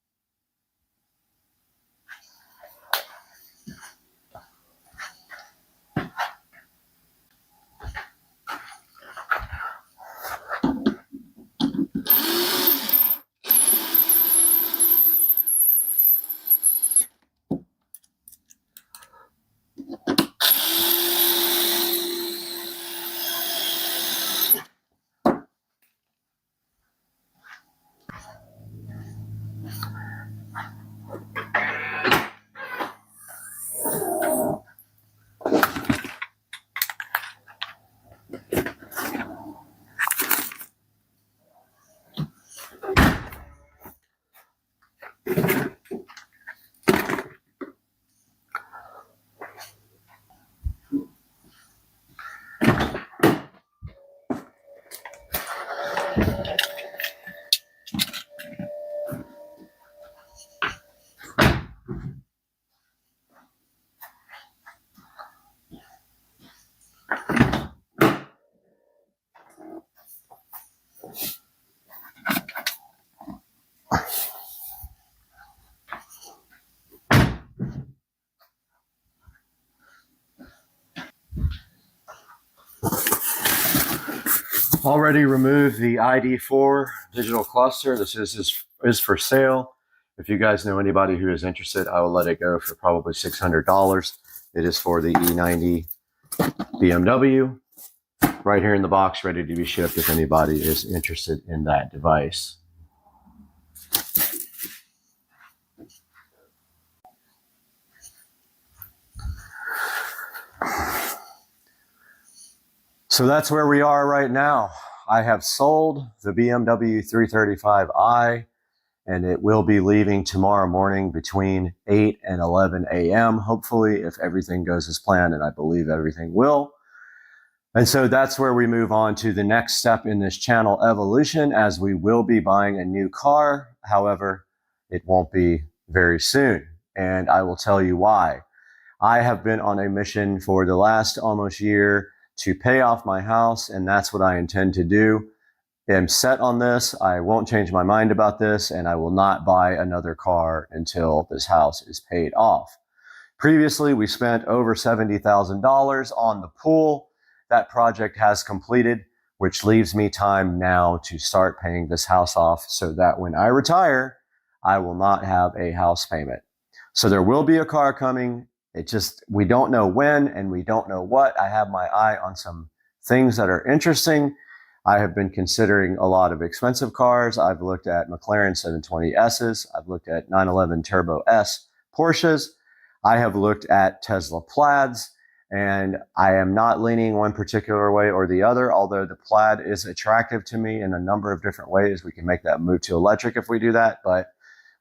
Already removed the ID4 digital cluster. This is for sale. If you guys know anybody who is interested, I will let it go for probably $600. It is for the E90 BMW. Right here in the box, ready to be shipped if anybody is interested in that device. So that's where we are right now. I have sold the BMW 335i, and it will be leaving tomorrow morning between 8 and 11 a.m. Hopefully, if everything goes as planned, and I believe everything will. And so that's where we move on to the next step in this channel evolution, as we will be buying a new car. However, it won't be very soon, and I will tell you why. I have been on a mission for the last almost year to pay off my house, and that's what I intend to do. I'm set on this. I won't change my mind about this, and I will not buy another car until this house is paid off. Previously, we spent over $70,000 on the pool. That project has completed, which leaves me time now to start paying this house off so that when I retire, I will not have a house payment. So there will be a car coming. We don't know when and we don't know what. I have my eye on some things that are interesting. I have been considering a lot of expensive cars. I've looked at McLaren 720Ss. I've looked at 911 Turbo S Porsches. I have looked at Tesla Plaids, and I am not leaning one particular way or the other, although the Plaid is attractive to me in a number of different ways. We can make that move to electric if we do that, but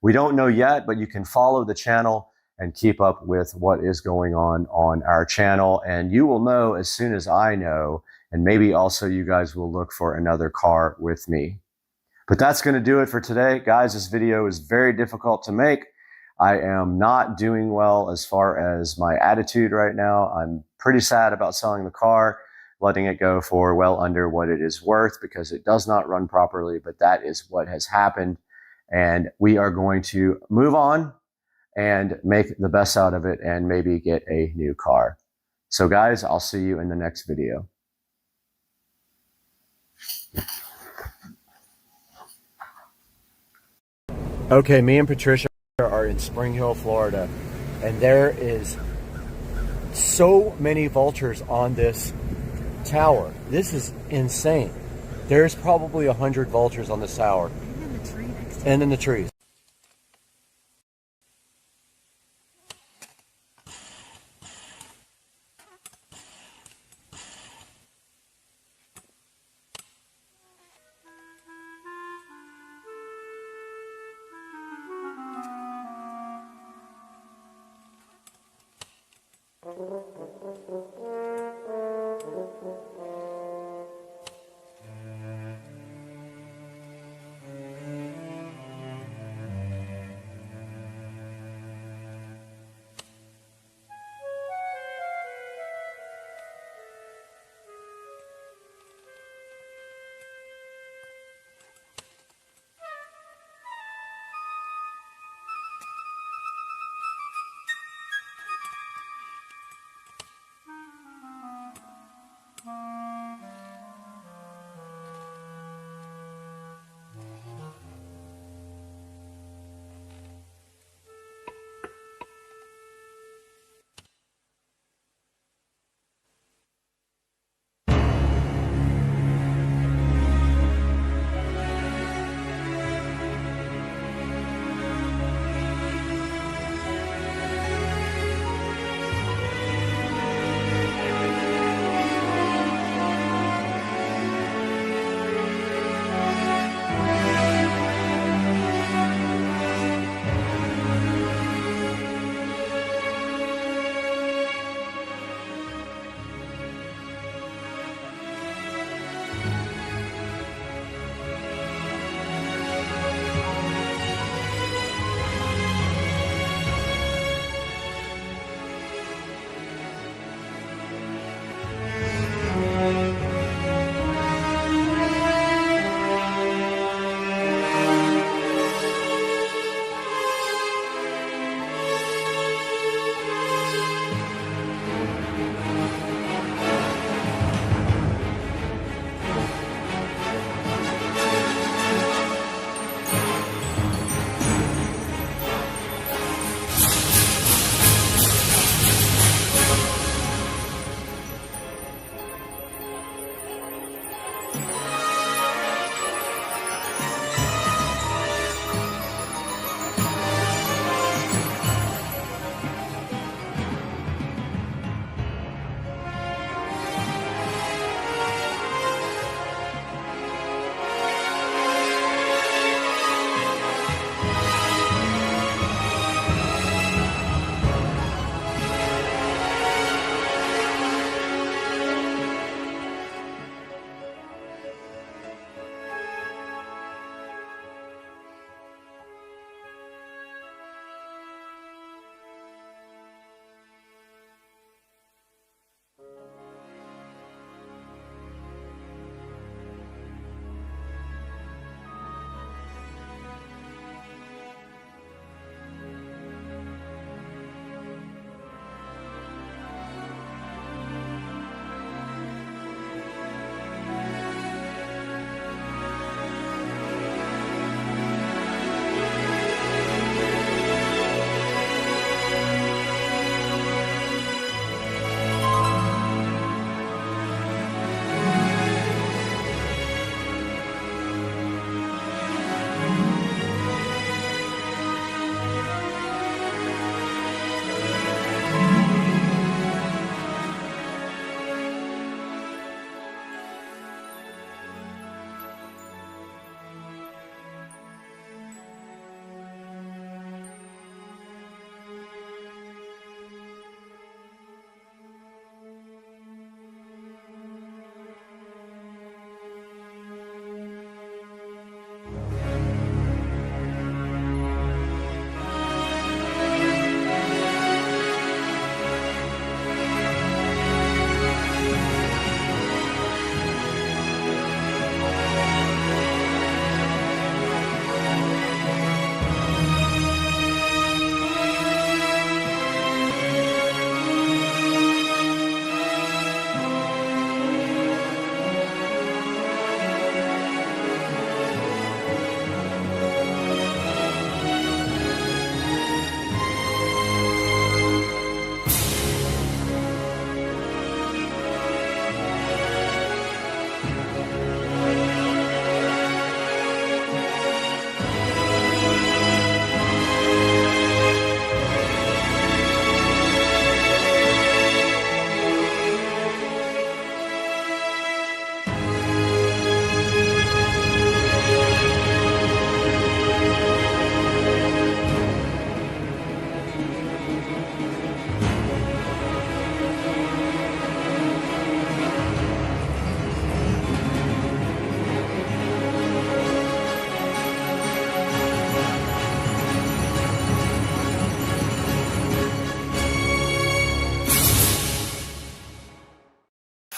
we don't know yet. But you can follow the channel and keep up with what is going on our channel. And you will know as soon as I know, and maybe also you guys will look for another car with me. But that's going to do it for today. Guys, this video is very difficult to make. I am not doing well as far as my attitude right now. I'm pretty sad about selling the car, letting it go for well under what it is worth because it does not run properly, but that is what has happened. And we are going to move on and make the best out of it and maybe get a new car. So guys, I'll see you in the next video. Okay, me and Patricia are in Spring Hill, Florida, and there is so many vultures on this tower. This is insane. There's probably 100 vultures on this tower. And in the trees.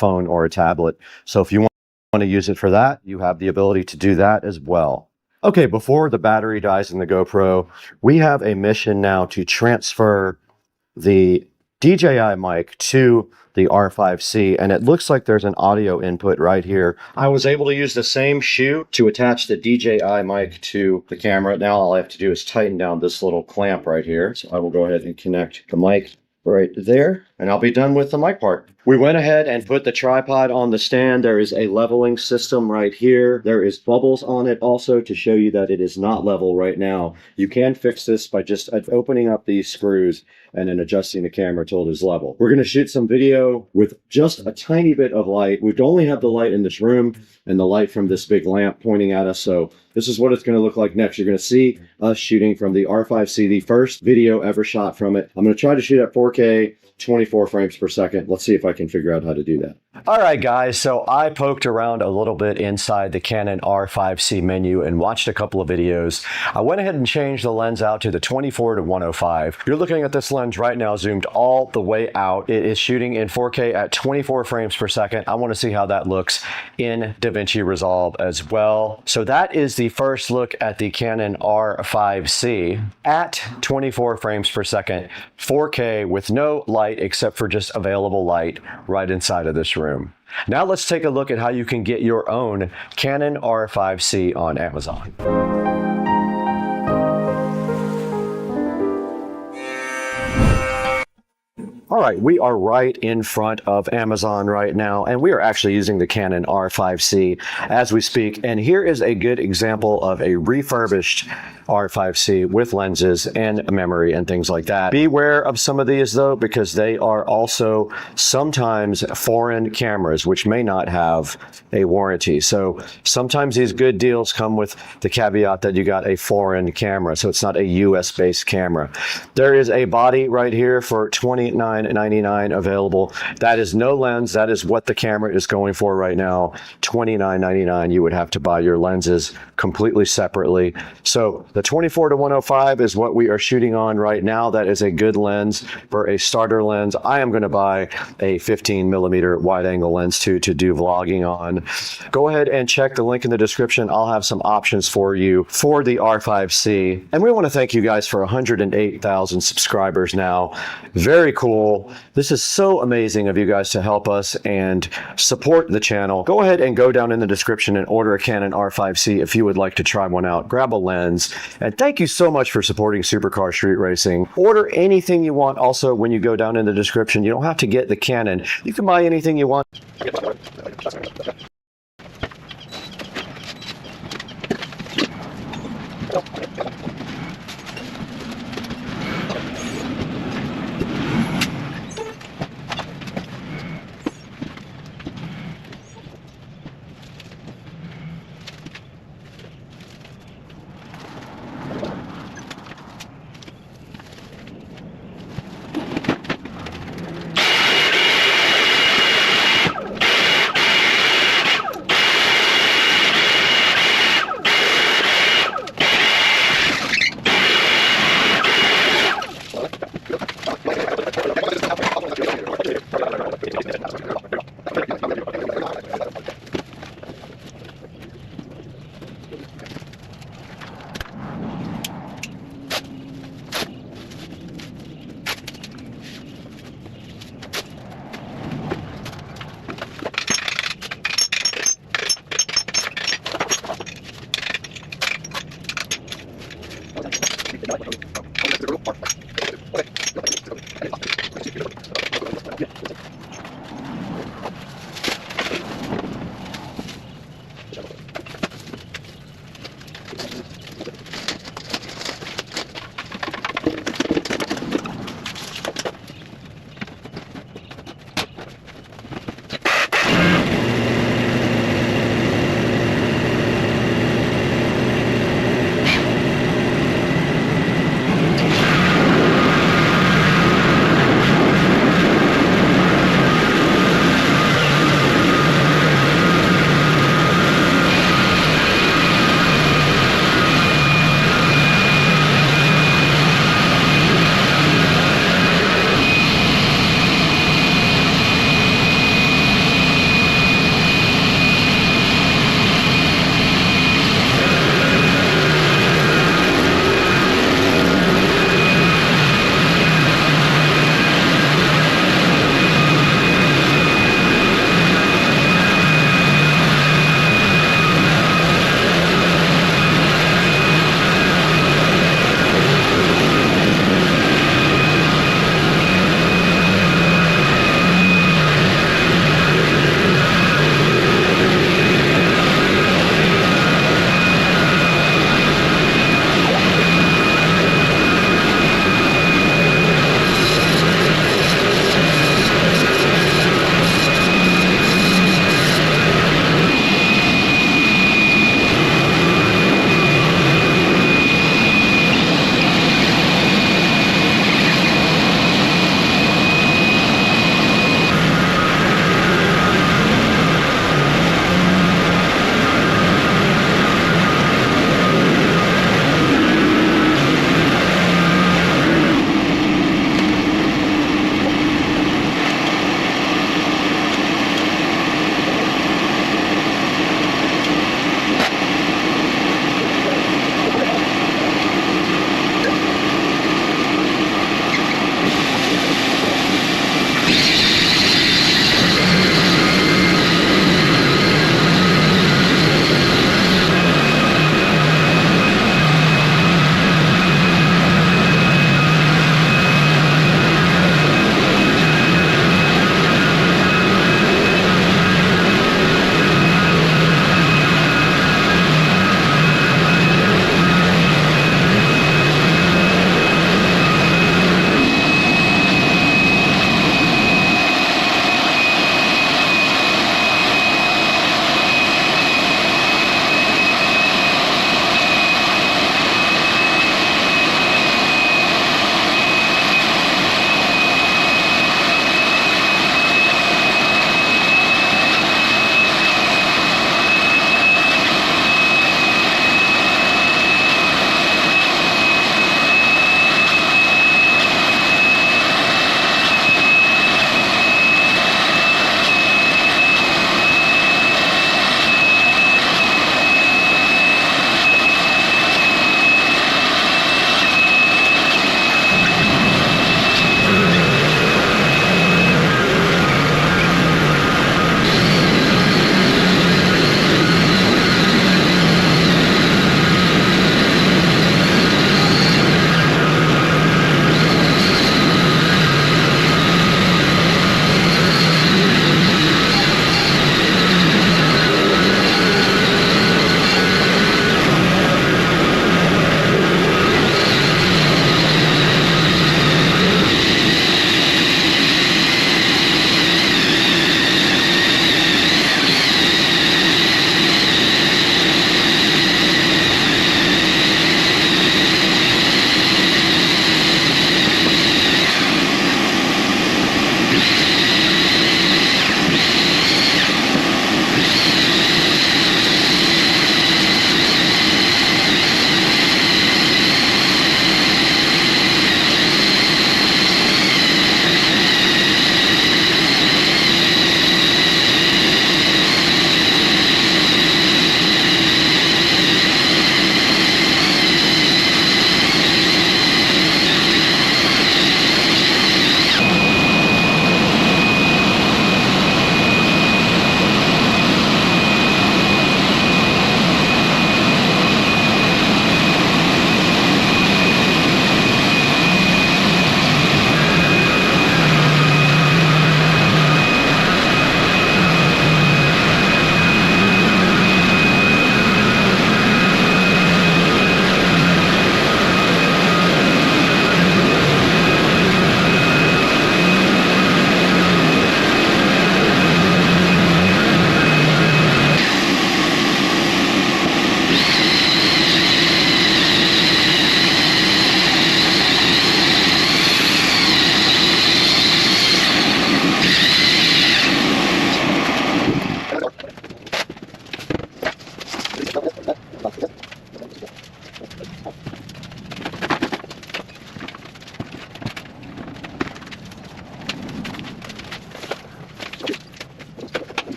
phone or a tablet. So if you want to use it for that, you have the ability to do that as well. Okay, before the battery dies in the GoPro, we have a mission now to transfer the DJI mic to the R5C, and it looks like there's an audio input right here. I was able to use the same shoe to attach the DJI mic to the camera. Now all I have to do is tighten down this little clamp right here. So I will go ahead and connect the mic right there, and I'll be done with the mic part. We went ahead and put the tripod on the stand. There is a leveling system right here. There is bubbles on it also to show you that it is not level right now. You can fix this by just opening up these screws and then adjusting the camera till it is level. We're going to shoot some video with just a tiny bit of light. We only have the light in this room and the light from this big lamp pointing at us. So this is what it's going to look like next. You're going to see us shooting from the R5C, the first video ever shot from it. I'm going to try to shoot at 4K, 24 frames per second. Let's see if I can figure out how to do that. All right, guys, so I poked around a little bit inside the Canon R5C menu and watched a couple of videos. I went ahead and changed the lens out to the 24 to 105. You're looking at this lens right now zoomed all the way out. It is shooting in 4K at 24 frames per second. I want to see how that looks in DaVinci Resolve as well. So that is the first look at the Canon R5C at 24 frames per second, 4K with no light except for just available light right inside of this room. Now let's take a look at how you can get your own Canon R5C on Amazon. All right, we are right in front of Amazon right now, and we are actually using the Canon R5C as we speak. And here is a good example of a refurbished R5C with lenses and memory and things like that. Beware of some of these though, because they are also sometimes foreign cameras, which may not have a warranty. So sometimes these good deals come with the caveat that you got a foreign camera, so it's not a US based camera. There is a body right here for $29.99 available. That is no lens. That is what the camera is going for right now. $29.99. You would have to buy your lenses completely separately. So the 24 to 105 is what we are shooting on right now. That is a good lens for a starter lens. I am going to buy a 15mm wide angle lens too to do vlogging on. Go ahead and check the link in the description. I'll have some options for you for the R5C. And we want to thank you guys for 108,000 subscribers now. Very cool. This is so amazing of you guys to help us and support the channel. Go ahead and go down in the description and order a Canon R5C if you would like to try one out. Grab a lens. And thank you so much for supporting Supercar Street Racing. Order anything you want also when you go down in the description. You don't have to get the Canon. You can buy anything you want.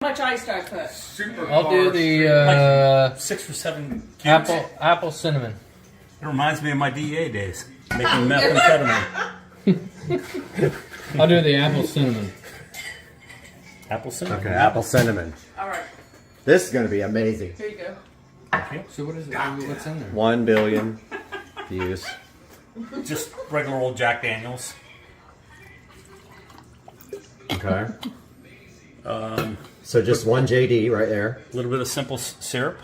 How much ice do I put? Super. I'll do the like 6 or 7 cubes. apple cinnamon. It reminds me of my DEA days, making methamphetamine. I'll do the apple cinnamon. Apple cinnamon. Okay, apple cinnamon. All right. This is going to be amazing. Here you go. So what is it? What's in there? 1 billion views. Just regular old Jack Daniels. Okay. So just 1 JD right there. A little bit of simple syrup.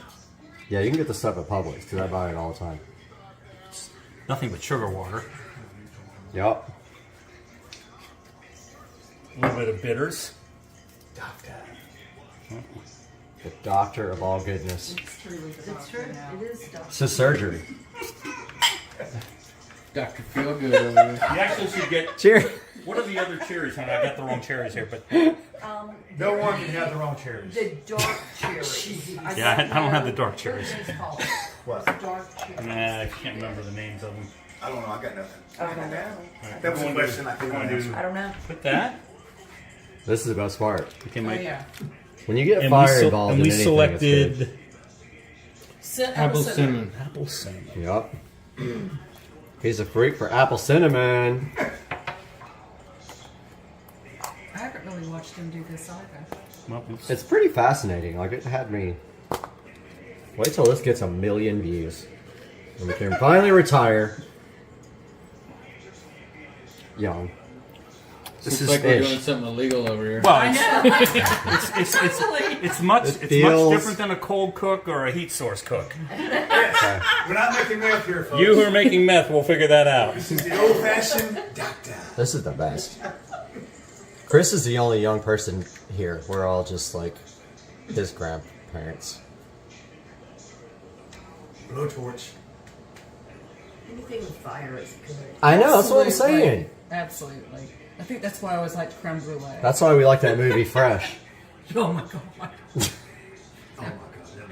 Yeah, you can get this stuff at Publix because I buy it all the time. It's nothing but sugar water. Yup. A little bit of bitters. The doctor of all goodness. It's true. It is doctor. It's a surgery. Dr. Feel Good over there. You actually should get... Cheers. What are the other cherries, honey? I got the wrong cherries here, but... No one can have the wrong cherries. The dark cherries. Yeah, I don't have the dark cherries. What? Dark cherries. Nah, I can't remember the names of them. I don't know. I got nothing. I don't know. That was a question I couldn't answer. I don't know. Put that. This is the best part. Okay, Oh, Mike. yeah. When you get fire involved and in we anything, selected Apple cinnamon. apple cinnamon. Yup. He's a freak for apple cinnamon. I haven't really watched him do this either. Well, It's pretty fascinating. Like, it had me... Wait till this gets 1 million views. And we can finally retire. Young. This is like we're doing something illegal over here. Well, I know. it's much feels- different than a cold cook or a heat source cook. We're not making meth here, folks. You who are making meth will figure that out. This is the old-fashioned doctor. This is the best. Chris is the only young person here. We're all just like his grandparents. Blowtorch. Anything with fire is good. I know, that's what I'm Absolutely. saying. Absolutely. I think that's why I always liked creme brulee. That's why we like that movie Fresh. Oh my god. Oh my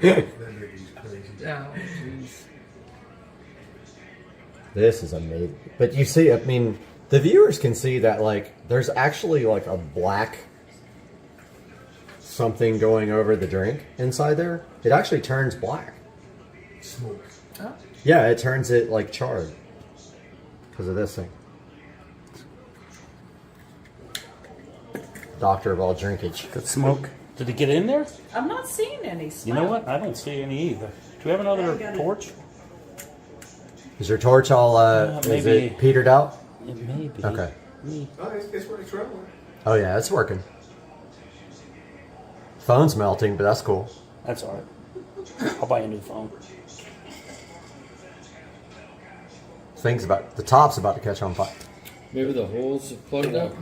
god. That movie's crazy. Oh, jeez. This is amazing. But you see, I mean, the viewers can see that, like, there's actually, like, a black something going over the drink inside there. It actually turns black. Smoke. Oh. Yeah, it turns it, like, charred. Because of this thing. Doctor of all drinkage. Good smoke. Did it get in there? I'm not seeing any smoke. You know what? I don't see any either. Do we have another torch? Is your torch all, is maybe. it petered out? It may be. Okay. Oh, it's rolling. Oh, yeah, it's working. Phone's melting, but that's cool. That's all right. I'll buy a new phone. The top's about to catch on fire. Maybe the holes are plugged up.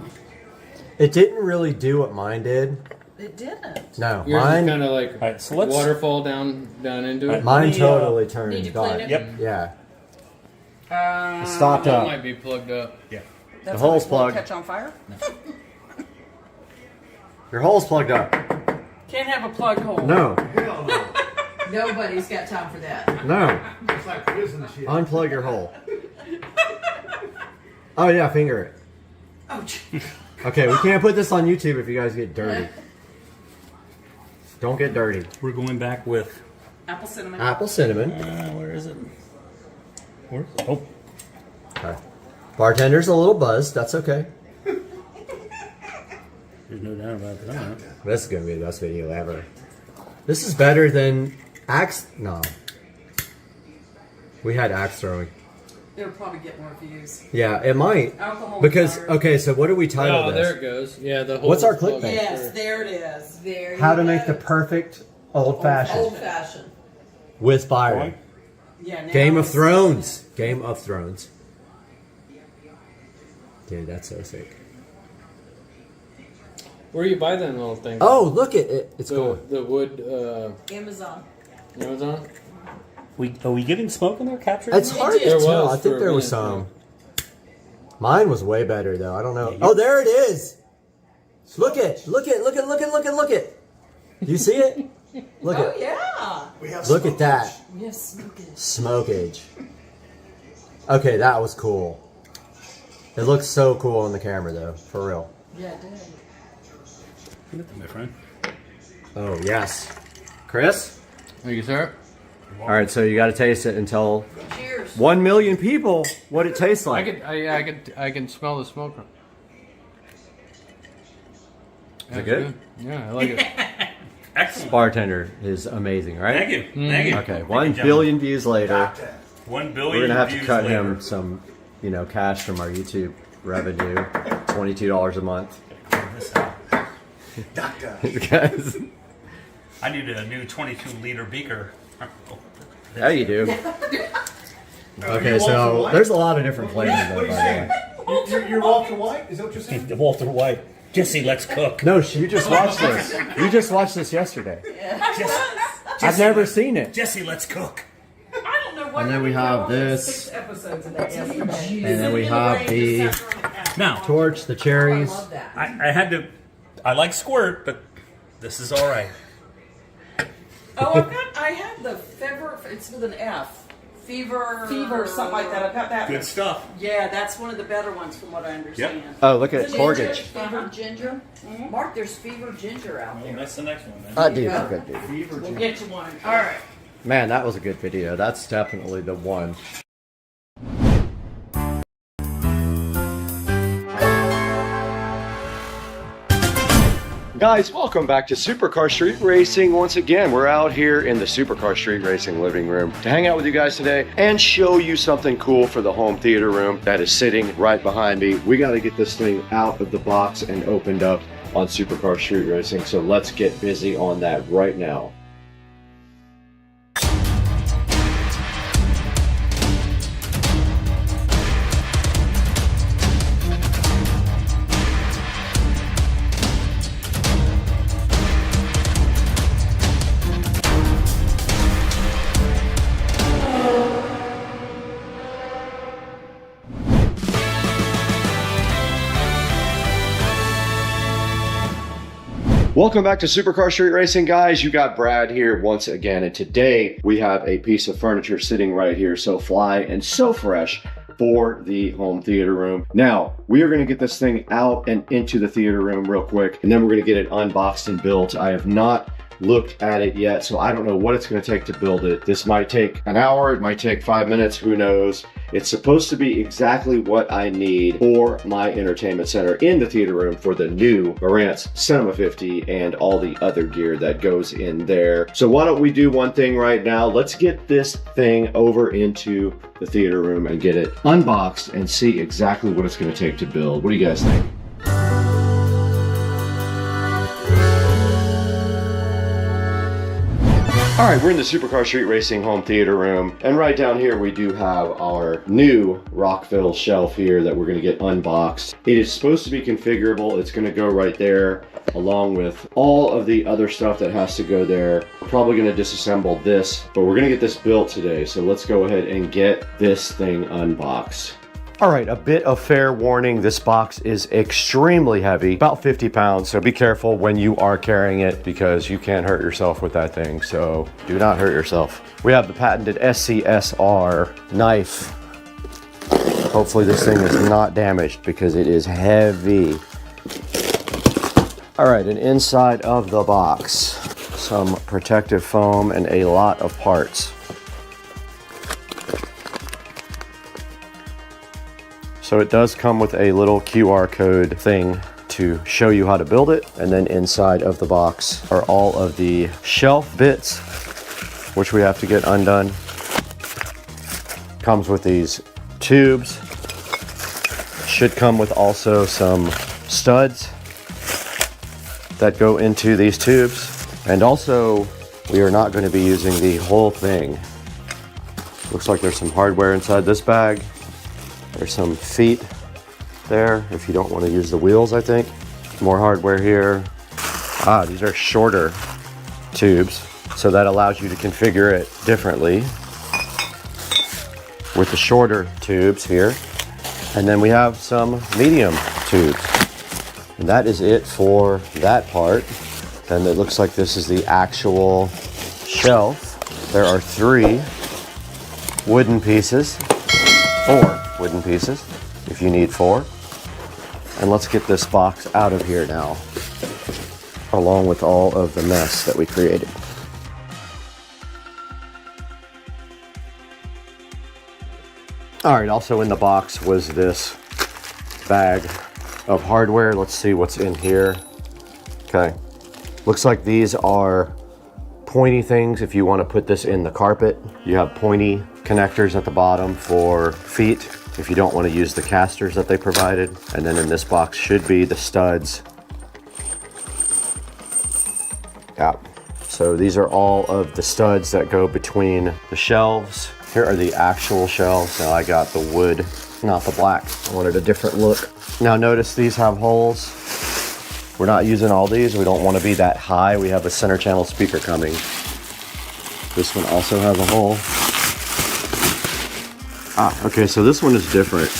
It didn't really do what mine did. It didn't. No, Yours mine is kind of like right, so let's, waterfall down into it. Mine totally turned Need to clean dark. it? Yep. Yeah. It stopped That up. might be plugged up. Yeah. That's The hole's how it won't plugged. catch on fire? Your hole's plugged up. Can't have a plug hole. No. Hell no. Nobody's got time for that. No. It's like prison shit. Unplug your hole. Oh, yeah, finger it. Oh, jeez. Okay, we can't put this on YouTube if you guys get dirty. Don't get dirty. We're going back with Apple cinnamon. Apple cinnamon. where is it? Where? Oh. Okay. Bartender's a little buzzed. That's okay. There's no doubt about that. This is going to be the best video ever. This is better than axe... No. We had axe throwing. It'll probably get more views. Yeah, it might. Alcohol Because, water. okay, so what do we title Oh, this? there it goes. Yeah, the whole. What's our clickbait? Yes, there it is. There How you to go. make the perfect old-fashioned Old-fashioned. with Byron. Yeah, now Game of it's- Thrones. Game of Thrones. Dude, that's so sick. Where do you buy them little things? Oh, look at it. It's the, going. The wood. Amazon. Amazon. Are we getting smoke in there? Captured? It's hard to There tell. was I think for a there was minute, some. Mine was way better though. I don't know. Oh, there it is. Look it. Look it. You see it? Look Oh, it. yeah. We have Look at that. We have smokage. Smokage. Okay, that was cool. It looks so cool on the camera though, for real. Yeah, it did. My friend. Oh, yes. Chris? Thank you, sir. All right, so you got to taste it and tell Cheers. 1 million people what it tastes like. I can smell the smoke. Is it good? Yeah, I like it. Excellent. Bartender is amazing, right? Thank you. Thank you. Okay, Thank 1 you, billion views later. 1 billion. We're gonna have to views cut later. him some, cash from our YouTube revenue. $22 a month. Doctor. Because I need a new 22-liter beaker. yeah, you do. Okay, so there's a lot of different flavors though, What are you by saying? the way. You're Walter White? Is that what you're saying? Walter White. Jesse, let's cook. No, you just watched this. You just watched this yesterday. I've never seen it. Jesse, let's cook. I don't know what. And then we have this. 6 episodes of that yesterday. And then we have the Now, torch, the cherries. I love that. I had to. I like squirt, but this is all right. Oh, I have the fever. It's with an F. Fever, something like that. I've got that. Good stuff. Yeah, that's one of the better ones from what I understand. Oh, look at Ginger, Portage. Fever ginger. Mark, there's fever ginger out there. That's the next one, man. That dude's a good dude. We'll get you one. All right. Man, that was a good video. That's definitely the one. Guys, welcome back to Supercar Street Racing. Once again, we're out here in the Supercar Street Racing living room to hang out with you guys today and show you something cool for the home theater room that is sitting right behind me. We got to get this thing out of the box and opened up on Supercar Street Racing, so let's get busy on that right now. Welcome back to Supercar Street Racing, guys. You got Brad here once again, and today we have a piece of furniture sitting right here, so fly and so fresh for the home theater room. Now, we are going to get this thing out and into the theater room real quick, and then we're going to get it unboxed and built. I have not looked at it yet, so I don't know what it's going to take to build it. This might take an hour, it might take 5 minutes, who knows. It's supposed to be exactly what I need for my entertainment center in the theater room for the new Marantz Cinema 50 and all the other gear that goes in there. So why don't we do one thing right now? Let's get this thing over into the theater room and get it unboxed and see exactly what it's going to take to build. What do you guys think? All right, we're in the Supercar Street Racing home theater room, and right down here we do have our new Rockville shelf here that we're going to get unboxed. It is supposed to be configurable. It's going to go right there along with all of the other stuff that has to go there. We're probably going to disassemble this, but we're going to get this built today. So let's go ahead and get this thing unboxed. All right, a bit of fair warning. This box is extremely heavy, about 50 pounds. So be careful when you are carrying it because you can hurt yourself with that thing. So do not hurt yourself. We have the patented SCSR knife. Hopefully this thing is not damaged because it is heavy. All right, and inside of the box, some protective foam and a lot of parts. So it does come with a little QR code thing to show you how to build it. And then inside of the box are all of the shelf bits, which we have to get undone. Comes with these tubes. Should come with also some studs that go into these tubes. And also, we are not going to be using the whole thing. Looks like there's some hardware inside this bag. There's some feet there if you don't want to use the wheels, I think. More hardware here. Ah, these are shorter tubes, so that allows you to configure it differently with the shorter tubes here. And then we have some medium tubes. And that is it for that part. And it looks like this is the actual shelf. There are 3 wooden pieces, 4 wooden pieces, if you need 4. And let's get this box out of here now, along with all of the mess that we created. All right, also in the box was this bag of hardware. Let's see what's in here. Okay, looks like these are pointy things if you want to put this in the carpet. You have pointy connectors at the bottom for feet if you don't want to use the casters that they provided. And then in this box should be the studs. Yeah, so these are all of the studs that go between the shelves. Here are the actual shelves. Now I got the wood, not the black. I wanted a different look. Now notice these have holes. We're not using all these. We don't want to be that high. We have a center channel speaker coming. This one also has a hole. Ah, okay, so this one is different.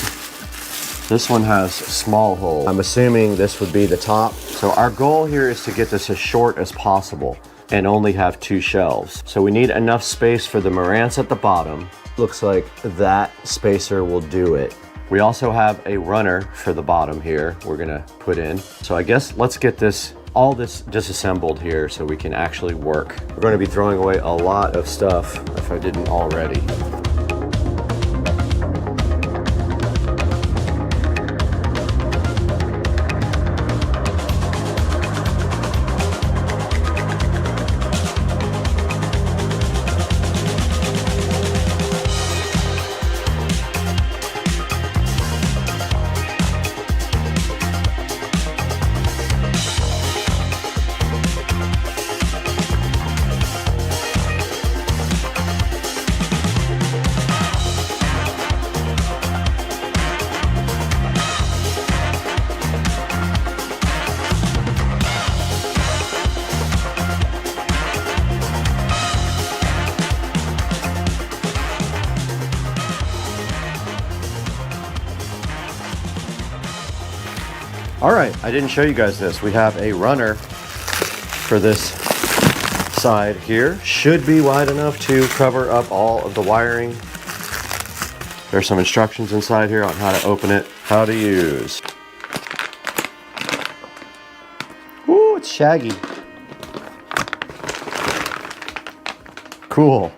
This one has a small hole. I'm assuming this would be the top. So our goal here is to get this as short as possible and only have 2 shelves. So we need enough space for the Marantz at the bottom. Looks like that spacer will do it. We also have a runner for the bottom here we're gonna put in. So I guess let's get all this disassembled here so we can actually work. We're gonna be throwing away a lot of stuff if I didn't already. All right, I didn't show you guys this. We have a runner for this side here. Should be wide enough to cover up all of the wiring. There's some instructions inside here on how to open it, how to use. Ooh, it's shaggy. Cool.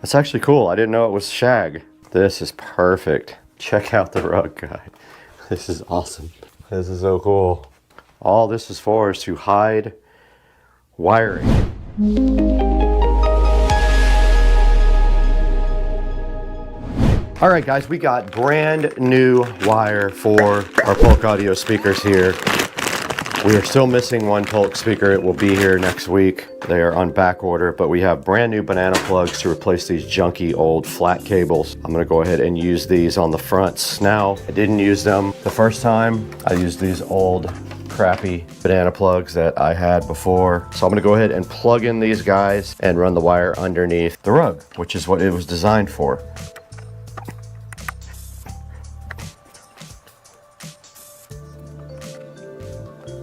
That's actually cool. I didn't know it was shag. This is perfect. Check out the rug guide. This is awesome. This is so cool. All this is for is to hide wiring. All right, guys, we got brand new wire for our Polk audio speakers here. We are still missing one Polk speaker. It will be here next week. They are on back order, but we have brand new banana plugs to replace these junky old flat cables. I'm gonna go ahead and use these on the fronts. Now, I didn't use them the first time. I used these old crappy banana plugs that I had before. So I'm gonna go ahead and plug in these guys and run the wire underneath the rug, which is what it was designed for.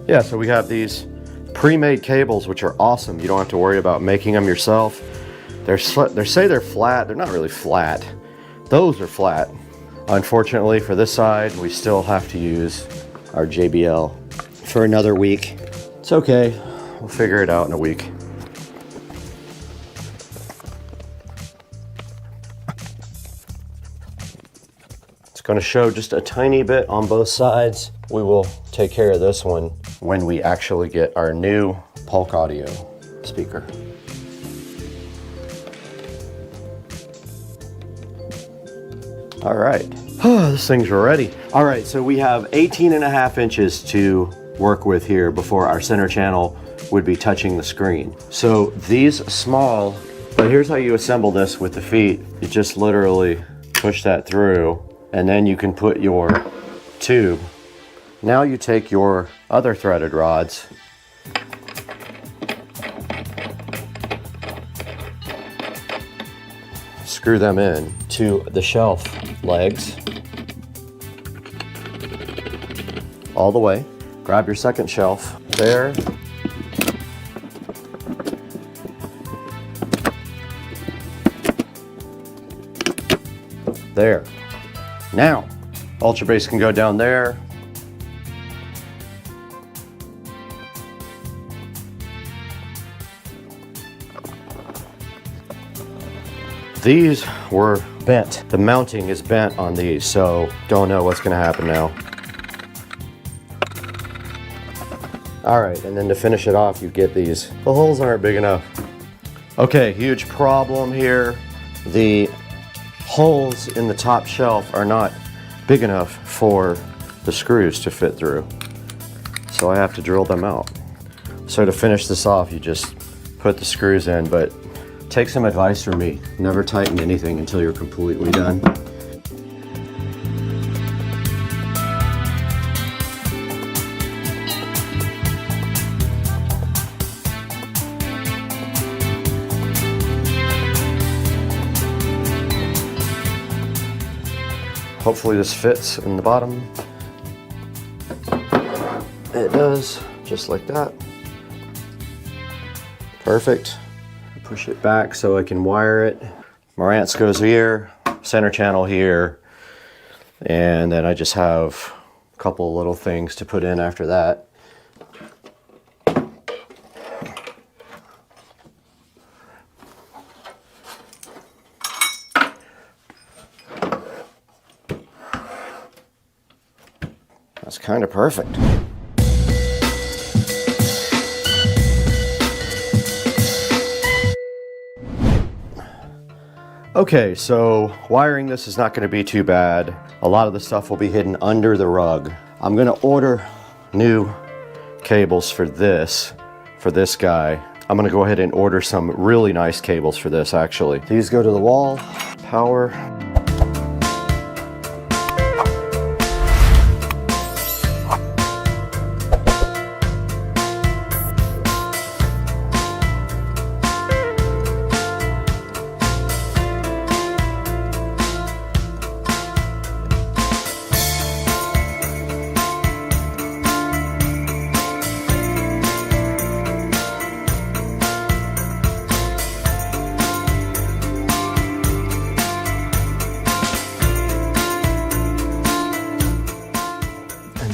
Yeah, so we have these pre-made cables, which are awesome. You don't have to worry about making them yourself. They say they're flat. They're not really flat. Those are flat. Unfortunately, for this side, we still have to use our JBL for another week. It's okay. We'll figure it out in a week. It's going to show just a tiny bit on both sides. We will take care of this one when we actually get our new Polk audio speaker. All right, this thing's ready. All right, so we have 18.5 inches to work with here before our center channel would be touching the screen. So these small, but here's how you assemble this with the feet. You just literally push that through, and then you can put your tube. Now you take your other threaded rods, screw them in to the shelf legs all the way. Grab your second shelf there. There. Now, Ultra Base can go down there. These were bent. The mounting is bent on these, so don't know what's gonna happen now. All right, and then to finish it off, you get these. The holes aren't big enough. Okay, huge problem here. The holes in the top shelf are not big enough for the screws to fit through. So I have to drill them out. So to finish this off, you just put the screws in, but take some advice from me. Never tighten anything until you're completely done. Hopefully this fits in the bottom. It does, just like that. Perfect. Push it back so I can wire it. Marantz goes here, center channel here, and then I just have a couple of little things to put in after that. That's kind of perfect. Okay, so wiring this is not going to be too bad. A lot of the stuff will be hidden under the rug. I'm going to order new cables for this guy. I'm going to go ahead and order some really nice cables for this actually. These go to the wall, power.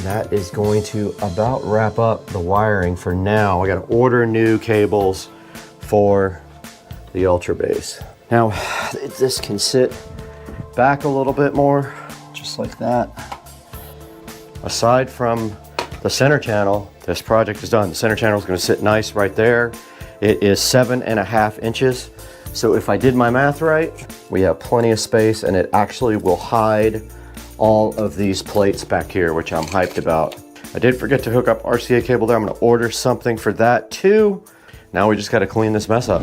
That is going to about wrap up the wiring for now. I got to order new cables for the Ultra Base. Now, this can sit back a little bit more, just like that. Aside from the center channel, this project is done. The center channel is going to sit nice right there. It is 7.5 inches. So if I did my math right, we have plenty of space, and it actually will hide all of these plates back here, which I'm hyped about. I did forget to hook up RCA cable there. I'm gonna order something for that too. Now we just gotta clean this mess up.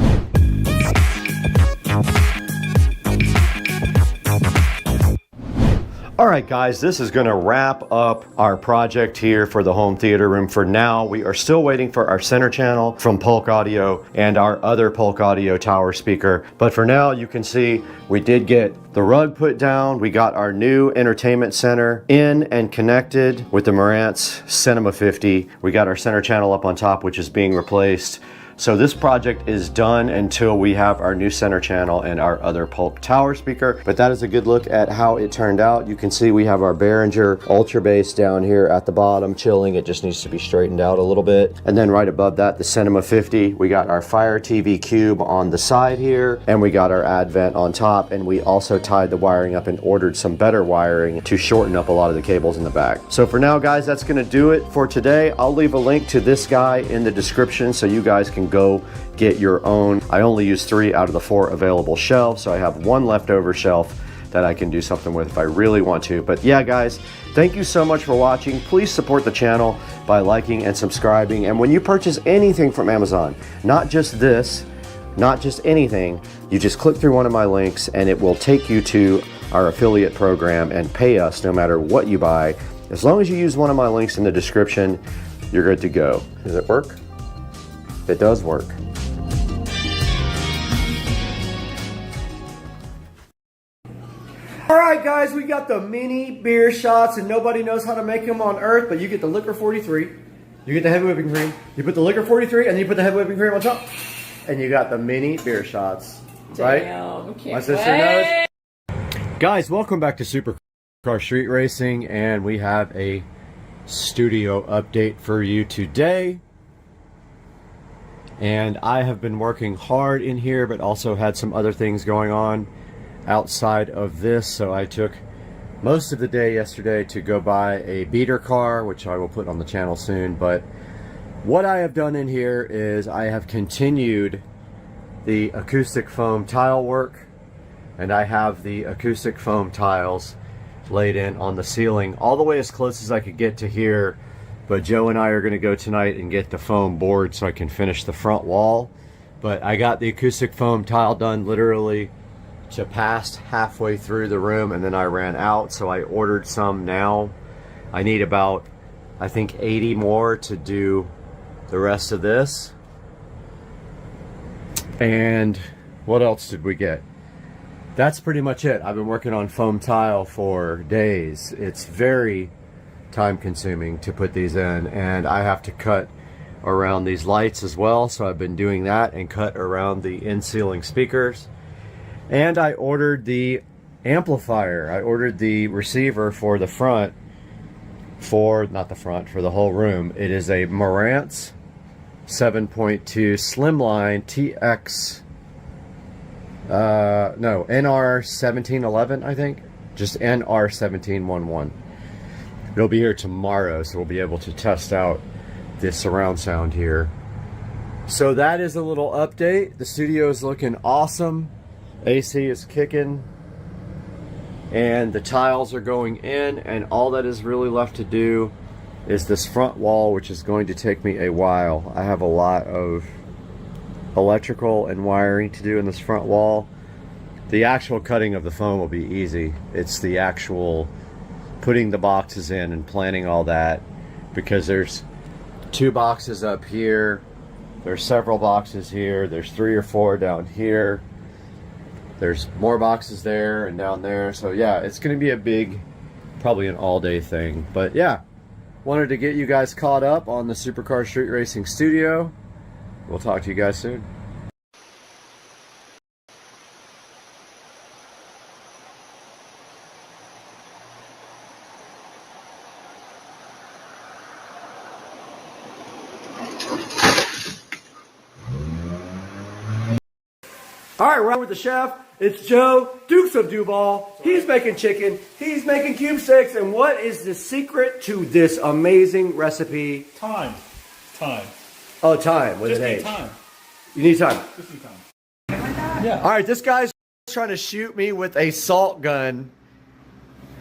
All right, guys, this is gonna wrap up our project here for the home theater room. For now, we are still waiting for our center channel from Polk Audio and our other Polk Audio tower speaker. But for now, you can see we did get the rug put down. We got our new entertainment center in and connected with the Marantz Cinema 50. We got our center channel up on top, which is being replaced. So this project is done until we have our new center channel and our other Polk tower speaker. But that is a good look at how it turned out. You can see we have our Behringer Ultra Base down here at the bottom chilling. It just needs to be straightened out a little bit. And then right above that, the Cinema 50. We got our Fire TV Cube on the side here, and we got our Advent on top. And we also tied the wiring up and ordered some better wiring to shorten up a lot of the cables in the back. So for now, guys, that's gonna do it for today. I'll leave a link to this guy in the description so you guys can go get your own. I only use 3 out of the 4 available shelves, so I have 1 leftover shelf that I can do something with if I really want to. But yeah, guys, thank you so much for watching. Please support the channel by liking and subscribing. And when you purchase anything from Amazon, not just this, not just anything, you just click through one of my links and it will take you to our affiliate program and pay us no matter what you buy. As long as you use one of my links in the description, you're good to go. Does it work? It does work. All right, guys, we got the mini beer shots, and nobody knows how to make them on Earth, but you get the liquor 43, you get the heavy whipping cream, you put the liquor 43, and then you put the heavy whipping cream on top, and you got the mini beer shots, right? Damn, can't My sister wait. knows. Guys, welcome back to Supercar Street Racing, and we have a studio update for you today. And I have been working hard in here, but also had some other things going on outside of this, so I took most of the day yesterday to go buy a beater car, which I will put on the channel soon. But what I have done in here is I have continued the acoustic foam tile work, and I have the acoustic foam tiles laid in on the ceiling all the way as close as I could get to here. But Joe and I are going to go tonight and get the foam board so I can finish the front wall. But I got the acoustic foam tile done literally to past halfway through the room, and then I ran out, so I ordered some now. I need about, I think, 80 more to do the rest of this. And what else did we get? That's pretty much it. I've been working on foam tile for days. It's very time consuming to put these in, and I have to cut around these lights as well, so I've been doing that, and cut around the in-ceiling speakers. And I ordered the amplifier. I ordered the receiver for the front, not the front, for the whole room. It is a Marantz 7.2 Slimline TX, no, NR1711, I think. Just NR1711. It'll be here tomorrow, so we'll be able to test out this surround sound here. So that is a little update. The studio is looking awesome. AC is kicking, and the tiles are going in, and all that is really left to do is this front wall, which is going to take me a while. I have a lot of electrical and wiring to do in this front wall. The actual cutting of the foam will be easy. It's the actual putting the boxes in and planning all that, because there's 2 boxes up here, there's several boxes here, there's 3 or 4 down here, there's more boxes there and down there. So yeah, it's going to be a big, probably an all-day thing. But yeah, wanted to get you guys caught up on the Supercar Street Racing studio. We'll talk to you guys soon. All right, we're on with the chef. It's Joe, Dukes of Duval. He's making chicken. He's making cube sticks. And what is the secret to this amazing recipe? Time. Oh, time with Just an need H. time. You need time. Just need time. Yeah. All right, this guy's trying to shoot me with a salt gun.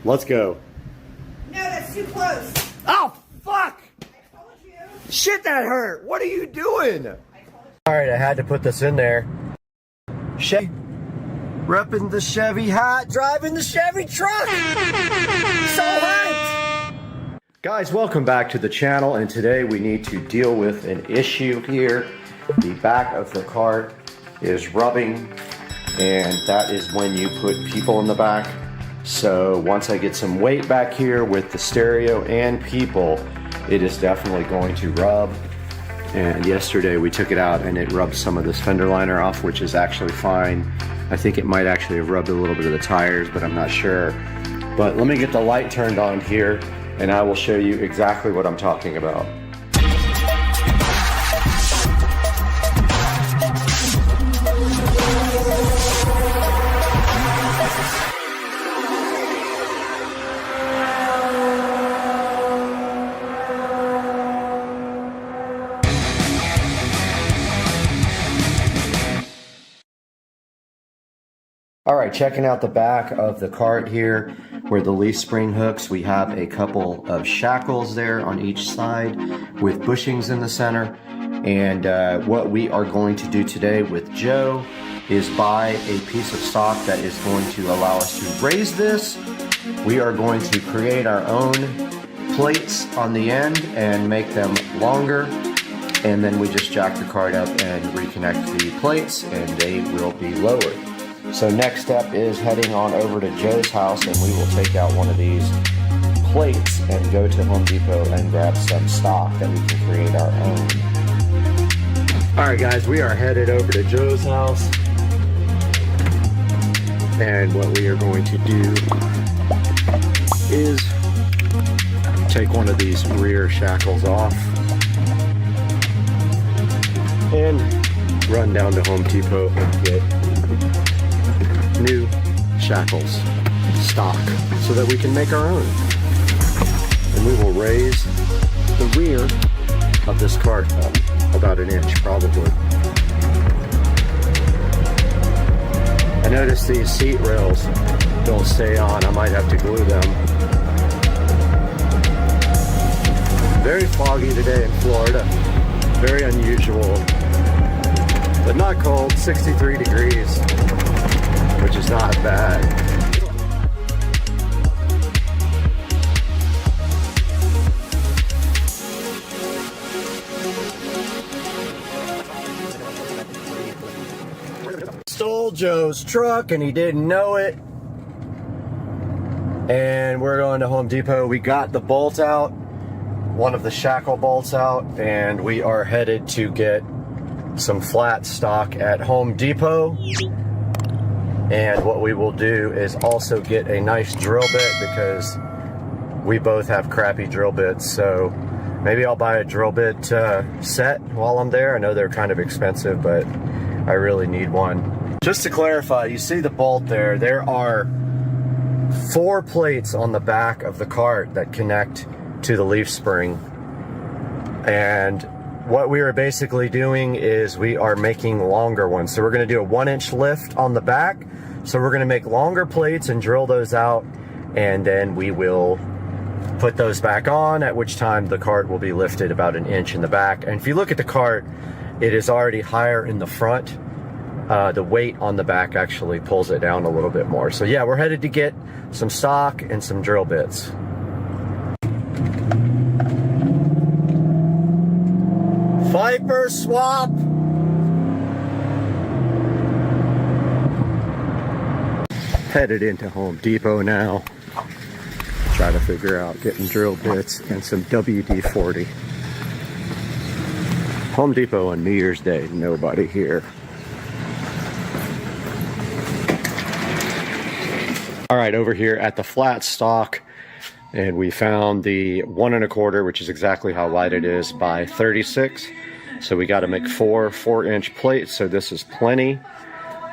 Let's go. No, that's too close. Oh, fuck! I told you. Shit, that hurt. What are you doing? All right, I had to put this in there. Chevy, repping the Chevy hat, driving the Chevy truck. So hyped. Guys, welcome back to the channel, and today we need to deal with an issue here. The back of the cart is rubbing, and that is when you put people in the back. So once I get some weight back here with the stereo and people, it is definitely going to rub. And yesterday we took it out and it rubbed some of this fender liner off, which is actually fine. I think it might actually have rubbed a little bit of the tires, but I'm not sure. But let me get the light turned on here and I will show you exactly what I'm talking about. All right, checking out the back of the cart here where the leaf spring hooks. We have a couple of shackles there on each side with bushings in the center. And what we are going to do today with Joe is buy a piece of stock that is going to allow us to raise this. We are going to create our own plates on the end and make them longer. And then we just jack the cart up and reconnect the plates and they will be lowered. So next step is heading on over to Joe's house and we will take out one of these plates and go to Home Depot and grab some stock that we can create our own. Alright guys, we are headed over to Joe's house. And what we are going to do is take one of these rear shackles off and run down to Home Depot and get new shackles stock so that we can make our own. And we will raise the rear of this cart up about an inch probably. I noticed these seat rails don't stay on. I might have to glue them. Very foggy today in Florida. Very unusual, but not cold, 63 degrees, which is not bad. Stole Joe's truck and he didn't know it. And we're going to Home Depot. We got the bolt out, one of the shackle bolts out, and we are headed to get some flat stock at Home Depot. And what we will do is also get a nice drill bit because we both have crappy drill bits. So maybe I'll buy a drill bit set while I'm there. I know they're kind of expensive, but I really need one. Just to clarify, you see the bolt there. There are 4 plates on the back of the cart that connect to the leaf spring. And what we are basically doing is we are making longer ones. So we're going to do a 1-inch lift on the back. So we're going to make longer plates and drill those out, and then we will put those back on, at which time the cart will be lifted about 1 inch in the back. And if you look at the cart, it is already higher in the front. The weight on the back actually pulls it down a little bit more. So yeah, we're headed to get some stock and some drill bits. Viper swap! Headed into Home Depot now. Try to figure out getting drill bits and some WD-40. Home Depot on New Year's Day, nobody here. All right, over here at the flat stock, and we found the 1 1/4, which is exactly how wide it is, by 36. So we got to make 4 4-inch plates, so this is plenty.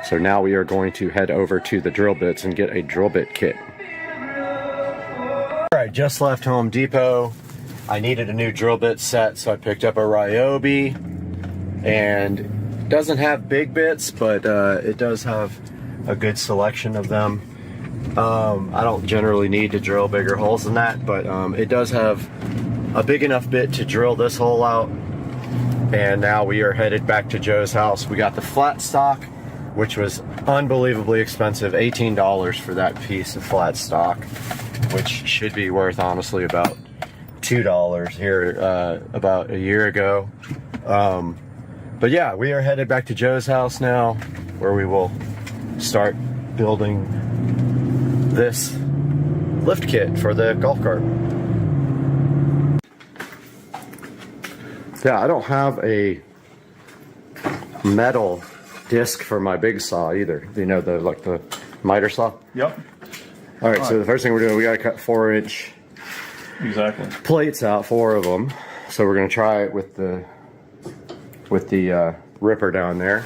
So now we are going to head over to the drill bits and get a drill bit kit. All right, just left Home Depot. I needed a new drill bit set, so I picked up a Ryobi, and it doesn't have big bits, but it does have a good selection of them. I don't generally need to drill bigger holes than that, but it does have a big enough bit to drill this hole out. And now we are headed back to Joe's house. We got the flat stock, which was unbelievably expensive, $18 for that piece of flat stock, which should be worth honestly about $2 here about a year ago. But yeah, we are headed back to Joe's house now, where we will start building this lift kit for the golf cart. Yeah, I don't have a metal disc for my big saw either. You know, the miter saw? Yep. All right, so the first thing we're doing, we got to cut 4-inch plates out, 4 of them. So we're going to try it with the ripper down there.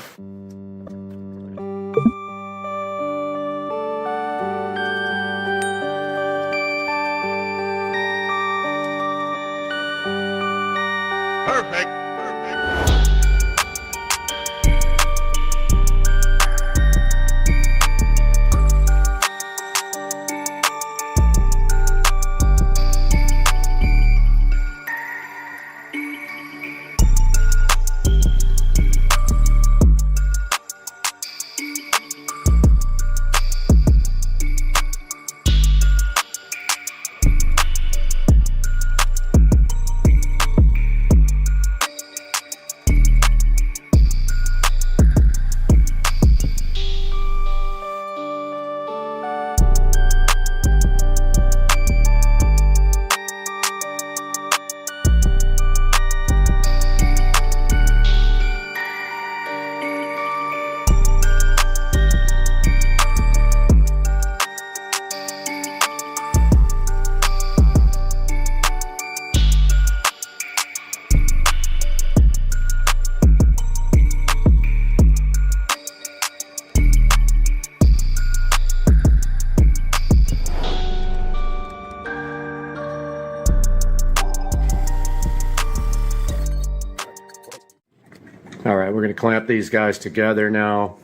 we're going to clamp these guys together now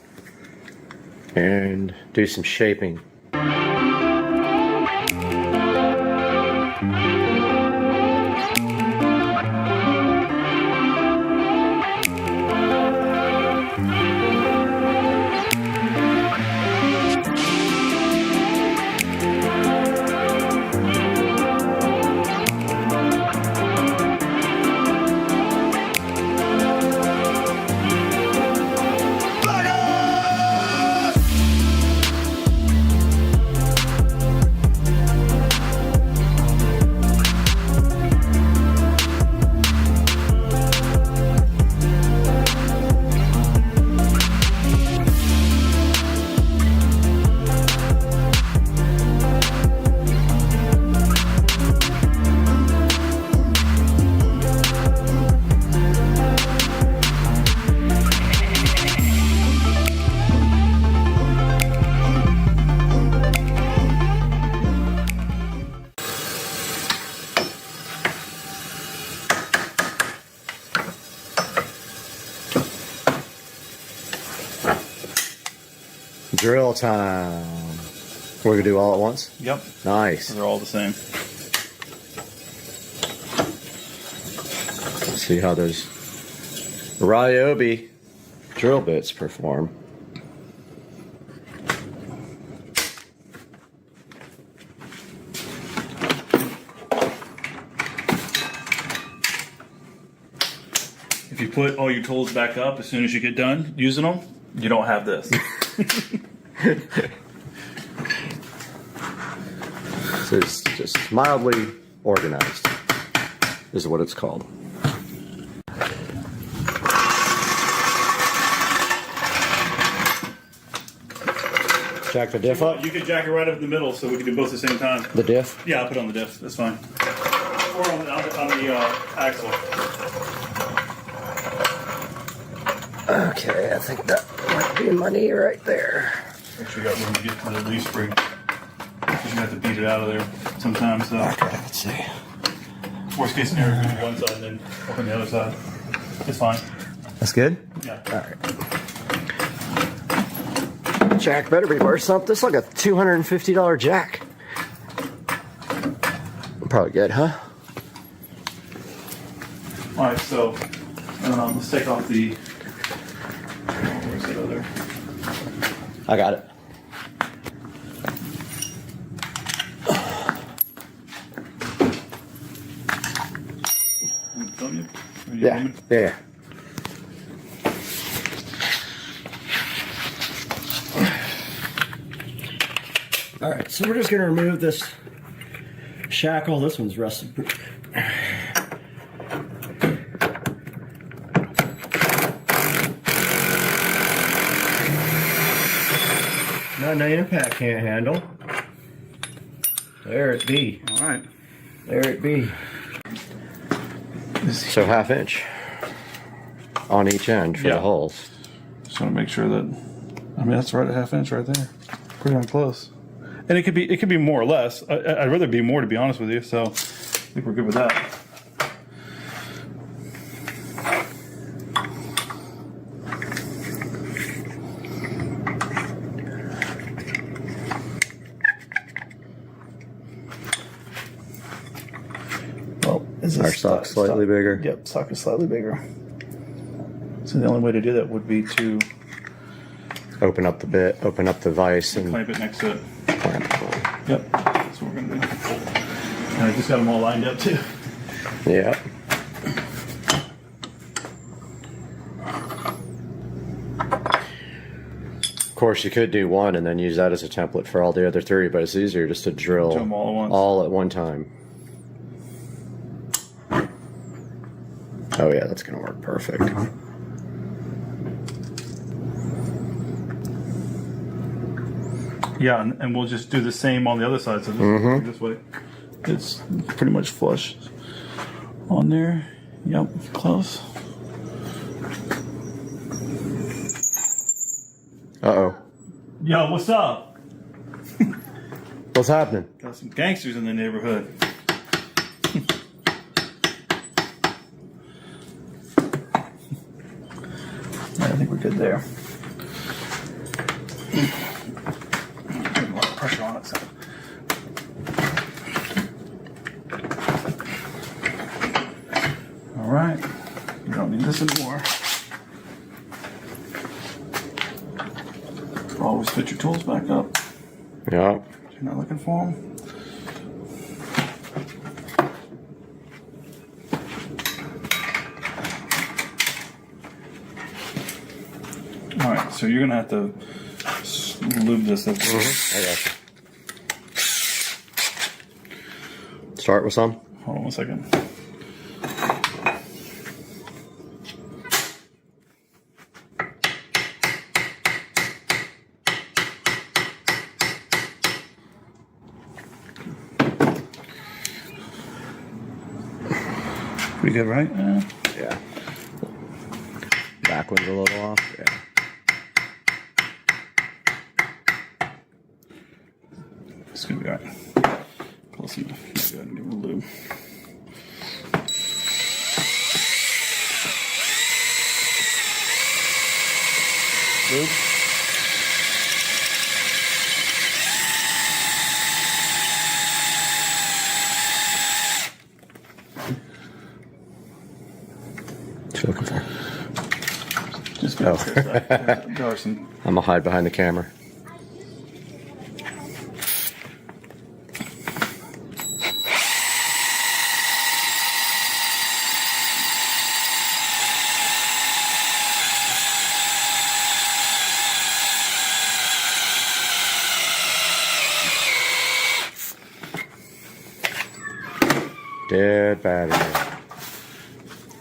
and do some shaping. Drill time. We're going to do all at once? Yep. Nice. They're all the same. Let's see how those Ryobi drill bits perform. If you put all your tools back up as soon as you get done using them, you don't have this. So it's just mildly organized, is what it's called. Jack the diff up? You could jack it right up in the middle so we can do both at the same time. The diff? Yeah, I'll put it on the diff. That's fine. Or on the axle. Okay, I think that might be my knee right there. Actually, got room to get to the leaf spring. Because you have to beat it out of there sometimes. So. Okay, let's see. Worst case scenario, go to one side and then up on the other side. It's fine. That's good? Yeah. All right. Jack better be worth something. This is like a $250 jack. Probably good, huh? All right, so let's take off the. Where's the other? I got it. Yeah. Yeah. All right, so we're just going to remove this shackle. This one's rusted. Not an impact can't handle. There it be. All right. There it be. So 1/2 inch on each end for the holes. Just want to make sure that. I mean, that's right at 1/2 inch right there. Pretty darn close. And it could be more or less. I'd rather be more, to be honest with you. So I think we're good with that. Our sock's slightly bigger. Yep, sock is slightly bigger. So the only way to do that would be to open up the bit, open up the vise, and clamp it next to it. Clamp it. Yep, that's what we're gonna do. And I just got them all lined up too. Yeah. Of course, you could do one and then use that as a template for all the other three, but it's easier just to drill them all at once. All at one time. Oh yeah, that's gonna work perfect. Yeah, and we'll just do the same on the other side. So this way, it's pretty much flush on there. Yep, close. Uh-oh. Yo, what's up? What's happening? Got some gangsters in the neighborhood. I think we're good there. Put a lot of pressure on it. So. All right. We don't need this anymore. Always fit your tools back up. Yeah. If you're not looking for them. All right, so you're gonna have to lube this up. I got you. Start with some. Hold on one second. Pretty good, right? Yeah. Back one's a little off. Yeah. It's gonna be all right. Close enough. Go ahead and give it a lube. Lube. What you looking for? Just Oh. there are some. I'm gonna hide behind the camera. Dead battery.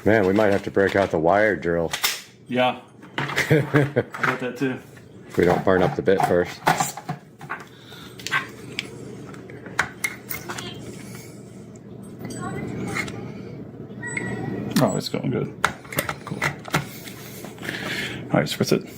Man, we might have to break out the wire drill. Yeah. I got that too. If we don't burn up the bit first. Oh, it's going good. Okay, cool. All right, spritz it.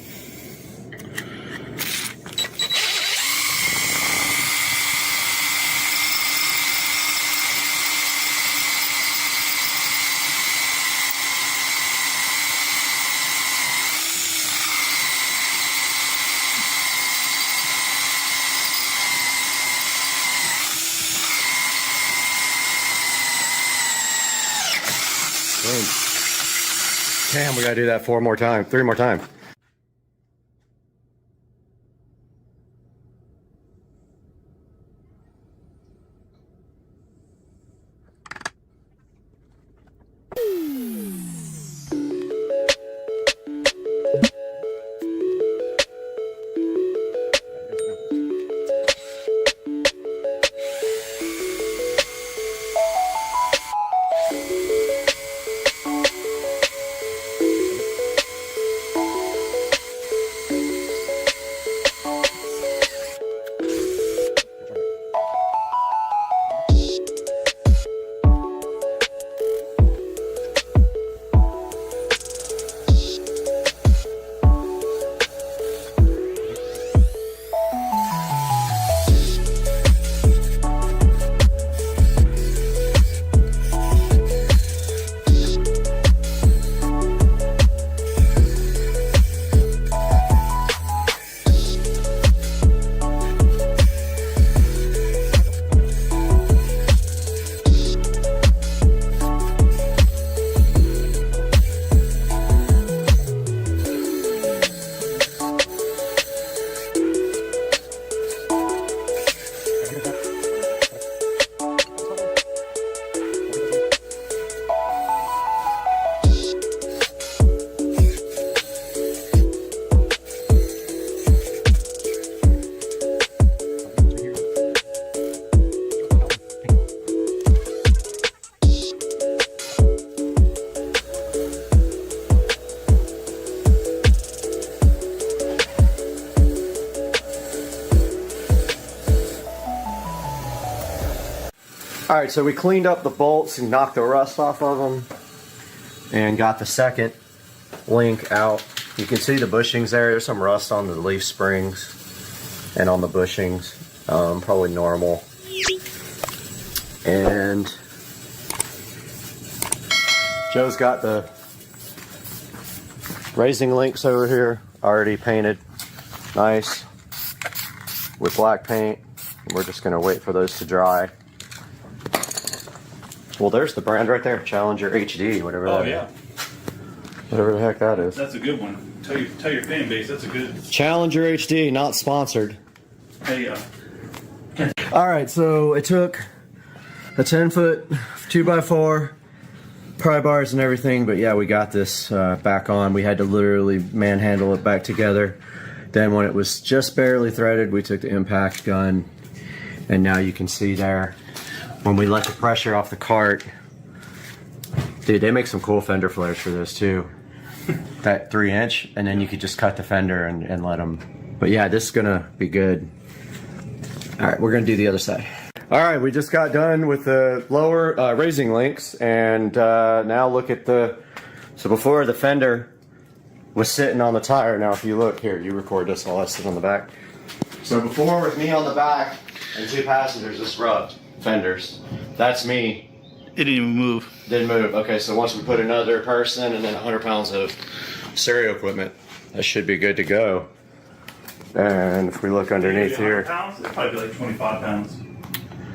Boom. Damn, we gotta do that 3 more times. All right, so we cleaned up the bolts and knocked the rust off of them and got the second link out. You can see the bushings there. There's some rust on the leaf springs and on the bushings, probably normal. And Joe's got the Raising links over here, already painted nice with black paint. We're just gonna wait for those to dry. Well, there's the brand right there, Challenger HD, whatever that is. Whatever the heck that is. That's a good one. Tell your fan base, that's a good... Challenger HD, not sponsored. Hey, all right, so it took a 10-foot 2x4, pry bars and everything, but yeah, we got this back on. We had to literally manhandle it back together. Then when it was just barely threaded, we took the impact gun, and now you can see there, when we let the pressure off the cart, dude, they make some cool fender flares for this too. That 3-inch, and then you could just cut the fender and let them. But yeah, this is gonna be good. All right, we're gonna do the other side. All right, we just got done with the lower raising links, and now look at the, so before the fender was sitting on the tire. Now if you look here, you record this, I'll sit on the back. So before, with me on the back and 2 passengers, this rubbed fenders. That's me. It didn't even move. Didn't move. Okay, so once we put another person and then 100 pounds of stereo equipment, that should be good to go. And if we look underneath here, pounds? It'd probably be like 25 pounds.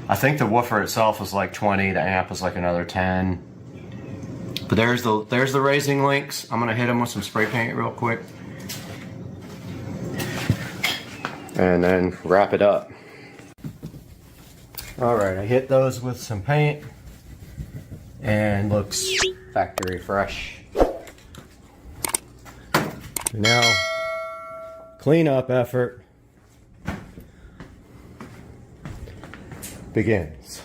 I think the woofer itself is like 20. The amp is like another 10. But there's the raising links. I'm gonna hit them with some spray paint real quick, and then wrap it up. All right, I hit those with some paint, and looks factory fresh. Now, cleanup effort begins.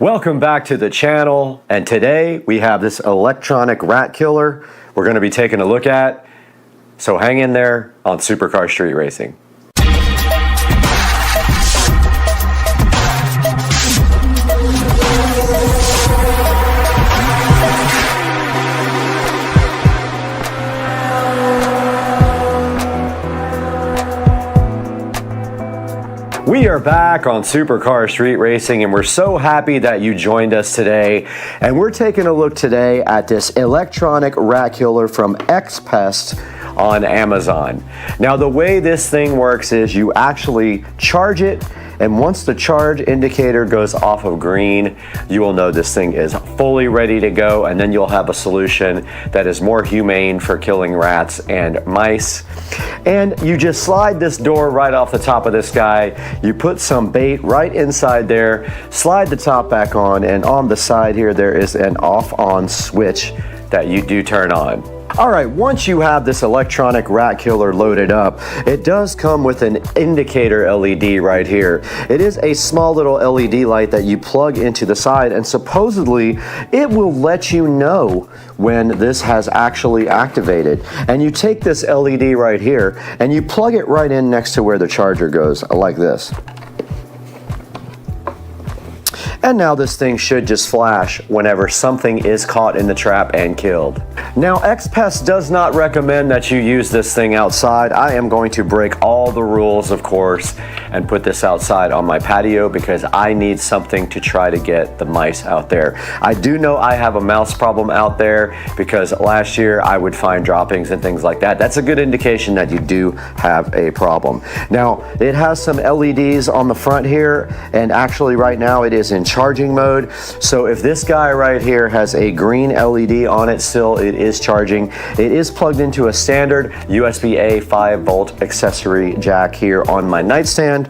Welcome back to the channel, and today we have this electronic rat killer we're going to be taking a look at, so hang in there on Supercar Street Racing. We are back on Supercar Street Racing, and we're so happy that you joined us today. And we're taking a look today at this electronic rat killer from XPest on Amazon. Now, the way this thing works is you actually charge it, and once the charge indicator goes off of green, you will know this thing is fully ready to go, and then you'll have a solution that is more humane for killing rats and mice. And you just slide this door right off the top of this guy, you put some bait right inside there, slide the top back on, and on the side here there is an off-on switch that you do turn on. All right, once you have this electronic rat killer loaded up, it does come with an indicator LED right here. It is a small little LED light that you plug into the side, and supposedly it will let you know when this has actually activated. And you take this LED right here and you plug it right in next to where the charger goes, like this. And now this thing should just flash whenever something is caught in the trap and killed. Now, XPest does not recommend that you use this thing outside. I am going to break all the rules, of course, and put this outside on my patio because I need something to try to get the mice out there. I do know I have a mouse problem out there because last year I would find droppings and things like that. That's a good indication that you do have a problem. Now, it has some LEDs on the front here, and actually right now it is in charging mode. So if this guy right here has a green LED on it still, it is charging. It is plugged into a standard USB-A 5-volt accessory jack here on my nightstand.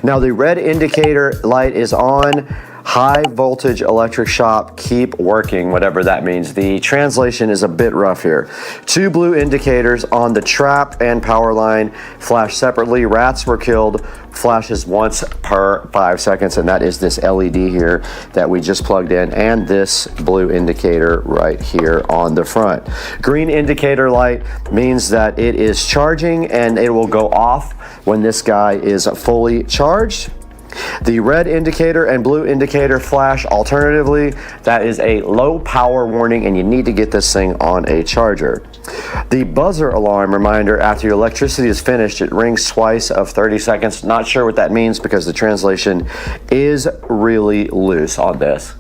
Now the red indicator light is on. high voltage electric shock, keep working, whatever that means. The translation is a bit rough here. 2 blue indicators on the trap and power line flash separately. Rats were killed, flashes once per 5 seconds, and that is this LED here that we just plugged in, and this blue indicator right here on the front. Green indicator light means that it is charging, and it will go off when this guy is fully charged. The red indicator and blue indicator flash alternatively. That is a low power warning, and you need to get this thing on a charger. The buzzer alarm reminder after your electricity is finished, it rings twice of 30 seconds. Not sure what that means because the translation is really loose on this.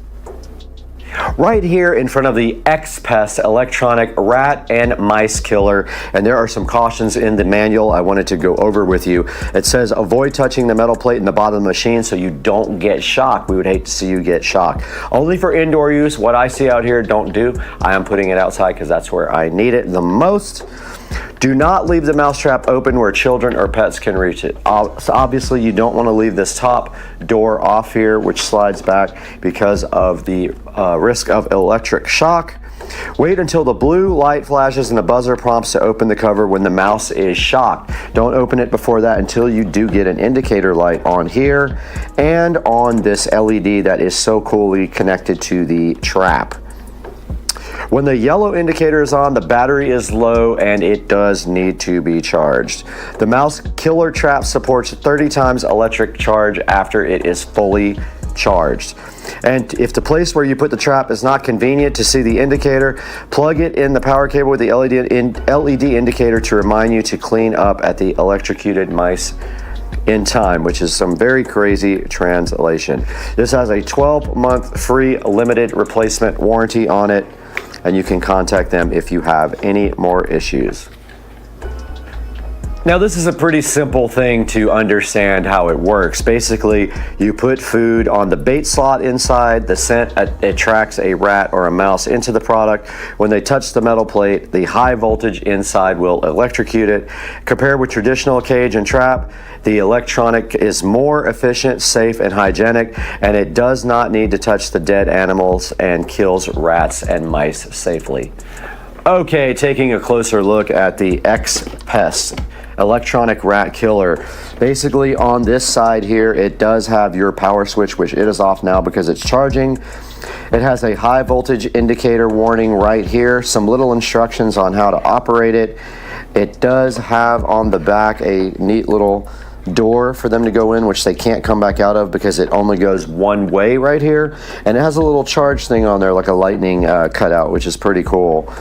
Right here in front of the X-Pest electronic rat and mice killer, and there are some cautions in the manual I wanted to go over with you. It says avoid touching the metal plate in the bottom of the machine so you don't get shocked. We would hate to see you get shocked. Only for indoor use. What I see out here, don't do. I am putting it outside because that's where I need it the most. Do not leave the mousetrap open where children or pets can reach it. So obviously you don't want to leave this top door off here, which slides back because of the risk of electric shock. Wait until the blue light flashes and the buzzer prompts to open the cover when the mouse is shocked. Don't open it before that until you do get an indicator light on here and on this LED that is so coolly connected to the trap. When the yellow indicator is on, the battery is low and it does need to be charged. The mouse killer trap supports 30 times electric charge after it is fully charged. And if the place where you put the trap is not convenient to see the indicator, plug it in the power cable with the LED indicator to remind you to clean up at the electrocuted mice in time, which is some very crazy translation. This has a 12-month free limited replacement warranty on it, and you can contact them if you have any more issues. Now this is a pretty simple thing to understand how it works. Basically, you put food on the bait slot inside, the scent attracts a rat or a mouse into the product. When they touch the metal plate, the high voltage inside will electrocute it. Compared with traditional cage and trap, the electronic is more efficient, safe, and hygienic, and it does not need to touch the dead animals and kills rats and mice safely. Okay, taking a closer look at the X-Pest electronic rat killer. Basically on this side here, it does have your power switch, which it is off now because it's charging. It has a high voltage indicator warning right here, some little instructions on how to operate it. It does have on the back a neat little door for them to go in, which they can't come back out of because it only goes one way right here, and it has a little charge thing on there like a lightning cutout, which is pretty cool.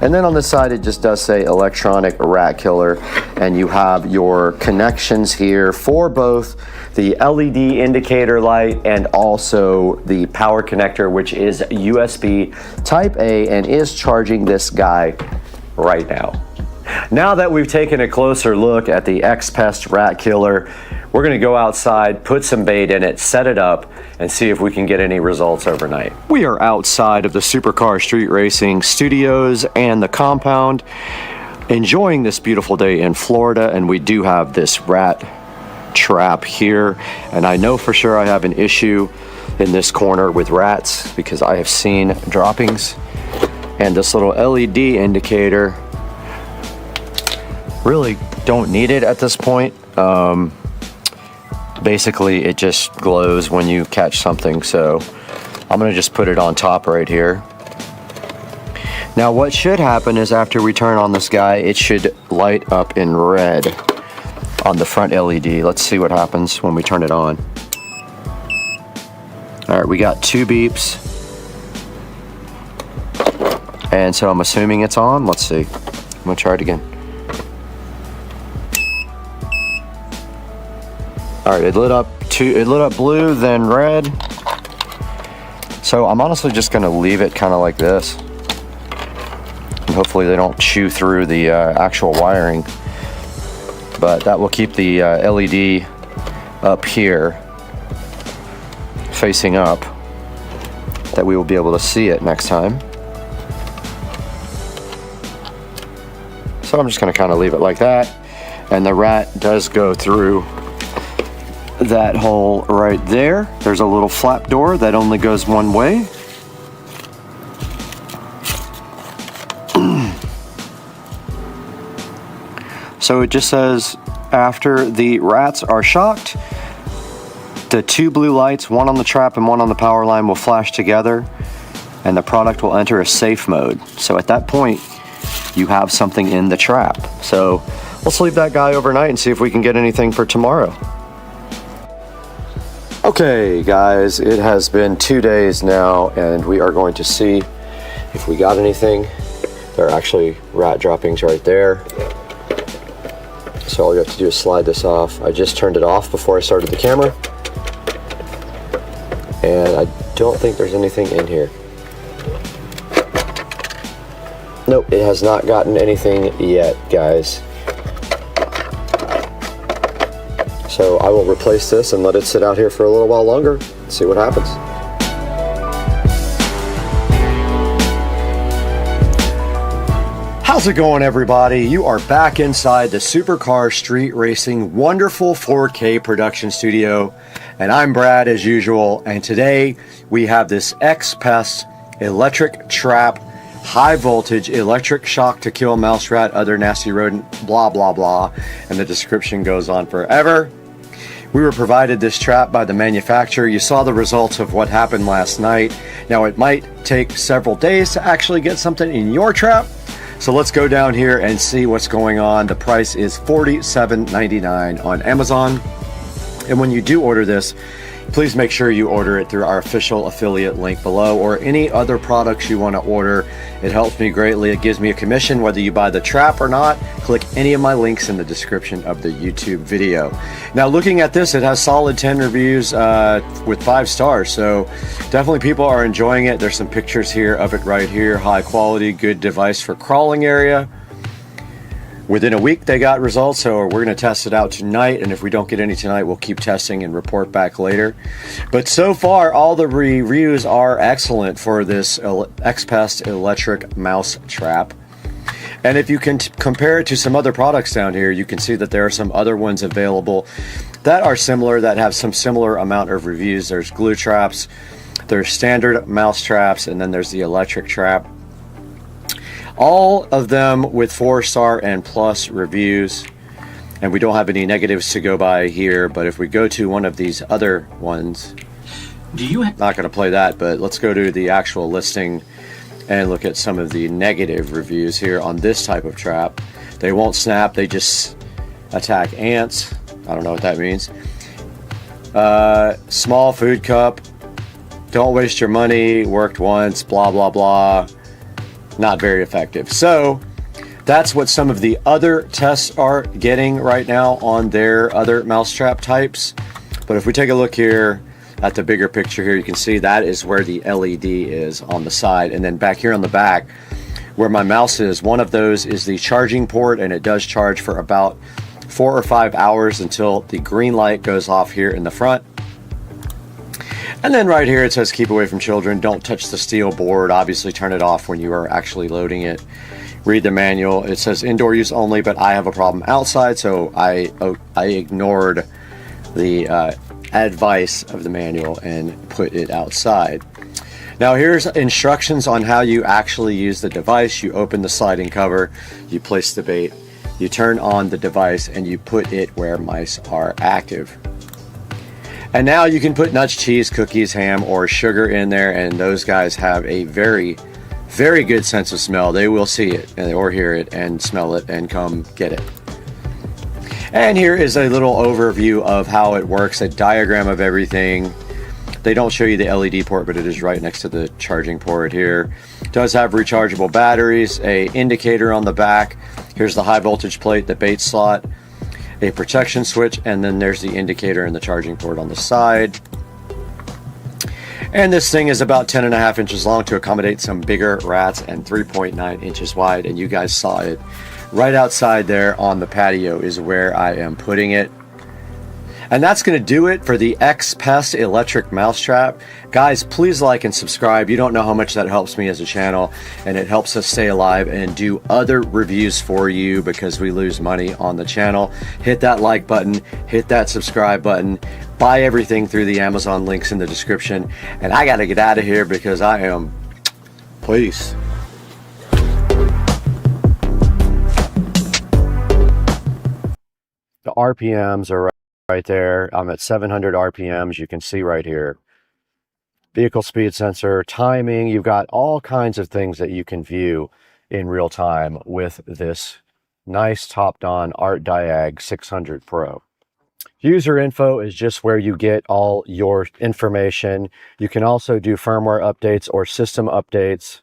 And then on the side it just does say electronic rat killer, and you have your connections here for both the LED indicator light and also the power connector, which is USB type A and is charging this guy right now. Now that we've taken a closer look at the X-Pest rat killer, we're going to go outside, put some bait in it, set it up, and see if we can get any results overnight. We are outside of the Supercar Street Racing Studios and the compound, enjoying this beautiful day in Florida, and we do have this rat trap here, and I know for sure I have an issue in this corner with rats because I have seen droppings, and this little LED indicator really don't need it at this point. Basically it just glows when you catch something, so I'm gonna just put it on top right here. Now what should happen is after we turn on this guy, it should light up in red on the front LED. Let's see what happens when we turn it on. All right, we got 2 beeps, and so I'm assuming it's on. Let's see, I'm gonna try it again. All right, it lit up blue, then red. So I'm honestly just gonna leave it kind of like this. And hopefully they don't chew through the actual wiring. But that will keep the LED up here, facing up, that we will be able to see it next time. So I'm just gonna kind of leave it like that. And the rat does go through that hole right there. There's a little flap door that only goes one way. So it just says, after the rats are shocked, the two blue lights, one on the trap and one on the power line, will flash together and the product will enter a safe mode. So at that point, you have something in the trap. So let's leave that guy overnight and see if we can get anything for tomorrow. Okay, guys, it has been 2 days now, and we are going to see if we got anything. There are actually rat droppings right there. So all you have to do is slide this off. I just turned it off before I started the camera. And I don't think there's anything in here. Nope, it has not gotten anything yet, guys. So I will replace this and let it sit out here for a little while longer, see what happens. How's it going, everybody? You are back inside the Supercar Street Racing wonderful 4K production studio, and I'm Brad as usual, and today we have this X-Pest electric trap, high voltage electric shock to kill mouse, rat, other nasty rodent, blah blah blah, and the description goes on forever. We were provided this trap by the manufacturer. You saw the results of what happened last night. Now it might take several days to actually get something in your trap. So let's go down here and see what's going on. The price is $47.99 on Amazon. And when you do order this, please make sure you order it through our official affiliate link below, or any other products you want to order. It helps me greatly. It gives me a commission whether you buy the trap or not. Click any of my links in the description of the YouTube video. Now, looking at this, it has solid 10 reviews with 5 stars. So definitely people are enjoying it. There's some pictures here of it right here. High quality, good device for crawling area. Within a week, they got results, so we're going to test it out tonight, and if we don't get any tonight, we'll keep testing and report back later. But so far, all the reviews are excellent for this X-Pest electric mouse trap. And if you can compare it to some other products down here, you can see that there are some other ones available that are similar, that have some similar amount of reviews. There's glue traps, there's standard mouse traps, and then there's the electric trap. All of them with 4-star and plus reviews, and we don't have any negatives to go by here. But if we go to one of these other ones, not going to play that, but let's go to the actual listing and look at some of the negative reviews here on this type of trap. They won't snap, they just attack ants. I don't know what that means. Small food cup, don't waste your money, worked once, blah blah blah. Not very effective. So that's what some of the other tests are getting right now on their other mousetrap types. But if we take a look here at the bigger picture here, you can see that is where the LED is on the side. And then back here on the back where my mouse is, one of those is the charging port, and it does charge for about 4 or 5 hours until the green light goes off here in the front. And then right here it says keep away from children, don't touch the steel board, obviously turn it off when you are actually loading it. Read the manual. It says indoor use only, but I have a problem outside, so I ignored the advice of the manual and put it outside. Now here's instructions on how you actually use the device. You open the sliding cover, you place the bait, you turn on the device, and you put it where mice are active. And now you can put nuts, cheese, cookies, ham, or sugar in there, and those guys have a very, very good sense of smell. They will see it or hear it and smell it and come get it. And here is a little overview of how it works, a diagram of everything. They don't show you the LED port, but it is right next to the charging port here. It does have rechargeable batteries, a indicator on the back. Here's the high voltage plate, the bait slot, a protection switch, and then there's the indicator and the charging port on the side. And this thing is about 10.5 inches long to accommodate some bigger rats, and 3.9 inches wide, and you guys saw it right outside there on the patio is where I am putting it. And that's going to do it for the X-Pest electric mousetrap. Guys, please like and subscribe. You don't know how much that helps me as a channel, and it helps us stay alive and do other reviews for you because we lose money on the channel. Hit that like button, hit that subscribe button. Buy everything through the Amazon links in the description. And I got to get out of here because I am... Peace. The RPMs are right there. I'm at 700 RPMs. You can see right here. Vehicle speed sensor, timing. You've got all kinds of things that you can view in real time with this nice top-down Art Diag 600 Pro. User info is just where you get all your information. You can also do firmware updates or system updates.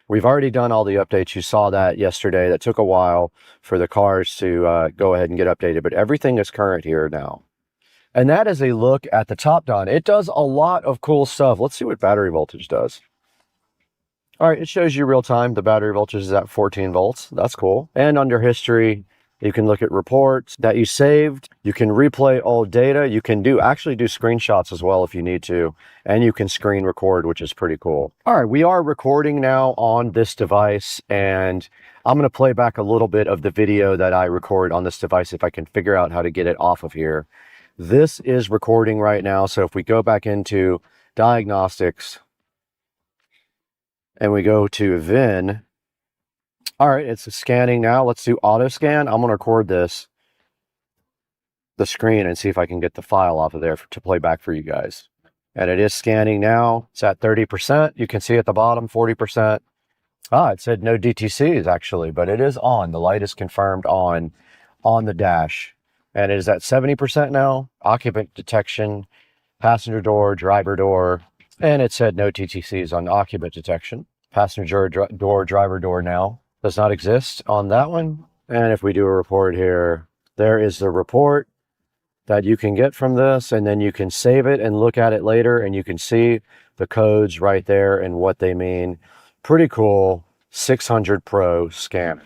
We've already done all the updates. You saw that yesterday. That took a while for the cars to go ahead and get updated, but everything is current here now. And that is a look at the top down. It does a lot of cool stuff. Let's see what battery voltage does. All right, it shows you real time. The battery voltage is at 14 volts. That's cool. And under history, you can look at reports that you saved. You can replay old data. You can actually do screenshots as well if you need to. And you can screen record, which is pretty cool. All right, we are recording now on this device. And I'm going to play back a little bit of the video that I record on this device if I can figure out how to get it off of here. This is recording right now. So if we go back into diagnostics and we go to VIN, all right, it's scanning now. Let's do auto scan. I'm going to record the screen and see if I can get the file off of there to play back for you guys. And it is scanning now. It's at 30%. You can see at the bottom, 40%. It said no DTCs actually, but it is on. The light is confirmed on the dash. And it is at 70% now. Occupant detection, passenger door, driver door. And it said no TTCs on occupant detection. Passenger door, driver door now. Does not exist on that one. And if we do a report here, there is the report that you can get from this, and then you can save it and look at it later, and you can see the codes right there and what they mean. Pretty cool 600 Pro scanner.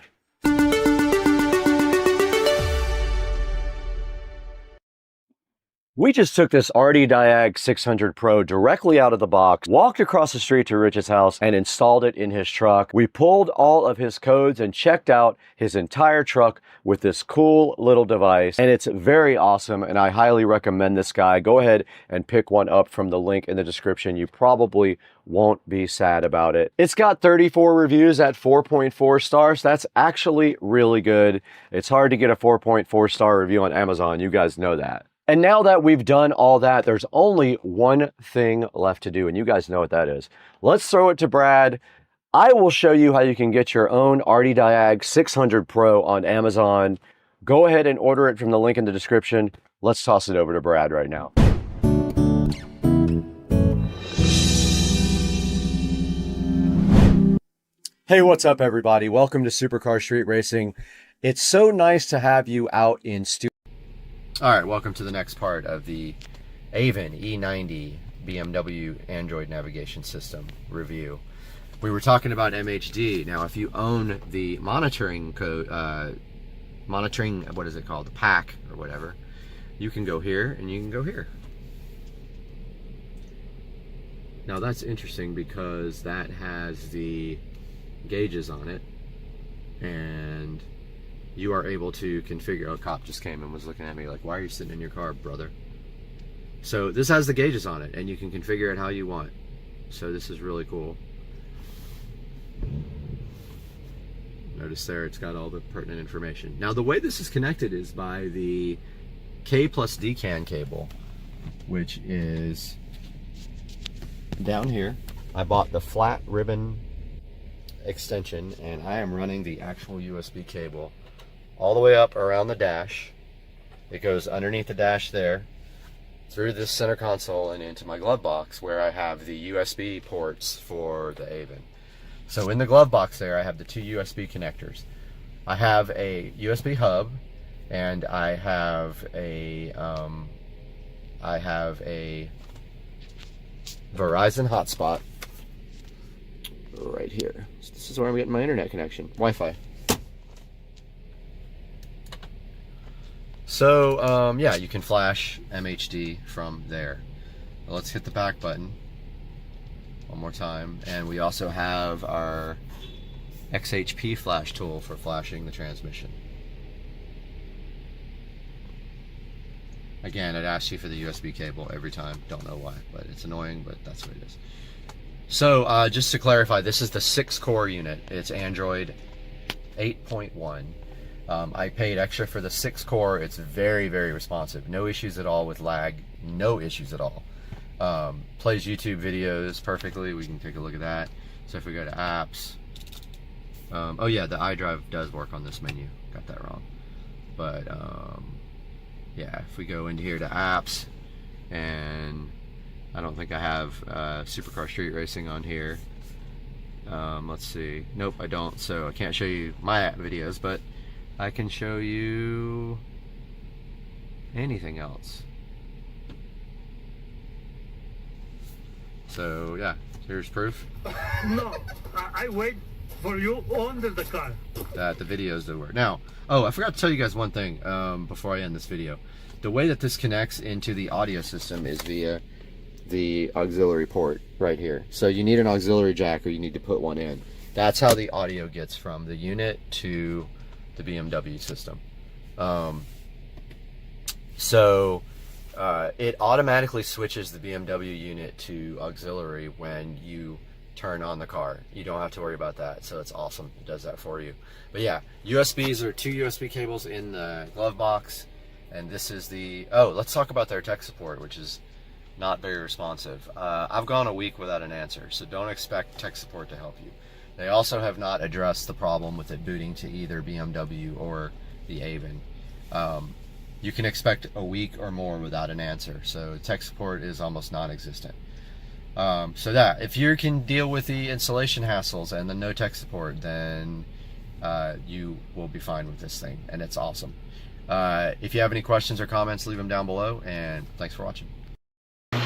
We just took this Diag 600 Pro directly out of the box, walked across the street to Rich's house, and installed it in his truck. We pulled all of his codes and checked out his entire truck with this cool little device. And it's very awesome, and I highly recommend this guy. Go ahead and pick one up from the link in the description. You probably won't be sad about it. It's got 34 reviews at 4.4 stars. That's actually really good. It's hard to get a 4.4 star review on Amazon. You guys know that. And now that we've done all that, there's only one thing left to do, and you guys know what that is. Let's throw it to Brad. I will show you how you can get your own Diag 600 Pro on Amazon. Go ahead and order it from the link in the description. Let's toss it over to Brad right now. Hey, what's up, everybody? Welcome to Supercar Street Racing. It's so nice to have you out in studio. All right, welcome to the next part of the Avon E90 BMW Android navigation system review. We were talking about MHD. Now, if you own the monitoring code, what is it called? The pack or whatever, you can go here and you can go here. Now, that's interesting because that has the gauges on it, and you are able to configure. Oh, a cop just came and was looking at me like, why are you sitting in your car, brother? So this has the gauges on it, and you can configure it how you want. So this is really cool. Notice there it's got all the pertinent information. Now the way this is connected is by the K plus D CAN cable, which is down here. I bought the flat ribbon extension, and I am running the actual USB cable all the way up around the dash. It goes underneath the dash there, through this center console and into my glove box where I have the USB ports for the Avon. So in the glove box there, I have the two USB connectors. I have a USB hub, and I have a Verizon hotspot right here. So this is where I'm getting my internet connection, Wi-Fi. So yeah, you can flash MHD from there. Well, let's hit the back button one more time, and we also have our XHP flash tool for flashing the transmission. Again, it asks you for the USB cable every time. Don't know why, but it's annoying, but that's what it is. So just to clarify, this is the 6-core unit. It's Android 8.1. I paid extra for the 6-core. It's very, very responsive. No issues at all with lag. No issues at all. Plays YouTube videos perfectly. We can take a look at that. So if we go to apps, oh yeah, the iDrive does work on this menu. Got that wrong. But yeah, if we go into here to apps, and I don't think I have Supercar Street Racing on here. Let's see. Nope, I don't. So I can't show you my app videos, but I can show you anything else. So yeah, here's proof No, I wait for you under the car. that the videos do work. Now, oh, I forgot to tell you guys one thing before I end this video. The way that this connects into the audio system is via the auxiliary port right here. So you need an auxiliary jack, or you need to put one in. That's how the audio gets from the unit to the BMW system. It automatically switches the BMW unit to auxiliary when you turn on the car. You don't have to worry about that, so it's awesome. It does that for you. But yeah, USBs are 2 USB cables in the glove box, and this is the, oh, let's talk about their tech support, which is not very responsive. I've gone a week without an answer, so don't expect tech support to help you. They also have not addressed the problem with it booting to either BMW or the Avon. You can expect a week or more without an answer, so tech support is almost non-existent. So that, if you can deal with the installation hassles and the no tech support, then you will be fine with this thing, and it's awesome. If you have any questions or comments, leave them down below, and thanks for watching.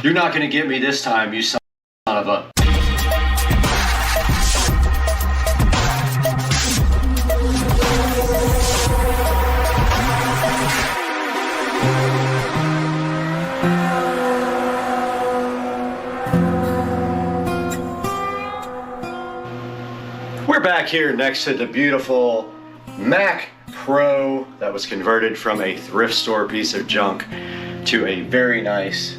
You're not going to get me this time, you son of a... We're back here next to the beautiful Mac Pro that was converted from a thrift store piece of junk to a very nice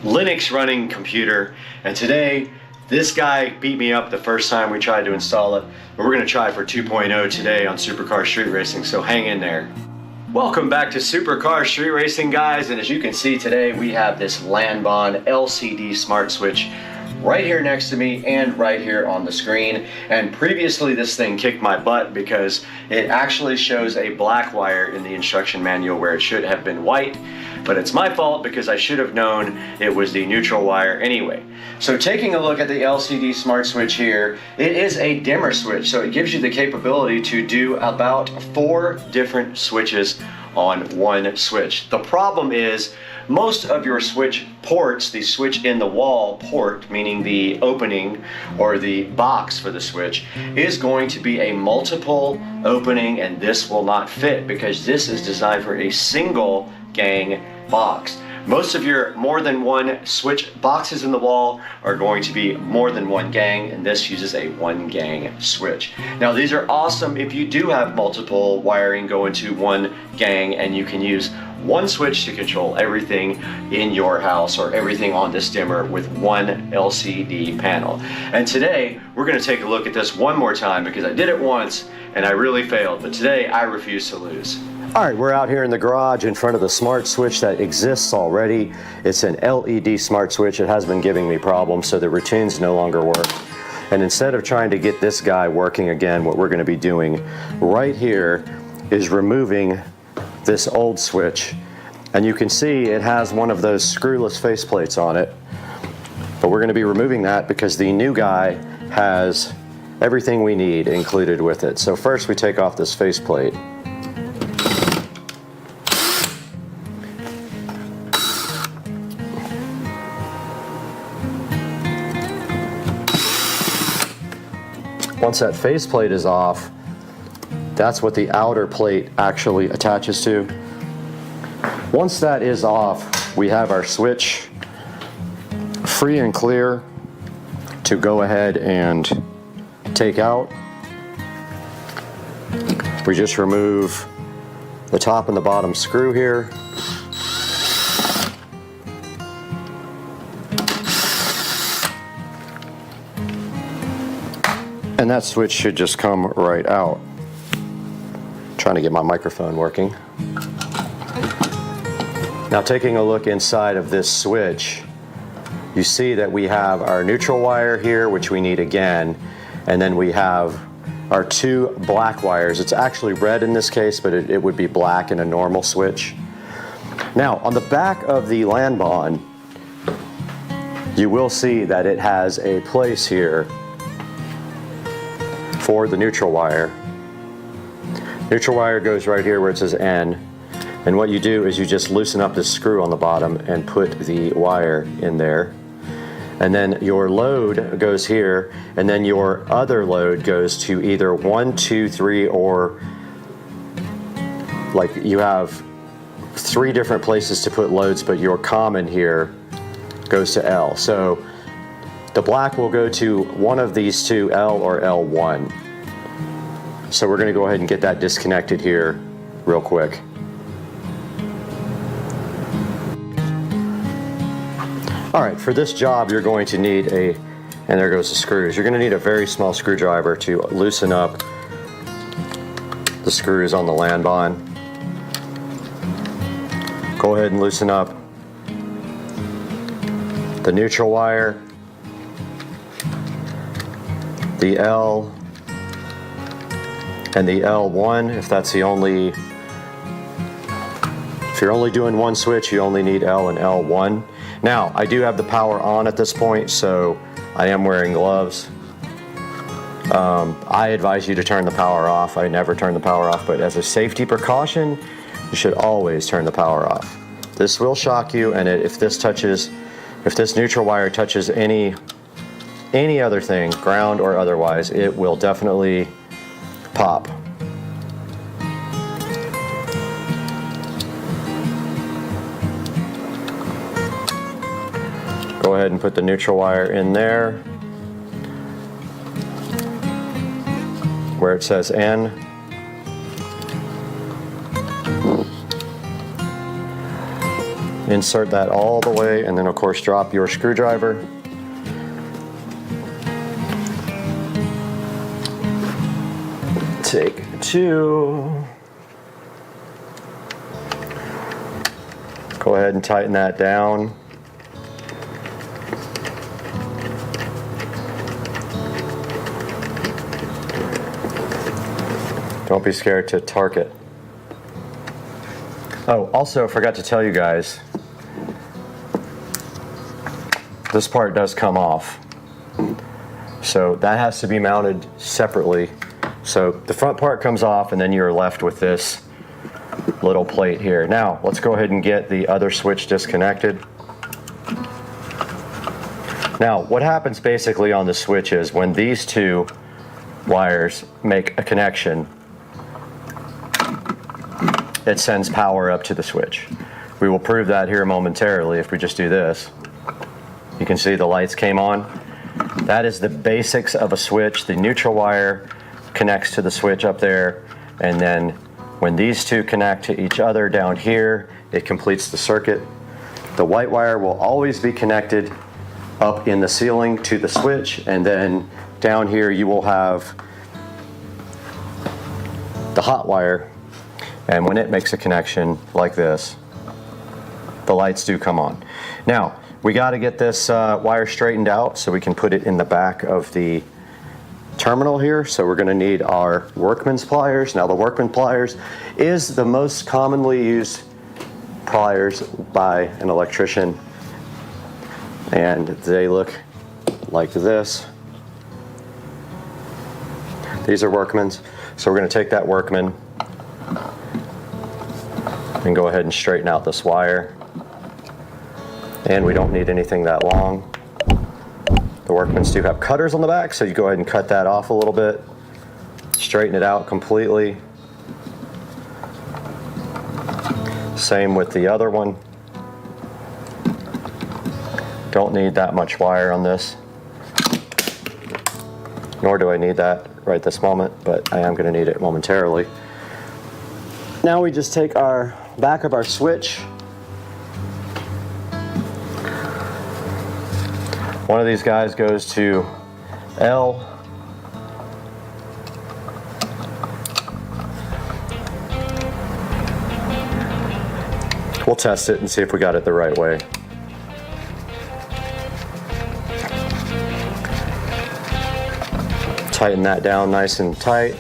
Linux running computer. And today, this guy beat me up the first time we tried to install it, but we're going to try for 2.0 today on Supercar Street Racing, so hang in there. Welcome back to Supercar Street Racing, guys, and as you can see today, we have this Lanbon LCD smart switch right here next to me and right here on the screen. And previously this thing kicked my butt because it actually shows a black wire in the instruction manual where it should have been white, but it's my fault because I should have known it was the neutral wire anyway. So taking a look at the LCD smart switch here, it is a dimmer switch, so it gives you the capability to do about 4 different switches on one switch. The problem is most of your switch ports, the switch in the wall port, meaning the opening or the box for the switch, is going to be a multiple opening, and this will not fit because this is designed for a single gang box. Most of your more than one switch boxes in the wall are going to be more than one gang, and this uses a 1 gang switch. Now these are awesome if you do have multiple wiring go into 1 gang, and you can use 1 switch to control everything in your house or everything on this dimmer with 1 LCD panel. And today we're going to take a look at this one more time because I did it once and I really failed, but today I refuse to lose. Alright, we're out here in the garage in front of the smart switch that exists already. It's an LED smart switch. It has been giving me problems, so the routines no longer work. And instead of trying to get this guy working again, what we're going to be doing right here is removing this old switch. And you can see it has one of those screwless faceplates on it. But we're going to be removing that because the new guy has everything we need included with it. So first we take off this faceplate. Once that faceplate is off, that's what the outer plate actually attaches to. Once that is off, we have our switch free and clear to go ahead and take out. We just remove the top and the bottom screw here. And that switch should just come right out. Trying to get my microphone working. Now taking a look inside of this switch, you see that we have our neutral wire here, which we need again, and then we have our two black wires. It's actually red in this case, but it would be black in a normal switch. Now on the back of the LAN bond, you will see that it has a place here for the neutral wire. Neutral wire goes right here where it says N, and what you do is you just loosen up this screw on the bottom and put the wire in there, and then your load goes here, and then your other load goes to either 1, 2, 3, or like you have 3 different places to put loads, but your common here goes to L. So the black will go to one of these two, L or L1. So we're going to go ahead and get that disconnected here real quick. All right, for this job you're going to need and there goes the screws. You're going to need a very small screwdriver to loosen up the screws on the LAN bond. Go ahead and loosen up the neutral wire, the L, and the L1. If you're only doing one switch, you only need L and L1. Now, I do have the power on at this point, so I am wearing gloves. I advise you to turn the power off. I never turn the power off, but as a safety precaution, you should always turn the power off. This will shock you, and if this neutral wire touches any other thing, ground or otherwise, it will definitely pop. Go ahead and put the neutral wire in there where it says N. Insert that all the way, and then of course drop your screwdriver. Take 2. Go ahead and tighten that down. Don't be scared to torque it. Oh, also forgot to tell you guys, this part does come off. So that has to be mounted separately. So the front part comes off, and then you're left with this little plate here. Now, let's go ahead and get the other switch disconnected. Now, what happens basically on the switch is when these two wires make a connection, it sends power up to the switch. We will prove that here momentarily if we just do this. You can see the lights came on. That is the basics of a switch. The neutral wire connects to the switch up there, and then when these two connect to each other down here, it completes the circuit. The white wire will always be connected up in the ceiling to the switch, and then down here you will have the hot wire, and when it makes a connection like this, the lights do come on. Now, we got to get this wire straightened out so we can put it in the back of the terminal here. So we're going to need our workman's pliers. Now the workman pliers is the most commonly used pliers by an electrician, and they look like this. These are workman's. So we're going to take that workman and go ahead and straighten out this wire. And we don't need anything that long. The workmans do have cutters on the back, so you go ahead and cut that off a little bit, straighten it out completely. Same with the other one. Don't need that much wire on this, nor do I need that right this moment, but I am going to need it momentarily. Now we just take our back of our switch. One of these guys goes to L, We'll test it and see if we got it the right way. Tighten that down nice and tight,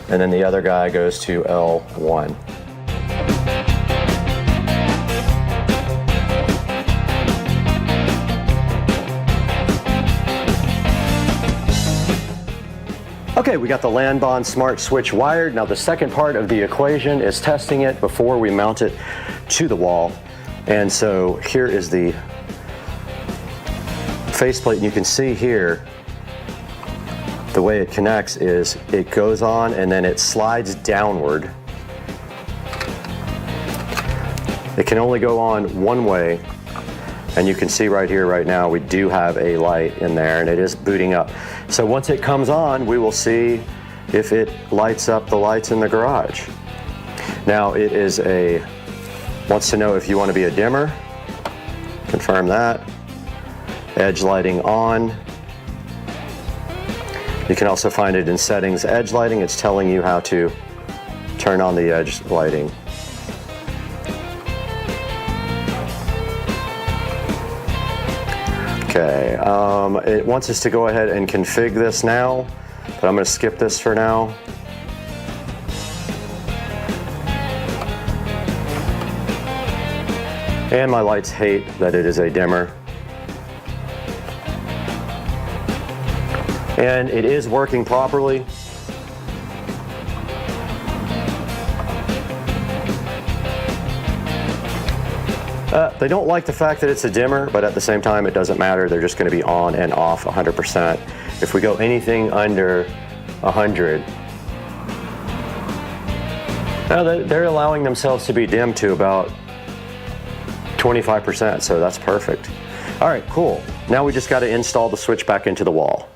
and then the other guy goes to L1. Okay, we got the LAN smart switch wired. Now the second part of the equation is testing it before we mount it to the wall. And so here is the faceplate, and you can see here the way it connects is it goes on and then it slides downward. It can only go on one way, and you can see right here right now we do have a light in there and it is booting up. So once it comes on, we will see if it lights up the lights in the garage. Now it is wants to know if you want to be a dimmer. Confirm that. Edge lighting on. You can also find it in settings, edge lighting. It's telling you how to turn on the edge lighting. Okay, it wants us to go ahead and configure this now, but I'm going to skip this for now. And my lights hate that it is a dimmer. And it is working properly. They don't like the fact that it's a dimmer, but at the same time it doesn't matter. They're just going to be on and off 100%. If we go anything under 100, they're allowing themselves to be dimmed to about 25%, so that's perfect. All right, cool. Now we just got to install the switch back into the wall.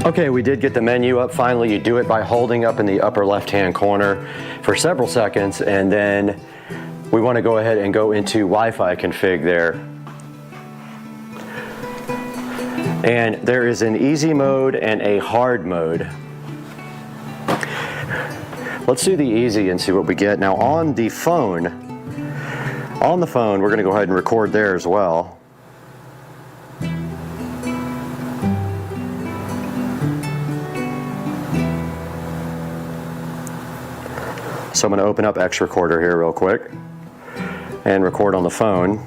Okay, we did get the menu up finally. You do it by holding up in the upper left-hand corner for several seconds, and then we want to go ahead and go into Wi-Fi config there. And there is an easy mode and a hard mode. Let's do the easy and see what we get. Now on the phone, we're going to go ahead and record there as well. So I'm going to open up X Recorder here real quick and record on the phone.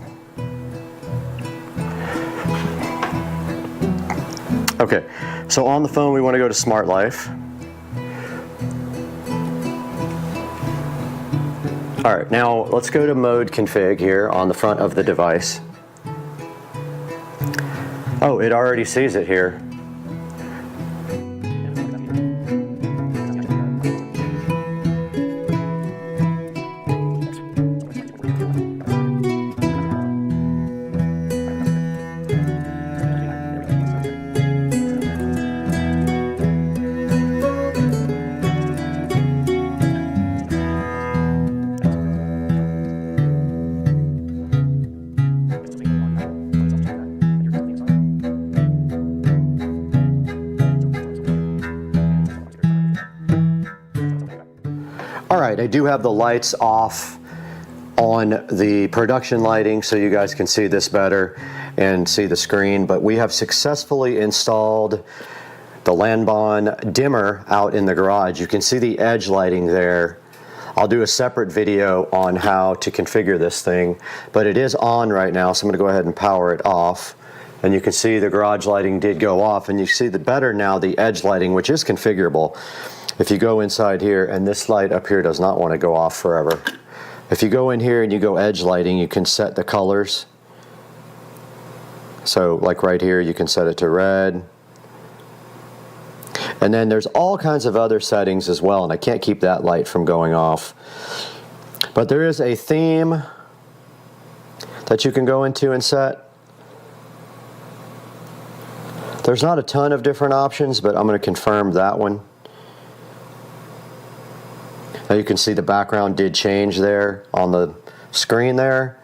Okay, so on the phone we want to go to Smart Life. All right, now let's go to mode config here on the front of the device. Oh, it already sees it here. right, I do have the lights off on the production lighting so you guys can see this better and see the screen, but we have successfully installed the Lanbon dimmer out in the garage. You can see the edge lighting there. I'll do a separate video on how to configure this thing, but it is on right now, so I'm going to go ahead and power it off. And you can see the garage lighting did go off, and you see the better now the edge lighting, which is configurable. If you go inside here, and this light up here does not want to go off forever. If you go in here and you go edge lighting, you can set the colors. So like right here, you can set it to red. And then there's all kinds of other settings as well, and I can't keep that light from going off. But there is a theme that you can go into and set. There's not a ton of different options, but I'm going to confirm that one. Now you can see the background did change there on the screen there.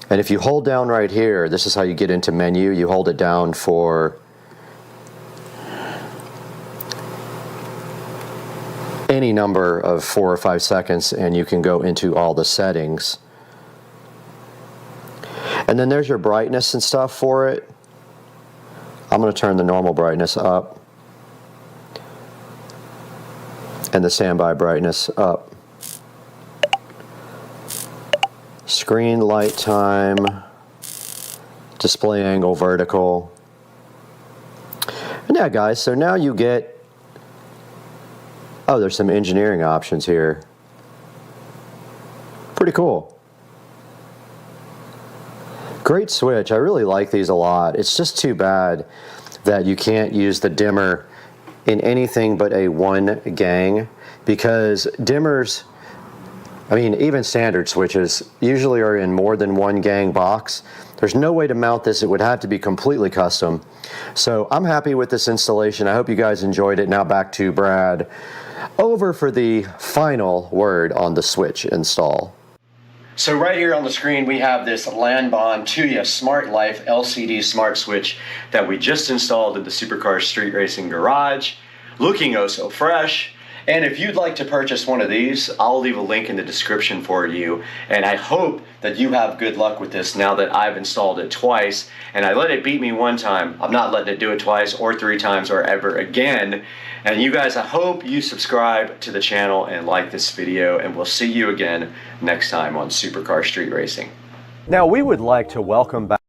And if you hold down right here, this is how you get into menu. You hold it down for any number of 4 or 5 seconds, and you can go into all the settings. And then there's your brightness and stuff for it. I'm going to turn the normal brightness up and the standby brightness up. Screen light time, display angle vertical. And yeah guys, so now you get, oh, there's some engineering options here. Pretty cool. Great switch. I really like these a lot. It's just too bad that you can't use the dimmer in anything but a 1 gang, because dimmers, I mean even standard switches, usually are in more than 1 gang box. There's no way to mount this. It would have to be completely custom. So I'm happy with this installation. I hope you guys enjoyed it. Now back to Brad, over for the final word on the switch install. So right here on the screen we have this Lanbon Toolless Smart Life LCD Smart Switch that we just installed in the Supercar Street Racing garage, looking oh so fresh. And if you'd like to purchase one of these, I'll leave a link in the description for you. And I hope that you have good luck with this now that I've installed it twice. And I let it beat me 1 time. I'm not letting it do it twice or 3 times or ever again. And you guys, I hope you subscribe to the channel and like this video, and we'll see you again next time on Supercar Street Racing. Now we would like to welcome back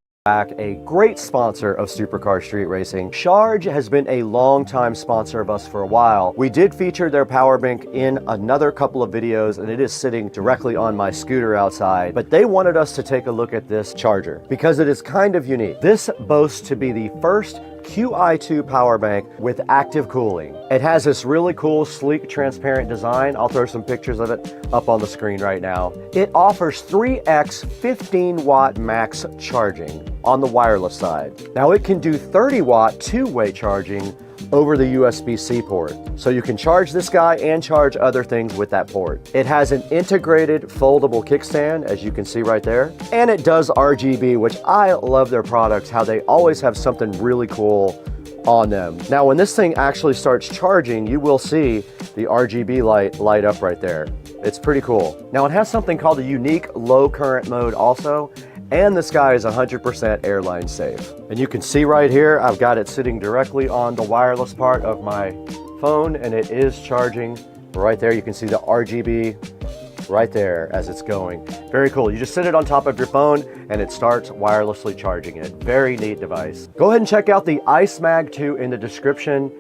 a great sponsor of Supercar Street Racing. Charge has been a long-time sponsor of us for a while. We did feature their power bank in another couple of videos, and it is sitting directly on my scooter outside, but they wanted us to take a look at this charger because it is kind of unique. This boasts to be the first QI2 power bank with active cooling. It has this really cool, sleek, transparent design. I'll throw some pictures of it up on the screen right now. It offers 3x 15 watt max charging on the wireless side. Now it can do 30 watt two-way charging over the USB-C port. So you can charge this guy and charge other things with that port. It has an integrated foldable kickstand, as you can see right there. And it does RGB, which I love their products, how they always have something really cool on them. Now, when this thing actually starts charging, you will see the RGB light up right there. It's pretty cool. Now, it has something called a unique low current mode also, and this guy is 100% airline safe. And you can see right here, I've got it sitting directly on the wireless part of my phone, and it is charging right there. You can see the RGB right there as it's going. Very cool. You just sit it on top of your phone and it starts wirelessly charging it. Very neat device. Go ahead and check out the Ice Mag 2 in the description.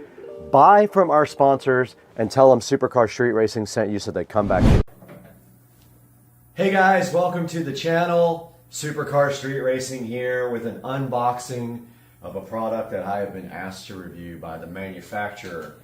Buy from our sponsors and tell them Supercar Street Racing sent you so they come back. Hey guys, welcome to the channel. Supercar Street Racing here with an unboxing of a product that I have been asked to review by the manufacturer.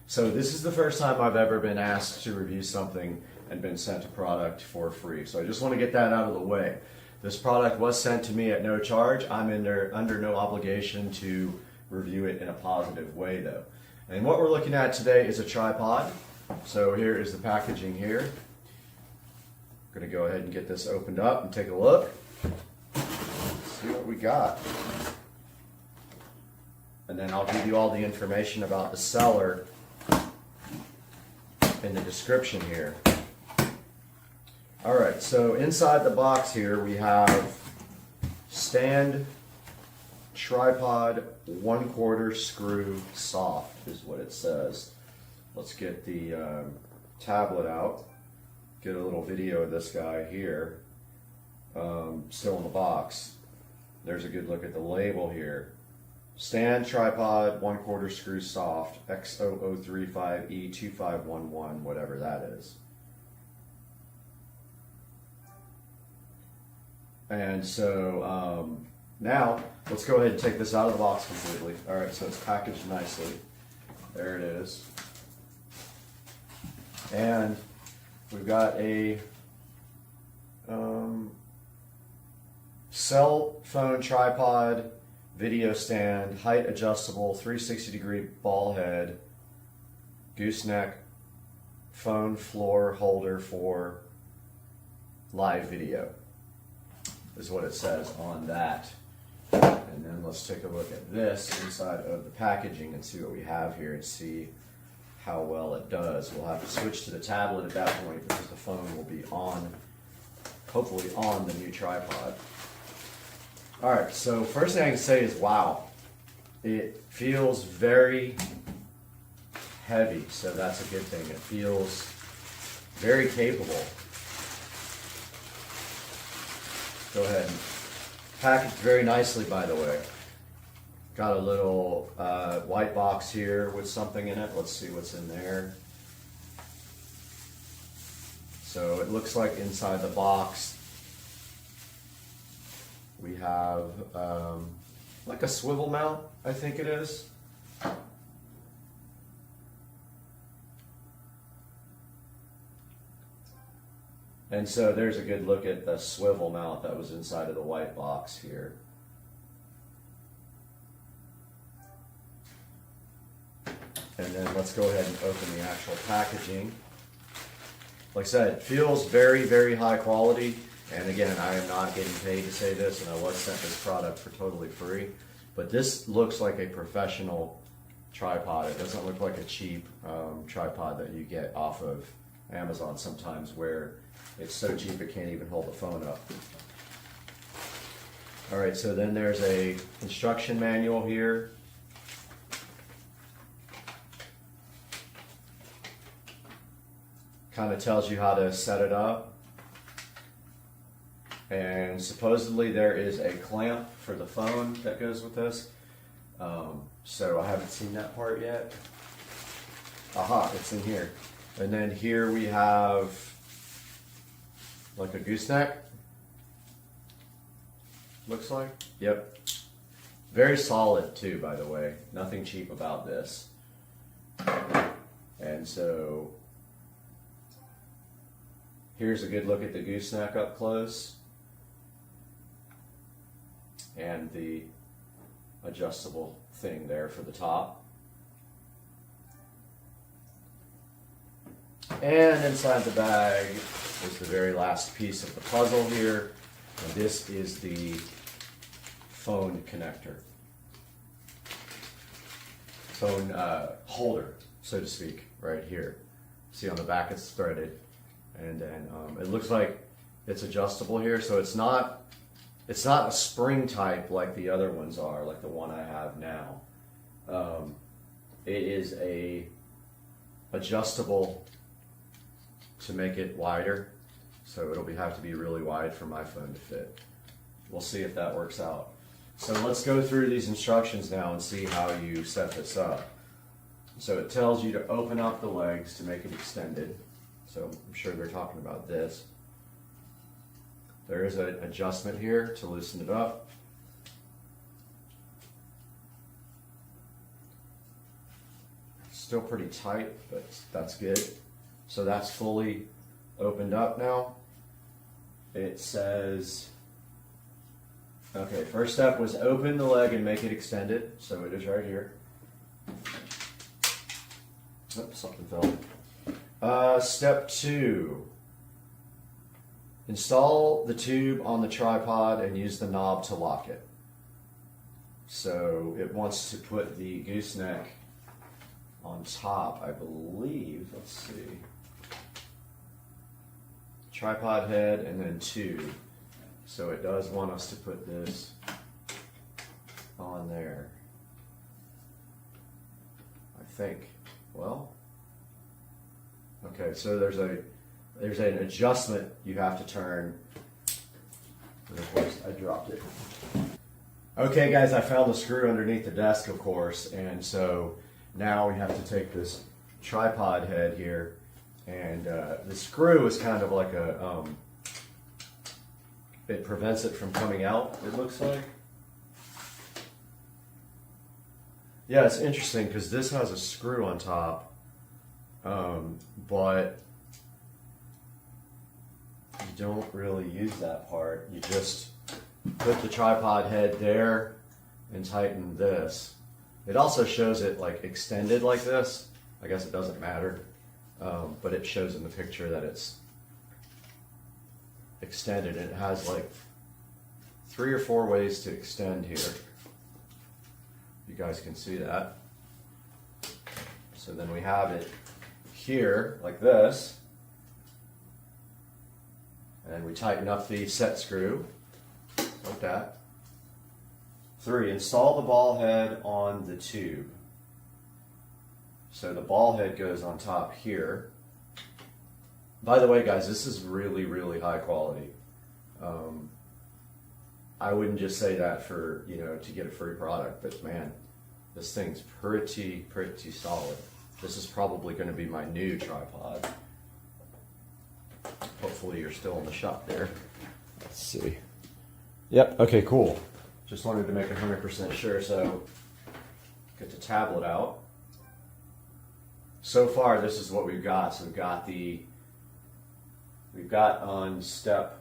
So this is the first time I've ever been asked to review something and been sent a product for free. So I just want to get that out of the way. This product was sent to me at no charge. I'm under no obligation to review it in a positive way though. And what we're looking at today is a tripod. So here is the packaging here. I'm going to go ahead and get this opened up and take a look. See what we got. And then I'll give you all the information about the seller in the description here. Alright, so inside the box here we have stand, tripod, 1/4 screw soft is what it says. Let's get the tablet out, get a little video of this guy here, still in the box. There's a good look at the label here. Stand, tripod, 1/4 screw soft, X0035E2511, whatever that is. And so now let's go ahead and take this out of the box completely. Alright, so it's packaged nicely. There it is. And we've got a cell phone tripod, video stand, height adjustable, 360-degree ball head, gooseneck, phone floor holder for live video, is what it says on that. And then let's take a look at this inside of the packaging and see what we have here and see how well it does. We'll have to switch to the tablet at that point because the phone will be on, hopefully on the new tripod. Alright, so first thing I can say is wow. It feels very heavy, so that's a good thing. It feels very capable. Go ahead and packaged very nicely, by the way. Got a little white box here with something in it. Let's see what's in there. So it looks like inside the box we have like a swivel mount, I think it is. And so there's a good look at the swivel mount that was inside of the white box here. And then let's go ahead and open the actual packaging. Like I said, it feels very, very high quality. And again, I am not getting paid to say this, and I was sent this product for totally free. But this looks like a professional tripod. It doesn't look like a cheap tripod that you get off of Amazon sometimes, where it's so cheap it can't even hold the phone up. Alright, so then there's a instruction manual here. Kind of tells you how to set it up. And supposedly there is a clamp for the phone that goes with this. So I haven't seen that part yet. Aha, it's in here. And then here we have like a gooseneck. Looks like. Yep. Very solid too, by the way. Nothing cheap about this. And so here's a good look at the gooseneck up close. And the adjustable thing there for the top. And inside the bag is the very last piece of the puzzle here. And this is the phone connector. Phone holder, so to speak, right here. See on the back it's threaded. And then it looks like it's adjustable here, so it's not a spring type like the other ones are, like the one I have now. It is a adjustable to make it wider, so it'll have to be really wide for my phone to fit. We'll see if that works out. So let's go through these instructions now and see how you set this up. So it tells you to open up the legs to make it extended. So I'm sure they're talking about this. There is an adjustment here to loosen it up. Still pretty tight, but that's good. So that's fully opened up now. It says, okay, first step was open the leg and make it extended. So it is right here. Oops, something fell. Step 2. Install the tube on the tripod and use the knob to lock it. So it wants to put the gooseneck on top, I believe. Let's see. Tripod head and then tube. So it does want us to put this on there. I think. Well, okay, so there's an adjustment you have to turn. And of course, I dropped it. Okay, guys, I found the screw underneath the desk, of course, and so now we have to take this tripod head here, and the screw is kind of like a, it prevents it from coming out, it looks like. Yeah, it's interesting because this has a screw on top, but you don't really use that part. You just put the tripod head there and tighten this. It also shows it like extended like this. I guess it doesn't matter, but it shows in the picture that it's extended. It has like 3 or 4 ways to extend here. You guys can see that. So then we have it here like this, and we tighten up the set screw like that. 3, install the ball head on the tube. So the ball head goes on top here. By the way, guys, this is really, really high quality. I wouldn't just say that for, you know, to get a free product, but man, this thing's pretty solid. This is probably going to be my new tripod. Hopefully you're still in the shop there. Let's see. Yep, okay, cool. Just wanted to make 100% sure, so get the tablet out. So far, this is what we've got. So we've got on step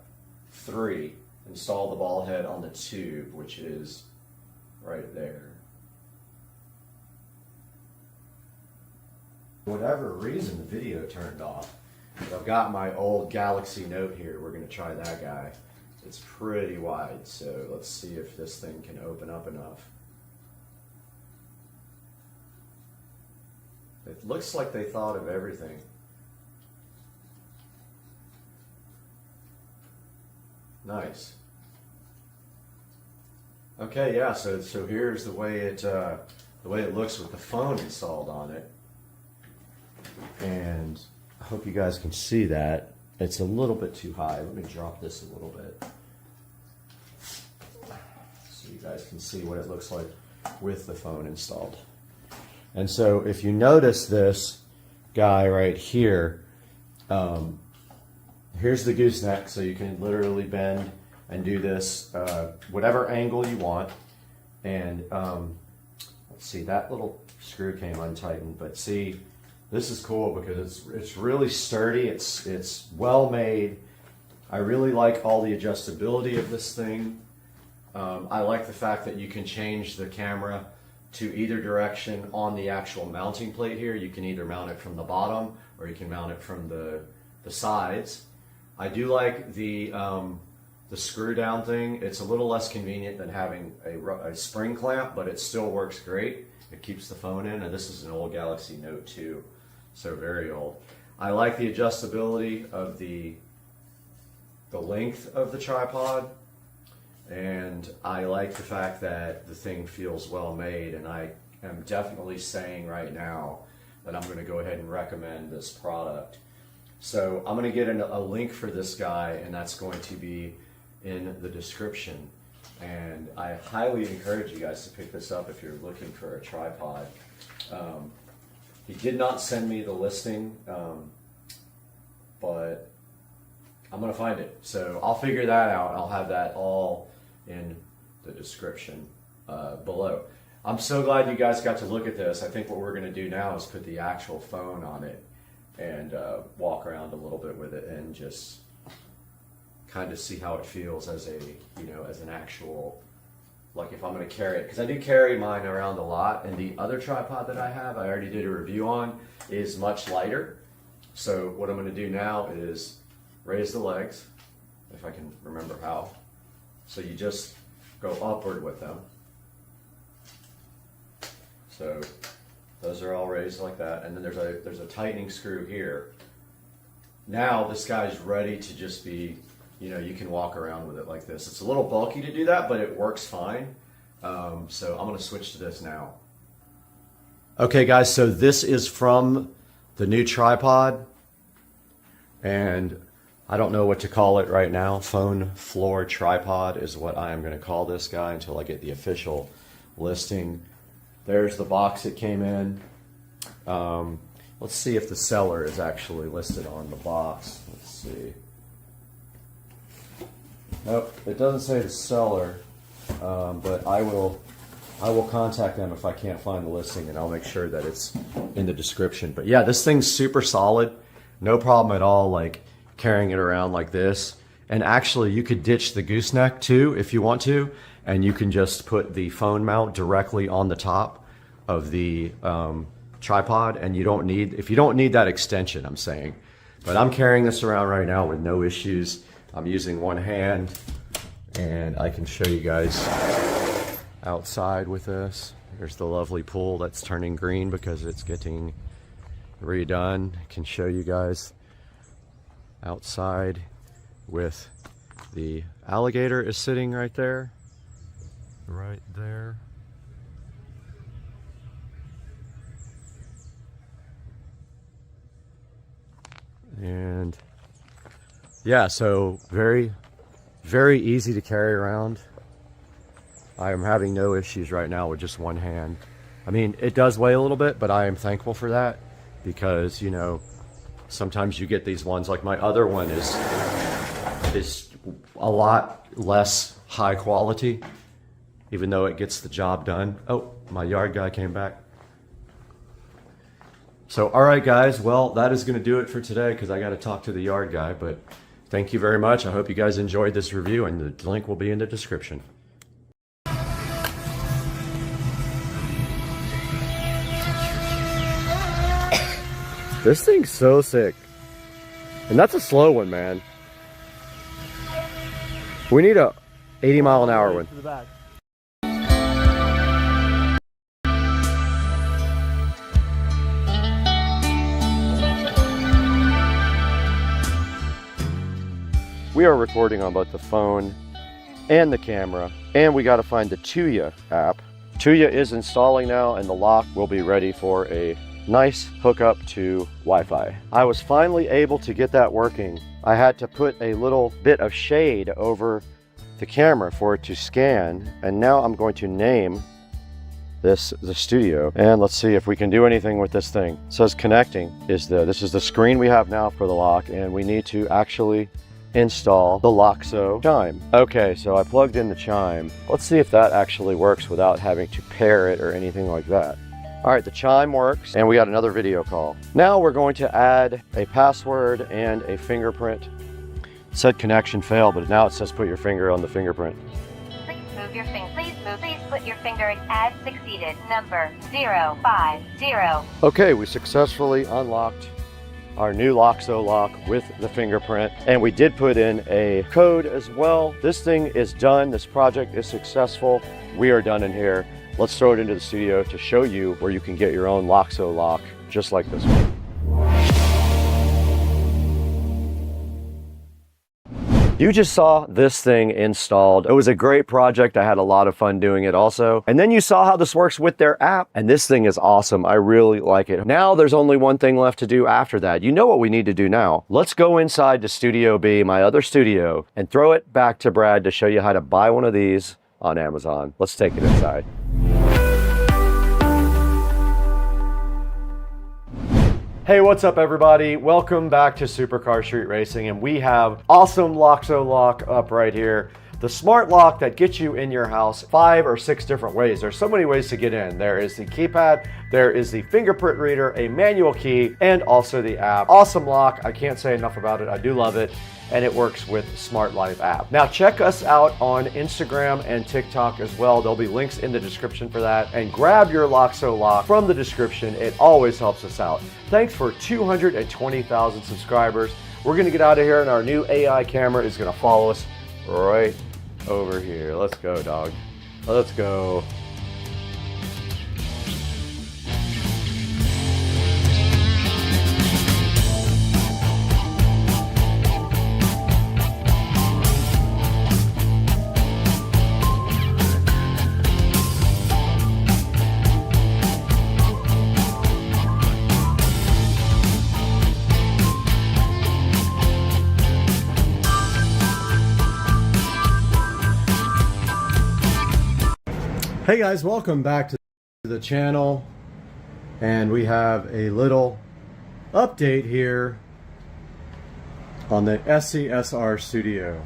3, install the ball head on the tube, which is right there. For whatever reason, the video turned off. But I've got my old Galaxy Note here. We're going to try that guy. It's pretty wide, so let's see if this thing can open up enough. It looks like they thought of everything. Nice. Okay, yeah. So here's the way it looks with the phone installed on it, and I hope you guys can see that. It's a little bit too high. Let me drop this a little bit so you guys can see what it looks like with the phone installed. And so if you notice this guy right here, here's the gooseneck, so you can literally bend and do this whatever angle you want. And let's see, that little screw came untightened, but see, this is cool because it's really sturdy. It's well made. I really like all the adjustability of this thing. I like the fact that you can change the camera to either direction on the actual mounting plate here. You can either mount it from the bottom or you can mount it from the sides. I do like the screw down thing. It's a little less convenient than having a spring clamp, but it still works great. It keeps the phone in, and this is an old Galaxy Note 2, so very old. I like the adjustability of the length of the tripod, and I like the fact that the thing feels well made, and I am definitely saying right now that I'm going to go ahead and recommend this product. So I'm going to get a link for this guy, and that's going to be in the description. And I highly encourage you guys to pick this up if you're looking for a tripod. He did not send me the listing, but I'm going to find it. So I'll figure that out. I'll have that all in the description below. I'm so glad you guys got to look at this. I think what we're going to do now is put the actual phone on it and walk around a little bit with it and just kind of see how it feels as as an actual, like if I'm going to carry it, because I do carry mine around a lot, and the other tripod that I have, I already did a review on, is much lighter. So what I'm going to do now is raise the legs, if I can remember how. So you just go upward with them. So those are all raised like that, and then there's a tightening screw here. Now this guy's ready to just be, you know, you can walk around with it like this. It's a little bulky to do that, but it works fine. So I'm going to switch to this now. Okay guys, so this is from the new tripod, and I don't know what to call it right now. Phone floor tripod is what I am going to call this guy until I get the official listing. There's the box it came in. Let's see if the seller is actually listed on the box. Let's see. Nope, it doesn't say the seller, but I will contact them if I can't find the listing, and I'll make sure that it's in the description. But yeah, this thing's super solid. No problem at all, like carrying it around like this. And actually, you could ditch the gooseneck too if you want to, and you can just put the phone mount directly on the top of the tripod, and you don't need, if you don't need that extension, I'm saying. But I'm carrying this around right now with no issues. I'm using one hand, and I can show you guys outside with this. There's the lovely pool that's turning green because it's getting redone. I can show you guys outside with the alligator is sitting right there. Right there. And yeah, so very, very easy to carry around. I am having no issues right now with just one hand. I mean, it does weigh a little bit, but I am thankful for that because, you know, sometimes you get these ones, like my other one is a lot less high quality, even though it gets the job done. Oh, my yard guy came back. So, all right, guys, well, that is going to do it for today because I got to talk to the yard guy, but thank you very much. I hope you guys enjoyed this review, and the link will be in the description. This thing's so sick. And that's a slow one, man. We need a 80-mile-an-hour one. We are recording on both the phone and the camera, and we got to find the Tuya app. Tuya is installing now, and the lock will be ready for a nice hookup to Wi-Fi. I was finally able to get that working. I had to put a little bit of shade over the camera for it to scan, and now I'm going to name this the studio, and let's see if we can do anything with this thing. It says connecting is this is the screen we have now for the lock, and we need to actually install the Loxo chime. Okay, so I plugged in the chime. Let's see if that actually works without having to pair it or anything like that. All right, the chime works, and we got another video call. Now we're going to add a password and a fingerprint. It said connection failed, but now it says put your finger on the fingerprint. Please move your finger. Please put your finger in. Add succeeded. Number 050. Okay, we successfully unlocked our new Loxo lock with the fingerprint, and we did put in a code as well. This thing is done. This project is successful. We are done in here. Let's throw it into the studio to show you where you can get your own Loxo lock just like this one. You just saw this thing installed. It was a great project. I had a lot of fun doing it also. And then you saw how this works with their app, and this thing is awesome. I really like it. Now there's only one thing left to do after that. You know what we need to do now. Let's go inside to Studio B, my other studio, and throw it back to Brad to show you how to buy one of these on Amazon. Let's take it inside. Hey, what's up everybody? Welcome back to Supercar Street Racing, and we have awesome Loxo lock up right here. The smart lock that gets you in your house 5 or 6 different ways. There's so many ways to get in. There is the keypad, there is the fingerprint reader, a manual key, and also the app. Awesome lock. I can't say enough about it. I do love it. And it works with Smart Life app. Now check us out on Instagram and TikTok as well. There'll be links in the description for that. And grab your Loxo lock from the description. It always helps us out. Thanks for 220,000 subscribers. We're gonna get out of here and our new AI camera is gonna follow us right over here. Let's go, dog. Let's go. Hey guys, welcome back to the channel, and we have a little update here on the SCSR studio.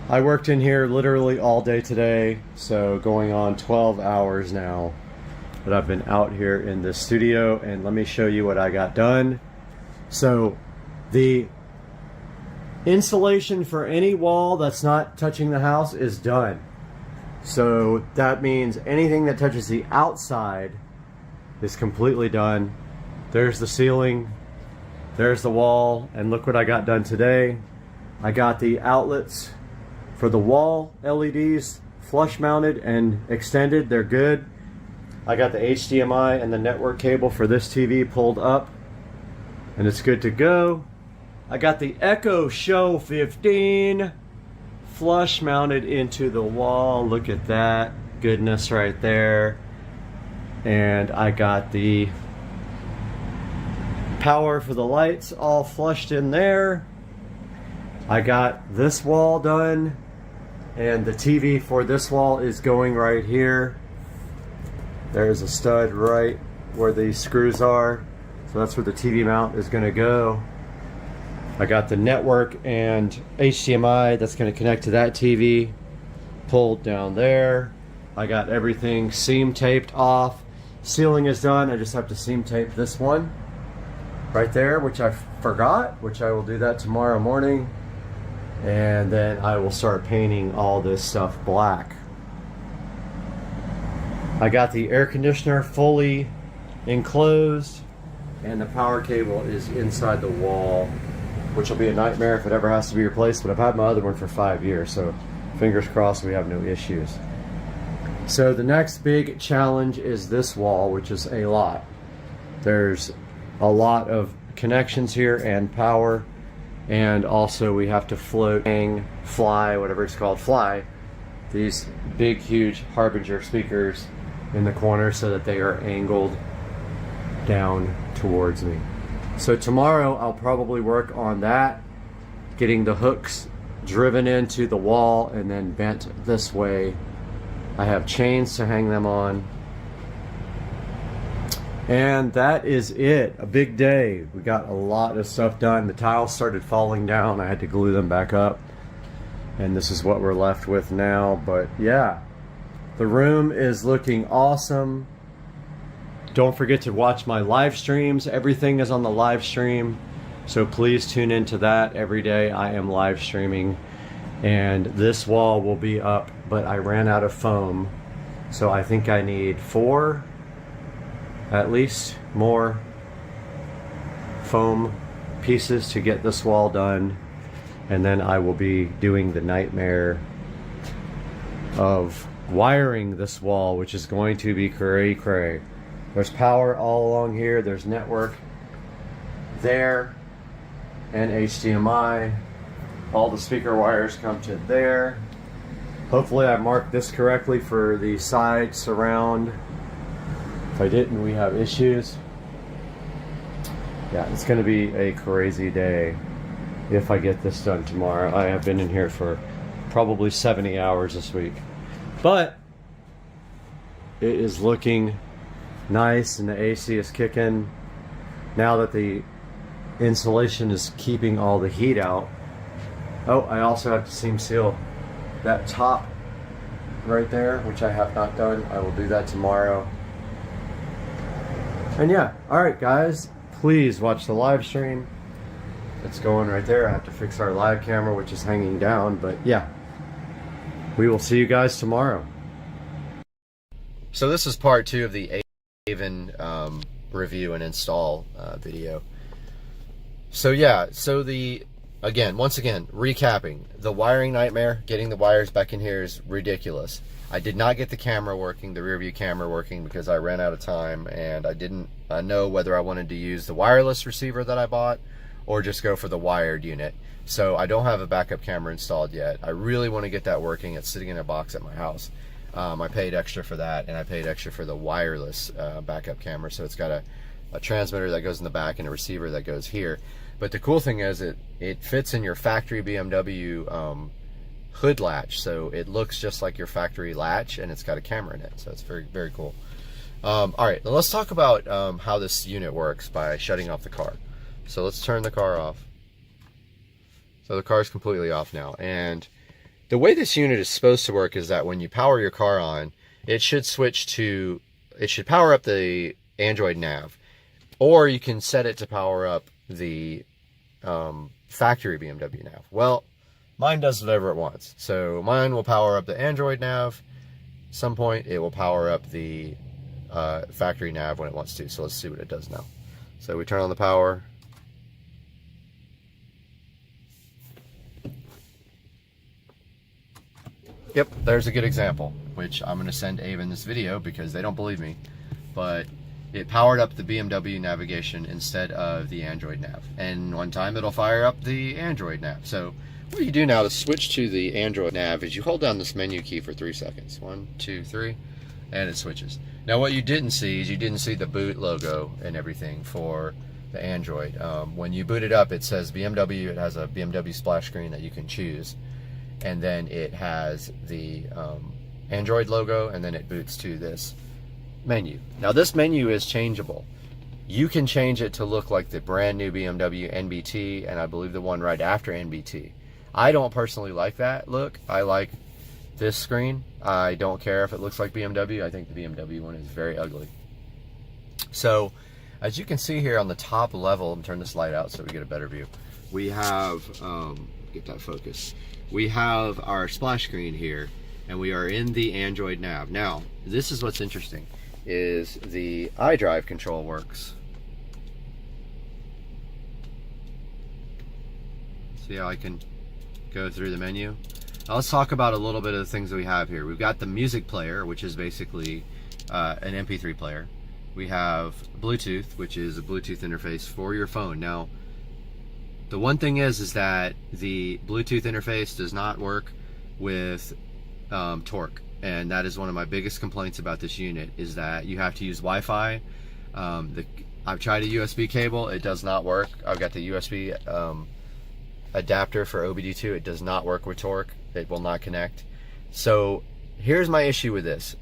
I worked in here literally all day today, so going on 12 hours now that I've been out here in this studio, and let me show you what I got done. So the insulation for any wall that's not touching the house is done. So that means anything that touches the outside is completely done. There's the ceiling, there's the wall, and look what I got done today. I got the outlets for the wall LEDs flush mounted and extended. They're good. I got the HDMI and the network cable for this TV pulled up, and it's good to go. I got the Echo Show 15 flush mounted into the wall. Look at that goodness right there. And I got the power for the lights all flushed in there. I got this wall done, and the TV for this wall is going right here. There's a stud right where the screws are, so that's where the TV mount is going to go. I got the network and HDMI that's going to connect to that TV pulled down there. I got everything seam taped off. Ceiling is done. I just have to seam tape this one right there, which I forgot, which I will do that tomorrow morning. And then I will start painting all this stuff black. I got the air conditioner fully enclosed, and the power cable is inside the wall, which will be a nightmare if it ever has to be replaced, but I've had my other one for 5 years, so fingers crossed we have no issues. So the next big challenge is this wall, which is a lot. There's a lot of connections here and power, and also we have to float, hang, fly, whatever it's called, fly these big, huge Harbinger speakers in the corner so that they are angled down towards me. So tomorrow I'll probably work on that, getting the hooks driven into the wall and then bent this way. I have chains to hang them on. And that is it. A big day. We got a lot of stuff done. The tiles started falling down. I had to glue them back up. And this is what we're left with now. But yeah, the room is looking awesome. Don't forget to watch my live streams. Everything is on the live stream, so please tune into that every day. I am live streaming, and this wall will be up, but I ran out of foam, so I think I need 4 at least more foam pieces to get this wall done, and then I will be doing the nightmare of wiring this wall, which is going to be cray. There's power all along here, there's network there, and HDMI. All the speaker wires come to there. Hopefully I marked this correctly for the side surround. If I didn't, we have issues. Yeah, it's gonna be a crazy day if I get this done tomorrow. I have been in here for probably 70 hours this week. But it is looking nice, and the AC is kicking now that the insulation is keeping all the heat out. Oh, I also have to seam seal that top right there, which I have not done. I will do that tomorrow. And yeah, alright guys, please watch the live stream. It's going right there. I have to fix our live camera, which is hanging down, but yeah. We will see you guys tomorrow. So this is part 2 of the Aven review and install video. So yeah, so once again, recapping, the wiring nightmare, getting the wires back in here is ridiculous. I did not get the camera working, the rear view camera working, because I ran out of time and I didn't know whether I wanted to use the wireless receiver that I bought or just go for the wired unit. So I don't have a backup camera installed yet. I really want to get that working. It's sitting in a box at my house. I paid extra for that, and I paid extra for the wireless backup camera. So it's got a transmitter that goes in the back and a receiver that goes here. But the cool thing is it fits in your factory BMW hood latch, so it looks just like your factory latch, and it's got a camera in it. So it's very, very cool. All right, now let's talk about how this unit works by shutting off the car. So let's turn the car off. So the car is completely off now, and the way this unit is supposed to work is that when you power your car on, it should power up the Android nav, or you can set it to power up the factory BMW nav. Well, mine does whatever it wants. So mine will power up the Android nav. At some point it will power up the factory nav when it wants to. So let's see what it does now. So we turn on the power. Yep, there's a good example, which I'm going to send Aven this video because they don't believe me. But it powered up the BMW navigation instead of the Android nav. And one time it'll fire up the Android nav. So what you do now to switch to the Android nav is you hold down this menu key for 3 seconds. 1, 2, 3, and it switches. Now what you didn't see is you didn't see the boot logo and everything for the Android. When you boot it up, it says BMW. It has a BMW splash screen that you can choose. And then it has the Android logo, and then it boots to this menu. Now this menu is changeable. You can change it to look like the brand new BMW NBT, and I believe the one right after NBT. I don't personally like that look. I like this screen. I don't care if it looks like BMW. I think the BMW one is very ugly. So as you can see here on the top level, and turn this light out so we get a better view, we have get that focus. We have our splash screen here, and we are in the Android nav. Now, this is what's interesting, is the iDrive control works. See how I can go through the menu? Now let's talk about a little bit of the things that we have here. We've got the music player, which is basically an MP3 player. We have Bluetooth, which is a Bluetooth interface for your phone. Now, the one thing is that the Bluetooth interface does not work with Torque, and that is one of my biggest complaints about this unit, is that you have to use Wi-Fi. I've tried a USB cable, it does not work. I've got the USB adapter for OBD2, it does not work with Torque. It will not connect. So here's my issue with this.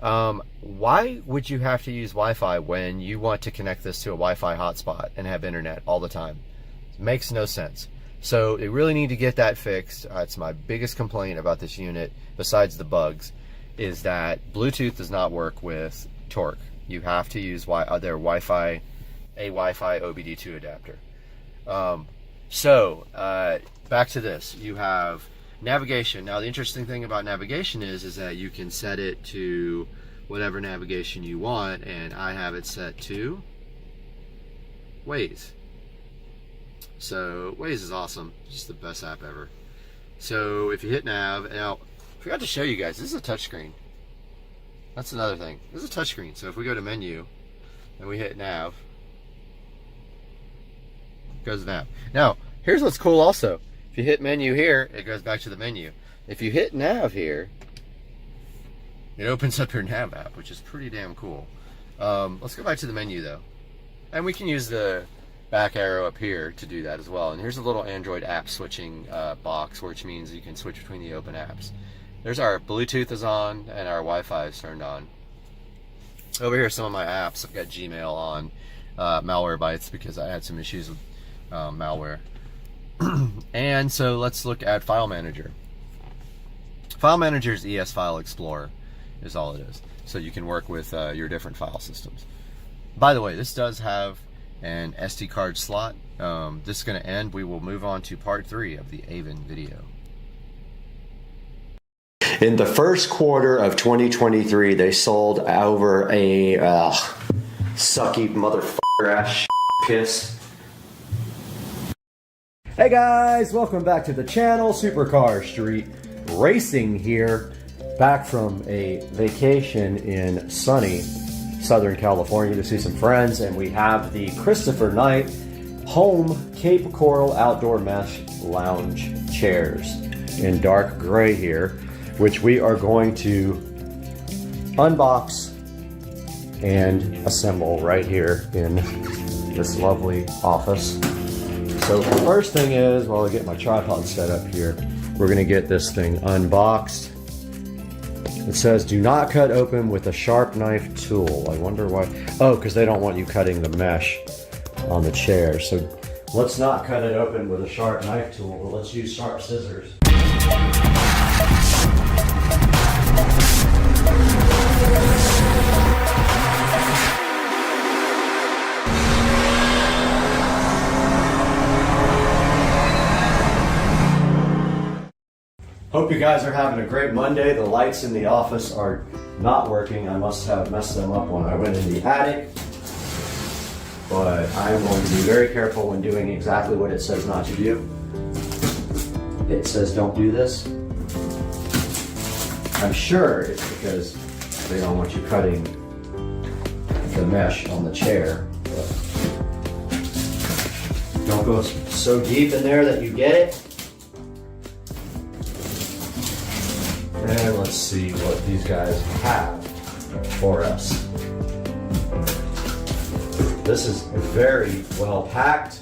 Why would you have to use Wi-Fi when you want to connect this to a Wi-Fi hotspot and have internet all the time? It makes no sense. So they really need to get that fixed. It's my biggest complaint about this unit, besides the bugs, is that Bluetooth does not work with Torque. You have to use their Wi-Fi OBD2 adapter. Back to this. You have navigation. Now the interesting thing about navigation is that you can set it to whatever navigation you want, and I have it set to Waze. So Waze is awesome, just the best app ever. So if you hit nav, now I forgot to show you guys, this is a touchscreen. That's another thing. This is a touchscreen. So if we go to menu and we hit nav, it goes to nav. Now here's what's cool also. If you hit menu here, it goes back to the menu. If you hit nav here, it opens up your nav app, which is pretty damn cool. Let's go back to the menu though. And we can use the back arrow up here to do that as well. And here's a little Android app switching box, which means you can switch between the open apps. There's our Bluetooth is on and our Wi-Fi is turned on. Over here, some of my apps. I've got Gmail on, malware bytes, because I had some issues with malware. And so let's look at File Manager. File Manager's ES File Explorer is all it is. So you can work with your different file systems. By the way, this does have an SD card slot. This is going to end. We will move on to part 3 of the Avon video. In the first quarter of 2023, they sold over a sucky motherfucker ass piss. Hey guys, welcome back to the channel. Supercar Street Racing here, back from a vacation in sunny Southern California to see some friends, and we have the Christopher Knight Home Cape Coral Outdoor Mesh Lounge chairs in dark gray here, which we are going to unbox and assemble right here in this lovely office. So the first thing is, while I get my tripod set up here, we're going to get this thing unboxed. It says, do not cut open with a sharp knife tool. I wonder why. Oh, because they don't want you cutting the mesh on the chair. So let's not cut it open with a sharp knife tool, but let's use sharp scissors. Hope you guys are having a great Monday. The lights in the office are not working. I must have messed them up when I went in the attic. But I'm going to be very careful when doing exactly what it says not to do. It says don't do this. I'm sure it's because they don't want you cutting the mesh on the chair. But don't go so deep in there that you get it. And let's see what these guys have for us. This is very well packed,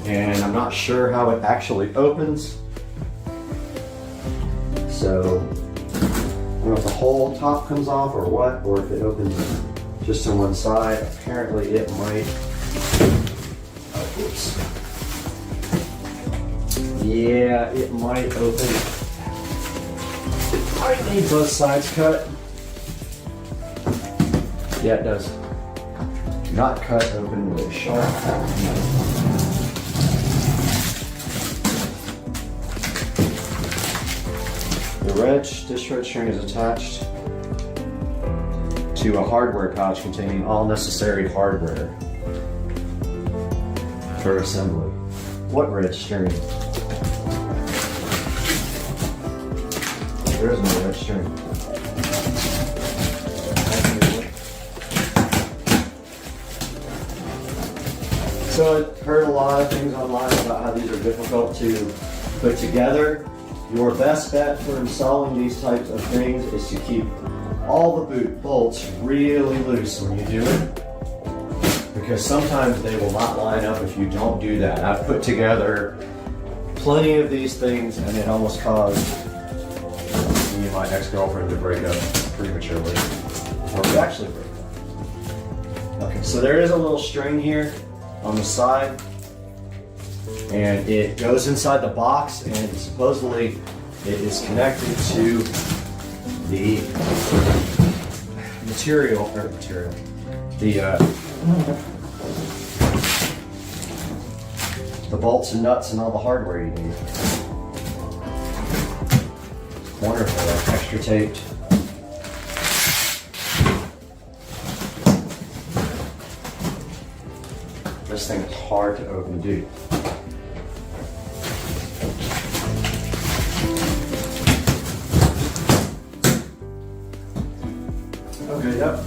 and I'm not sure how it actually opens. So I don't know if the whole top comes off or what, or if it opens just on one side. Apparently it might. Oh, oops. Yeah, it might open. I need both sides cut. Yeah, it does. Do not cut open with a sharp knife. This red string is attached to a hardware pouch containing all necessary hardware for assembly. What red string? There is no red string. So I heard a lot of things online about how these are difficult to put together. Your best bet for installing these types of things is to keep all the boot bolts really loose when you do it, because sometimes they will not line up if you don't do that. I've put together plenty of these things and it almost caused me and my ex-girlfriend to break up prematurely, or we actually break up. Okay, so there is a little string here on the side, and it goes inside the box, and supposedly it is connected to the the bolts and nuts and all the hardware you need. Wonderful, like extra taped. This thing is hard to open, dude. Okay, yep.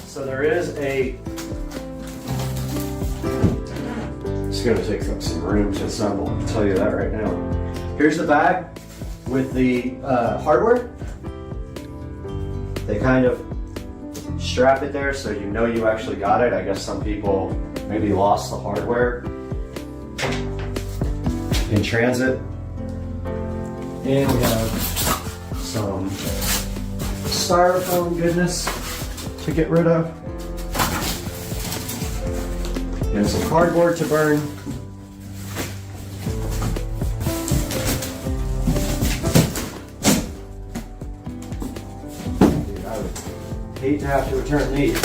So there is a... It's going to take up some room to assemble, I'll tell you that right now. Here's the bag with the hardware. They kind of strap it there so you know you actually got it. I guess some people maybe lost the hardware in transit. And we have some styrofoam goodness to get rid of. And some cardboard to burn. hate to have to return these.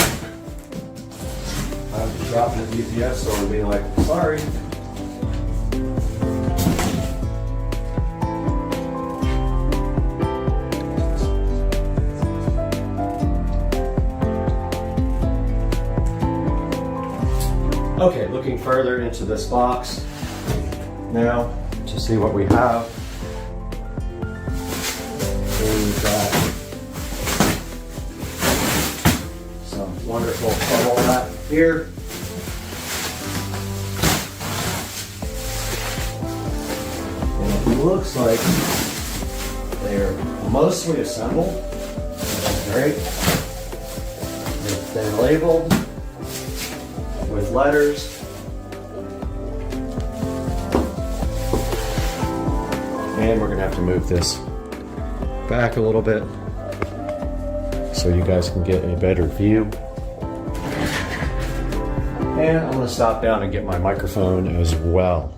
I'm just dropping at the UPS store and being like, sorry. Okay, looking further into this box now to see what we have. We've got some wonderful bubble wrap here. And it looks like they're mostly assembled. That's great. They're labeled with letters. And we're gonna have to move this back a little bit so you guys can get a better view. And I'm gonna stop down and get my microphone as well.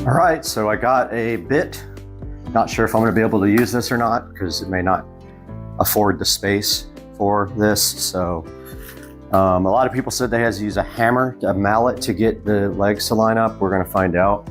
All right, so I got a bit. Not sure if I'm going to be able to use this or not because it may not afford the space for this. So a lot of people said they had to use a hammer, a mallet to get the legs to line up. We're going to find out.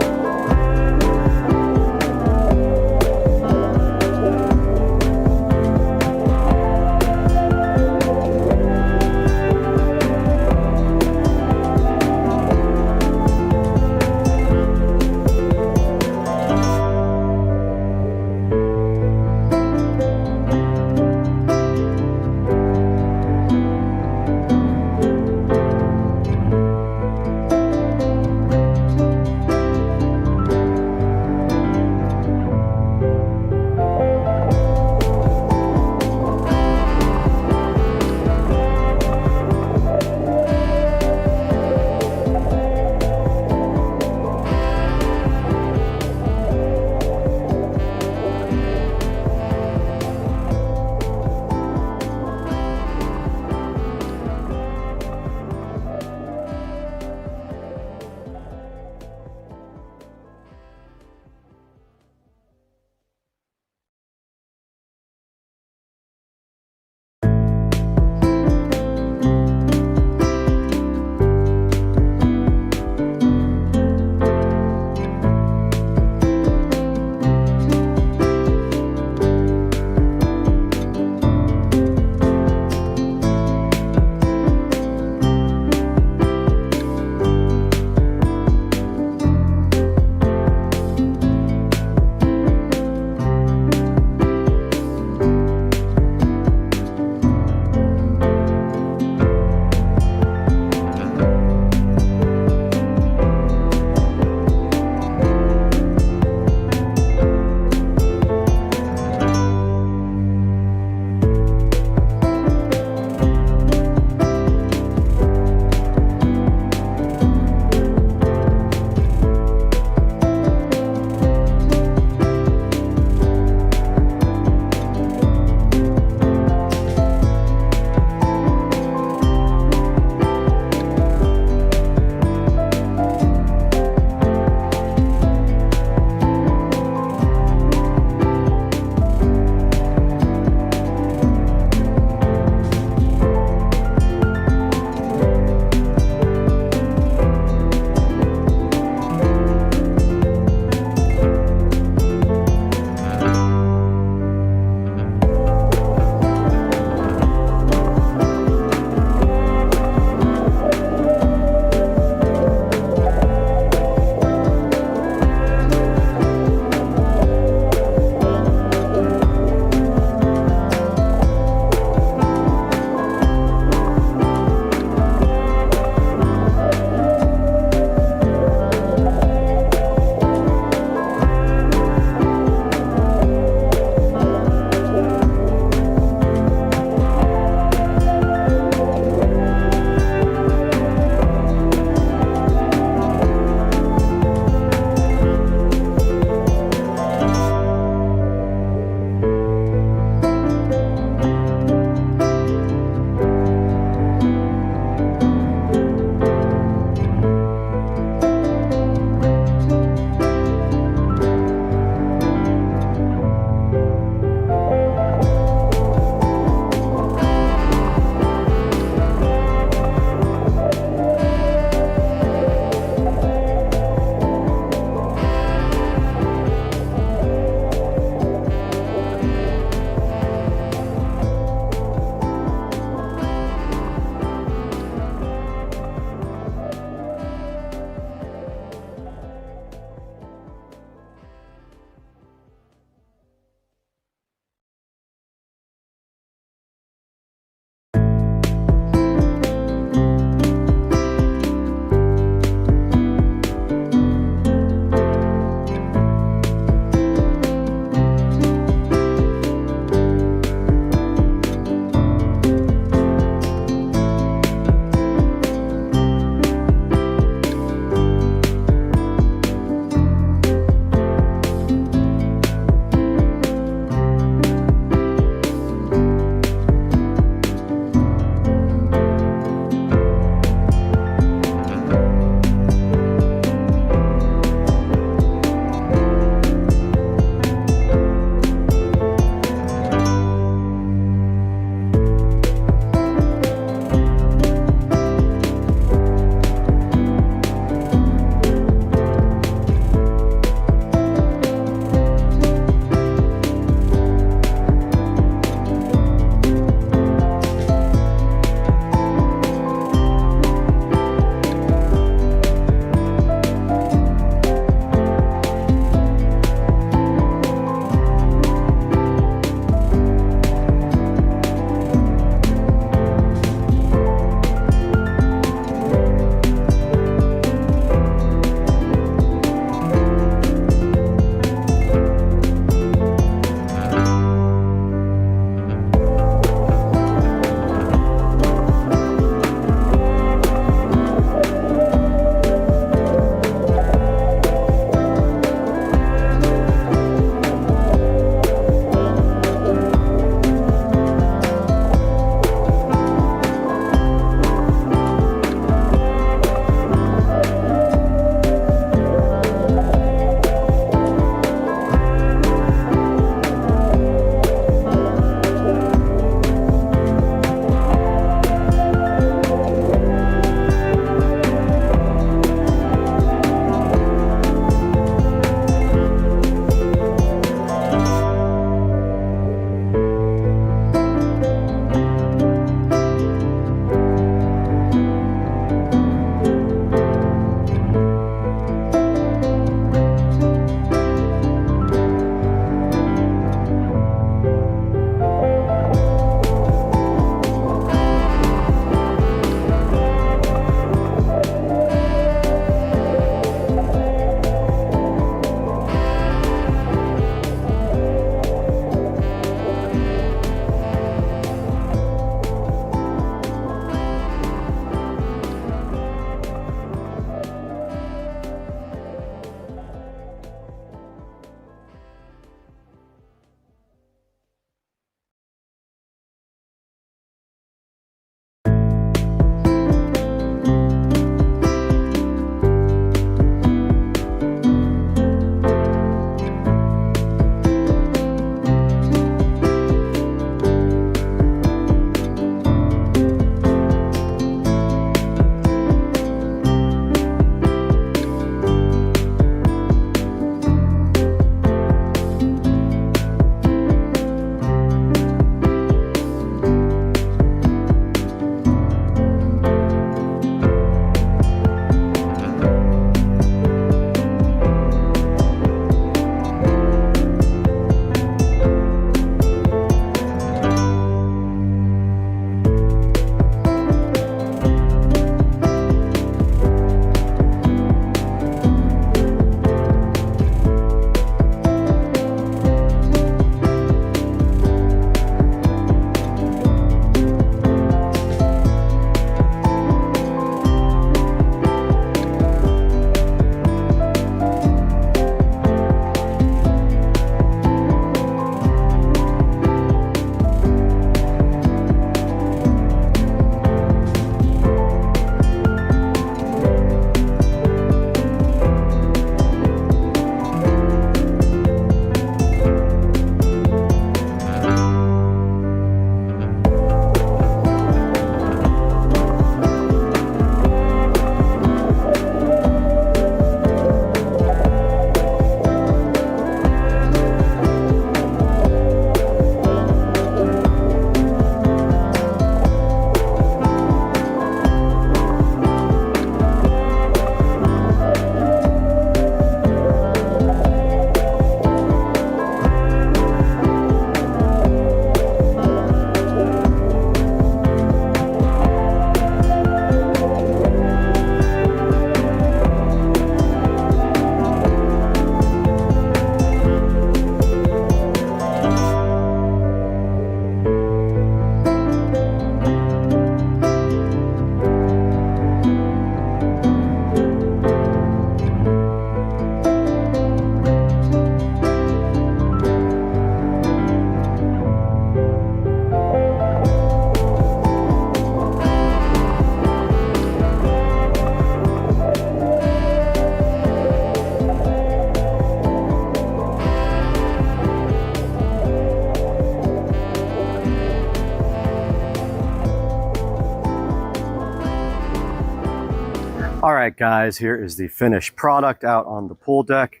right, guys, here is the finished product out on the pool deck.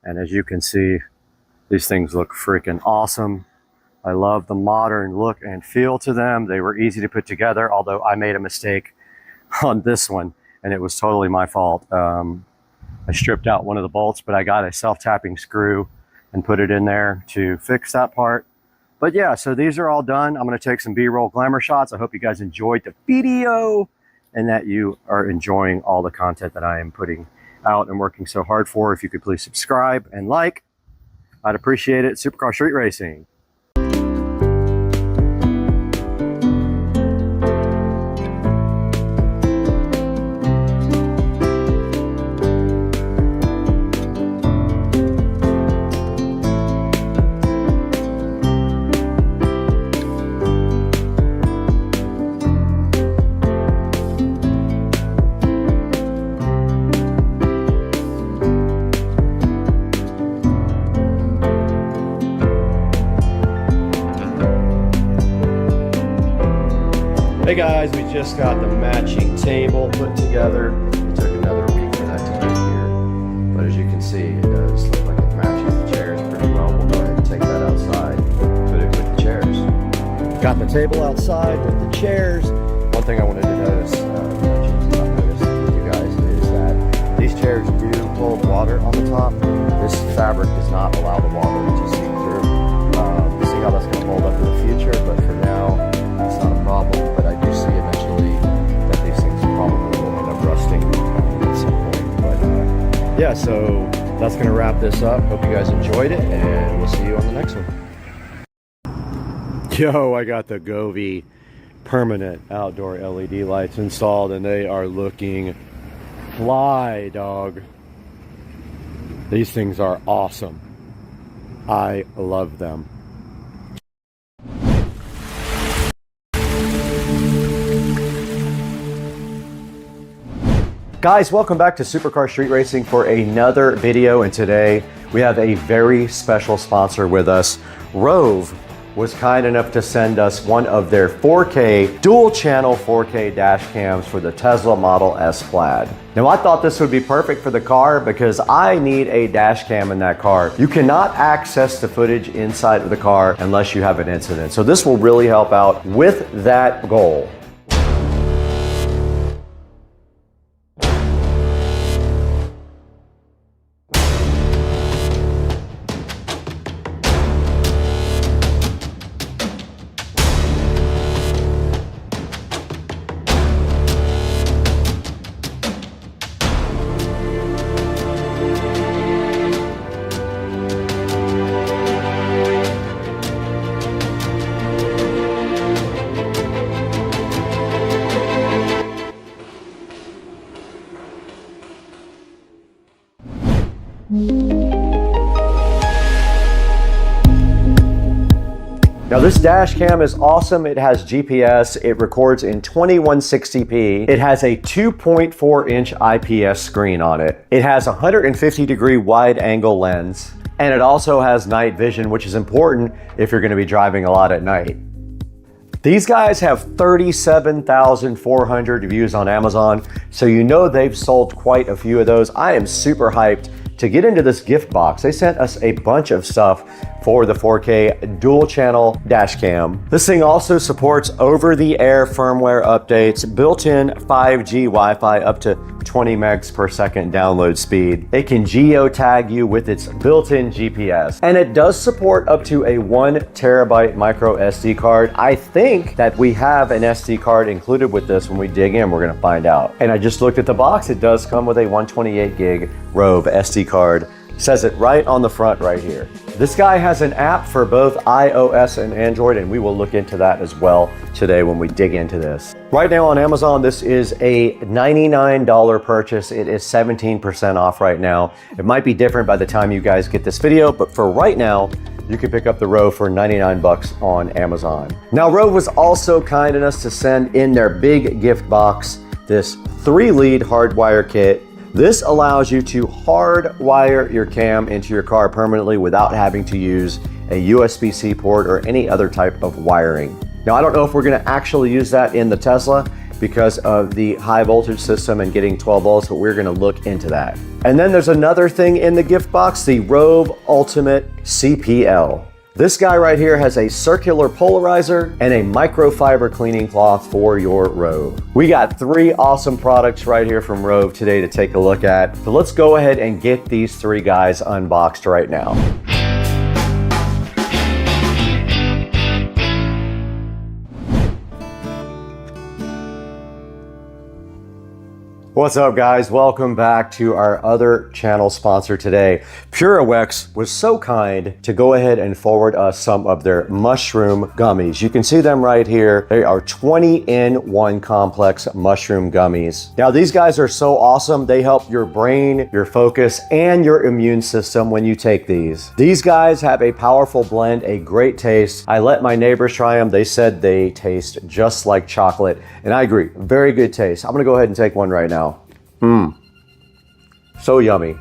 And as you can see, these things look freaking awesome. I love the modern look and feel to them. They were easy to put together, although I made a mistake on this one, and it was totally my fault. I stripped out one of the bolts, but I got a self-tapping screw and put it in there to fix that part. But yeah, so these are all done. I'm going to take some B-roll glamour shots. I hope you guys enjoyed the video and that you are enjoying all the content that I am putting out and working so hard for. If you could please subscribe and like, I'd appreciate it. Supercar Street Racing. Hey guys, we just got the matching table put together. It took another week for that to get here. But as you can see, it does look like it matches the chairs pretty well. We'll go ahead and take that outside, put it with the chairs. Got the table outside with the chairs. One thing I wanted to notice, with you guys, is that these chairs do hold water on the top. This fabric does not allow the water to seep through. We'll see how that's going to hold up in the future, but for now, it's not a problem. But I do see eventually that these things probably will end up rusting at some point. But yeah, so that's going to wrap this up. Hope you guys enjoyed it, and we'll see you on the next one. Yo, I got the Govee permanent outdoor LED lights installed, and they are looking fly, dog. These things are awesome. I love them. Guys, welcome back to Supercar Street Racing for another video, and today we have a very special sponsor with us. Rove was kind enough to send us one of their 4K, dual channel 4K dash cams for the Tesla Model S Plaid. Now I thought this would be perfect for the car because I need a dash cam in that car. You cannot access the footage inside of the car unless you have an incident. So this will really help out with that goal. Now this dash cam is awesome. It has GPS, it records in 2160p, it has a 2.4 inch IPS screen on it, it has a 150-degree wide angle lens, and it also has night vision, which is important if you're going to be driving a lot at night. These guys have 37,400 views on Amazon, so you know they've sold quite a few of those. I am super hyped to get into this gift box. They sent us a bunch of stuff for the 4K dual channel dash cam. This thing also supports over-the-air firmware updates, built-in 5G Wi-Fi up to 20 megs per second download speed. It can geotag you with its built-in GPS, and it does support up to a 1 terabyte micro SD card. I think that we have an SD card included with this. When we dig in, we're gonna find out. And I just looked at the box. It does come with a 128 gig Rove SD card. Says it right on the front right here. This guy has an app for both iOS and Android, and we will look into that as well today when we dig into this. Right now on Amazon, this is a $99 purchase. It is 17% off right now. It might be different by the time you guys get this video, but for right now, you can pick up the Rove for 99 bucks on Amazon. Now, Rove was also kind enough to send in their big gift box this 3-lead hardwire kit. This allows you to hardwire your cam into your car permanently without having to use a USB-C port or any other type of wiring. Now, I don't know if we're going to actually use that in the Tesla. because of the high voltage system and getting 12 volts, but we're gonna look into that. And then there's another thing in the gift box, the Rove Ultimate CPL. This guy right here has a circular polarizer and a microfiber cleaning cloth for your Rove. We got 3 awesome products right here from Rove today to take a look at. So let's go ahead and get these 3 guys unboxed right now. What's up, guys? Welcome back to our other channel sponsor today. PureWex was so kind to go ahead and forward us some of their mushroom gummies. You can see them right here. They are 20-in-1 complex mushroom gummies. Now, these guys are so awesome. They help your brain, your focus, and your immune system when you take these. These guys have a powerful blend, a great taste. I let my neighbors try them. They said they taste just like chocolate, and I agree. Very good taste. I'm gonna go ahead and take one right now. So yummy.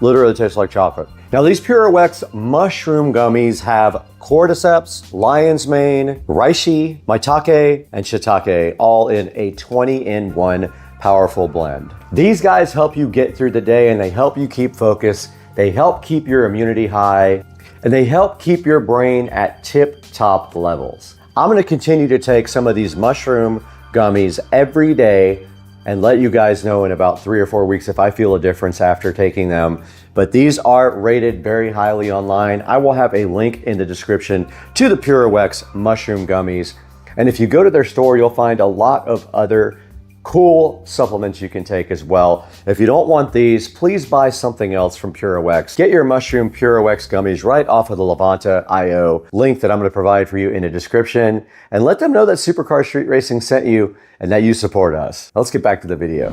Literally tastes like chocolate. Now, these PureWex mushroom gummies have cordyceps, lion's mane, reishi, maitake, and shiitake, all in a 20-in-1 powerful blend. These guys help you get through the day, and they help you keep focus. They help keep your immunity high, and they help keep your brain at tip-top levels. I'm gonna continue to take some of these mushroom gummies every day and let you guys know in about 3 or 4 weeks if I feel a difference after taking them. But these are rated very highly online. I will have a link in the description to the PureWex mushroom gummies. And if you go to their store, you'll find a lot of other cool supplements you can take as well. If you don't want these, please buy something else from PureWex. Get your mushroom PureWex gummies right off of the Levanta.io link that I'm going to provide for you in the description, and let them know that Supercar Street Racing sent you and that you support us. Let's get back to the video.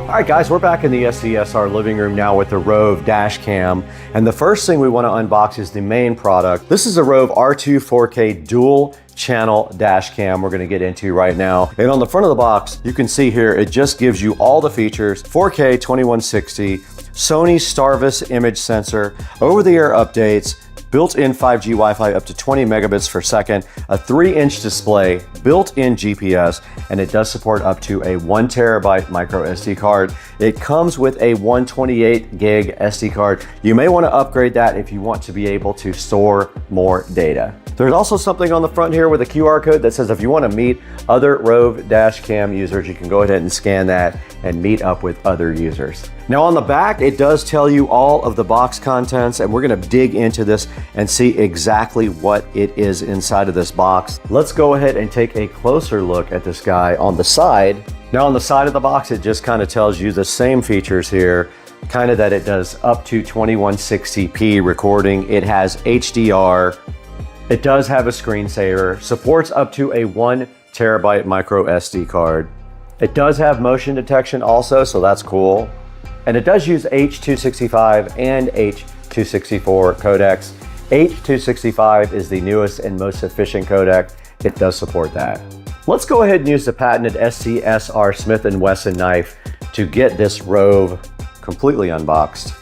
All right, guys, we're back in the SCSR living room now with the Rove dash cam. And the first thing we want to unbox is the main product. This is a Rove R2 4K dual channel dash cam we're going to get into right now. And on the front of the box, you can see here, it just gives you all the features: 4K 2160, Sony Starvis image sensor, over-the-air updates, built-in 5G Wi-Fi up to 20 megabits per second, a 3-inch display, built-in GPS, and it does support up to a 1 terabyte micro SD card. It comes with a 128 gig SD card. You may want to upgrade that if you want to be able to store more data. There's also something on the front here with a QR code that says if you want to meet other Rove dash cam users, you can go ahead and scan that and meet up with other users. Now on the back, it does tell you all of the box contents, and we're going to dig into this and see exactly what it is inside of this box. Let's go ahead and take a closer look at this guy on the side. Now on the side of the box, it just kind of tells you the same features here, kind of that it does up to 2160p recording. It has HDR. It does have a screensaver, supports up to a 1 terabyte micro SD card. It does have motion detection also, so that's cool. And it does use H.265 and H.264 codecs. H.265 is the newest and most efficient codec. It does support that. Let's go ahead and use the patented SCSR Smith & Wesson knife to get this Rove completely unboxed.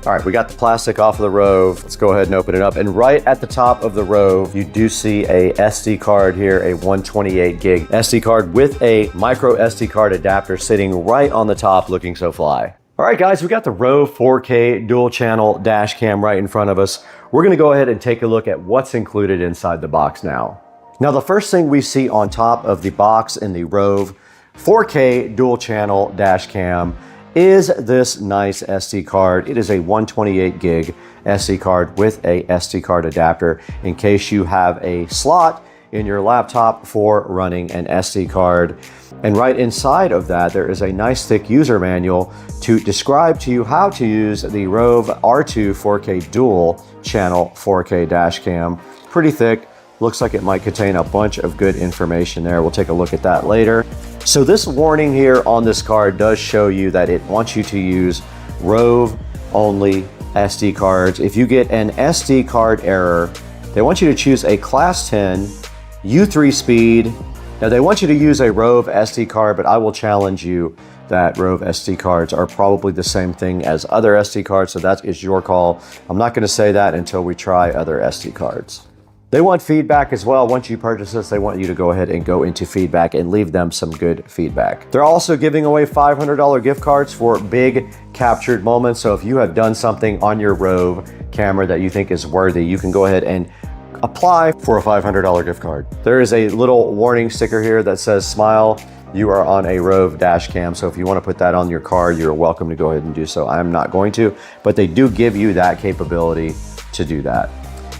All right, we got the plastic off of the Rove. Let's go ahead and open it up. And right at the top of the Rove, you do see a SD card here, a 128 gig SD card with a micro SD card adapter sitting right on the top, looking so fly. All right, guys, we got the Rove 4K dual channel dash cam right in front of us. We're gonna go ahead and take a look at what's included inside the box now. Now, the first thing we see on top of the box in the Rove 4K dual channel dash cam is this nice SD card. It is a 128 gig SD card with a SD card adapter in case you have a slot in your laptop for running an SD card. And right inside of that, there is a nice thick user manual to describe to you how to use the Rove R2 4K dual channel 4K dash cam. Pretty thick. Looks like it might contain a bunch of good information there. We'll take a look at that later. So this warning here on this card does show you that it wants you to use Rove only SD cards. If you get an SD card error, they want you to choose a class 10 U3 speed. Now they want you to use a Rove SD card, but I will challenge you that Rove SD cards are probably the same thing as other SD cards, so that is your call. I'm not going to say that until we try other SD cards. They want feedback as well. Once you purchase this, they want you to go ahead and go into feedback and leave them some good feedback. They're also giving away $500 gift cards for big captured moments. So if you have done something on your Rove camera that you think is worthy, you can go ahead and apply for a $500 gift card. There is a little warning sticker here that says smile. You are on a Rove dash cam. So if you want to put that on your card, you're welcome to go ahead and do so. I'm not going to, but they do give you that capability to do that.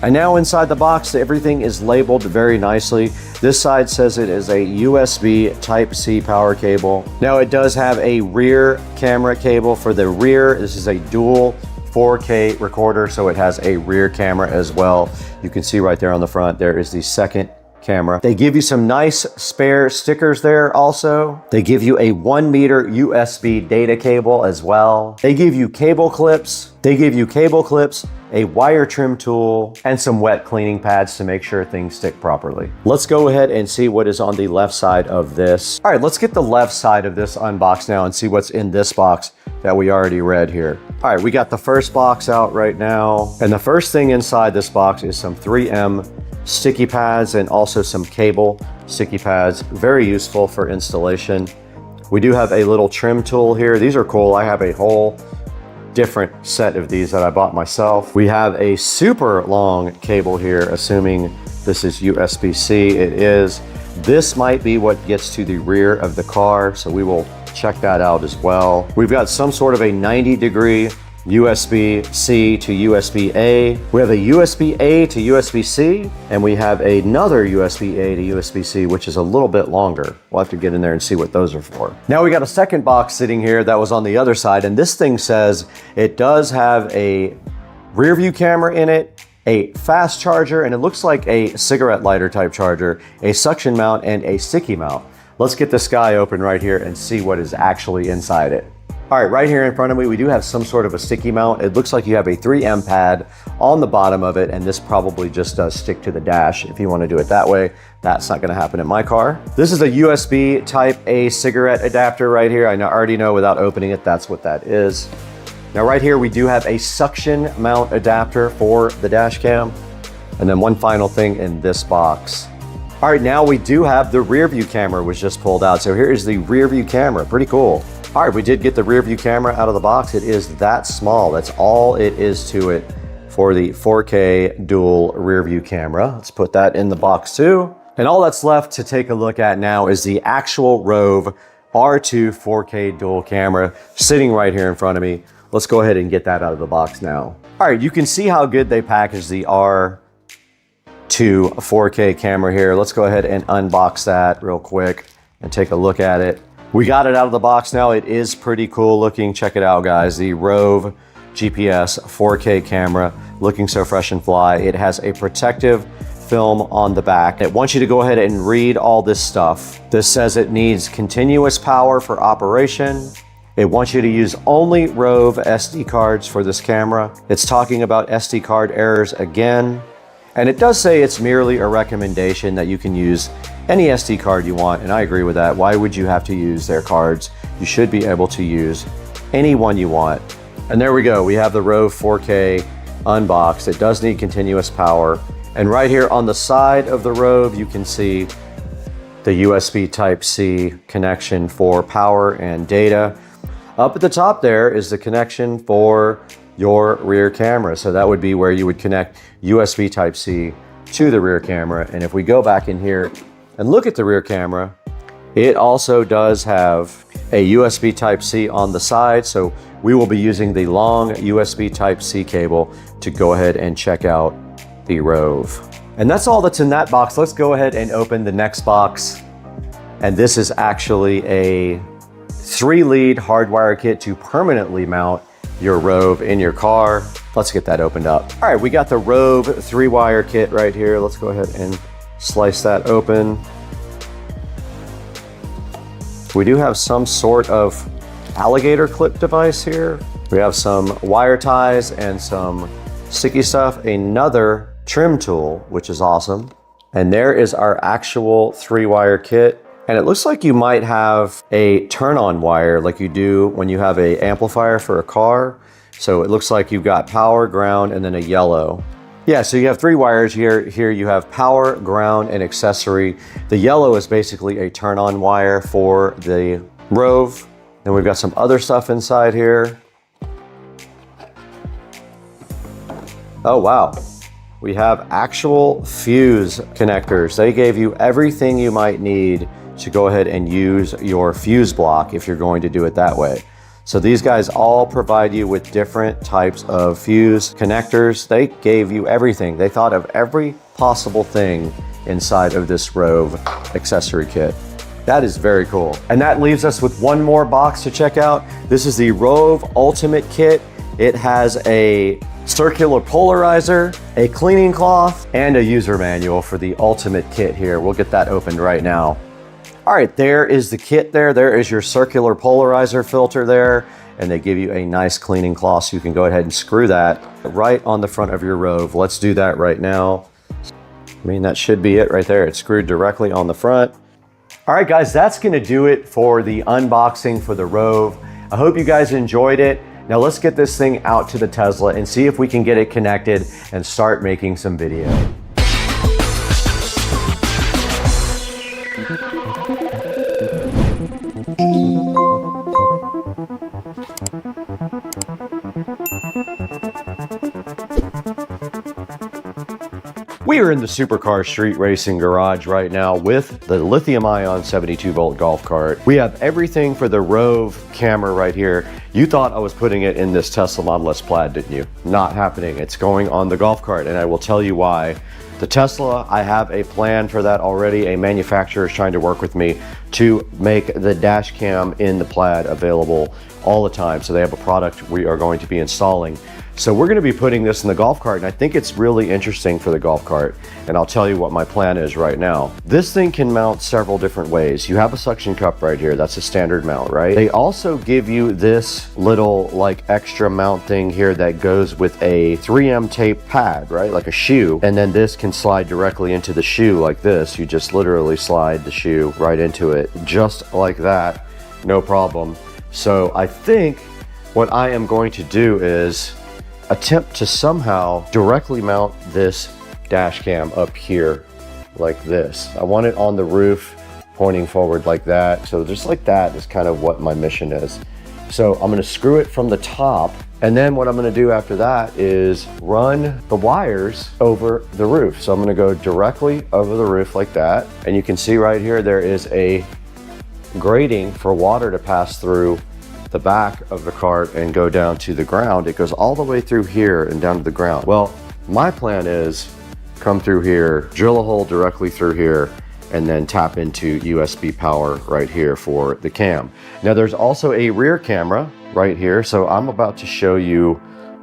And now inside the box, everything is labeled very nicely. This side says it is a USB Type-C power cable. Now it does have a rear camera cable for the rear. This is a dual 4K recorder, so it has a rear camera as well. You can see right there on the front, there is the second camera. They give you some nice spare stickers there also. They give you a 1 meter USB data cable as well. They give you cable clips. A wire trim tool, and some wet cleaning pads to make sure things stick properly. Let's go ahead and see what is on the left side of this. All right, let's get the left side of this unboxed now and see what's in this box that we already read here. All right, we got the first box out right now. And the first thing inside this box is some 3M sticky pads and also some cable sticky pads. Very useful for installation. We do have a little trim tool here. These are cool. I have a whole different set of these that I bought myself. We have a super long cable here, assuming this is USB-C. It is. This might be what gets to the rear of the car, so we will check that out as well. We've got some sort of a 90-degree USB-C to USB-A. We have a USB-A to USB-C, and we have another USB-A to USB-C, which is a little bit longer. We'll have to get in there and see what those are for. Now we got a second box sitting here that was on the other side, and this thing says it does have a rear view camera in it, a fast charger, and it looks like a cigarette lighter type charger, a suction mount, and a sticky mount. Let's get this guy open right here and see what is actually inside it. All right, right here in front of me, we do have some sort of a sticky mount. It looks like you have a 3M pad on the bottom of it, and this probably just does stick to the dash if you want to do it that way. That's not going to happen in my car. This is a USB Type A cigarette adapter right here. I already know without opening it, that's what that is. Now right here, we do have a suction mount adapter for the dash cam. And then one final thing in this box. All right, now we do have the rear view camera was just pulled out. So here is the rear view camera, pretty cool. All right, we did get the rear view camera out of the box. It is that small. That's all it is to it for the 4K dual rear view camera. Let's put that in the box too. And all that's left to take a look at now is the actual Rove R2 4K dual camera sitting right here in front of me. Let's go ahead and get that out of the box now. All right, you can see how good they packaged the R2 4K camera here. Let's go ahead and unbox that real quick and take a look at it. We got it out of the box now. It is pretty cool looking. Check it out, guys. The Rove GPS 4K camera, looking so fresh and fly. It has a protective film on the back. It wants you to go ahead and read all this stuff. This says it needs continuous power for operation. It wants you to use only Rove SD cards for this camera. It's talking about SD card errors again. And it does say it's merely a recommendation that you can use any SD card you want, and I agree with that. Why would you have to use their cards? You should be able to use any one you want. And there we go. We have the Rove 4K unboxed. It does need continuous power. And right here on the side of the Rove, you can see the USB Type-C connection for power and data. Up at the top there is the connection for your rear camera. So that would be where you would connect USB Type-C to the rear camera. And if we go back in here and look at the rear camera, it also does have a USB Type-C on the side. So we will be using the long USB Type-C cable to go ahead and check out the Rove. And that's all that's in that box. Let's go ahead and open the next box. And this is actually a 3-lead hardwire kit to permanently mount your Rove in your car. Let's get that opened up. All right, we got the Rove 3-wire kit right here. Let's go ahead and slice that open. We do have some sort of alligator clip device here. We have some wire ties and some sticky stuff, another trim tool, which is awesome. And there is our actual 3-wire kit. And it looks like you might have a turn-on wire like you do when you have an amplifier for a car. So it looks like you've got power, ground, and then a yellow. Yeah, so you have 3 wires here. Here you have power, ground, and accessory. The yellow is basically a turn-on wire for the Rove. Then we've got some other stuff inside here. Oh, wow. We have actual fuse connectors. They gave you everything you might need to go ahead and use your fuse block if you're going to do it that way. So these guys all provide you with different types of fuse connectors. They gave you everything. They thought of every possible thing inside of this Rove accessory kit. That is very cool. And that leaves us with one more box to check out. This is the Rove Ultimate Kit. It has a circular polarizer, a cleaning cloth, and a user manual for the Ultimate Kit here. We'll get that opened right now. All right, there is the kit there. There is your circular polarizer filter there, and they give you a nice cleaning cloth so you can go ahead and screw that right on the front of your Rove. Let's do that right now. I mean, that should be it right there. It's screwed directly on the front. All right, guys, that's gonna do it for the unboxing for the Rove. I hope you guys enjoyed it. Now let's get this thing out to the Tesla and see if we can get it connected and start making some video. We are in the Supercar Street Racing Garage right now with the lithium-ion 72-volt golf cart. We have everything for the Rove camera right here. You thought I was putting it in this Tesla Model S Plaid, didn't you? Not happening. It's going on the golf cart, and I will tell you why. The Tesla, I have a plan for that already. A manufacturer is trying to work with me to make the dash cam in the Plaid available all the time. So they have a product we are going to be installing. So we're going to be putting this in the golf cart, and I think it's really interesting for the golf cart, and I'll tell you what my plan is right now. This thing can mount several different ways. You have a suction cup right here. That's a standard mount, right? They also give you this little like extra mount thing here that goes with a 3M tape pad, right? Like a shoe. And then this can slide directly into the shoe like this. You just literally slide the shoe right into it, just like that, no problem. So I think what I am going to do is attempt to somehow directly mount this dash cam up here like this. I want it on the roof pointing forward like that. So just like that is kind of what my mission is. So I'm going to screw it from the top, and then what I'm going to do after that is run the wires over the roof. So I'm going to go directly over the roof like that, and you can see right here there is a grating for water to pass through the back of the cart and go down to the ground. It goes all the way through here and down to the ground. Well, my plan is come through here, drill a hole directly through here, and then tap into USB power right here for the cam. Now there's also a rear camera right here. So I'm about to show you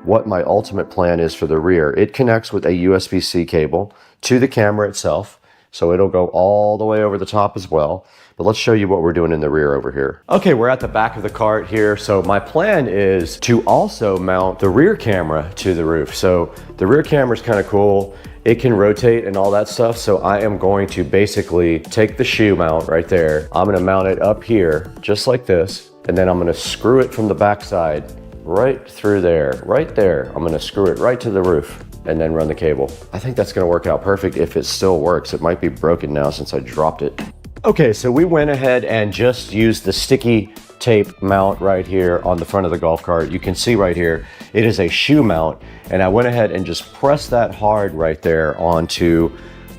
what my ultimate plan is for the rear. It connects with a USB-C cable to the camera itself. So it'll go all the way over the top as well. But let's show you what we're doing in the rear over here. Okay, we're at the back of the cart here. So my plan is to also mount the rear camera to the roof. So the rear camera is kind of cool. It can rotate and all that stuff. So I am going to basically take the shoe mount right there. I'm gonna mount it up here, just like this. And then I'm gonna screw it from the backside right through there, right there. I'm gonna screw it right to the roof and then run the cable. I think that's gonna work out perfect if it still works. It might be broken now since I dropped it. Okay, so we went ahead and just used the sticky tape mount right here on the front of the golf cart. You can see right here, it is a shoe mount, and I went ahead and just pressed that hard right there onto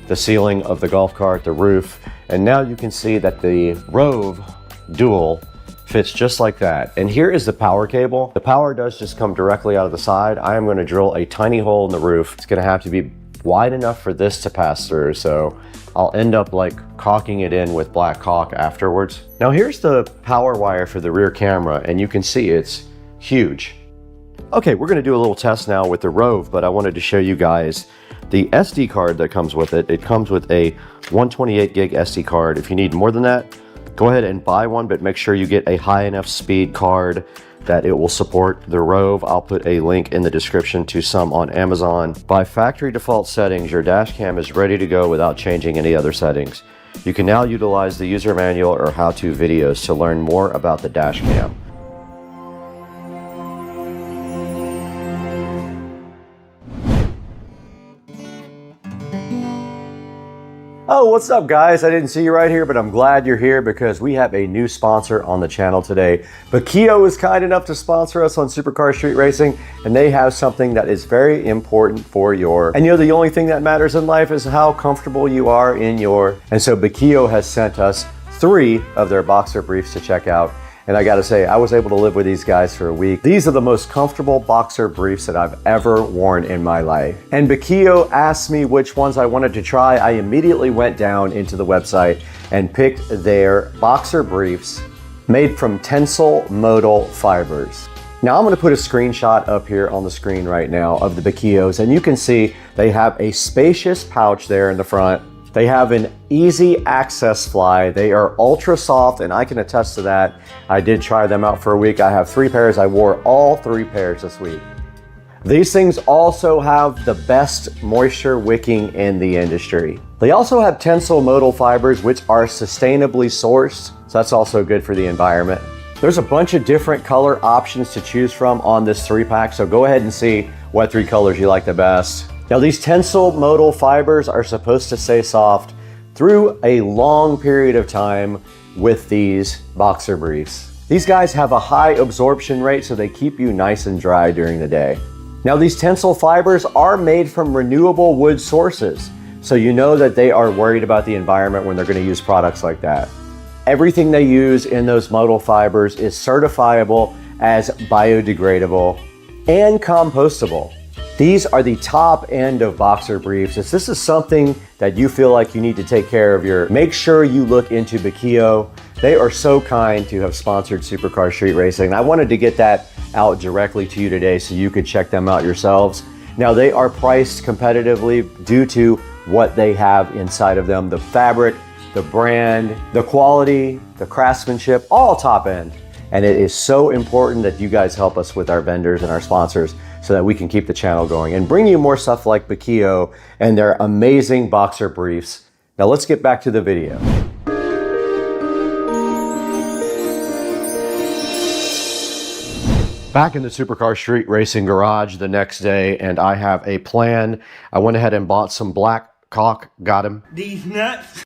the ceiling of the golf cart, the roof, and now you can see that the Rove Dual fits just like that. And here is the power cable. The power does just come directly out of the side. I am going to drill a tiny hole in the roof. It's going to have to be wide enough for this to pass through, so I'll end up like caulking it in with black caulk afterwards. Now here's the power wire for the rear camera, and you can see it's huge. Okay, we're gonna do a little test now with the Rove, but I wanted to show you guys the SD card that comes with it. It comes with a 128 gig SD card. If you need more than that, go ahead and buy one, but make sure you get a high enough speed card that it will support the Rove. I'll put a link in the description to some on Amazon. By factory default settings, your dash cam is ready to go without changing any other settings. You can now utilize the user manual or how-to videos to learn more about the dash cam. Oh, what's up guys? I didn't see you right here, but I'm glad you're here because we have a new sponsor on the channel today. Bakio is kind enough to sponsor us on Supercar Street Racing, and they have something that is very important for your, and you know, the only thing that matters in life is how comfortable you are in your, and so Bakio has sent us 3 of their boxer briefs to check out. And I gotta say, I was able to live with these guys for a week. These are the most comfortable boxer briefs that I've ever worn in my life. And Bakio asked me which ones I wanted to try. I immediately went down into the website and picked their boxer briefs made from tensile modal fibers. Now I'm gonna put a screenshot up here on the screen right now of the Bakios, and you can see they have a spacious pouch there in the front. They have an easy access fly. They are ultra soft, and I can attest to that. I did try them out for a week. I have 3 pairs. I wore all 3 pairs this week. These things also have the best moisture wicking in the industry. They also have tensile modal fibers, which are sustainably sourced, so that's also good for the environment. There's a bunch of different color options to choose from on this 3-pack, so go ahead and see what 3 colors you like the best. Now these tensile modal fibers are supposed to stay soft through a long period of time with these boxer briefs. These guys have a high absorption rate, so they keep you nice and dry during the day. Now these tensile fibers are made from renewable wood sources, so you know that they are worried about the environment when they're going to use products like that. Everything they use in those modal fibers is certifiable as biodegradable and compostable. These are the top end of boxer briefs. If this is something that you feel like you need to take care of your, make sure you look into Bakio. They are so kind to have sponsored Supercar Street Racing. I wanted to get that out directly to you today so you could check them out yourselves. Now they are priced competitively due to what they have inside of them, the fabric, the brand, the quality, the craftsmanship, all top end. And it is so important that you guys help us with our vendors and our sponsors so that we can keep the channel going and bring you more stuff like Bakio and their amazing boxer briefs. Now let's get back to the video. Back in the Supercar Street Racing garage the next day, and I have a plan. I went ahead and bought some black caulk, got him. These nuts.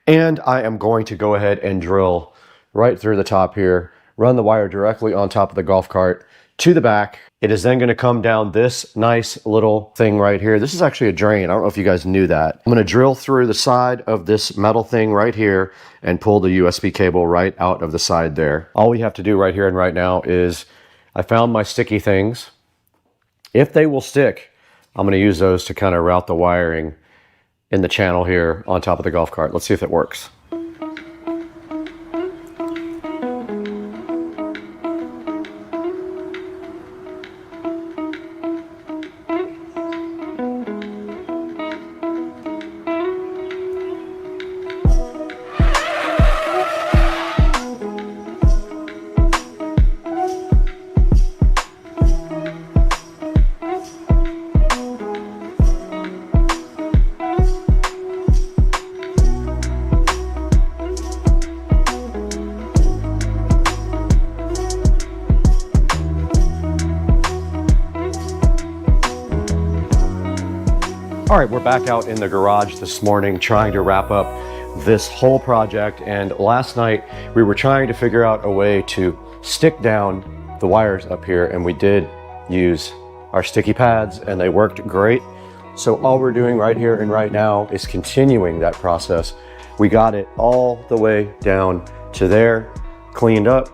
And I am going to go ahead and drill right through the top here, run the wire directly on top of the golf cart to the back. It is then going to come down this nice little thing right here. This is actually a drain. I don't know if you guys knew that. I'm going to drill through the side of this metal thing right here and pull the USB cable right out of the side there. All we have to do right here and right now is, I found my sticky things. If they will stick, I'm going to use those to kind of route the wiring in the channel here on top of the golf cart. Let's see if it works. All right, we're back out in the garage this morning trying to wrap up this whole project. And last night we were trying to figure out a way to stick down the wires up here, and we did use our sticky pads and they worked great. So all we're doing right here and right now is continuing that process. We got it all the way down to there, cleaned up.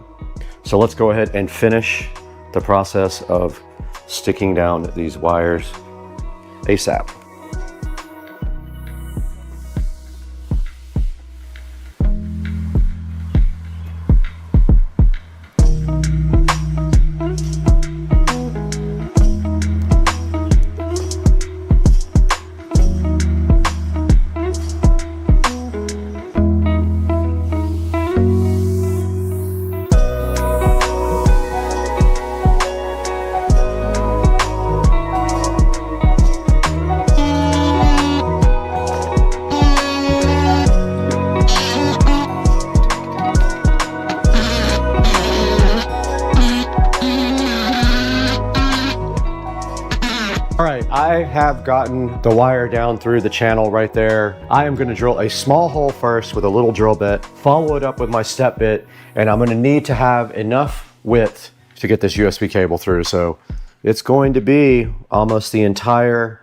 So let's go ahead and finish the process of sticking down these wires ASAP. right, I have gotten the wire down through the channel right there. I am gonna drill a small hole first with a little drill bit, follow it up with my step bit, and I'm gonna need to have enough width to get this USB cable through. So it's going to be almost the entire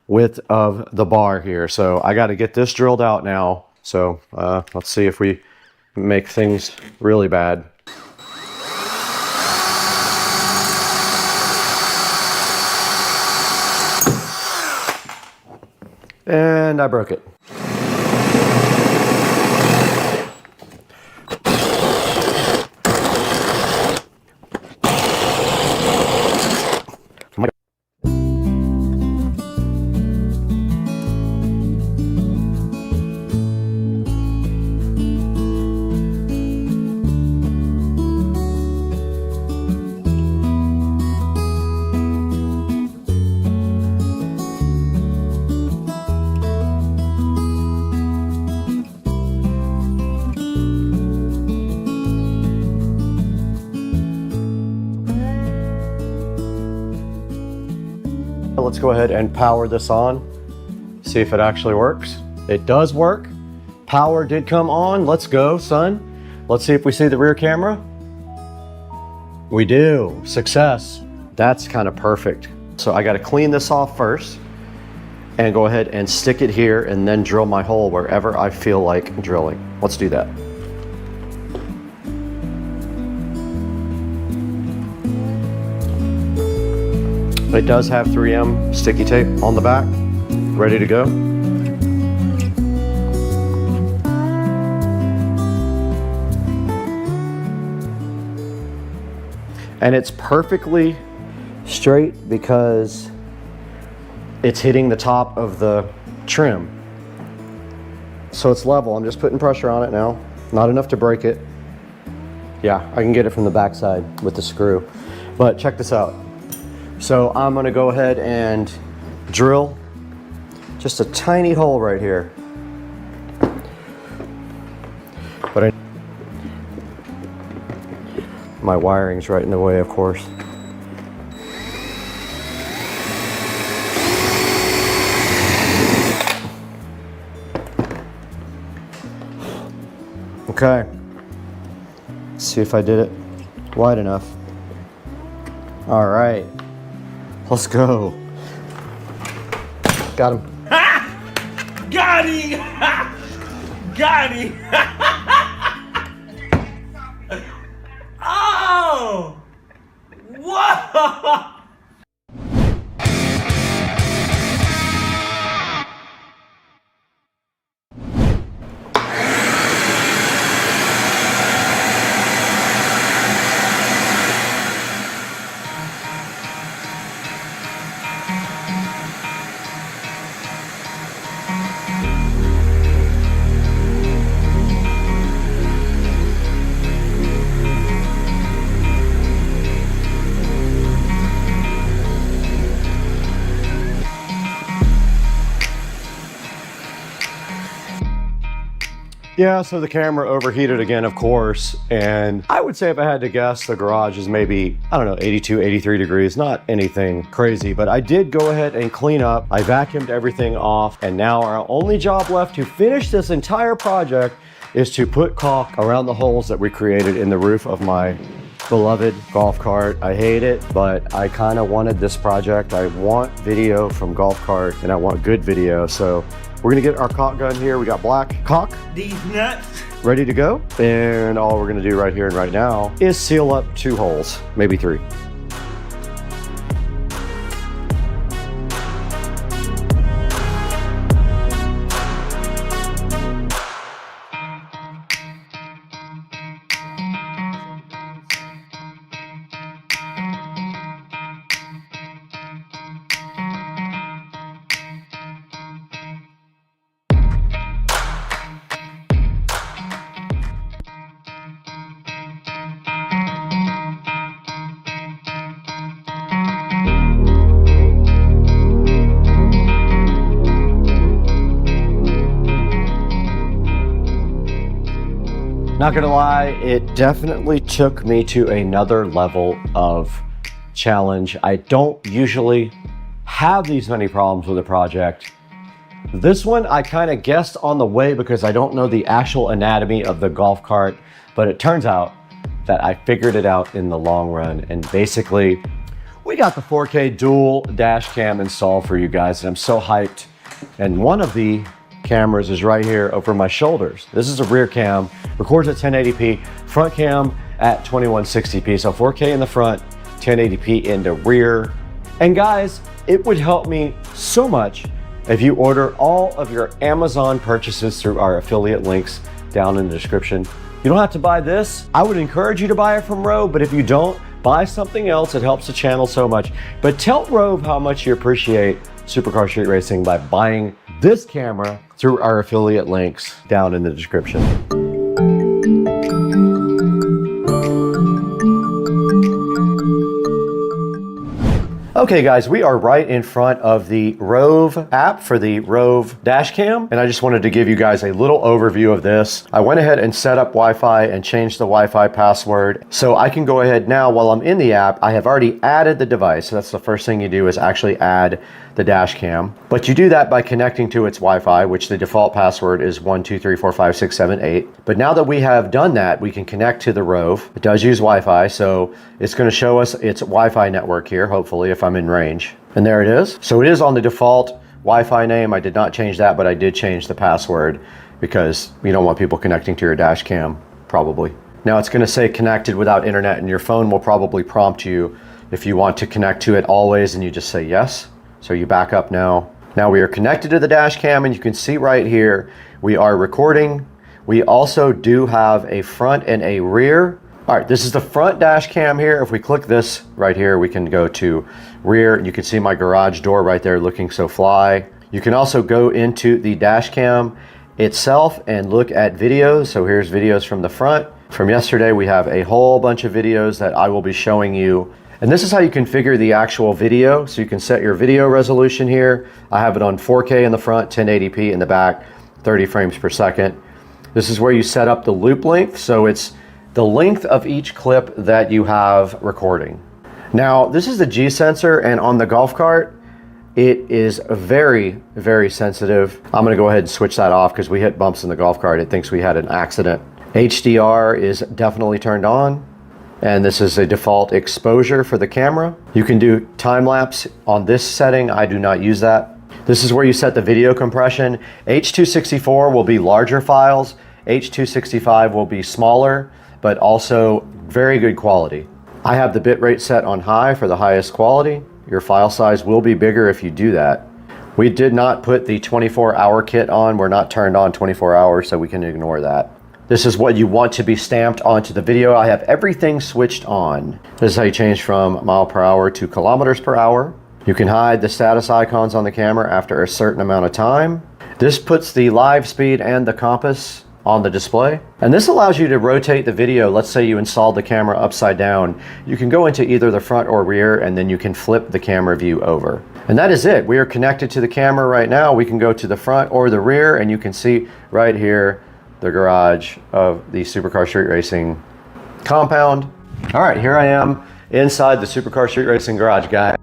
width of the bar here. So I gotta get this drilled out now. So let's see if we make things really bad. And I broke it. Let's go ahead and power this on, see if it actually works. It does work. Power did come on. Let's go, son. Let's see if we see the rear camera. We do. Success. That's kind of perfect. So I got to clean this off first and go ahead and stick it here and then drill my hole wherever I feel like drilling. Let's do that. It does have 3M sticky tape on the back, ready to go. And it's perfectly straight because it's hitting the top of the trim. So it's level. I'm just putting pressure on it now. Not enough to break it. Yeah, I can get it from the backside with the screw. But check this out. So I'm gonna go ahead and drill just a tiny hole right here. But my wiring's right in the way, of course. Okay. Let's see if I did it wide enough. All right. Let's go. Got him. Got him! Got him! Oh! Whoa! Yeah, so the camera overheated again, of course, and I would say if I had to guess, the garage is maybe, I don't know, 82, 83 degrees, not anything crazy, but I did go ahead and clean up. I vacuumed everything off, and now our only job left to finish this entire project is to put caulk around the holes that we created in the roof of my beloved golf cart. I hate it, but I kind of wanted this project. I want video from golf cart, and I want good video, so we're gonna get our caulk gun here. We got black caulk. These nuts. Ready to go. And all we're gonna do right here and right now is seal up 2 holes, maybe 3. Not gonna lie, it definitely took me to another level of challenge. I don't usually have these many problems with the project. This one I kind of guessed on the way because I don't know the actual anatomy of the golf cart, but it turns out that I figured it out in the long run. And basically, we got the 4K dual dash cam installed for you guys, and I'm so hyped. And one of the cameras is right here over my shoulders. This is a rear cam, records at 1080p, front cam at 2160p. So 4K in the front, 1080p in the rear. And guys, it would help me so much if you order all of your Amazon purchases through our affiliate links down in the description. You don't have to buy this. I would encourage you to buy it from Rove, but if you don't, buy something else. It helps the channel so much. But tell Rove how much you appreciate Supercar Street Racing by buying this camera through our affiliate links down in the description. Okay guys, we are right in front of the Rove app for the Rove dashcam, and I just wanted to give you guys a little overview of this. I went ahead and set up Wi-Fi and changed the Wi-Fi password, so I can go ahead now while I'm in the app. I have already added the device, so that's the first thing you do is actually add the dashcam. But you do that by connecting to its Wi-Fi, which the default password is 1234567 But now that we have done that, we can connect to the Rove. It does use Wi-Fi, so it's going to show us its Wi-Fi network here, hopefully, if I'm in range. And there it is. So it is on the default Wi-Fi name. I did not change that, but I did change the password because you don't want people connecting to your dash cam, probably. Now it's going to say connected without internet, and your phone will probably prompt you if you want to connect to it always, and you just say yes. So you back up now. Now we are connected to the dash cam, and you can see right here, we are recording. We also do have a front and a rear. All right, this is the front dash cam here. If we click this right here, we can go to rear. You can see my garage door right there looking so fly. You can also go into the dash cam itself and look at videos. So here's videos from the front. From yesterday, we have a whole bunch of videos that I will be showing you. And this is how you configure the actual video. So you can set your video resolution here. I have it on 4K in the front, 1080p in the back, 30 frames per second. This is where you set up the loop length. So it's the length of each clip that you have recording. Now, this is the G sensor, and on the golf cart, it is very, very sensitive. I'm gonna go ahead and switch that off because we hit bumps in the golf cart. It thinks we had an accident. HDR is definitely turned on. And this is a default exposure for the camera. You can do time lapse on this setting. I do not use that. This is where you set the video compression. H.264 will be larger files. H.265 will be smaller, but also very good quality. I have the bitrate set on high for the highest quality. Your file size will be bigger if you do that. We did not put the 24-hour kit on. We're not turned on 24 hours, so we can ignore that. This is what you want to be stamped onto the video. I have everything switched on. This is how you change from mile per hour to kilometers per hour. You can hide the status icons on the camera after a certain amount of time. This puts the live speed and the compass on the display. And this allows you to rotate the video. Let's say you installed the camera upside down. You can go into either the front or rear, and then you can flip the camera view over. And that is it. We are connected to the camera right now. We can go to the front or the rear, and you can see right here the garage of the Supercar Street Racing compound. All right, here I am inside the Supercar Street Racing garage, guys.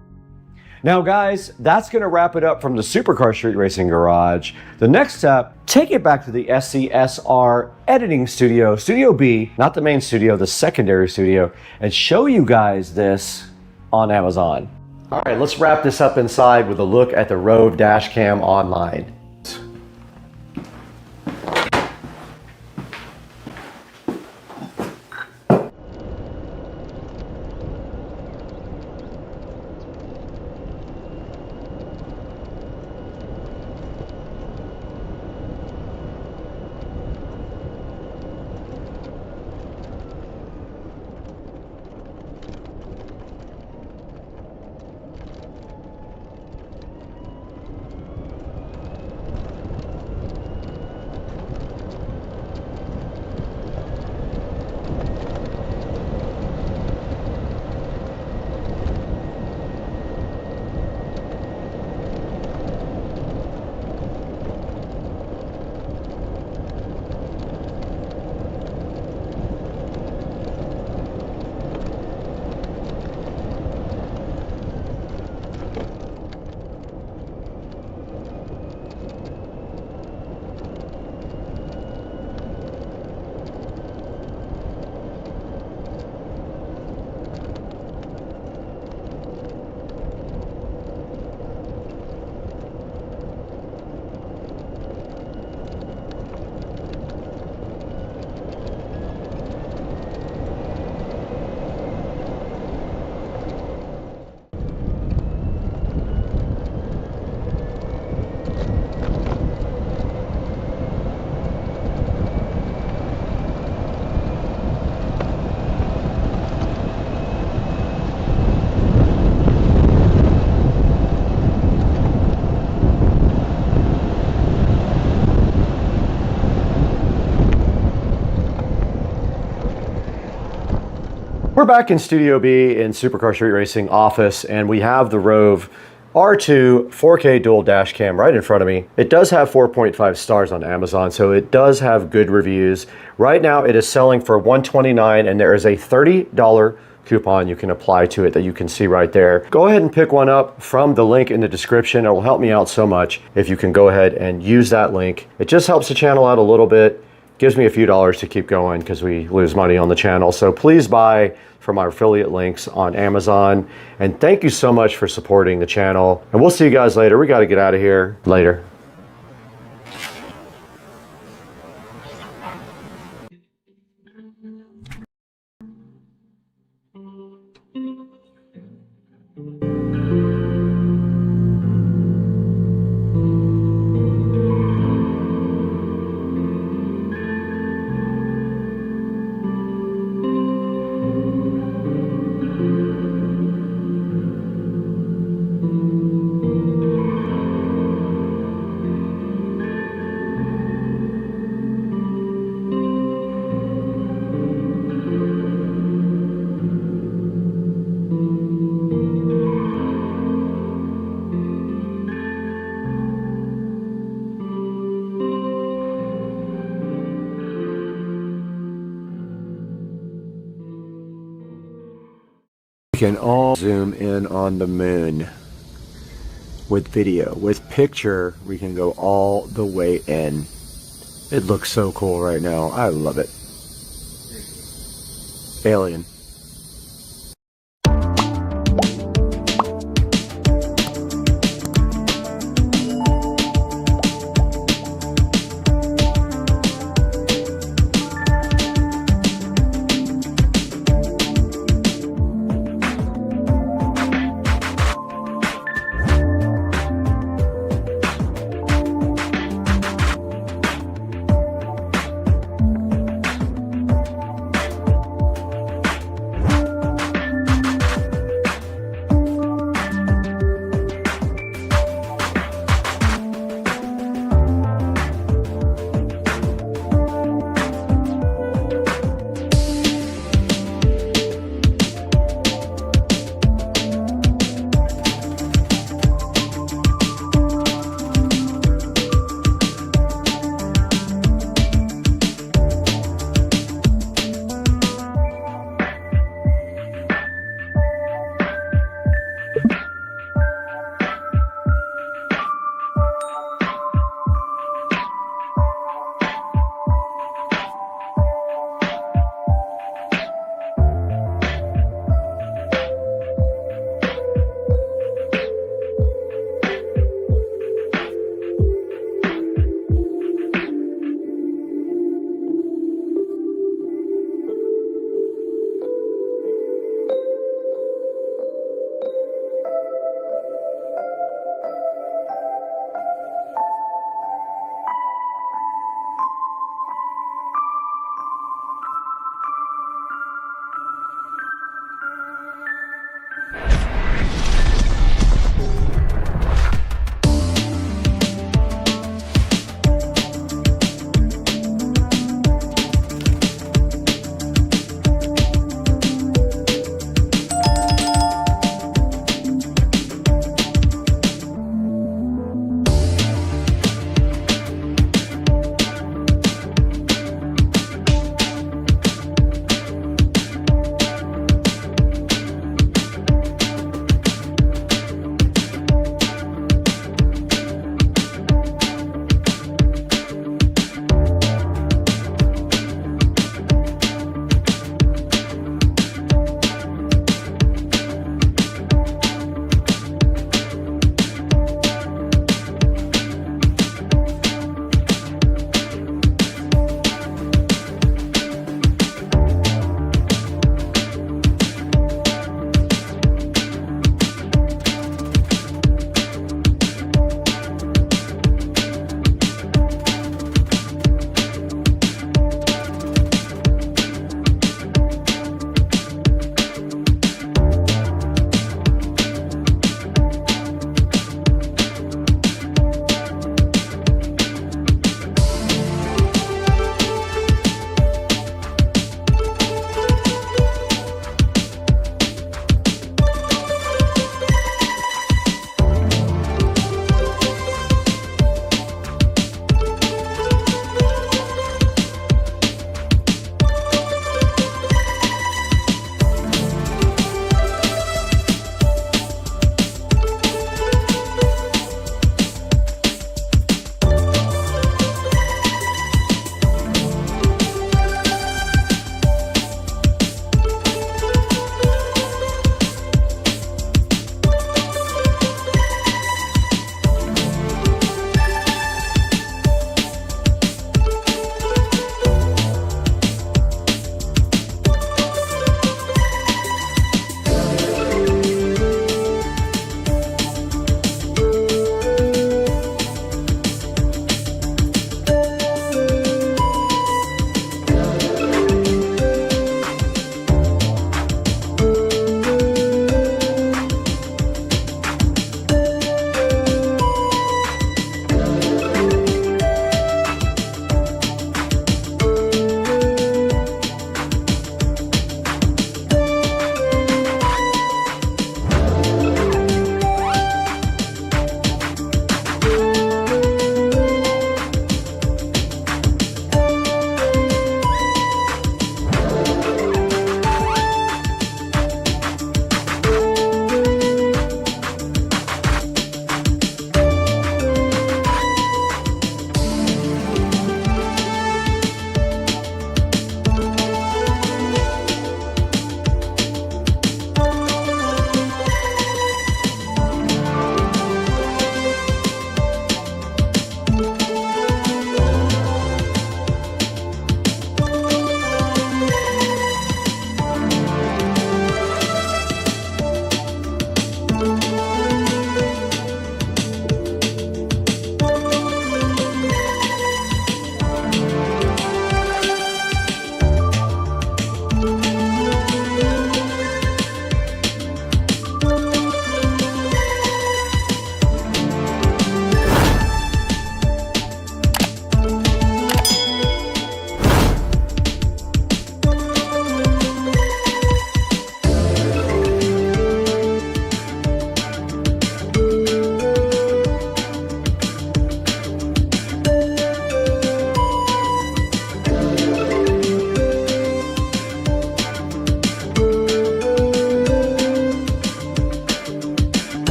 Now guys, that's gonna wrap it up from the Supercar Street Racing garage. The next step, take it back to the SCSR editing studio, Studio B, not the main studio, the secondary studio, and show you guys this on Amazon. All right, let's wrap this up inside with a look at the Rove dashcam online. back in Studio B in Supercar Street Racing office, and we have the Rove R2 4K dual dash cam right in front of me. It does have 4.5 stars on Amazon, so it does have good reviews. Right now it is selling for $129, and there is a $30 coupon you can apply to it that you can see right there. Go ahead and pick one up from the link in the description. It will help me out so much if you can go ahead and use that link. It just helps the channel out a little bit, gives me a few dollars to keep going because we lose money on the channel. So please buy from our affiliate links on Amazon. And thank you so much for supporting the channel. And we'll see you guys later. We got to get out of here later. We can all zoom in on the moon with video. With picture, we can go all the way in. It looks so cool right now. I love it. Alien.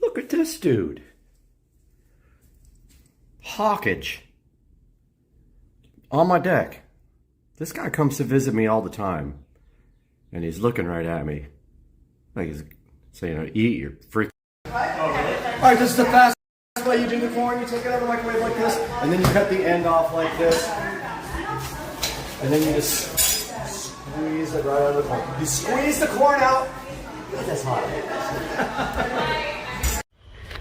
Look at this dude. Hawkage. On my deck. This guy comes to visit me all the time. And he's looking right at me. Like he's saying, eat your freak. Alright, this is the fast way you do the corn. You take it out of the microwave like this. And then you cut the end off like this. And then you just squeeze it right out of the corn. You squeeze the corn out. Look at this hot.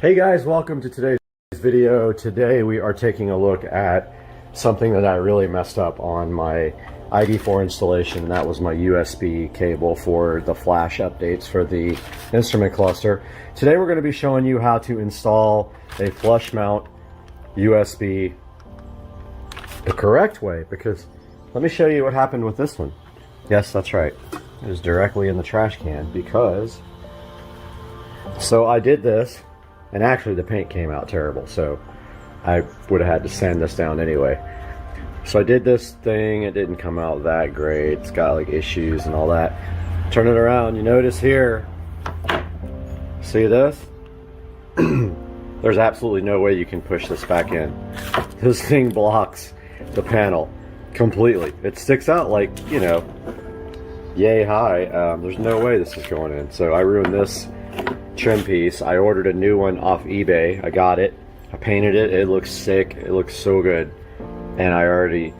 Hey guys, welcome to today's video. Today we are taking a look at something that I really messed up on my ID4 installation, and that was my USB cable for the flash updates for the instrument cluster. Today we're going to be showing you how to install a flush mount USB the correct way, because let me show you what happened with this one. Yes, that's right. It was directly in the trash can because... So I did this, and actually the paint came out terrible, so I would have had to sand this down anyway. So I did this thing, it didn't come out that great, it's got like issues and all that. Turn it around, you notice here, see this? There's absolutely no way you can push this back in. This thing blocks the panel completely. It sticks out like, you know, yay high. There's no way this is going in. So I ruined this trim piece. I ordered a new one off eBay. I got it. I painted it. It looks sick. It looks so good. And I already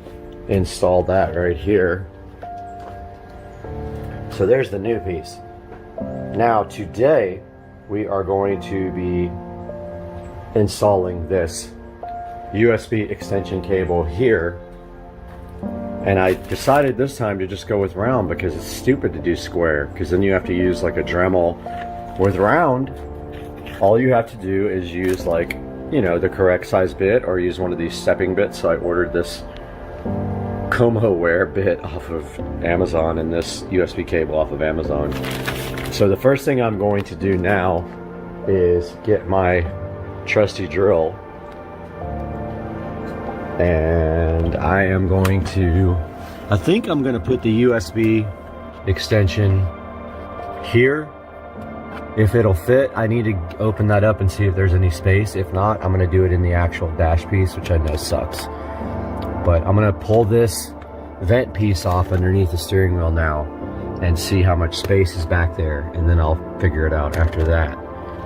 installed that right here. So there's the new piece. Now today we are going to be installing this USB extension cable here. And I decided this time to just go with round because it's stupid to do square, because then you have to use like a Dremel. With round, all you have to do is use, like, you know, the correct size bit or use one of these stepping bits. So I ordered this ComoWare bit off of Amazon and this USB cable off of Amazon. So the first thing I'm going to do now is get my trusty drill, and I am going to, I think I'm going to put the USB extension here. If it'll fit, I need to open that up and see if there's any space. If not, I'm going to do it in the actual dash piece, which I know sucks. But I'm going to pull this vent piece off underneath the steering wheel now and see how much space is back there, and then I'll figure it out after that,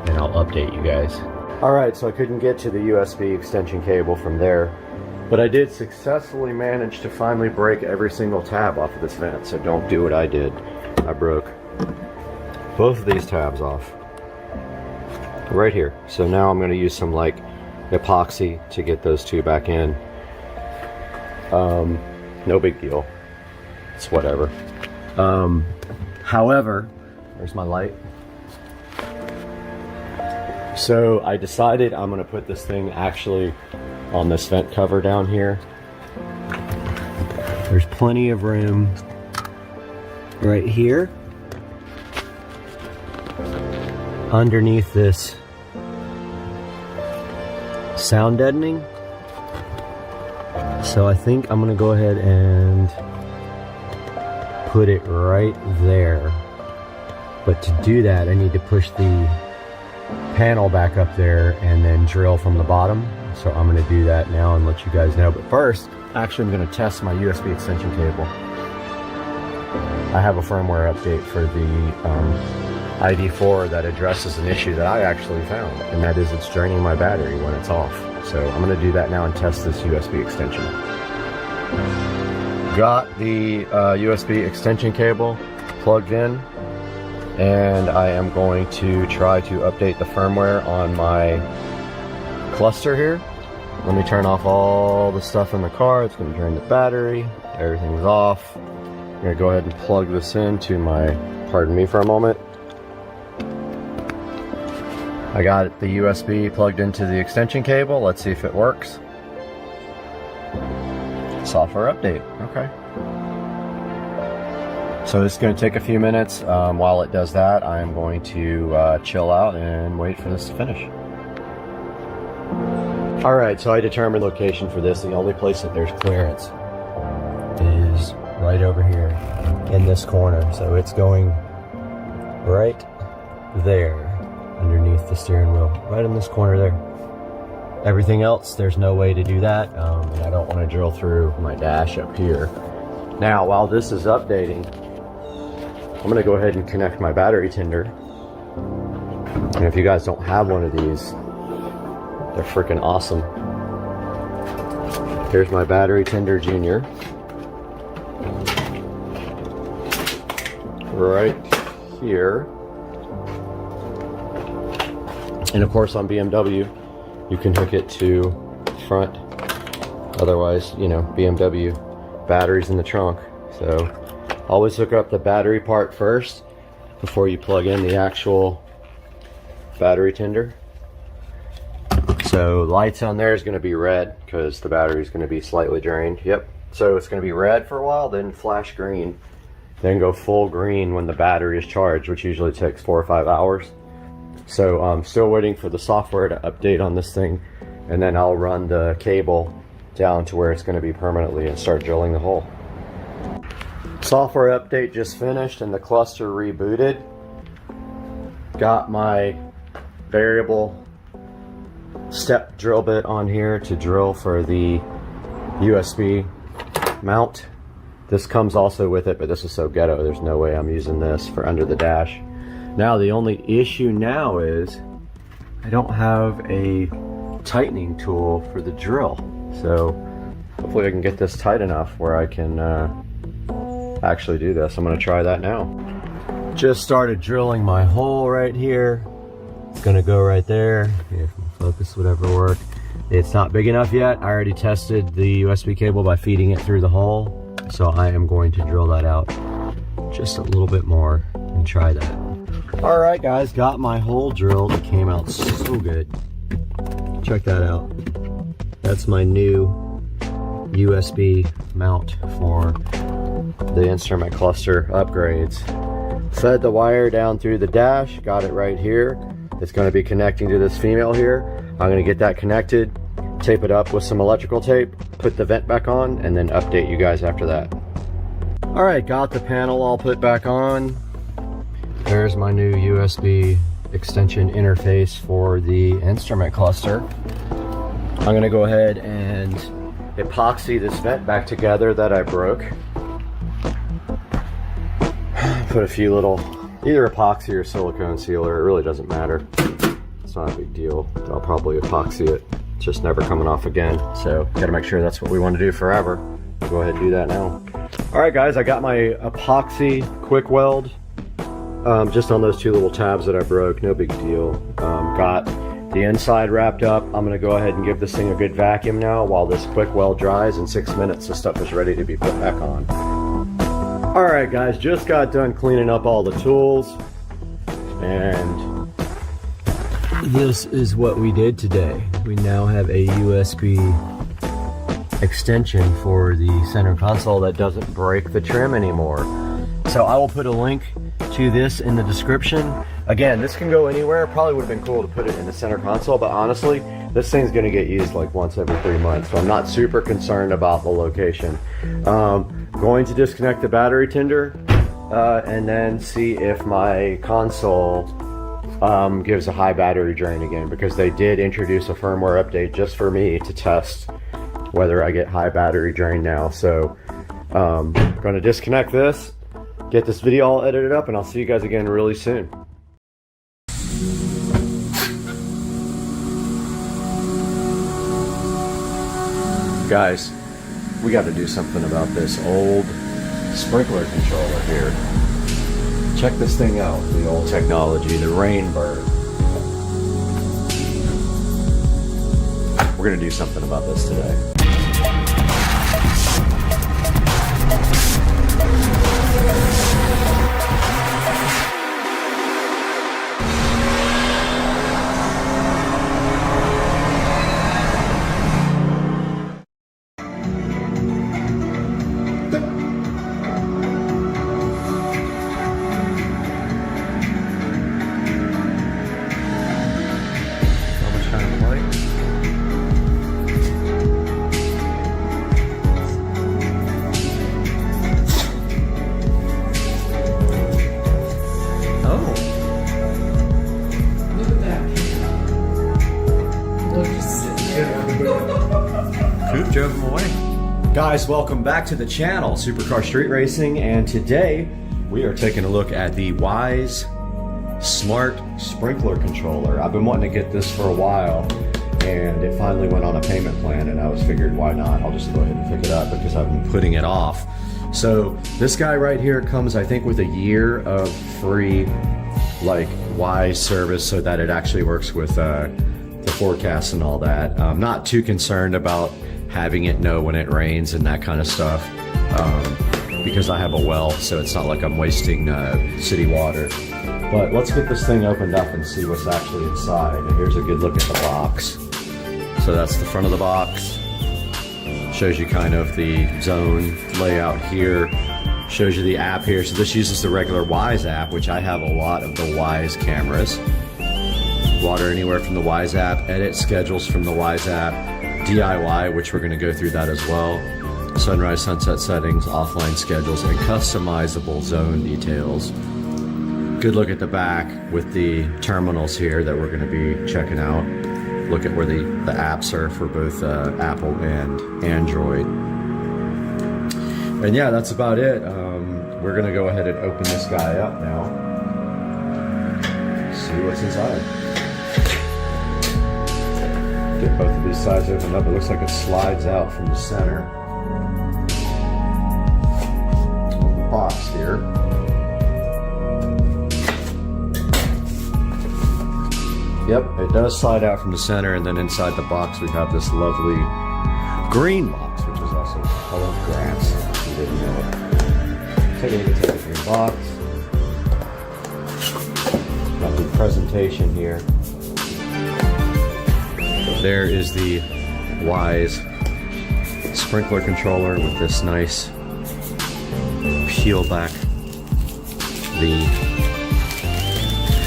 and I'll update you guys. Alright, so I couldn't get to the USB extension cable from there, but I did successfully manage to finally break every single tab off of this vent, so don't do what I did. I broke both of these tabs off right here. So now I'm going to use some like epoxy to get those two back in. No big deal, it's whatever. However, there's my light. So I decided I'm going to put this thing actually on this vent cover down here. There's plenty of room right here. underneath this sound deadening. So I think I'm gonna go ahead and put it right there. But to do that, I need to push the panel back up there and then drill from the bottom. So I'm gonna do that now and let you guys know. But first, actually I'm gonna test my USB extension cable. I have a firmware update for the ID4 that addresses an issue that I actually found, and that is it's draining my battery when it's off. So I'm gonna do that now and test this USB extension. Got the USB extension cable plugged in, and I am going to try to update the firmware on my cluster here. Let me turn off all the stuff in the car. It's going to drain the battery. Everything's off. I'm going to go ahead and plug this into my, pardon me for a moment. I got the USB plugged into the extension cable. Let's see if it works. Software update. Okay. So it's going to take a few minutes. While it does that, I'm going to chill out and wait for this to finish. Alright, so I determined location for this. The only place that there's clearance is right over here in this corner. So it's going right there underneath the steering wheel. Right in this corner there. Everything else, there's no way to do that. And I don't want to drill through my dash up here. Now, while this is updating, I'm going to go ahead and connect my battery tender. And if you guys don't have one of these, they're freaking awesome. Here's my battery tender junior. Right here. And of course on BMW, you can hook it to front. Otherwise, you know, BMW batteries in the trunk. So always hook up the battery part first before you plug in the actual battery tender. So lights on there is going to be red because the battery is going to be slightly drained. Yep. So it's going to be red for a while, then flash green, then go full green when the battery is charged, which usually takes 4 or 5 hours. So I'm still waiting for the software to update on this thing, and then I'll run the cable down to where it's going to be permanently and start drilling the hole. Software update just finished and the cluster rebooted. Got my variable step drill bit on here to drill for the USB mount. This comes also with it, but this is so ghetto, there's no way I'm using this for under the dash. Now the only issue now is I don't have a tightening tool for the drill. So hopefully I can get this tight enough where I can actually do this. I'm going to try that now. Just started drilling my hole right here. It's going to go right there. If focus would ever work. It's not big enough yet. I already tested the USB cable by feeding it through the hole. So I am going to drill that out just a little bit more and try that. Alright guys, got my hole drilled. It came out so good. Check that out. That's my new USB mount for the instrument cluster upgrades. Fed the wire down through the dash, got it right here. It's going to be connecting to this female here. I'm going to get that connected, tape it up with some electrical tape, put the vent back on, and then update you guys after that. Alright, got the panel all put back on. There's my new USB extension interface for the instrument cluster. I'm going to go ahead and epoxy this vent back together that I broke. Put a few little, either epoxy or silicone sealer, it really doesn't matter. It's not a big deal. I'll probably epoxy it. It's just never coming off again. So gotta make sure that's what we want to do forever. I'll go ahead and do that now. Alright guys, I got my epoxy quick weld just on those two little tabs that I broke, no big deal. Got the inside wrapped up. I'm gonna go ahead and give this thing a good vacuum now while this quick weld dries. In 6 minutes the stuff is ready to be put back on. Alright guys, just got done cleaning up all the tools, and this is what we did today. We now have a USB extension for the center console that doesn't break the trim anymore. So I will put a link to this in the description. Again, this can go anywhere. Probably would have been cool to put it in the center console, but honestly, this thing's going to get used like once every 3 months, so I'm not super concerned about the location. Going to disconnect the battery tender and then see if my console gives a high battery drain again, because they did introduce a firmware update just for me to test whether I get high battery drain now. So going to disconnect this, get this video all edited up, and I'll see you guys again really soon. Guys, we got to do something about this old sprinkler controller here. Check this thing out, the old technology, the Rainbird. We're going to do something about this today. Guys, welcome back to the channel, Supercar Street Racing, and today we are taking a look at the Wyze Smart Sprinkler Controller. I've been wanting to get this for a while, and it finally went on a payment plan, and I was figured, why not? I'll just go ahead and pick it up because I've been putting it off. So this guy right here comes, I think, with a year of free like Wyze service, so that it actually works with the forecast and all that. I'm not too concerned about having it know when it rains and that kind of stuff, because I have a well, so it's not like I'm wasting city water. But let's get this thing opened up and see what's actually inside. And here's a good look at the box. So that's the front of the box. Shows you kind of the zone layout here. Shows you the app here. So this uses the regular Wyze app, which I have a lot of the Wyze cameras. Water anywhere from the Wyze app. Edit schedules from the Wyze app. DIY, which we're going to go through that as well. Sunrise, sunset settings, offline schedules, and customizable zone details. Good look at the back with the terminals here that we're going to be checking out. Look at where the apps are for both Apple and Android. And yeah, that's about it. We're going to go ahead and open this guy up now. See what's inside. Get both of these sides opened up. It looks like it slides out from the center of the box here. Yep, it does slide out from the center, and then inside the box we have this lovely green box, which is also the color of grass, if you didn't know it. Take a look at the green box. Got the presentation here. There is the Wyze sprinkler controller with this nice peel back.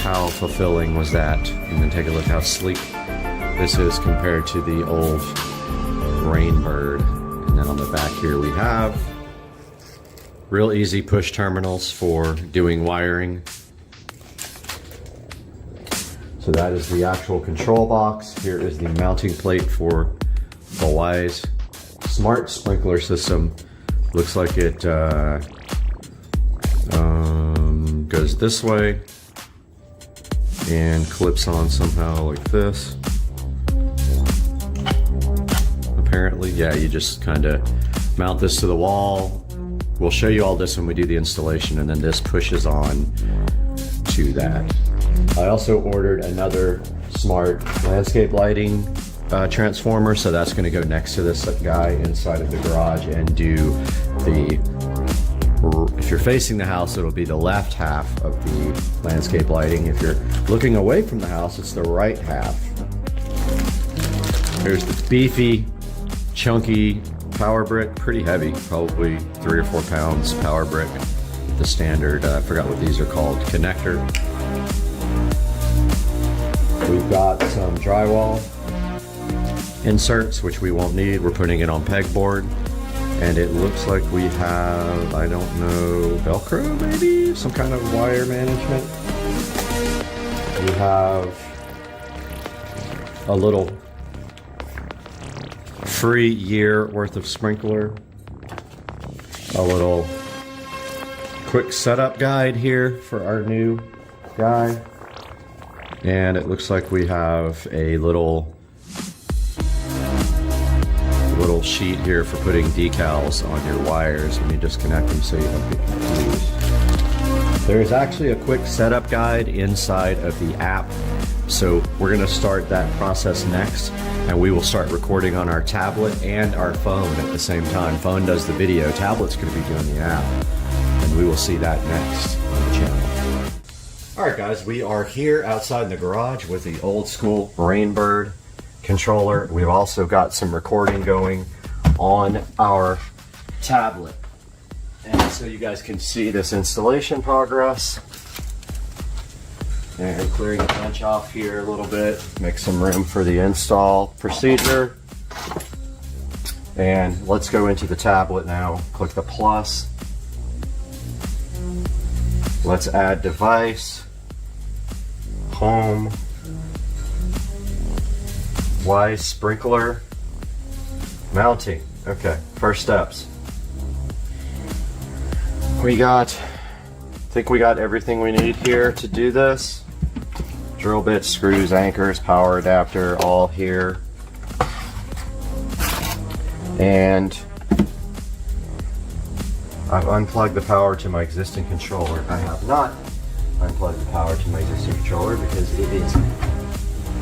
How fulfilling was that? And then take a look how sleek this is compared to the old Rainbird. And then on the back here we have real easy push terminals for doing wiring. So that is the actual control box. Here is the mounting plate for the Wyze Smart Sprinkler System. Looks like it goes this way and clips on somehow like this. Apparently, yeah, you just kind of mount this to the wall. We'll show you all this when we do the installation, and then this pushes on to that. I also ordered another smart landscape lighting transformer, so that's going to go next to this guy inside of the garage and do the, if you're facing the house, it'll be the left half of the landscape lighting. If you're looking away from the house, it's the right half. There's the beefy, chunky power brick, pretty heavy, probably 3 or 4 pounds power brick. The standard, I forgot what these are called, connector. We've got some drywall inserts, which we won't need. We're putting it on pegboard. And it looks like we have, I don't know, Velcro maybe? Some kind of wire management. We have a little free year worth of sprinkler. A little quick setup guide here for our new guy. And it looks like we have a little sheet here for putting decals on your wires when you disconnect them so you don't get confused. There's actually a quick setup guide inside of the app. So we're going to start that process next, and we will start recording on our tablet and our phone at the same time. Phone does the video, tablet's going to be doing the app, and we will see that next on the channel. Alright guys, we are here outside in the garage with the old school Rainbird controller. We've also got some recording going on our tablet. And so you guys can see this installation progress. And clearing the bench off here a little bit, make some room for the install procedure. And let's go into the tablet now. Click the plus. Let's add device, home, Y sprinkler, mounting. Okay, first steps. I think we got everything we need here to do this. Drill bits, screws, anchors, power adapter, all here. And I've unplugged the power to my existing controller. I have not unplugged the power to my existing controller because it is,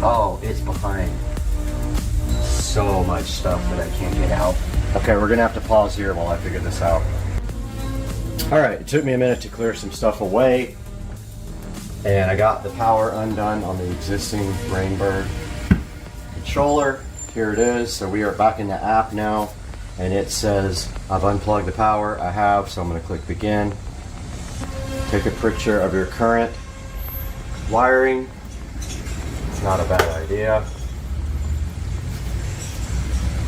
oh, it's behind so much stuff that I can't get out. Okay, we're gonna have to pause here while I figure this out. All right, it took me a minute to clear some stuff away, and I got the power undone on the existing Rainbird controller. Here it is. So we are back in the app now, and it says I've unplugged the power. I have, so I'm going to click begin. Take a picture of your current wiring. It's not a bad idea.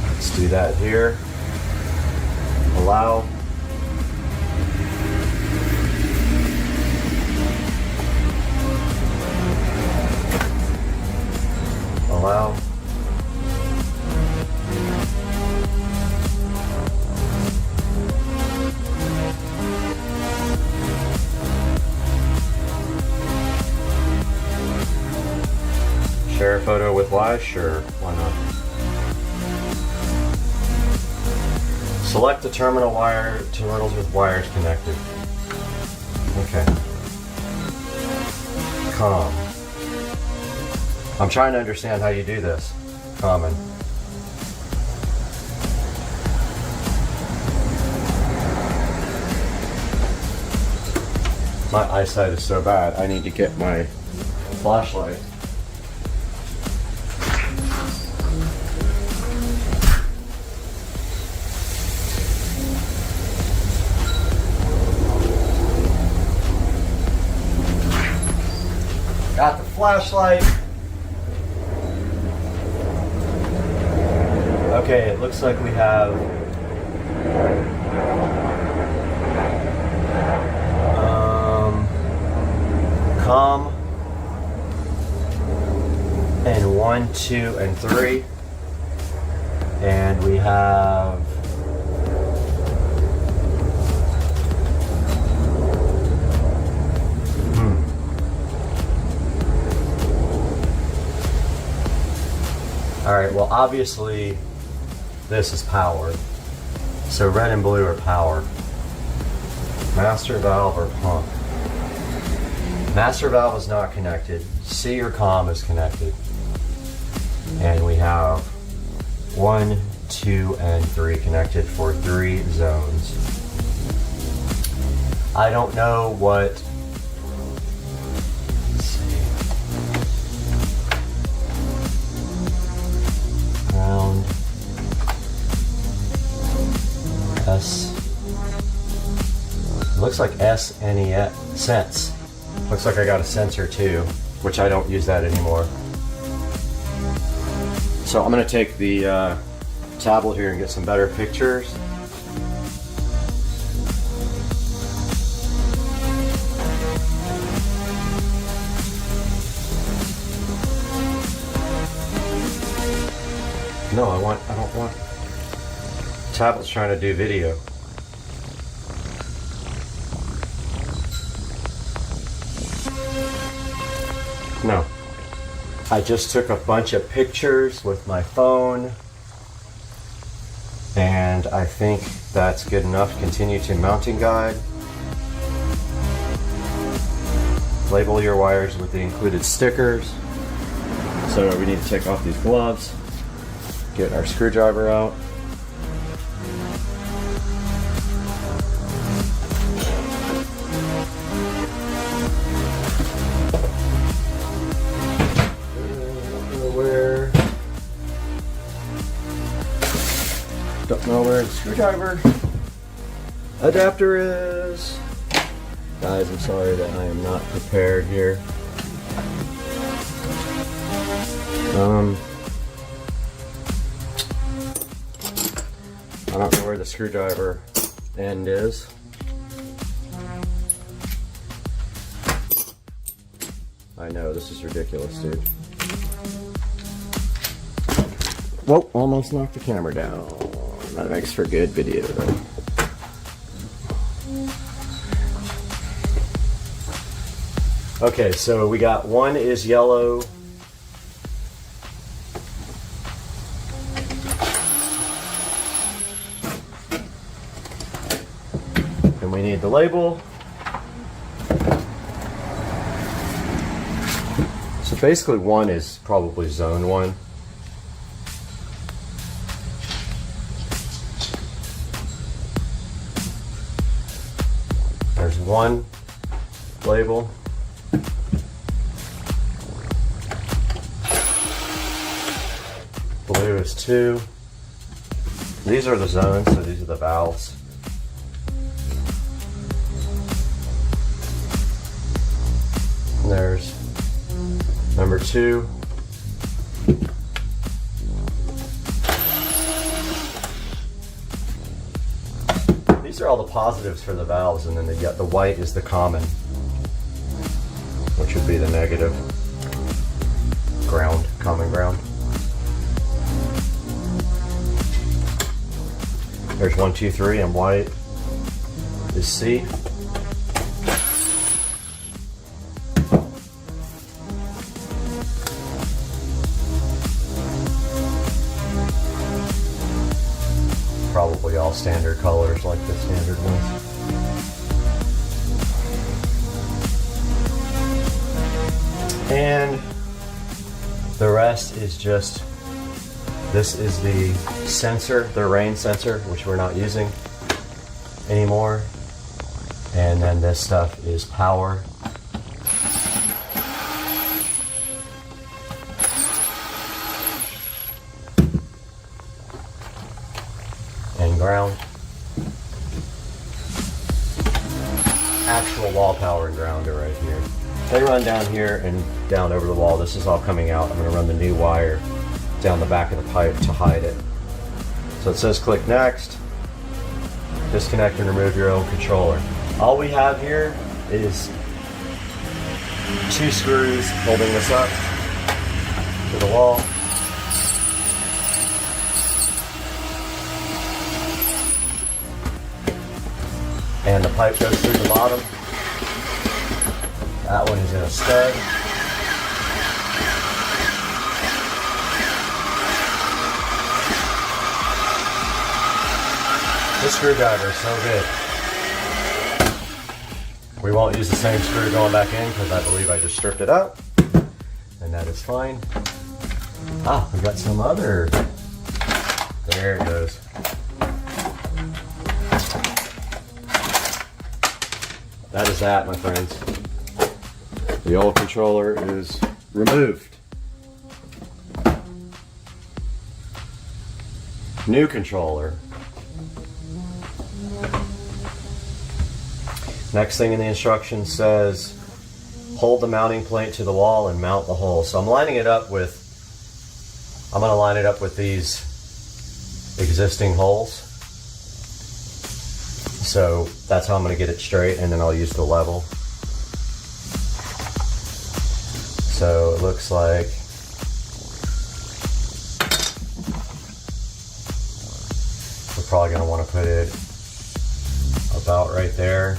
Let's do that here. Allow. Allow. Share a photo with Y? Sure, why not? Select the terminal wire terminals with wires connected. Okay. COM. I'm trying to understand how you do this. Common. My eyesight is so bad, I need to get my flashlight. Got the flashlight. Okay, it looks like we have COM and 1, 2, and 3, and we have all right, well obviously this is power. So red and blue are power. Master valve or pump. Master valve is not connected. C or COM is connected. And we have 1, 2, and 3 connected for 3 zones. I don't know what. Let's see. Ground. S. It looks like SNES. Sense. Looks like I got a sensor too, which I don't use that anymore. So I'm going to take the tablet here and get some better pictures. No, I don't want. Tablet's trying to do video. No. I just took a bunch of pictures with my phone, and I think that's good enough. Continue to mounting guide. Label your wires with the included stickers. So we need to take off these gloves. Get our screwdriver out. Don't know where the screwdriver adapter is. Guys, I'm sorry that I am not prepared here. I don't know where the screwdriver end is. I know, this is ridiculous, dude. Whoa, almost knocked the camera down. That makes for good video, though. Okay, so we got one is yellow. And we need the label. So basically one is probably zone 1. There's one label. Blue is 2. These are the zones, so these are the valves. And there's number 2. These are all the positives for the valves, and then the white is the common, which would be the negative. Ground, common ground. There's 1, 2, 3, and white is C. Probably all standard colors like the standard ones. And the rest is just, this is the sensor, the rain sensor, which we're not using anymore. And then this stuff is power. And ground. Actual wall power and ground are right here. They run down here and down over the wall. This is all coming out. I'm going to run the new wire down the back of the pipe to hide it. So it says click next. Disconnect and remove your own controller. All we have here is 2 screws holding this up to the wall. And the pipe goes through the bottom. That one is in a stud. This screwdriver is so good. We won't use the same screw going back in because I believe I just stripped it out. And that is fine. Ah, we got some other. There it goes. That is that, my friends. The old controller is removed. New controller. Next thing in the instructions says, hold the mounting plate to the wall and mount the hole. So I'm lining it up with I'm gonna line it up with these existing holes. So that's how I'm gonna get it straight, and then I'll use the level. So it looks like we're probably gonna wanna put it about right there.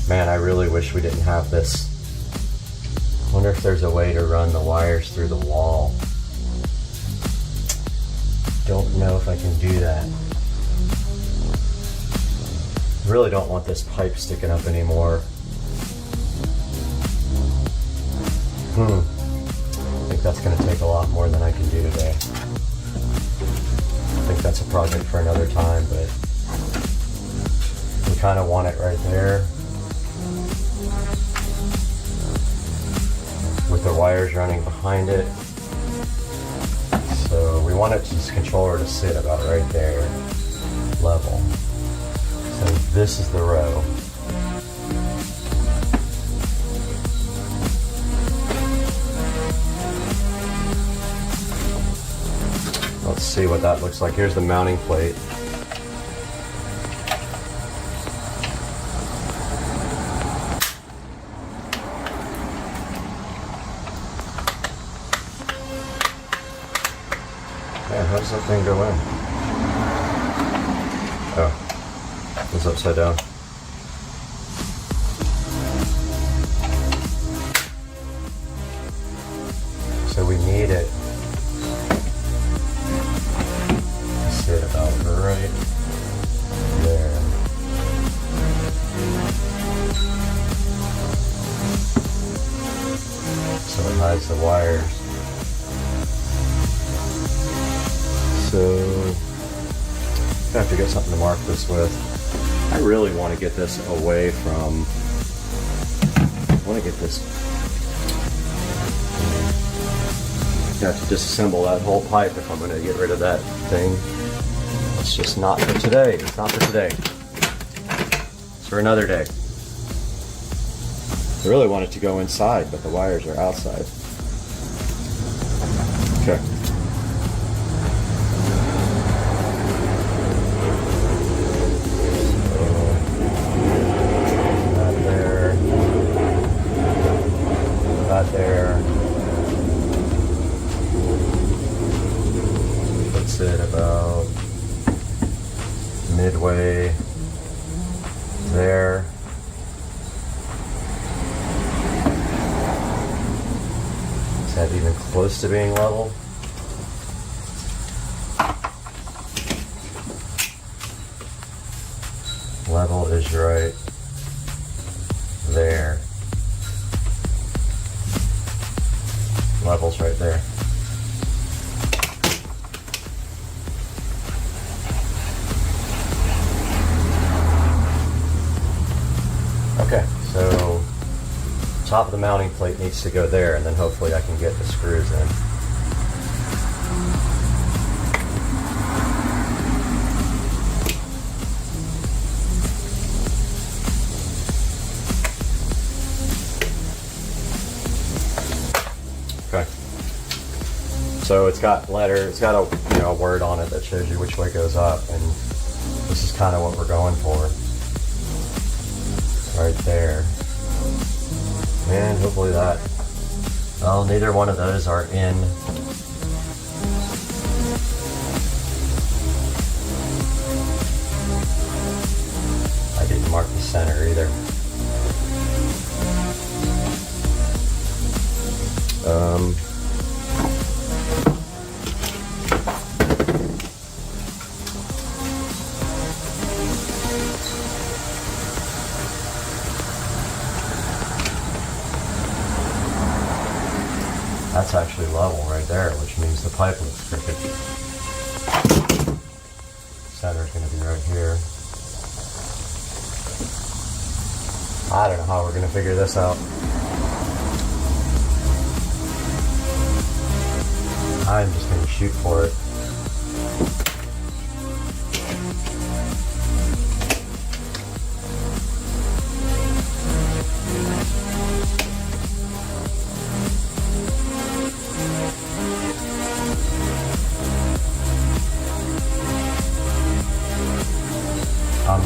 Man, I really wish we didn't have this. I wonder if there's a way to run the wires through the wall. Don't know if I can do that. Really don't want this pipe sticking up anymore. I think that's gonna take a lot more than I can do today. I think that's a project for another time, but we kind of want it right there. With the wires running behind it. So we want this controller to sit about right there, level. So this is the row. Let's see what that looks like. Here's the mounting plate. How does that thing go in? Oh, it's upside down. So we need it to sit about right there. So it hides the wires. So I have to get something to mark this with. I really want to get this away from, I want to get this, I have to disassemble that whole pipe if I'm going to get rid of that thing. It's just not for today. It's not for today. It's for another day. I really want it to go inside, but the wires are outside. Okay. There puts it about midway there. Is that even close to being level? Level is right there. Levels right there. Okay, so top of the mounting plate needs to go there, and then hopefully I can get the screws in. So it's got it's got a a word on it that shows you which way goes up, and this is kind of what we're going for. Right there. And hopefully that, well, neither one of those are in. I didn't mark the center either. That's actually level right there, which means the pipe looks crooked. Center's going to be right here. I don't know how we're going to figure this out. I'm just going to shoot for it.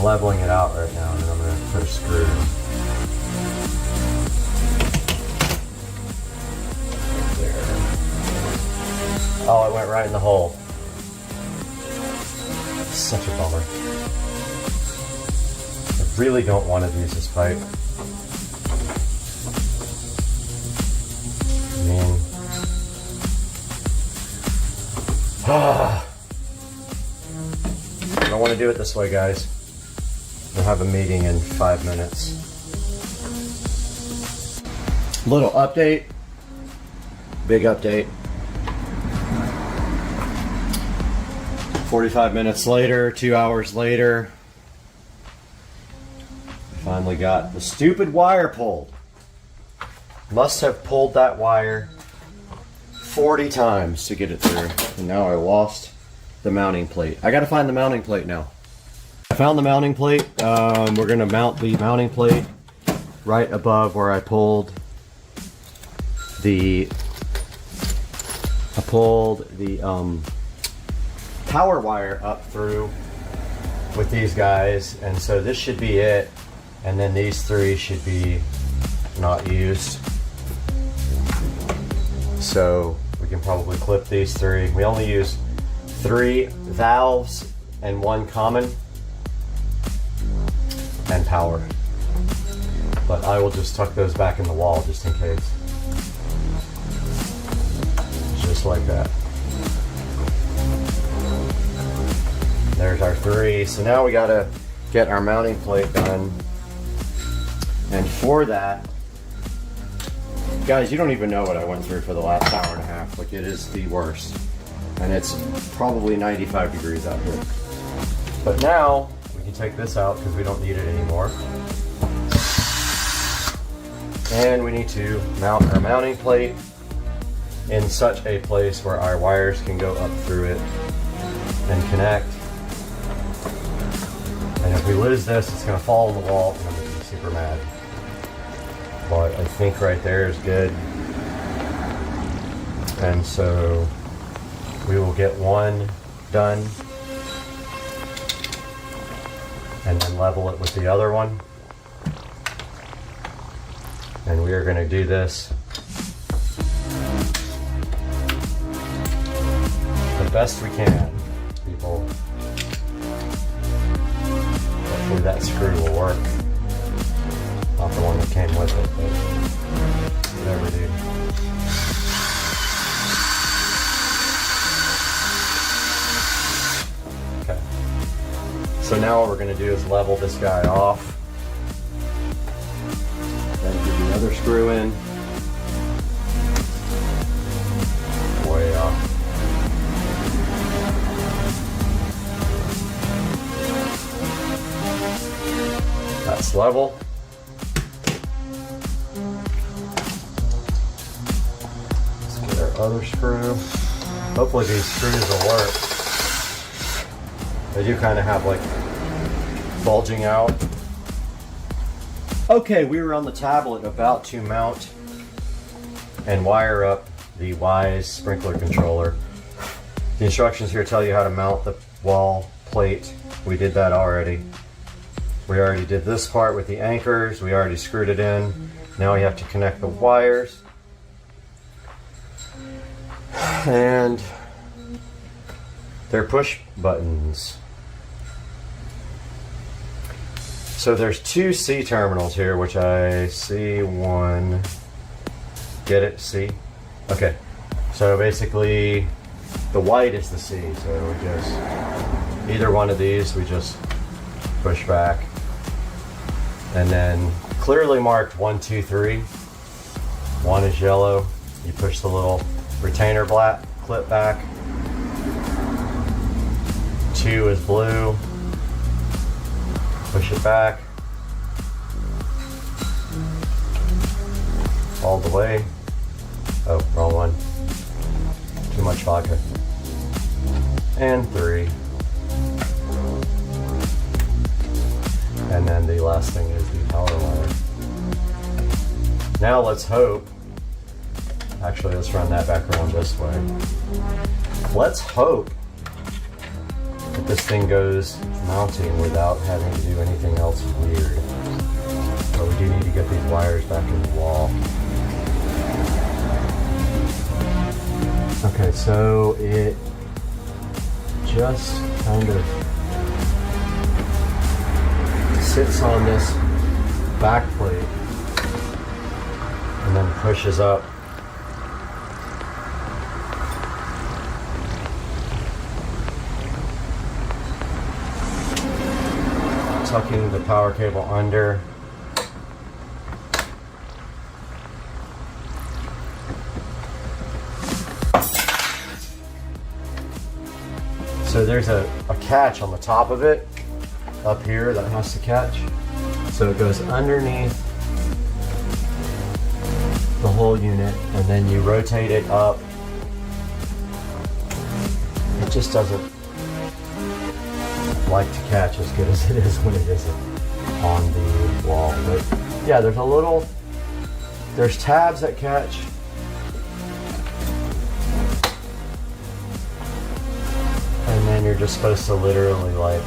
I'm leveling it out right now, and then I'm going to put a screw in. There. Oh, it went right in the hole. Such a bummer. I really don't want to use this pipe. I mean, I don't want to do it this way, guys. We'll have a meeting in 5 minutes. Little update. Big update. 45 minutes later, 2 hours later, finally got the stupid wire pulled. Must have pulled that wire 40 times to get it through. And now I lost the mounting plate. I gotta find the mounting plate now. I found the mounting plate. We're gonna mount the mounting plate right above where I pulled the power wire up through with these guys, and so this should be it, and then these three should be not used, so we can probably clip these three. We only use 3 valves and 1 common and power, but I will just tuck those back in the wall just in case, just like that. There's our 3. So now we gotta get our mounting plate done. And for that, guys, you don't even know what I went through for the last hour and a half. Like, it is the worst. And it's probably 95 degrees out here. But now we can take this out because we don't need it anymore. And we need to mount our mounting plate in such a place where our wires can go up through it and connect. And if we lose this, it's going to fall in the wall and I'm going to be super mad. But I think right there is good. And so we will get one done and then level it with the other one. And we are going to do this the best we can, people. Hopefully that screw will work. Not the one that came with it, but whatever, dude. Okay. So now what we're going to do is level this guy off. Then put the other screw in. Way off. That's level. Let's get our other screw. Hopefully these screws will work. They do kind of have like bulging out. Okay, we were on the tablet about to mount and wire up the Wise sprinkler controller. The instructions here tell you how to mount the wall plate. We did that already. We already did this part with the anchors. We already screwed it in. Now we have to connect the wires. And they're push buttons. So there's 2 C terminals here, which I see one. Get it? C? Okay. So basically the white is the C. So we just, either one of these, we just push back. And then clearly marked 1, 2, 3. 1 is yellow. You push the little retainer clip back. 2 is blue. Push it back. All the way. Oh, wrong one. Too much vodka. And 3. And then the last thing is the power wire. Now let's hope, actually let's run that back around this way. Let's hope that this thing goes mounting without having to do anything else weird. But we do need to get these wires back in the wall. Okay, so it just kind of sits on this back plate and then pushes up. Tucking the power cable under. So there's a catch on the top of it, up here, that has to catch. So it goes underneath the whole unit, and then you rotate it up. It just doesn't like to catch as good as it is when it isn't on the wall. But yeah, there's tabs that catch. And then you're just supposed to literally like,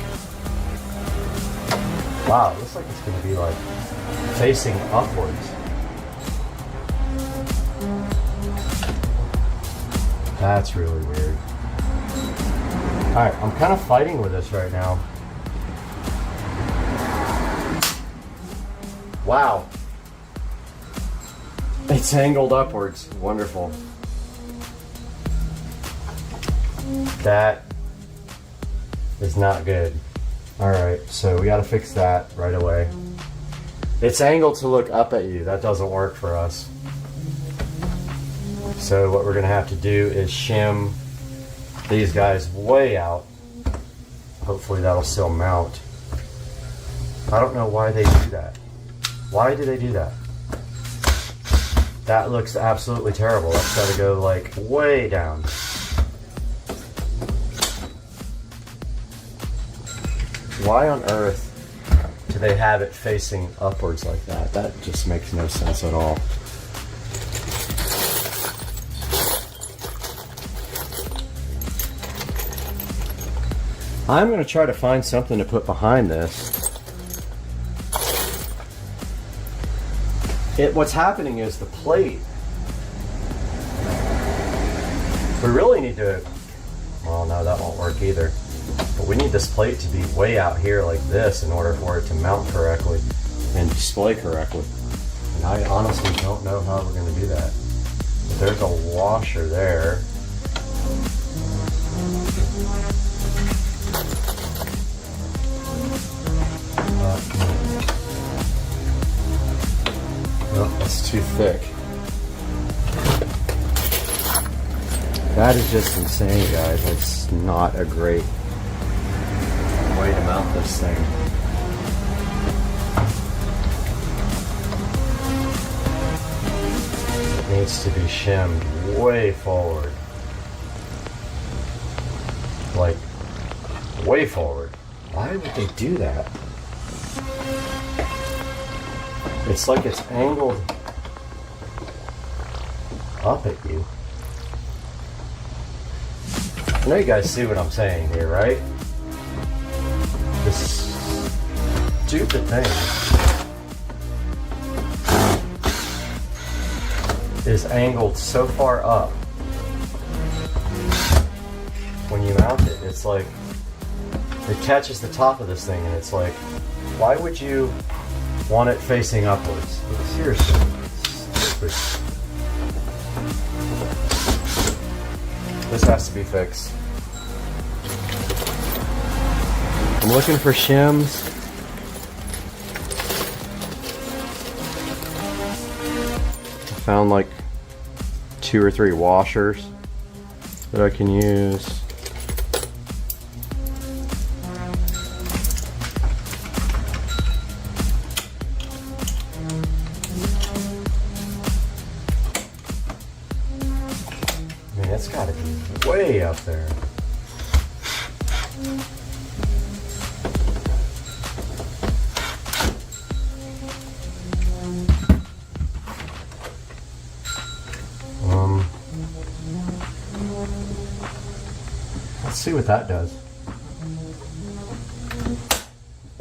wow, it looks like it's going to be like facing upwards. That's really weird. Alright, I'm kind of fighting with this right now. Wow. It's angled upwards. Wonderful. That is not good. Alright, so we gotta fix that right away. It's angled to look up at you. That doesn't work for us. So what we're gonna have to do is shim these guys way out. Hopefully that'll still mount. I don't know why they do that. Why do they do that? That looks absolutely terrible. That's gotta go like way down. Why on earth do they have it facing upwards like that? That just makes no sense at all. I'm going to try to find something to put behind this. What's happening is the plate. We really need to, well, no, that won't work either. But we need this plate to be way out here like this in order for it to mount correctly and display correctly. And I honestly don't know how we're going to do that. But there's a washer there. Oh, that's too thick. That is just insane, guys. That's not a great way to mount this thing. It needs to be shimmed way forward. Like, way forward. Why would they do that? It's like it's angled up at you. I know you guys see what I'm saying here, right? This stupid thing is angled so far up. When you mount it, it's like it catches the top of this thing, and it's like, why would you want it facing upwards? Seriously, stupid. This has to be fixed. I'm looking for shims. I found like 2 or 3 washers that I can use. I mean, it's got to be way up there. Let's see what that does.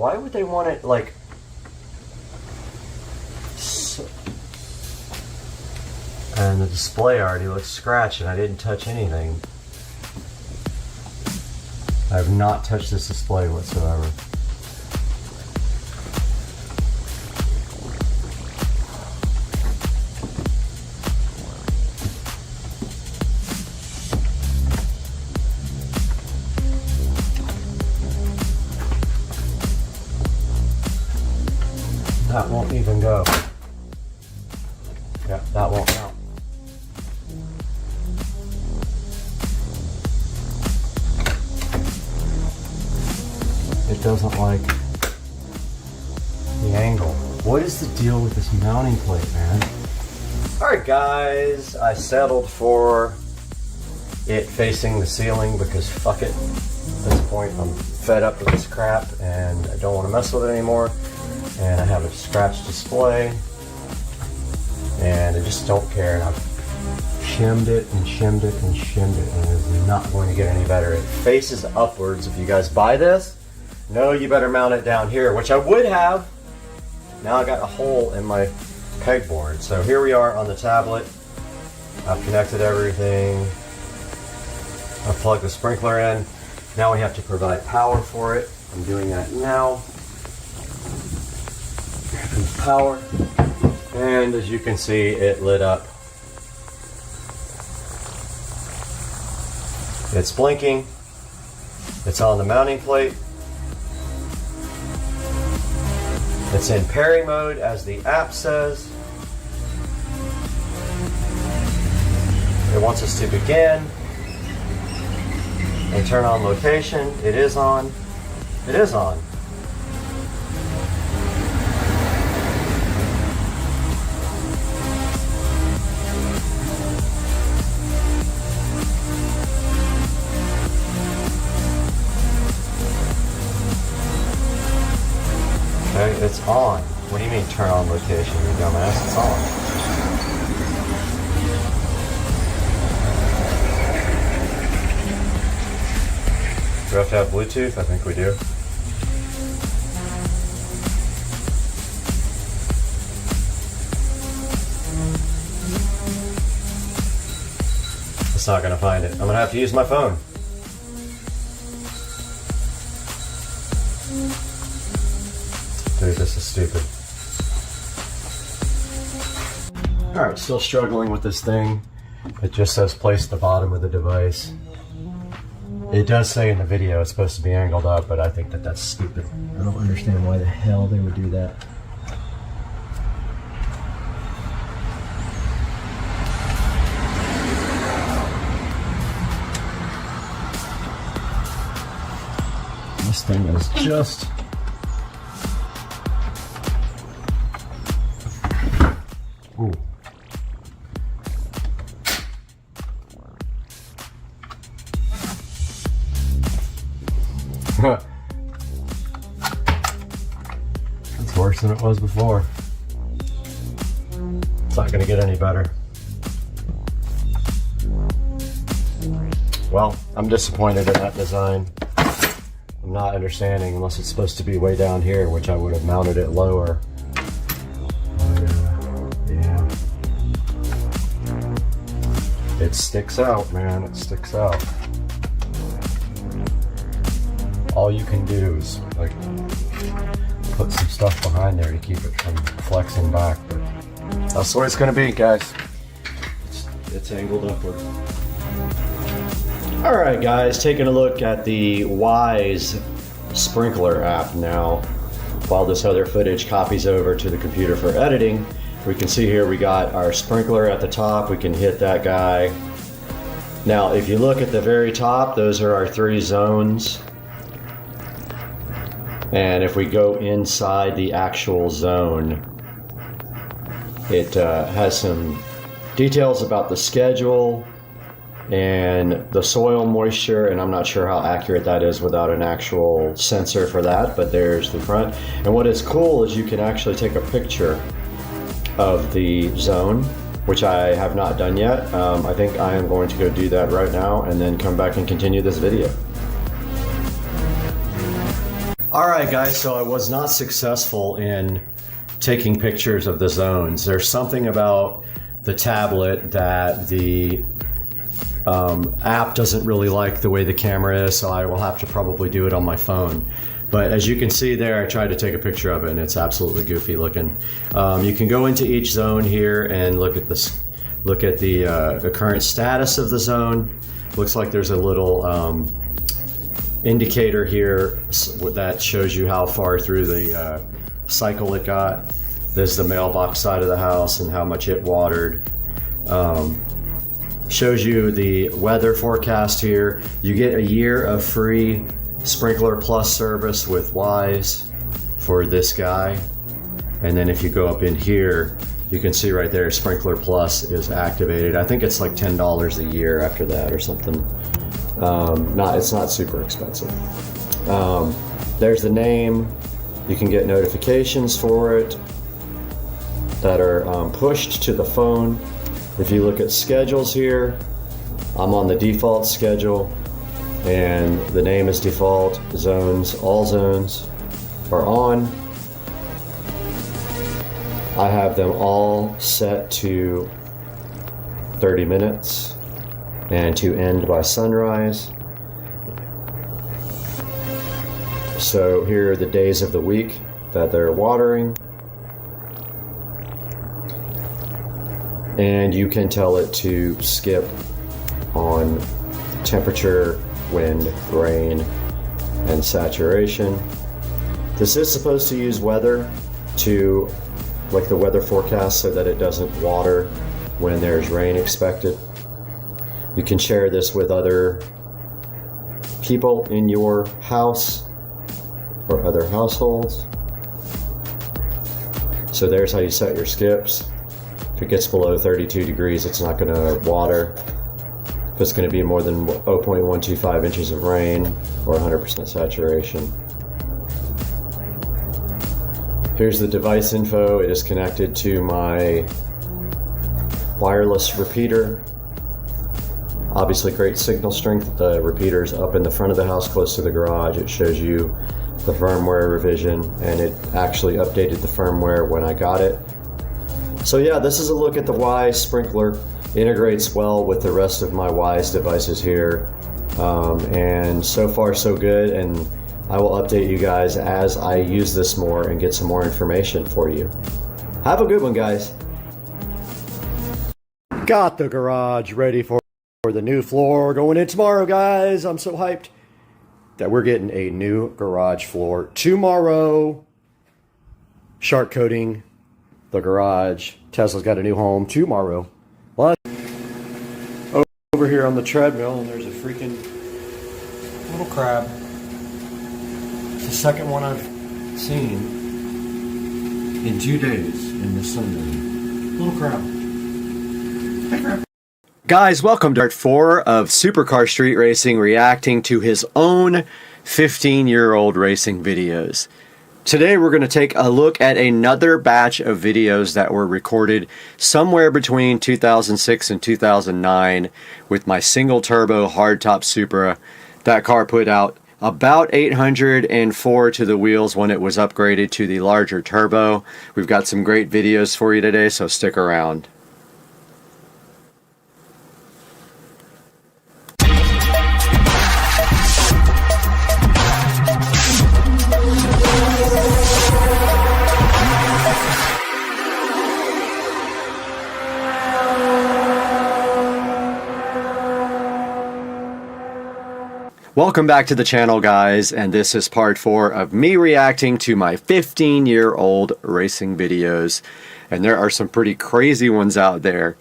Why would they want it like... And the display already looks scratched and I didn't touch anything. I have not touched this display whatsoever. That won't even go. Yeah, that won't count. It doesn't like the angle. What is the deal with this mounting plate, man? Alright guys, I settled for it facing the ceiling because fuck it. At this point I'm fed up with this crap and I don't want to mess with it anymore. And I have a scratched display and I just don't care, and I've shimmed it and shimmed it and shimmed it, and it's not going to get any better. It faces upwards. If you guys buy this, no, you better mount it down here, which I would have. Now I got a hole in my pegboard. So here we are on the tablet. I've connected everything. I've plugged the sprinkler in. Now we have to provide power for it. I'm doing that now. Power, and as you can see, it lit up. It's blinking. It's on the mounting plate. It's in pairing mode, as the app says. It wants us to begin and turn on location. It is on. It is on. Okay, it's on. What do you mean turn on location, you dumbass? It's on. Do we have to have Bluetooth? I think we do. It's not gonna find it. I'm gonna have to use my phone. Dude, this is stupid. Alright, still struggling with this thing. It just says place the bottom of the device. It does say in the video it's supposed to be angled up, but I think that that's stupid. I don't understand why the hell they would do that. This thing is just... Ooh. It's worse than it was before. It's not going to get any better. Well, I'm disappointed in that design. I'm not understanding, unless it's supposed to be way down here, which I would have mounted it lower. Yeah. It sticks out, man. It sticks out. All you can do is like put some stuff behind there to keep it from flexing back, but that's the way it's going to be, guys. It's angled upward. All right, guys, taking a look at the Wise Sprinkler app now. While this other footage copies over to the computer for editing, we can see here we got our sprinkler at the top. We can hit that guy. Now, if you look at the very top, those are our 3 zones. And if we go inside the actual zone, it has some details about the schedule and the soil moisture, and I'm not sure how accurate that is without an actual sensor for that, but there's the front. And what is cool is you can actually take a picture of the zone, which I have not done yet. I think I am going to go do that right now and then come back and continue this video. All right, guys, so I was not successful in taking pictures of the zones. There's something about the tablet that the app doesn't really like the way the camera is, so I will have to probably do it on my phone. But as you can see there, I tried to take a picture of it, and it's absolutely goofy looking. You can go into each zone here and look at this. Look at the current status of the zone. Looks like there's a little indicator here that shows you how far through the cycle it got. This is the mailbox side of the house and how much it watered. Shows you the weather forecast here. You get a year of free Sprinkler Plus service with Wise for this guy. And then if you go up in here, you can see right there, Sprinkler Plus is activated. I think it's like $10 a year after that or something. It's not super expensive. There's the name. You can get notifications for it that are pushed to the phone. If you look at schedules here, I'm on the default schedule and the name is default. Zones, all zones are on. I have them all set to 30 minutes and to end by sunrise. So here are the days of the week that they're watering. And you can tell it to skip on temperature, wind, rain, and saturation. This is supposed to use weather to, like the weather forecast, so that it doesn't water when there's rain expected. You can share this with other people in your house or other households. So there's how you set your skips. If it gets below 32 degrees, it's not going to water. If it's going to be more than 0.125 inches of rain or 100% saturation. Here's the device info. It is connected to my wireless repeater. Obviously great signal strength. The repeater's up in the front of the house close to the garage. It shows you the firmware revision, and it actually updated the firmware when I got it. So yeah, this is a look at the Wise sprinkler. Integrates well with the rest of my Wise devices here. And so far so good, and I will update you guys as I use this more and get some more information for you. Have a good one, guys. Got the garage ready for the new floor going in tomorrow, guys. I'm so hyped that we're getting a new garage floor tomorrow. Shark coating the garage. Tesla's got a new home tomorrow. What? Over here on the treadmill, and there's a freaking little crab. It's the second one I've seen in 2 days in the sun. Little crab. Hey, crab. Guys, welcome to part 4 of Supercar Street Racing reacting to his own 15-year-old racing videos. Today we're going to take a look at another batch of videos that were recorded somewhere between 2006 and 2009 with my single turbo hardtop Supra. That car put out about 804 to the wheels when it was upgraded to the larger turbo. We've got some great videos for you today, so stick around. Welcome back to the channel, guys, and this is part 4 of me reacting to my 15-year-old racing videos, and there are some pretty crazy ones out there.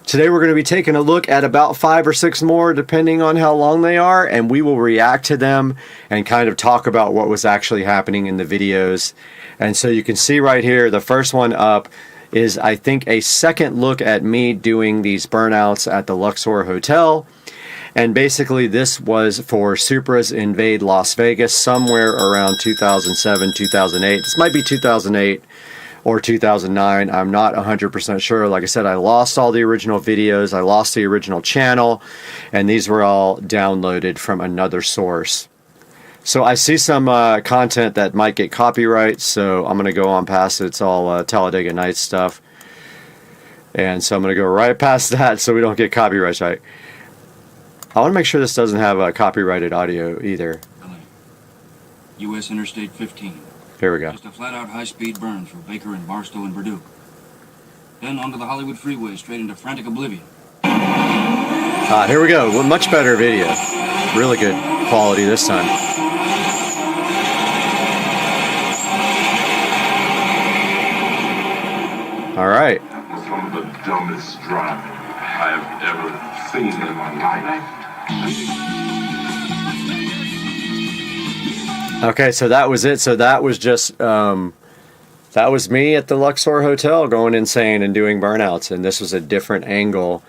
Today we're going to be taking a look at about 5 or 6 more, depending on how long they are, and we will react to them and kind of talk about what was actually happening in the videos. And so you can see right here, the first one up is, I think, a second look at me doing these burnouts at the Luxor Hotel. And basically this was for Supra's Invade Las Vegas somewhere around 2007, 2008. This might be 2008 or 2009. I'm not 100% sure. Like I said, I lost all the original videos. I lost the original channel. And these were all downloaded from another source. So I see some content that might get copyright, so I'm going to go on past it. It's all Talladega Nights stuff. And so I'm going to go right past that so we don't get copyright. I want to make sure this doesn't have copyrighted audio either. U.S. Interstate 15. Here we go. Just a flat-out high-speed burn through Baker and Barstow and Purdue. Then onto the Hollywood Freeway, straight into frantic oblivion. Here we go. Well, much better video. Really good quality this time. All right. That was one of the dumbest driving I have ever seen in my life. Okay, so that was it. So that was just that was me at the Luxor Hotel going insane and doing burnouts, and this was a different angle.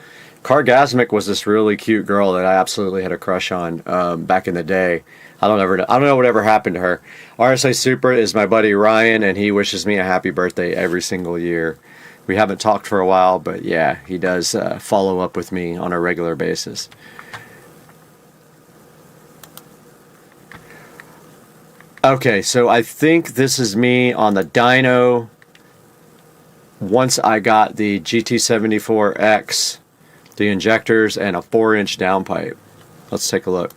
Cargasmic was this really cute girl that I absolutely had a crush on back in the day. I don't know whatever happened to her. RSA Super is my buddy Ryan, and he wishes me a happy birthday every single year. We haven't talked for a while, but yeah, he does follow up with me on a regular basis. Okay, so I think this is me on the dyno once I got the GT74X, the injectors, and a 4-inch downpipe. Let's take a look.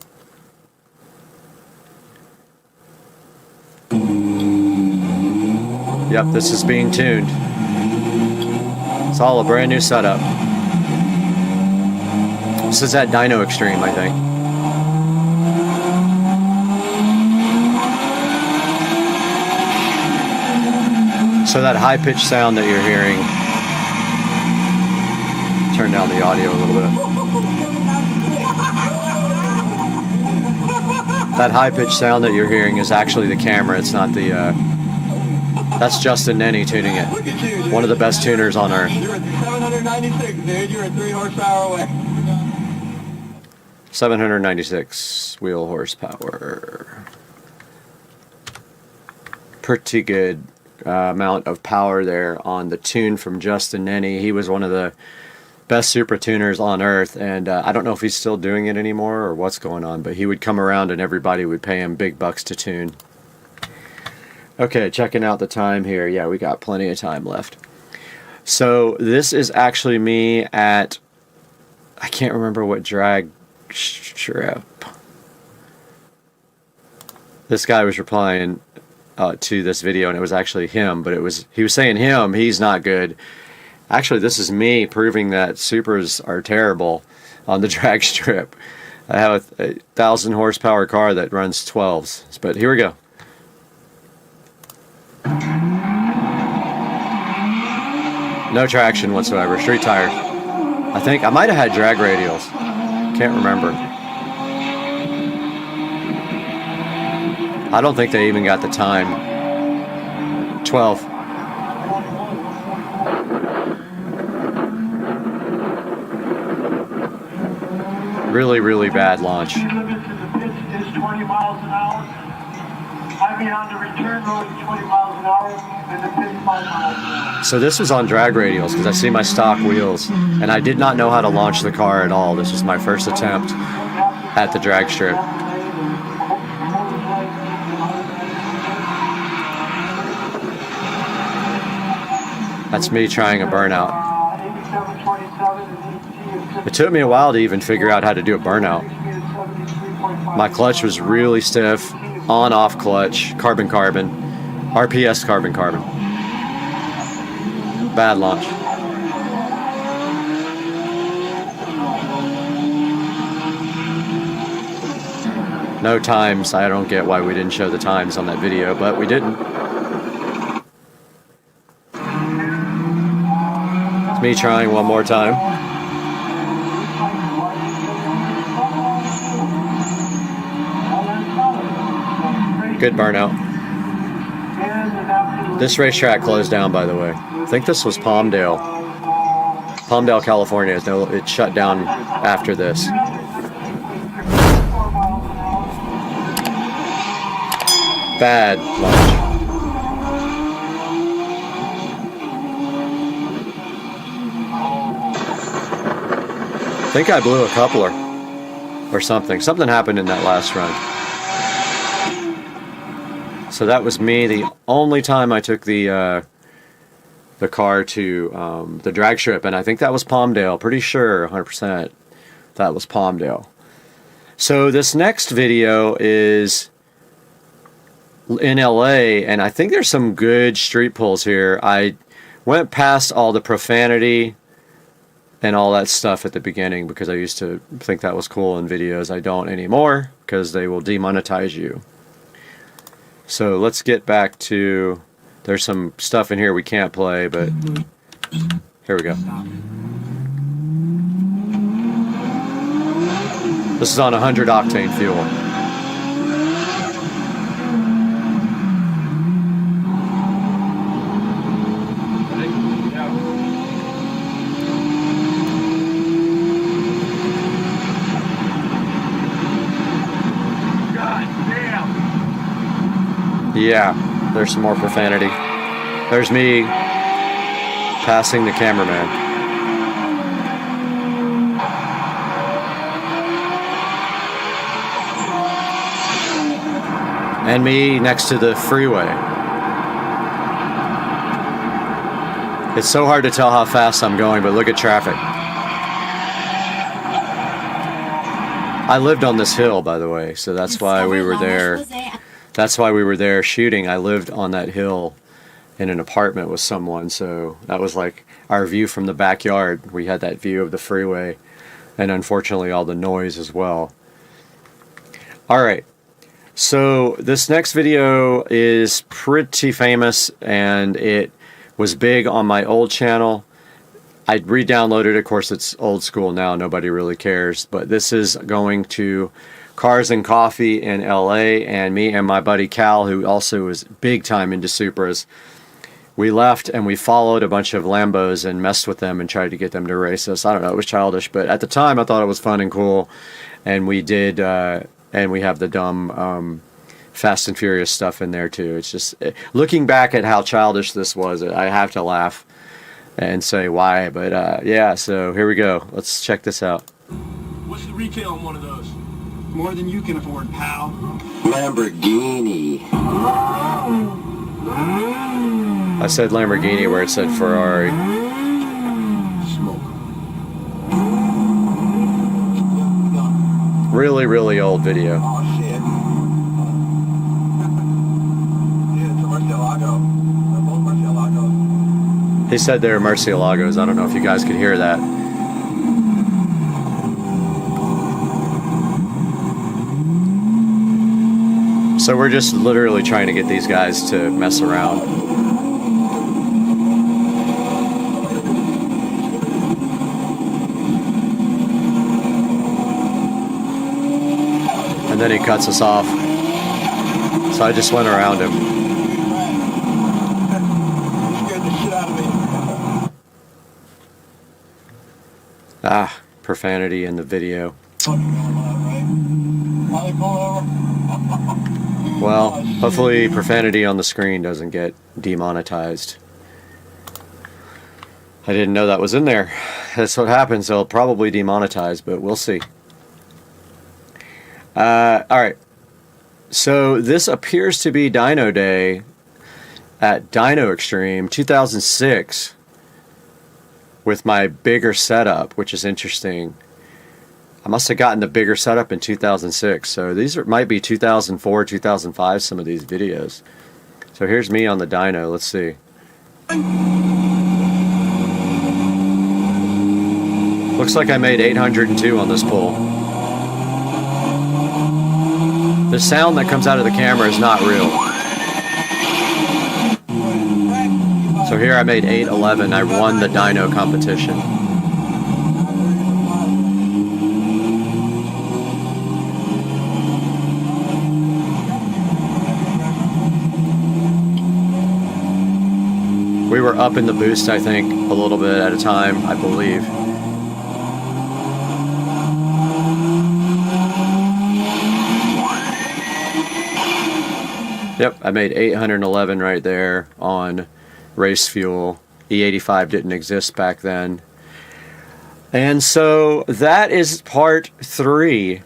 Yep, this is being tuned. It's all a brand new setup. This is at Dyno Extreme, I think. So that high-pitched sound that you're hearing, turn down the audio a little bit. That high-pitched sound that you're hearing is actually the camera. It's not the, that's Justin Nenny tuning it. One of the best tuners on earth. You're at 796, dude. You're at 3 horsepower away. 796 wheel horsepower. Pretty good amount of power there on the tune from Justin Nenny. He was one of the best super tuners on earth, and I don't know if he's still doing it anymore or what's going on, but he would come around and everybody would pay him big bucks to tune. Okay, checking out the time here. Yeah, we got plenty of time left. So this is actually me at, I can't remember what drag strip. This guy was replying to this video, and it was actually him, but he was saying he's not good. Actually, this is me proving that supers are terrible on the drag strip. I have a 1,000 horsepower car that runs 12s, but here we go. No traction whatsoever, street tires. I think I might have had drag radials. Can't remember. I don't think they even got the time. 12. Really, really bad launch. The limit to the pits is 20 miles an hour. I mean, on the return road, 20 miles an hour, and the pits 5 miles an hour. So this was on drag radials because I see my stock wheels, and I did not know how to launch the car at all. This was my first attempt at the drag strip. That's me trying a burnout. It took me a while to even figure out how to do a burnout. My clutch was really stiff, on-off clutch, carbon-carbon, RPS carbon-carbon. Bad launch. No times. I don't get why we didn't show the times on that video, but we didn't. It's me trying one more time. Good burnout. This racetrack closed down, by the way. I think this was Palmdale, California. It shut down after this. Bad launch. I think I blew a coupler or something. Something happened in that last run. So that was me. The only time I took the car to the drag strip, and I think that was Palmdale. Pretty sure, 100%, that was Palmdale. So this next video is in LA, and I think there's some good street pulls here. I went past all the profanity and all that stuff at the beginning because I used to think that was cool in videos. I don't anymore because they will demonetize you. So let's get back to, there's some stuff in here we can't play, but here we go. This is on 100 octane fuel. Yeah, there's some more profanity. There's me passing the cameraman. And me next to the freeway. It's so hard to tell how fast I'm going, but look at traffic. I lived on this hill, by the way, so that's why we were there. That's why we were there shooting. I lived on that hill in an apartment with someone, so that was like our view from the backyard. We had that view of the freeway, and unfortunately all the noise as well. Alright, so this next video is pretty famous, and it was big on my old channel. I re-downloaded it. Of course, it's old school now, nobody really cares, but this is going to Cars and Coffee in LA, and me and my buddy Cal, who also is big time into Supras, we left and we followed a bunch of Lambos and messed with them and tried to get them to race us. I don't know, it was childish, but at the time I thought it was fun and cool, and we did, and we have the dumb Fast and Furious stuff in there too. It's just, looking back at how childish this was, I have to laugh and say why, but yeah, so here we go. Let's check this out. What's the retail on one of those? More than you can afford, pal. Lamborghini. I said Lamborghini where it said Ferrari. Smoke. Really, really old video. Oh, shit. Yeah, it's a Murcielago. They're both Murcielagos. He said they were Murcielagos. I don't know if you guys could hear that. So we're just literally trying to get these guys to mess around. And then he cuts us off. So I just went around him. Ah, profanity in the video. Well, hopefully profanity on the screen doesn't get demonetized. I didn't know that was in there. That's what happens. They'll probably demonetize, but we'll see. Alright. So this appears to be Dyno Day at Dyno Extreme 2006 with my bigger setup, which is interesting. I must have gotten the bigger setup in 2006, so these might be 2004, 2005, some of these videos. So here's me on the dyno, let's see. Looks like I made 802 on this pull. The sound that comes out of the camera is not real. So here I made 811, I won the dyno competition. We were up in the boost, I think, a little bit at a time, I believe. Yep, I made 811 right there on race fuel. E85 didn't exist back then. And so that is part 3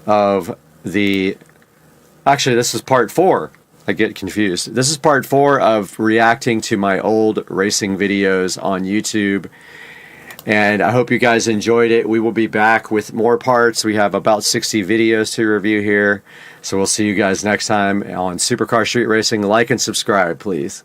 of the Actually, this is part 4. I get confused. This is part 4 of reacting to my old racing videos on YouTube. And I hope you guys enjoyed it. We will be back with more parts. We have about 60 videos to review here. So we'll see you guys next time on Supercar Street Racing. Like and subscribe, please.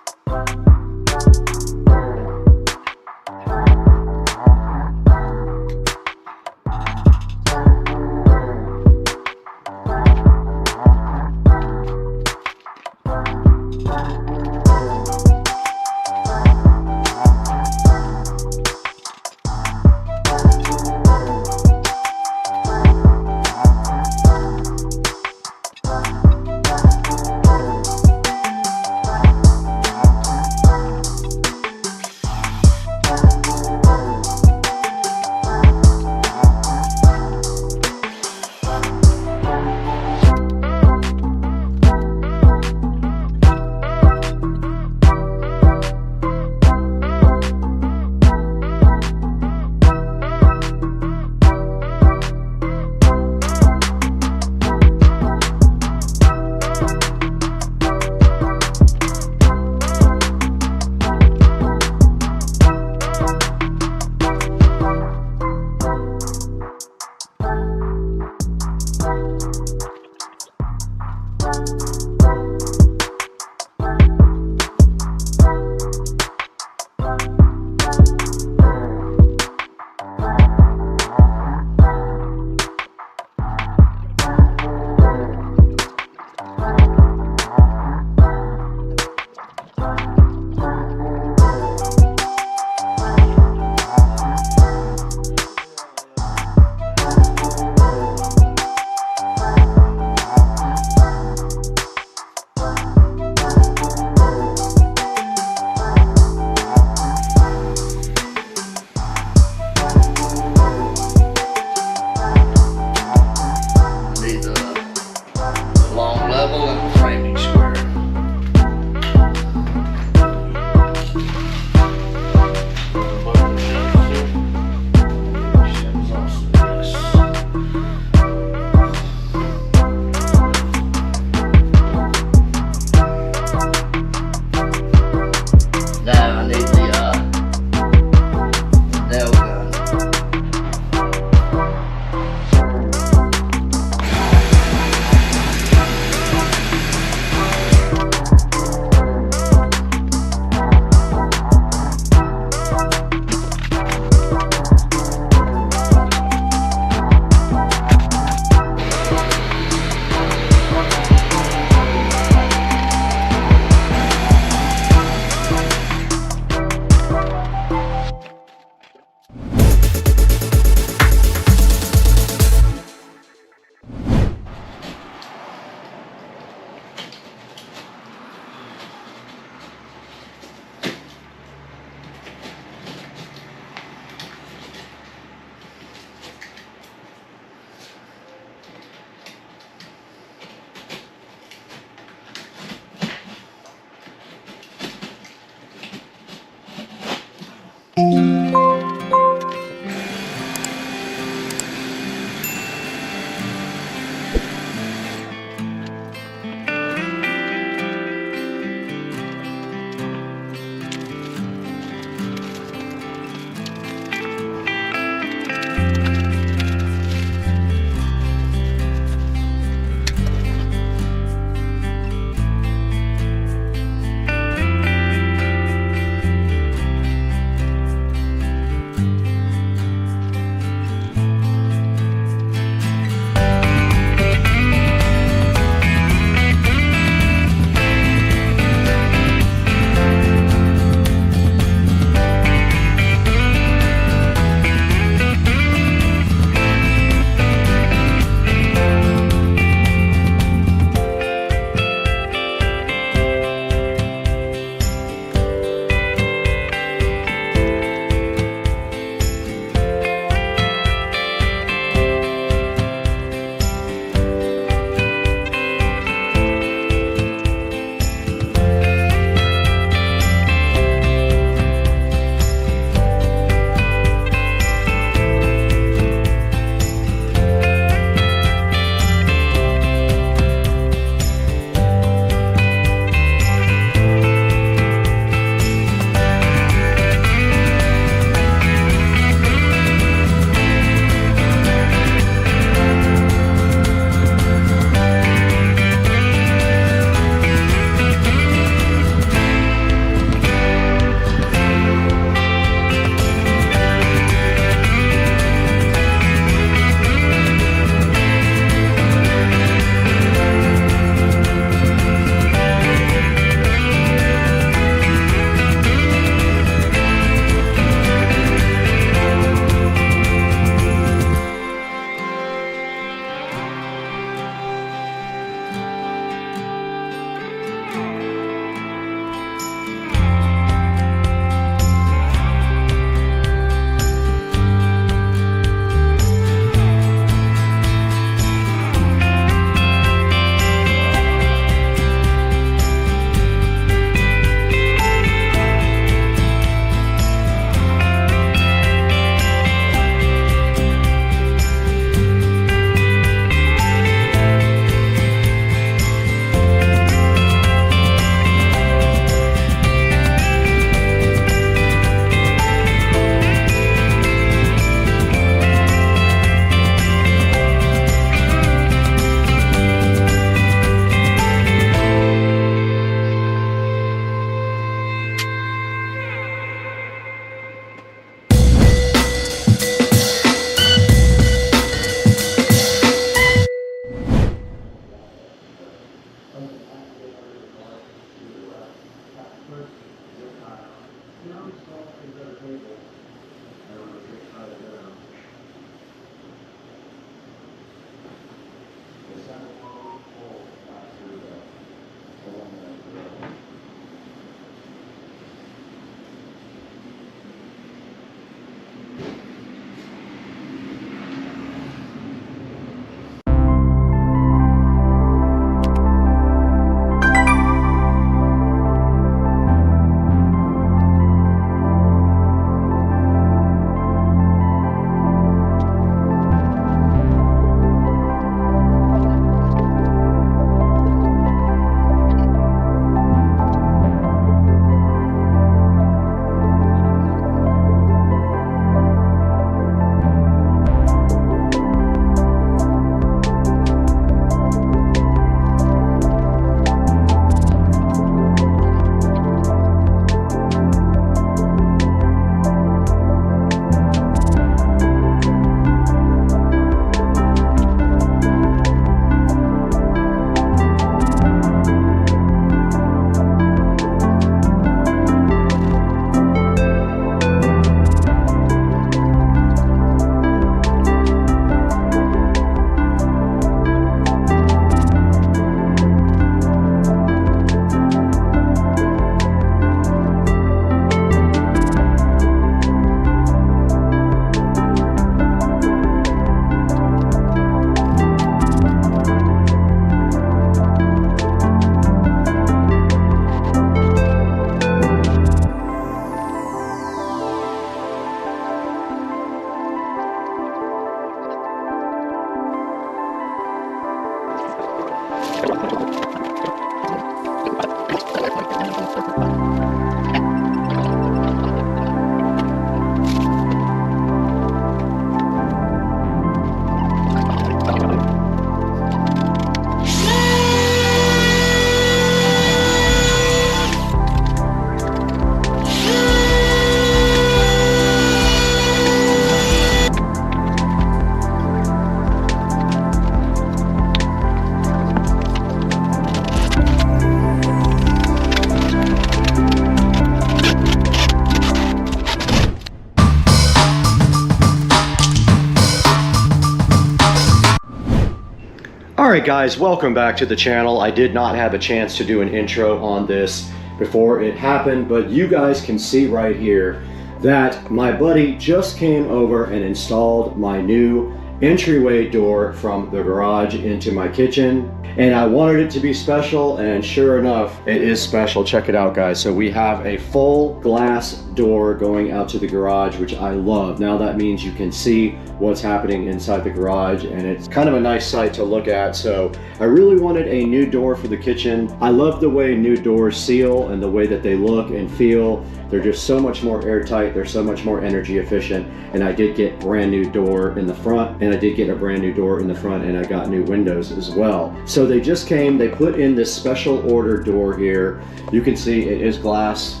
Alright guys, welcome back to the channel. I did not have a chance to do an intro on this before it happened, but you guys can see right here that my buddy just came over and installed my new entryway door from the garage into my kitchen, and I wanted it to be special, and sure enough, it is special. Check it out, guys. So we have a full glass door going out to the garage, which I love. Now that means you can see what's happening inside the garage, and it's kind of a nice sight to look at. So I really wanted a new door for the kitchen. I love the way new doors seal and the way that they look and feel. They're just so much more airtight, they're so much more energy efficient, and I did get brand new door in the front, and I did get a brand new door in the front, and I got new windows as well. So they just came, they put in this special order door here. You can see it is glass,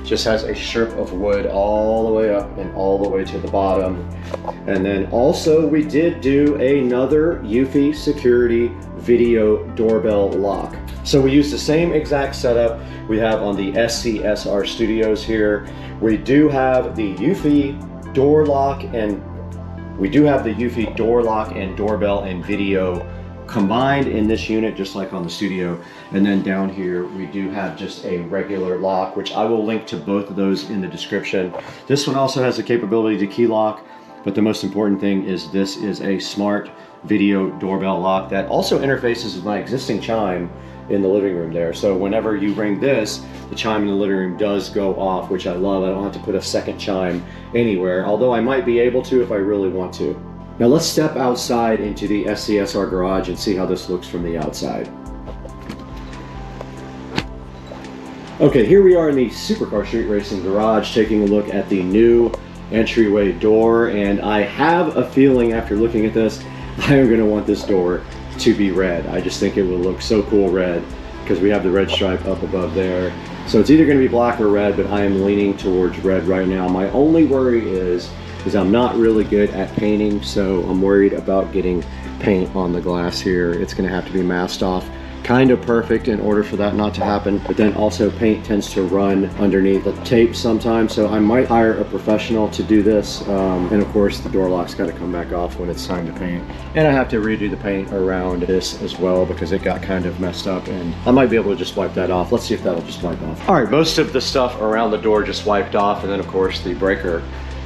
just has a strip of wood all the way up and all the way to the bottom. And then also we did do another Eufy security video doorbell lock. So we use the same exact setup we have on the SCSR studios here. We do have the Eufy door lock and doorbell and video combined in this unit, just like on the studio. And then down here we do have just a regular lock, which I will link to both of those in the description. This one also has the capability to key lock, but the most important thing is this is a smart video doorbell lock that also interfaces with my existing chime in the living room there. So whenever you ring this, the chime in the living room does go off, which I love. I don't have to put a second chime anywhere, although I might be able to if I really want to. Now let's step outside into the SCSR garage and see how this looks from the outside. Okay, here we are in the Supercar Street Racing garage taking a look at the new entryway door, and I have a feeling after looking at this, I am going to want this door to be red. I just think it will look so cool red because we have the red stripe up above there. So it's either going to be black or red, but I am leaning towards red right now. My only worry is I'm not really good at painting, so I'm worried about getting paint on the glass here. It's going to have to be masked off kind of perfect in order for that not to happen, but then also paint tends to run underneath the tape sometimes, so I might hire a professional to do this. And of course the door lock's got to come back off when it's time to paint, and I have to redo the paint around this as well because it got kind of messed up, and I might be able to just wipe that off. Let's see if that'll just wipe off. All right, most of the stuff around the door just wiped off, and then of course the breaker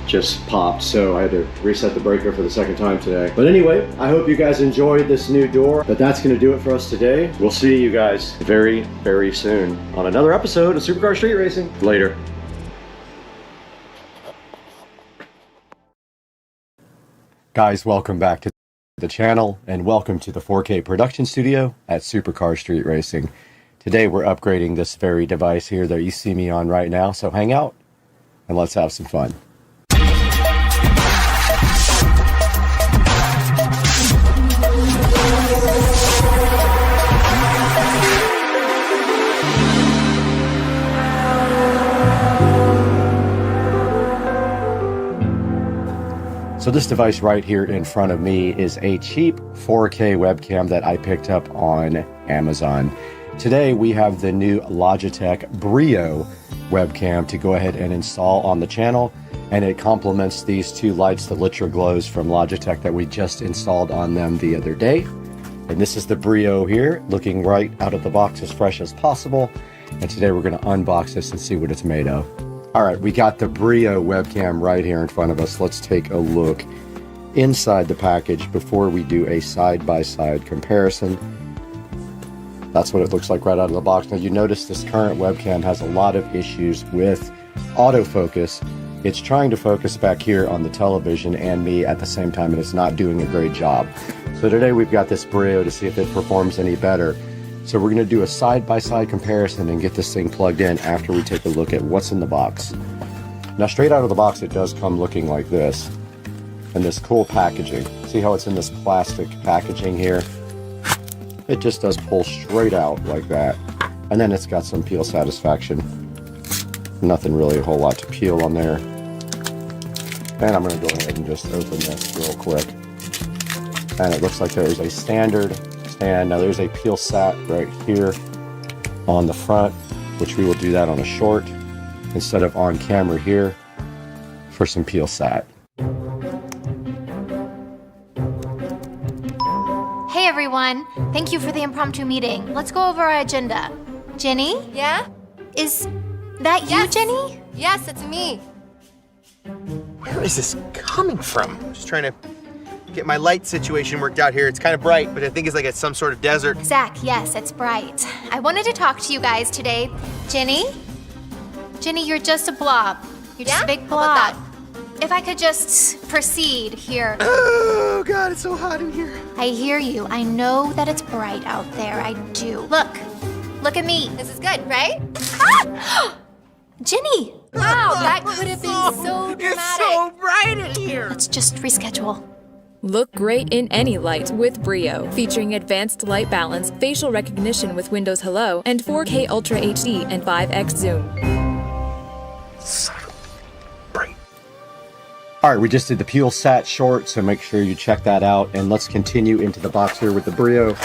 just popped, so I had to reset the breaker for the second time today. But anyway, I hope you guys enjoyed this new door, but that's going to do it for us today. We'll see you guys very, very soon on another episode of Supercar Street Racing. Later. Guys, welcome back to the channel, and welcome to the 4K production studio at Supercar Street Racing. Today we're upgrading this very device here that you see me on right now, so hang out and let's have some fun. So this device right here in front of me is a cheap 4K webcam that I picked up on Amazon. Today we have the new Logitech Brio webcam to go ahead and install on the channel, and it complements these two lights, the Litra Glows from Logitech that we just installed on them the other day. And this is the Brio here, looking right out of the box as fresh as possible. And today we're going to unbox this and see what it's made of. All right, we got the Brio webcam right here in front of us. Let's take a look inside the package before we do a side-by-side comparison. That's what it looks like right out of the box. Now you notice this current webcam has a lot of issues with autofocus. It's trying to focus back here on the television and me at the same time, and it's not doing a great job. So today we've got this Brio to see if it performs any better. So we're going to do a side-by-side comparison and get this thing plugged in after we take a look at what's in the box. Now straight out of the box it does come looking like this, and this cool packaging. See how it's in this plastic packaging here? It just does pull straight out like that. And then it's got some peel satisfaction. Nothing really a whole lot to peel on there. And I'm going to go ahead and just open this real quick. And it looks like there is a standard stand. Now there's a peel sat right here on the front, which we will do that on a short instead of on camera here for some peel sat. Hey everyone! everyone. Thank you for the impromptu meeting. Let's go over our agenda. Jenny? Yeah? Is that you, Jenny? Yes, it's me. Where is this coming from? I'm just trying to get my light situation worked out here. It's kind of bright, but I think it's like it's some sort of desert. Zach, yes, it's bright. I wanted to talk to you guys today. Jenny? Jenny, you're just a blob. You're just a big blob. If I could just proceed here. Oh, God, it's so hot in here. I hear you. I know that it's bright out there. I do. Look at me. This is good, right? Ah! Jenny! Wow, that could have been so dramatic. It's so bright in here. Let's just reschedule. Look great in any light with Brio, featuring advanced light balance, facial recognition with Windows Hello, and 4K Ultra HD and 5x zoom. All right, we just did the Peel Sat short, so make sure you check that out. And let's continue into the box here with the Brio.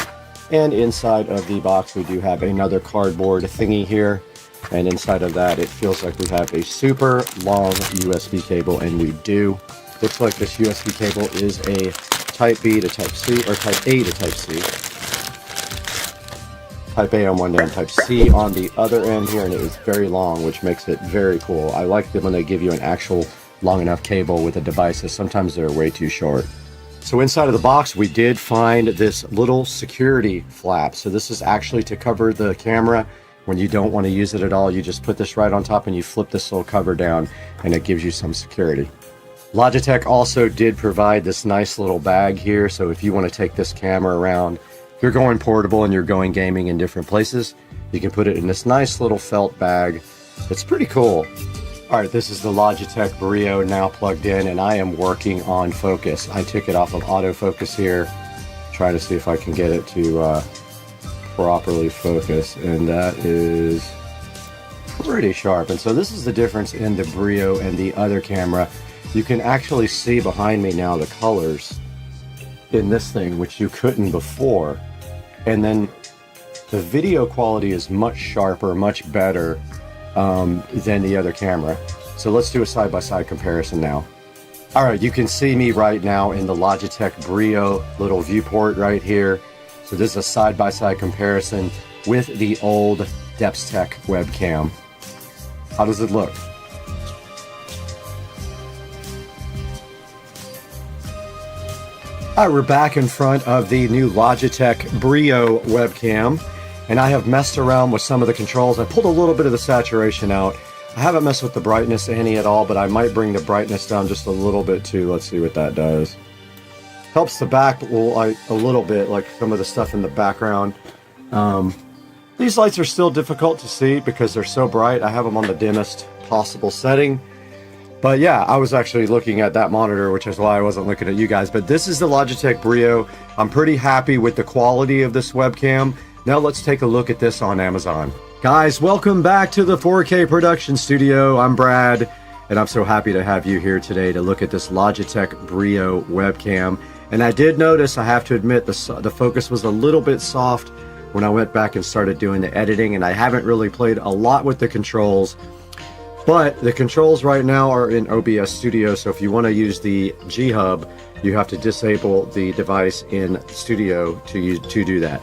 And inside of the box, we do have another cardboard thingy here. And inside of that, it feels like we have a super long USB cable, and we do. Looks like this USB cable is a Type B to Type C, or Type A to Type C. Type A on one end, Type C on the other end here, and it is very long, which makes it very cool. I like it when they give you an actual long enough cable with the devices. Sometimes they're way too short. So inside of the box, we did find this little security flap. So this is actually to cover the camera. When you don't want to use it at all, you just put this right on top and you flip this little cover down, and it gives you some security. Logitech also did provide this nice little bag here. So if you want to take this camera around, if you're going portable and you're going gaming in different places, you can put it in this nice little felt bag. It's pretty cool. All right, this is the Logitech Brio now plugged in, and I am working on focus. I took it off of autofocus here, trying to see if I can get it to properly focus, and that is pretty sharp. And so this is the difference in the Brio and the other camera. You can actually see behind me now the colors in this thing, which you couldn't before. And then the video quality is much sharper, much better than the other camera. So let's do a side-by-side comparison now. All right, you can see me right now in the Logitech Brio little viewport right here. So this is a side-by-side comparison with the old Depstech webcam. How does it look? All right, we're back in front of the new Logitech Brio webcam, and I have messed around with some of the controls. I pulled a little bit of the saturation out. I haven't messed with the brightness any at all, but I might bring the brightness down just a little bit too. Let's see what that does. Helps the back a little bit, like some of the stuff in the background. These lights are still difficult to see because they're so bright. I have them on the dimmest possible setting. But yeah, I was actually looking at that monitor, which is why I wasn't looking at you guys. But this is the Logitech Brio. I'm pretty happy with the quality of this webcam. Now let's take a look at this on Amazon. Guys, welcome back to the 4K production studio. I'm Brad, and I'm so happy to have you here today to look at this Logitech Brio webcam. And I did notice, I have to admit, the focus was a little bit soft when I went back and started doing the editing, and I haven't really played a lot with the controls. But the controls right now are in OBS Studio, so if you want to use the G-Hub, you have to disable the device in Studio to do that.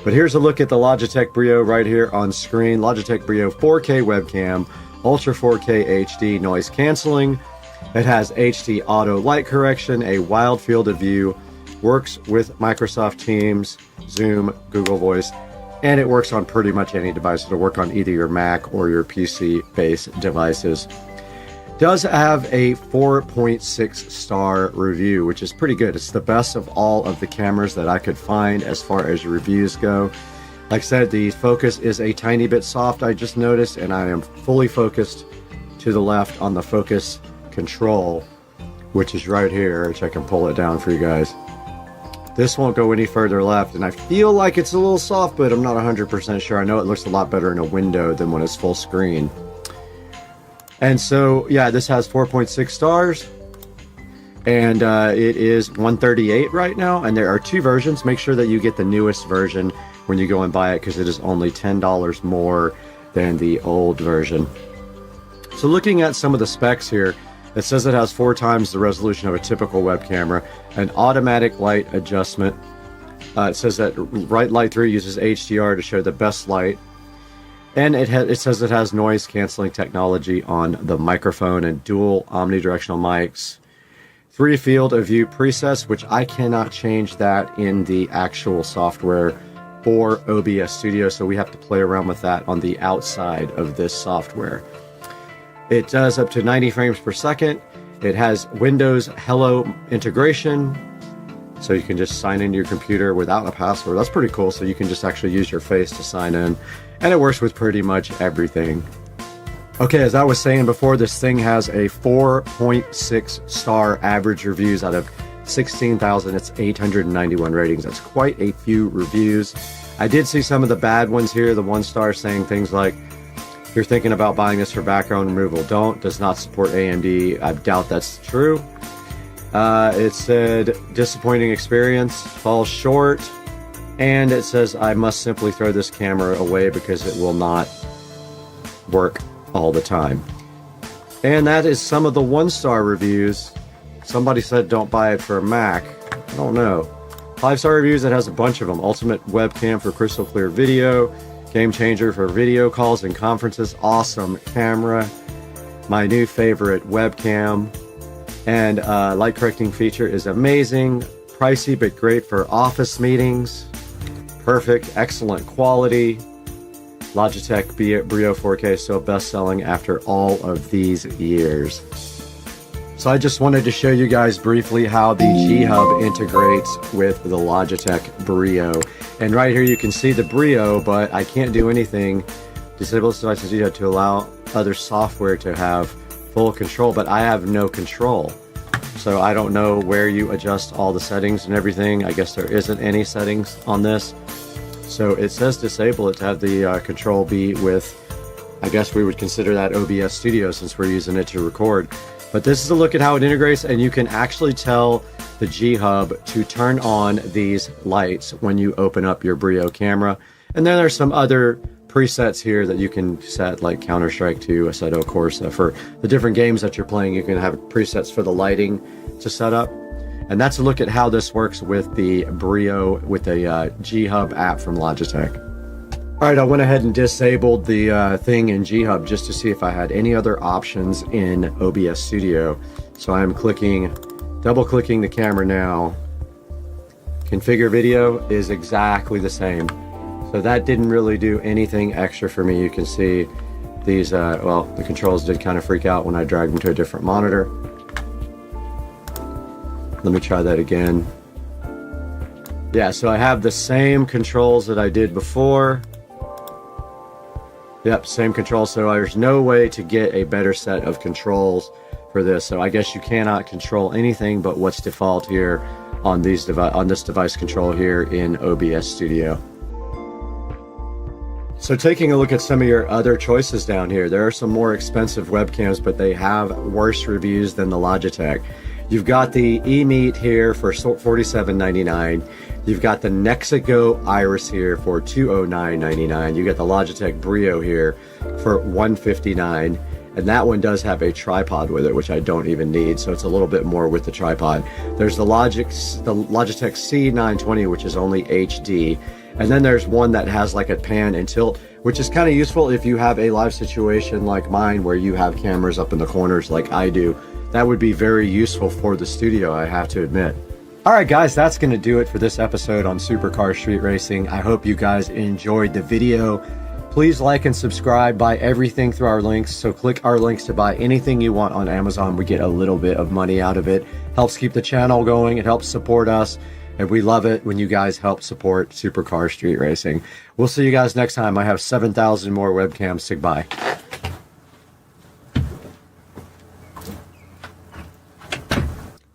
But here's a look at the Logitech Brio right here on screen. Logitech Brio 4K webcam, Ultra 4K HD noise canceling. It has HD auto light correction, a wide field of view, works with Microsoft Teams, Zoom, Google Voice, and it works on pretty much any device. It'll work on either your Mac or your PC-based devices. Does have a 4.6 star review, which is pretty good. It's the best of all of the cameras that I could find as far as reviews go. Like I said, the focus is a tiny bit soft, I just noticed, and I am fully focused to the left on the focus control, which is right here, which I can pull it down for you guys. This won't go any further left, and I feel like it's a little soft, but I'm not 100% sure. I know it looks a lot better in a window than when it's full screen. And so, yeah, this has 4.6 stars, and it is $138 right now, and there are two versions. Make sure that you get the newest version when you go and buy it, because it is only $10 more than the old version. So looking at some of the specs here, it says it has 4 times the resolution of a typical web camera, an automatic light adjustment, It says that Right Light 3 uses HDR to show the best light. And it says it has noise canceling technology on the microphone and dual omnidirectional mics. 3 field of view presets, which I cannot change that in the actual software for OBS Studio, so we have to play around with that on the outside of this software. It does up to 90 frames per second. It has Windows Hello integration, so you can just sign into your computer without a password. That's pretty cool, so you can just actually use your face to sign in. And it works with pretty much everything. Okay, as I was saying before, this thing has a 4.6 star average reviews out of 16,000. It's 891 ratings. That's quite a few reviews. I did see some of the bad ones here. The 1 star saying things like, if you're thinking about buying this for background removal, don't. Does not support AMD. I doubt that's true. It said, disappointing experience, falls short. And it says, I must simply throw this camera away because it will not work all the time. And that is some of the 1 star reviews. Somebody said don't buy it for a Mac. I don't know. 5 star reviews, it has a bunch of them. Ultimate webcam for crystal clear video. Game changer for video calls and conferences. Awesome camera. My new favorite webcam. And light correcting feature is amazing. Pricey but great for office meetings. Perfect, excellent quality. Logitech Brio 4K still best-selling after all of these years. So I just wanted to show you guys briefly how the G-Hub integrates with the Logitech Brio. And right here you can see the Brio, but I can't do anything. Disable this device's G-Hub to allow other software to have full control, but I have no control. So I don't know where you adjust all the settings and everything. I guess there isn't any settings on this. So it says disable it to have the control be with, I guess we would consider that OBS Studio since we're using it to record. But this is a look at how it integrates, and you can actually tell the G-Hub to turn on these lights when you open up your Brio camera. And then there's some other presets here that you can set, like Counter-Strike 2, Assetto Corsa. For the different games that you're playing, you can have presets for the lighting to set up. And that's a look at how this works with the Brio, with the G-Hub app from Logitech. All right, I went ahead and disabled the thing in G-Hub just to see if I had any other options in OBS Studio. So I'm double-clicking the camera now. Configure video is exactly the same. So that didn't really do anything extra for me. You can see these, well, the controls did kind of freak out when I dragged them to a different monitor. Let me try that again. Yeah, so I have the same controls that I did before. Yep, same controls, so there's no way to get a better set of controls for this. So I guess you cannot control anything but what's default here on this device control here in OBS Studio. So taking a look at some of your other choices down here, there are some more expensive webcams, but they have worse reviews than the Logitech. You've got the eMeet here for $47.99. You've got the Nexigo Iris here for $209.99. You got the Logitech Brio here for $159. And that one does have a tripod with it, which I don't even need, so it's a little bit more with the tripod. There's the Logitech C920, which is only HD. And then there's one that has like a pan and tilt, which is kind of useful if you have a live situation like mine where you have cameras up in the corners like I do. That would be very useful for the studio, I have to admit. Alright guys, that's going to do it for this episode on Supercar Street Racing. I hope you guys enjoyed the video. Please like and subscribe, buy everything through our links. So click our links to buy anything you want on Amazon. We get a little bit of money out of it. Helps keep the channel going. It helps support us. And we love it when you guys help support Supercar Street Racing. We'll see you guys next time. I have 7,000 more webcams to buy.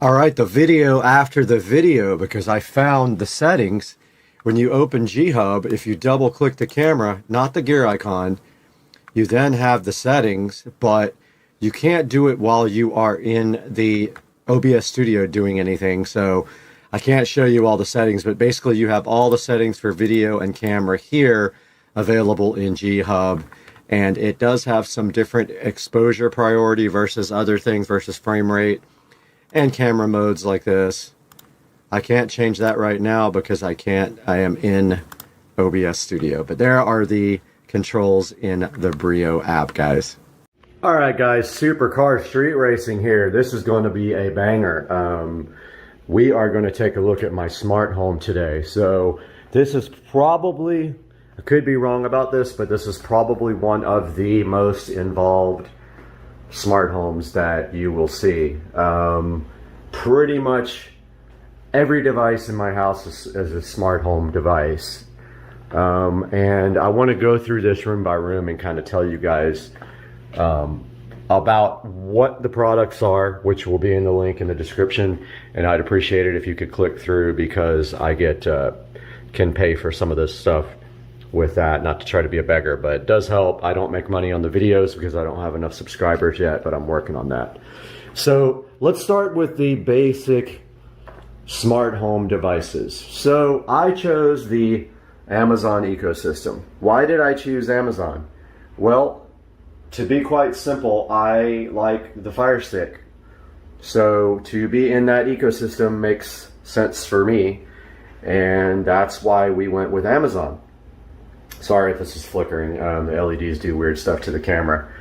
Alright, the video after the video, because I found the settings. When you open G-Hub, if you double click the camera, not the gear icon, you then have the settings, but you can't do it while you are in the OBS Studio doing anything. So I can't show you all the settings, but basically you have all the settings for video and camera here available in G-Hub. And it does have some different exposure priority versus other things, versus frame rate and camera modes like this. I can't change that right now because I am in OBS Studio. But there are the controls in the Brio app, guys. All right, guys, supercar street racing here. This is going to be a banger. We are going to take a look at my smart home today. So this is probably, I could be wrong about this, but this is probably one of the most involved smart homes that you will see. Pretty much every device in my house is a smart home device. And I want to go through this room by room and kind of tell you guys about what the products are, which will be in the link in the description. And I'd appreciate it if you could click through, because I can pay for some of this stuff with that, not to try to be a beggar, but it does help. I don't make money on the videos because I don't have enough subscribers yet, but I'm working on that. So let's start with the basic smart home devices. So I chose the Amazon ecosystem. Why did I choose Amazon? Well, to be quite simple, I like the Fire Stick. So to be in that ecosystem makes sense for me, and that's why we went with Amazon. Sorry if this is flickering. The LEDs do weird stuff to the camera.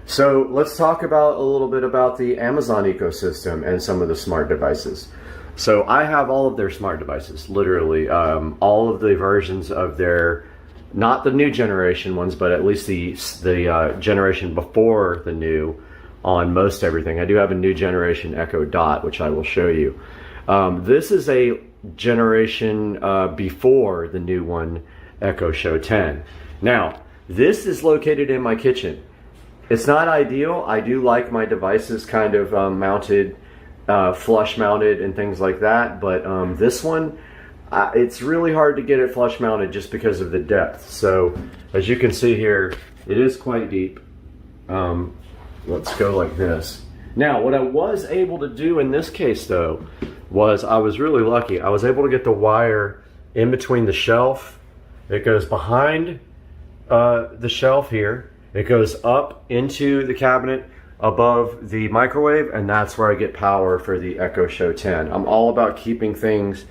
So let's talk about a little bit about the Amazon ecosystem and some of the smart devices. So I have all of their smart devices, literally all of the versions of their, not the new generation ones, but at least the generation before the new on most everything. I do have a new generation Echo Dot, which I will show you. This is a generation before the new one, Echo Show 10. Now, this is located in my kitchen. It's not ideal. I do like my devices kind of mounted, flush mounted and things like that, but this one, it's really hard to get it flush mounted just because of the depth. So as you can see here, it is quite deep. Let's go like this. Now, what I was able to do in this case though, was I was really lucky. I was able to get the wire in between the shelf. It goes behind the shelf here. It goes up into the cabinet above the microwave, and that's where I get power for the Echo Show 10. I'm all about keeping things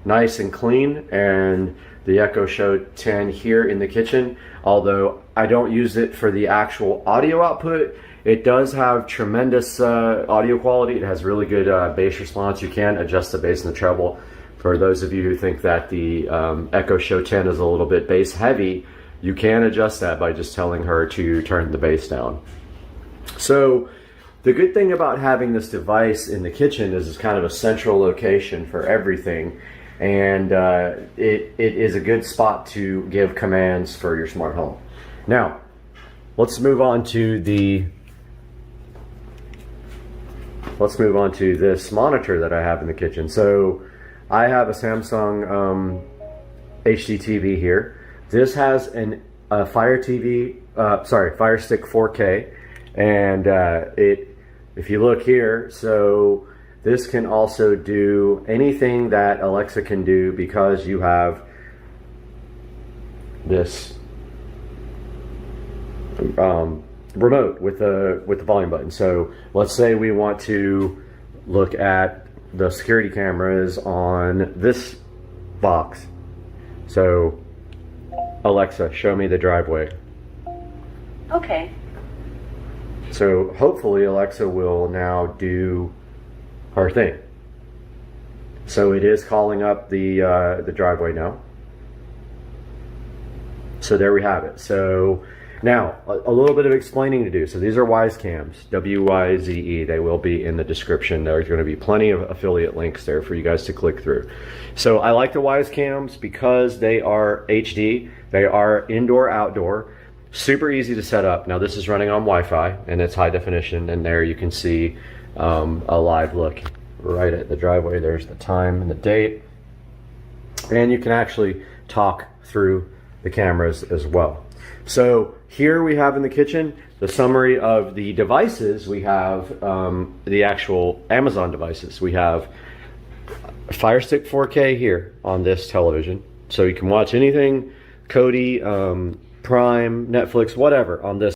nice and clean, and the Echo Show 10 here in the kitchen, although I don't use it for the actual audio output, it does have tremendous audio quality. It has really good bass response. You can adjust the bass and the treble. For those of you who think that the Echo Show 10 is a little bit bass heavy, you can adjust that by just telling her to turn the bass down. So the good thing about having this device in the kitchen is it's kind of a central location for everything, and it is a good spot to give commands for your smart home. Now, let's move on to this monitor that I have in the kitchen. So I have a Samsung HD TV here. This has a Fire Stick 4K, and if you look here, so this can also do anything that Alexa can do because you have this remote with the volume button. So let's say we want to look at the security cameras on this box. So Alexa, show me the driveway. Okay. So hopefully Alexa will now do her thing. So it is calling up the driveway now. So there we have it. So now a little bit of explaining to do. So these are Wyze cams, W-Y-Z-E. They will be in the description. There's going to be plenty of affiliate links there for you guys to click through. So I like the Wyze cams because they are HD. They are indoor, outdoor. Super easy to set up. Now this is running on Wi-Fi and it's high definition, and there you can see a live look right at the driveway. There's the time and the date, and you can actually talk through the cameras as well. So here we have in the kitchen the summary of the devices. We have the actual Amazon devices. We have a Fire Stick 4K here on this television, so you can watch anything Kodi, Prime, Netflix, whatever on this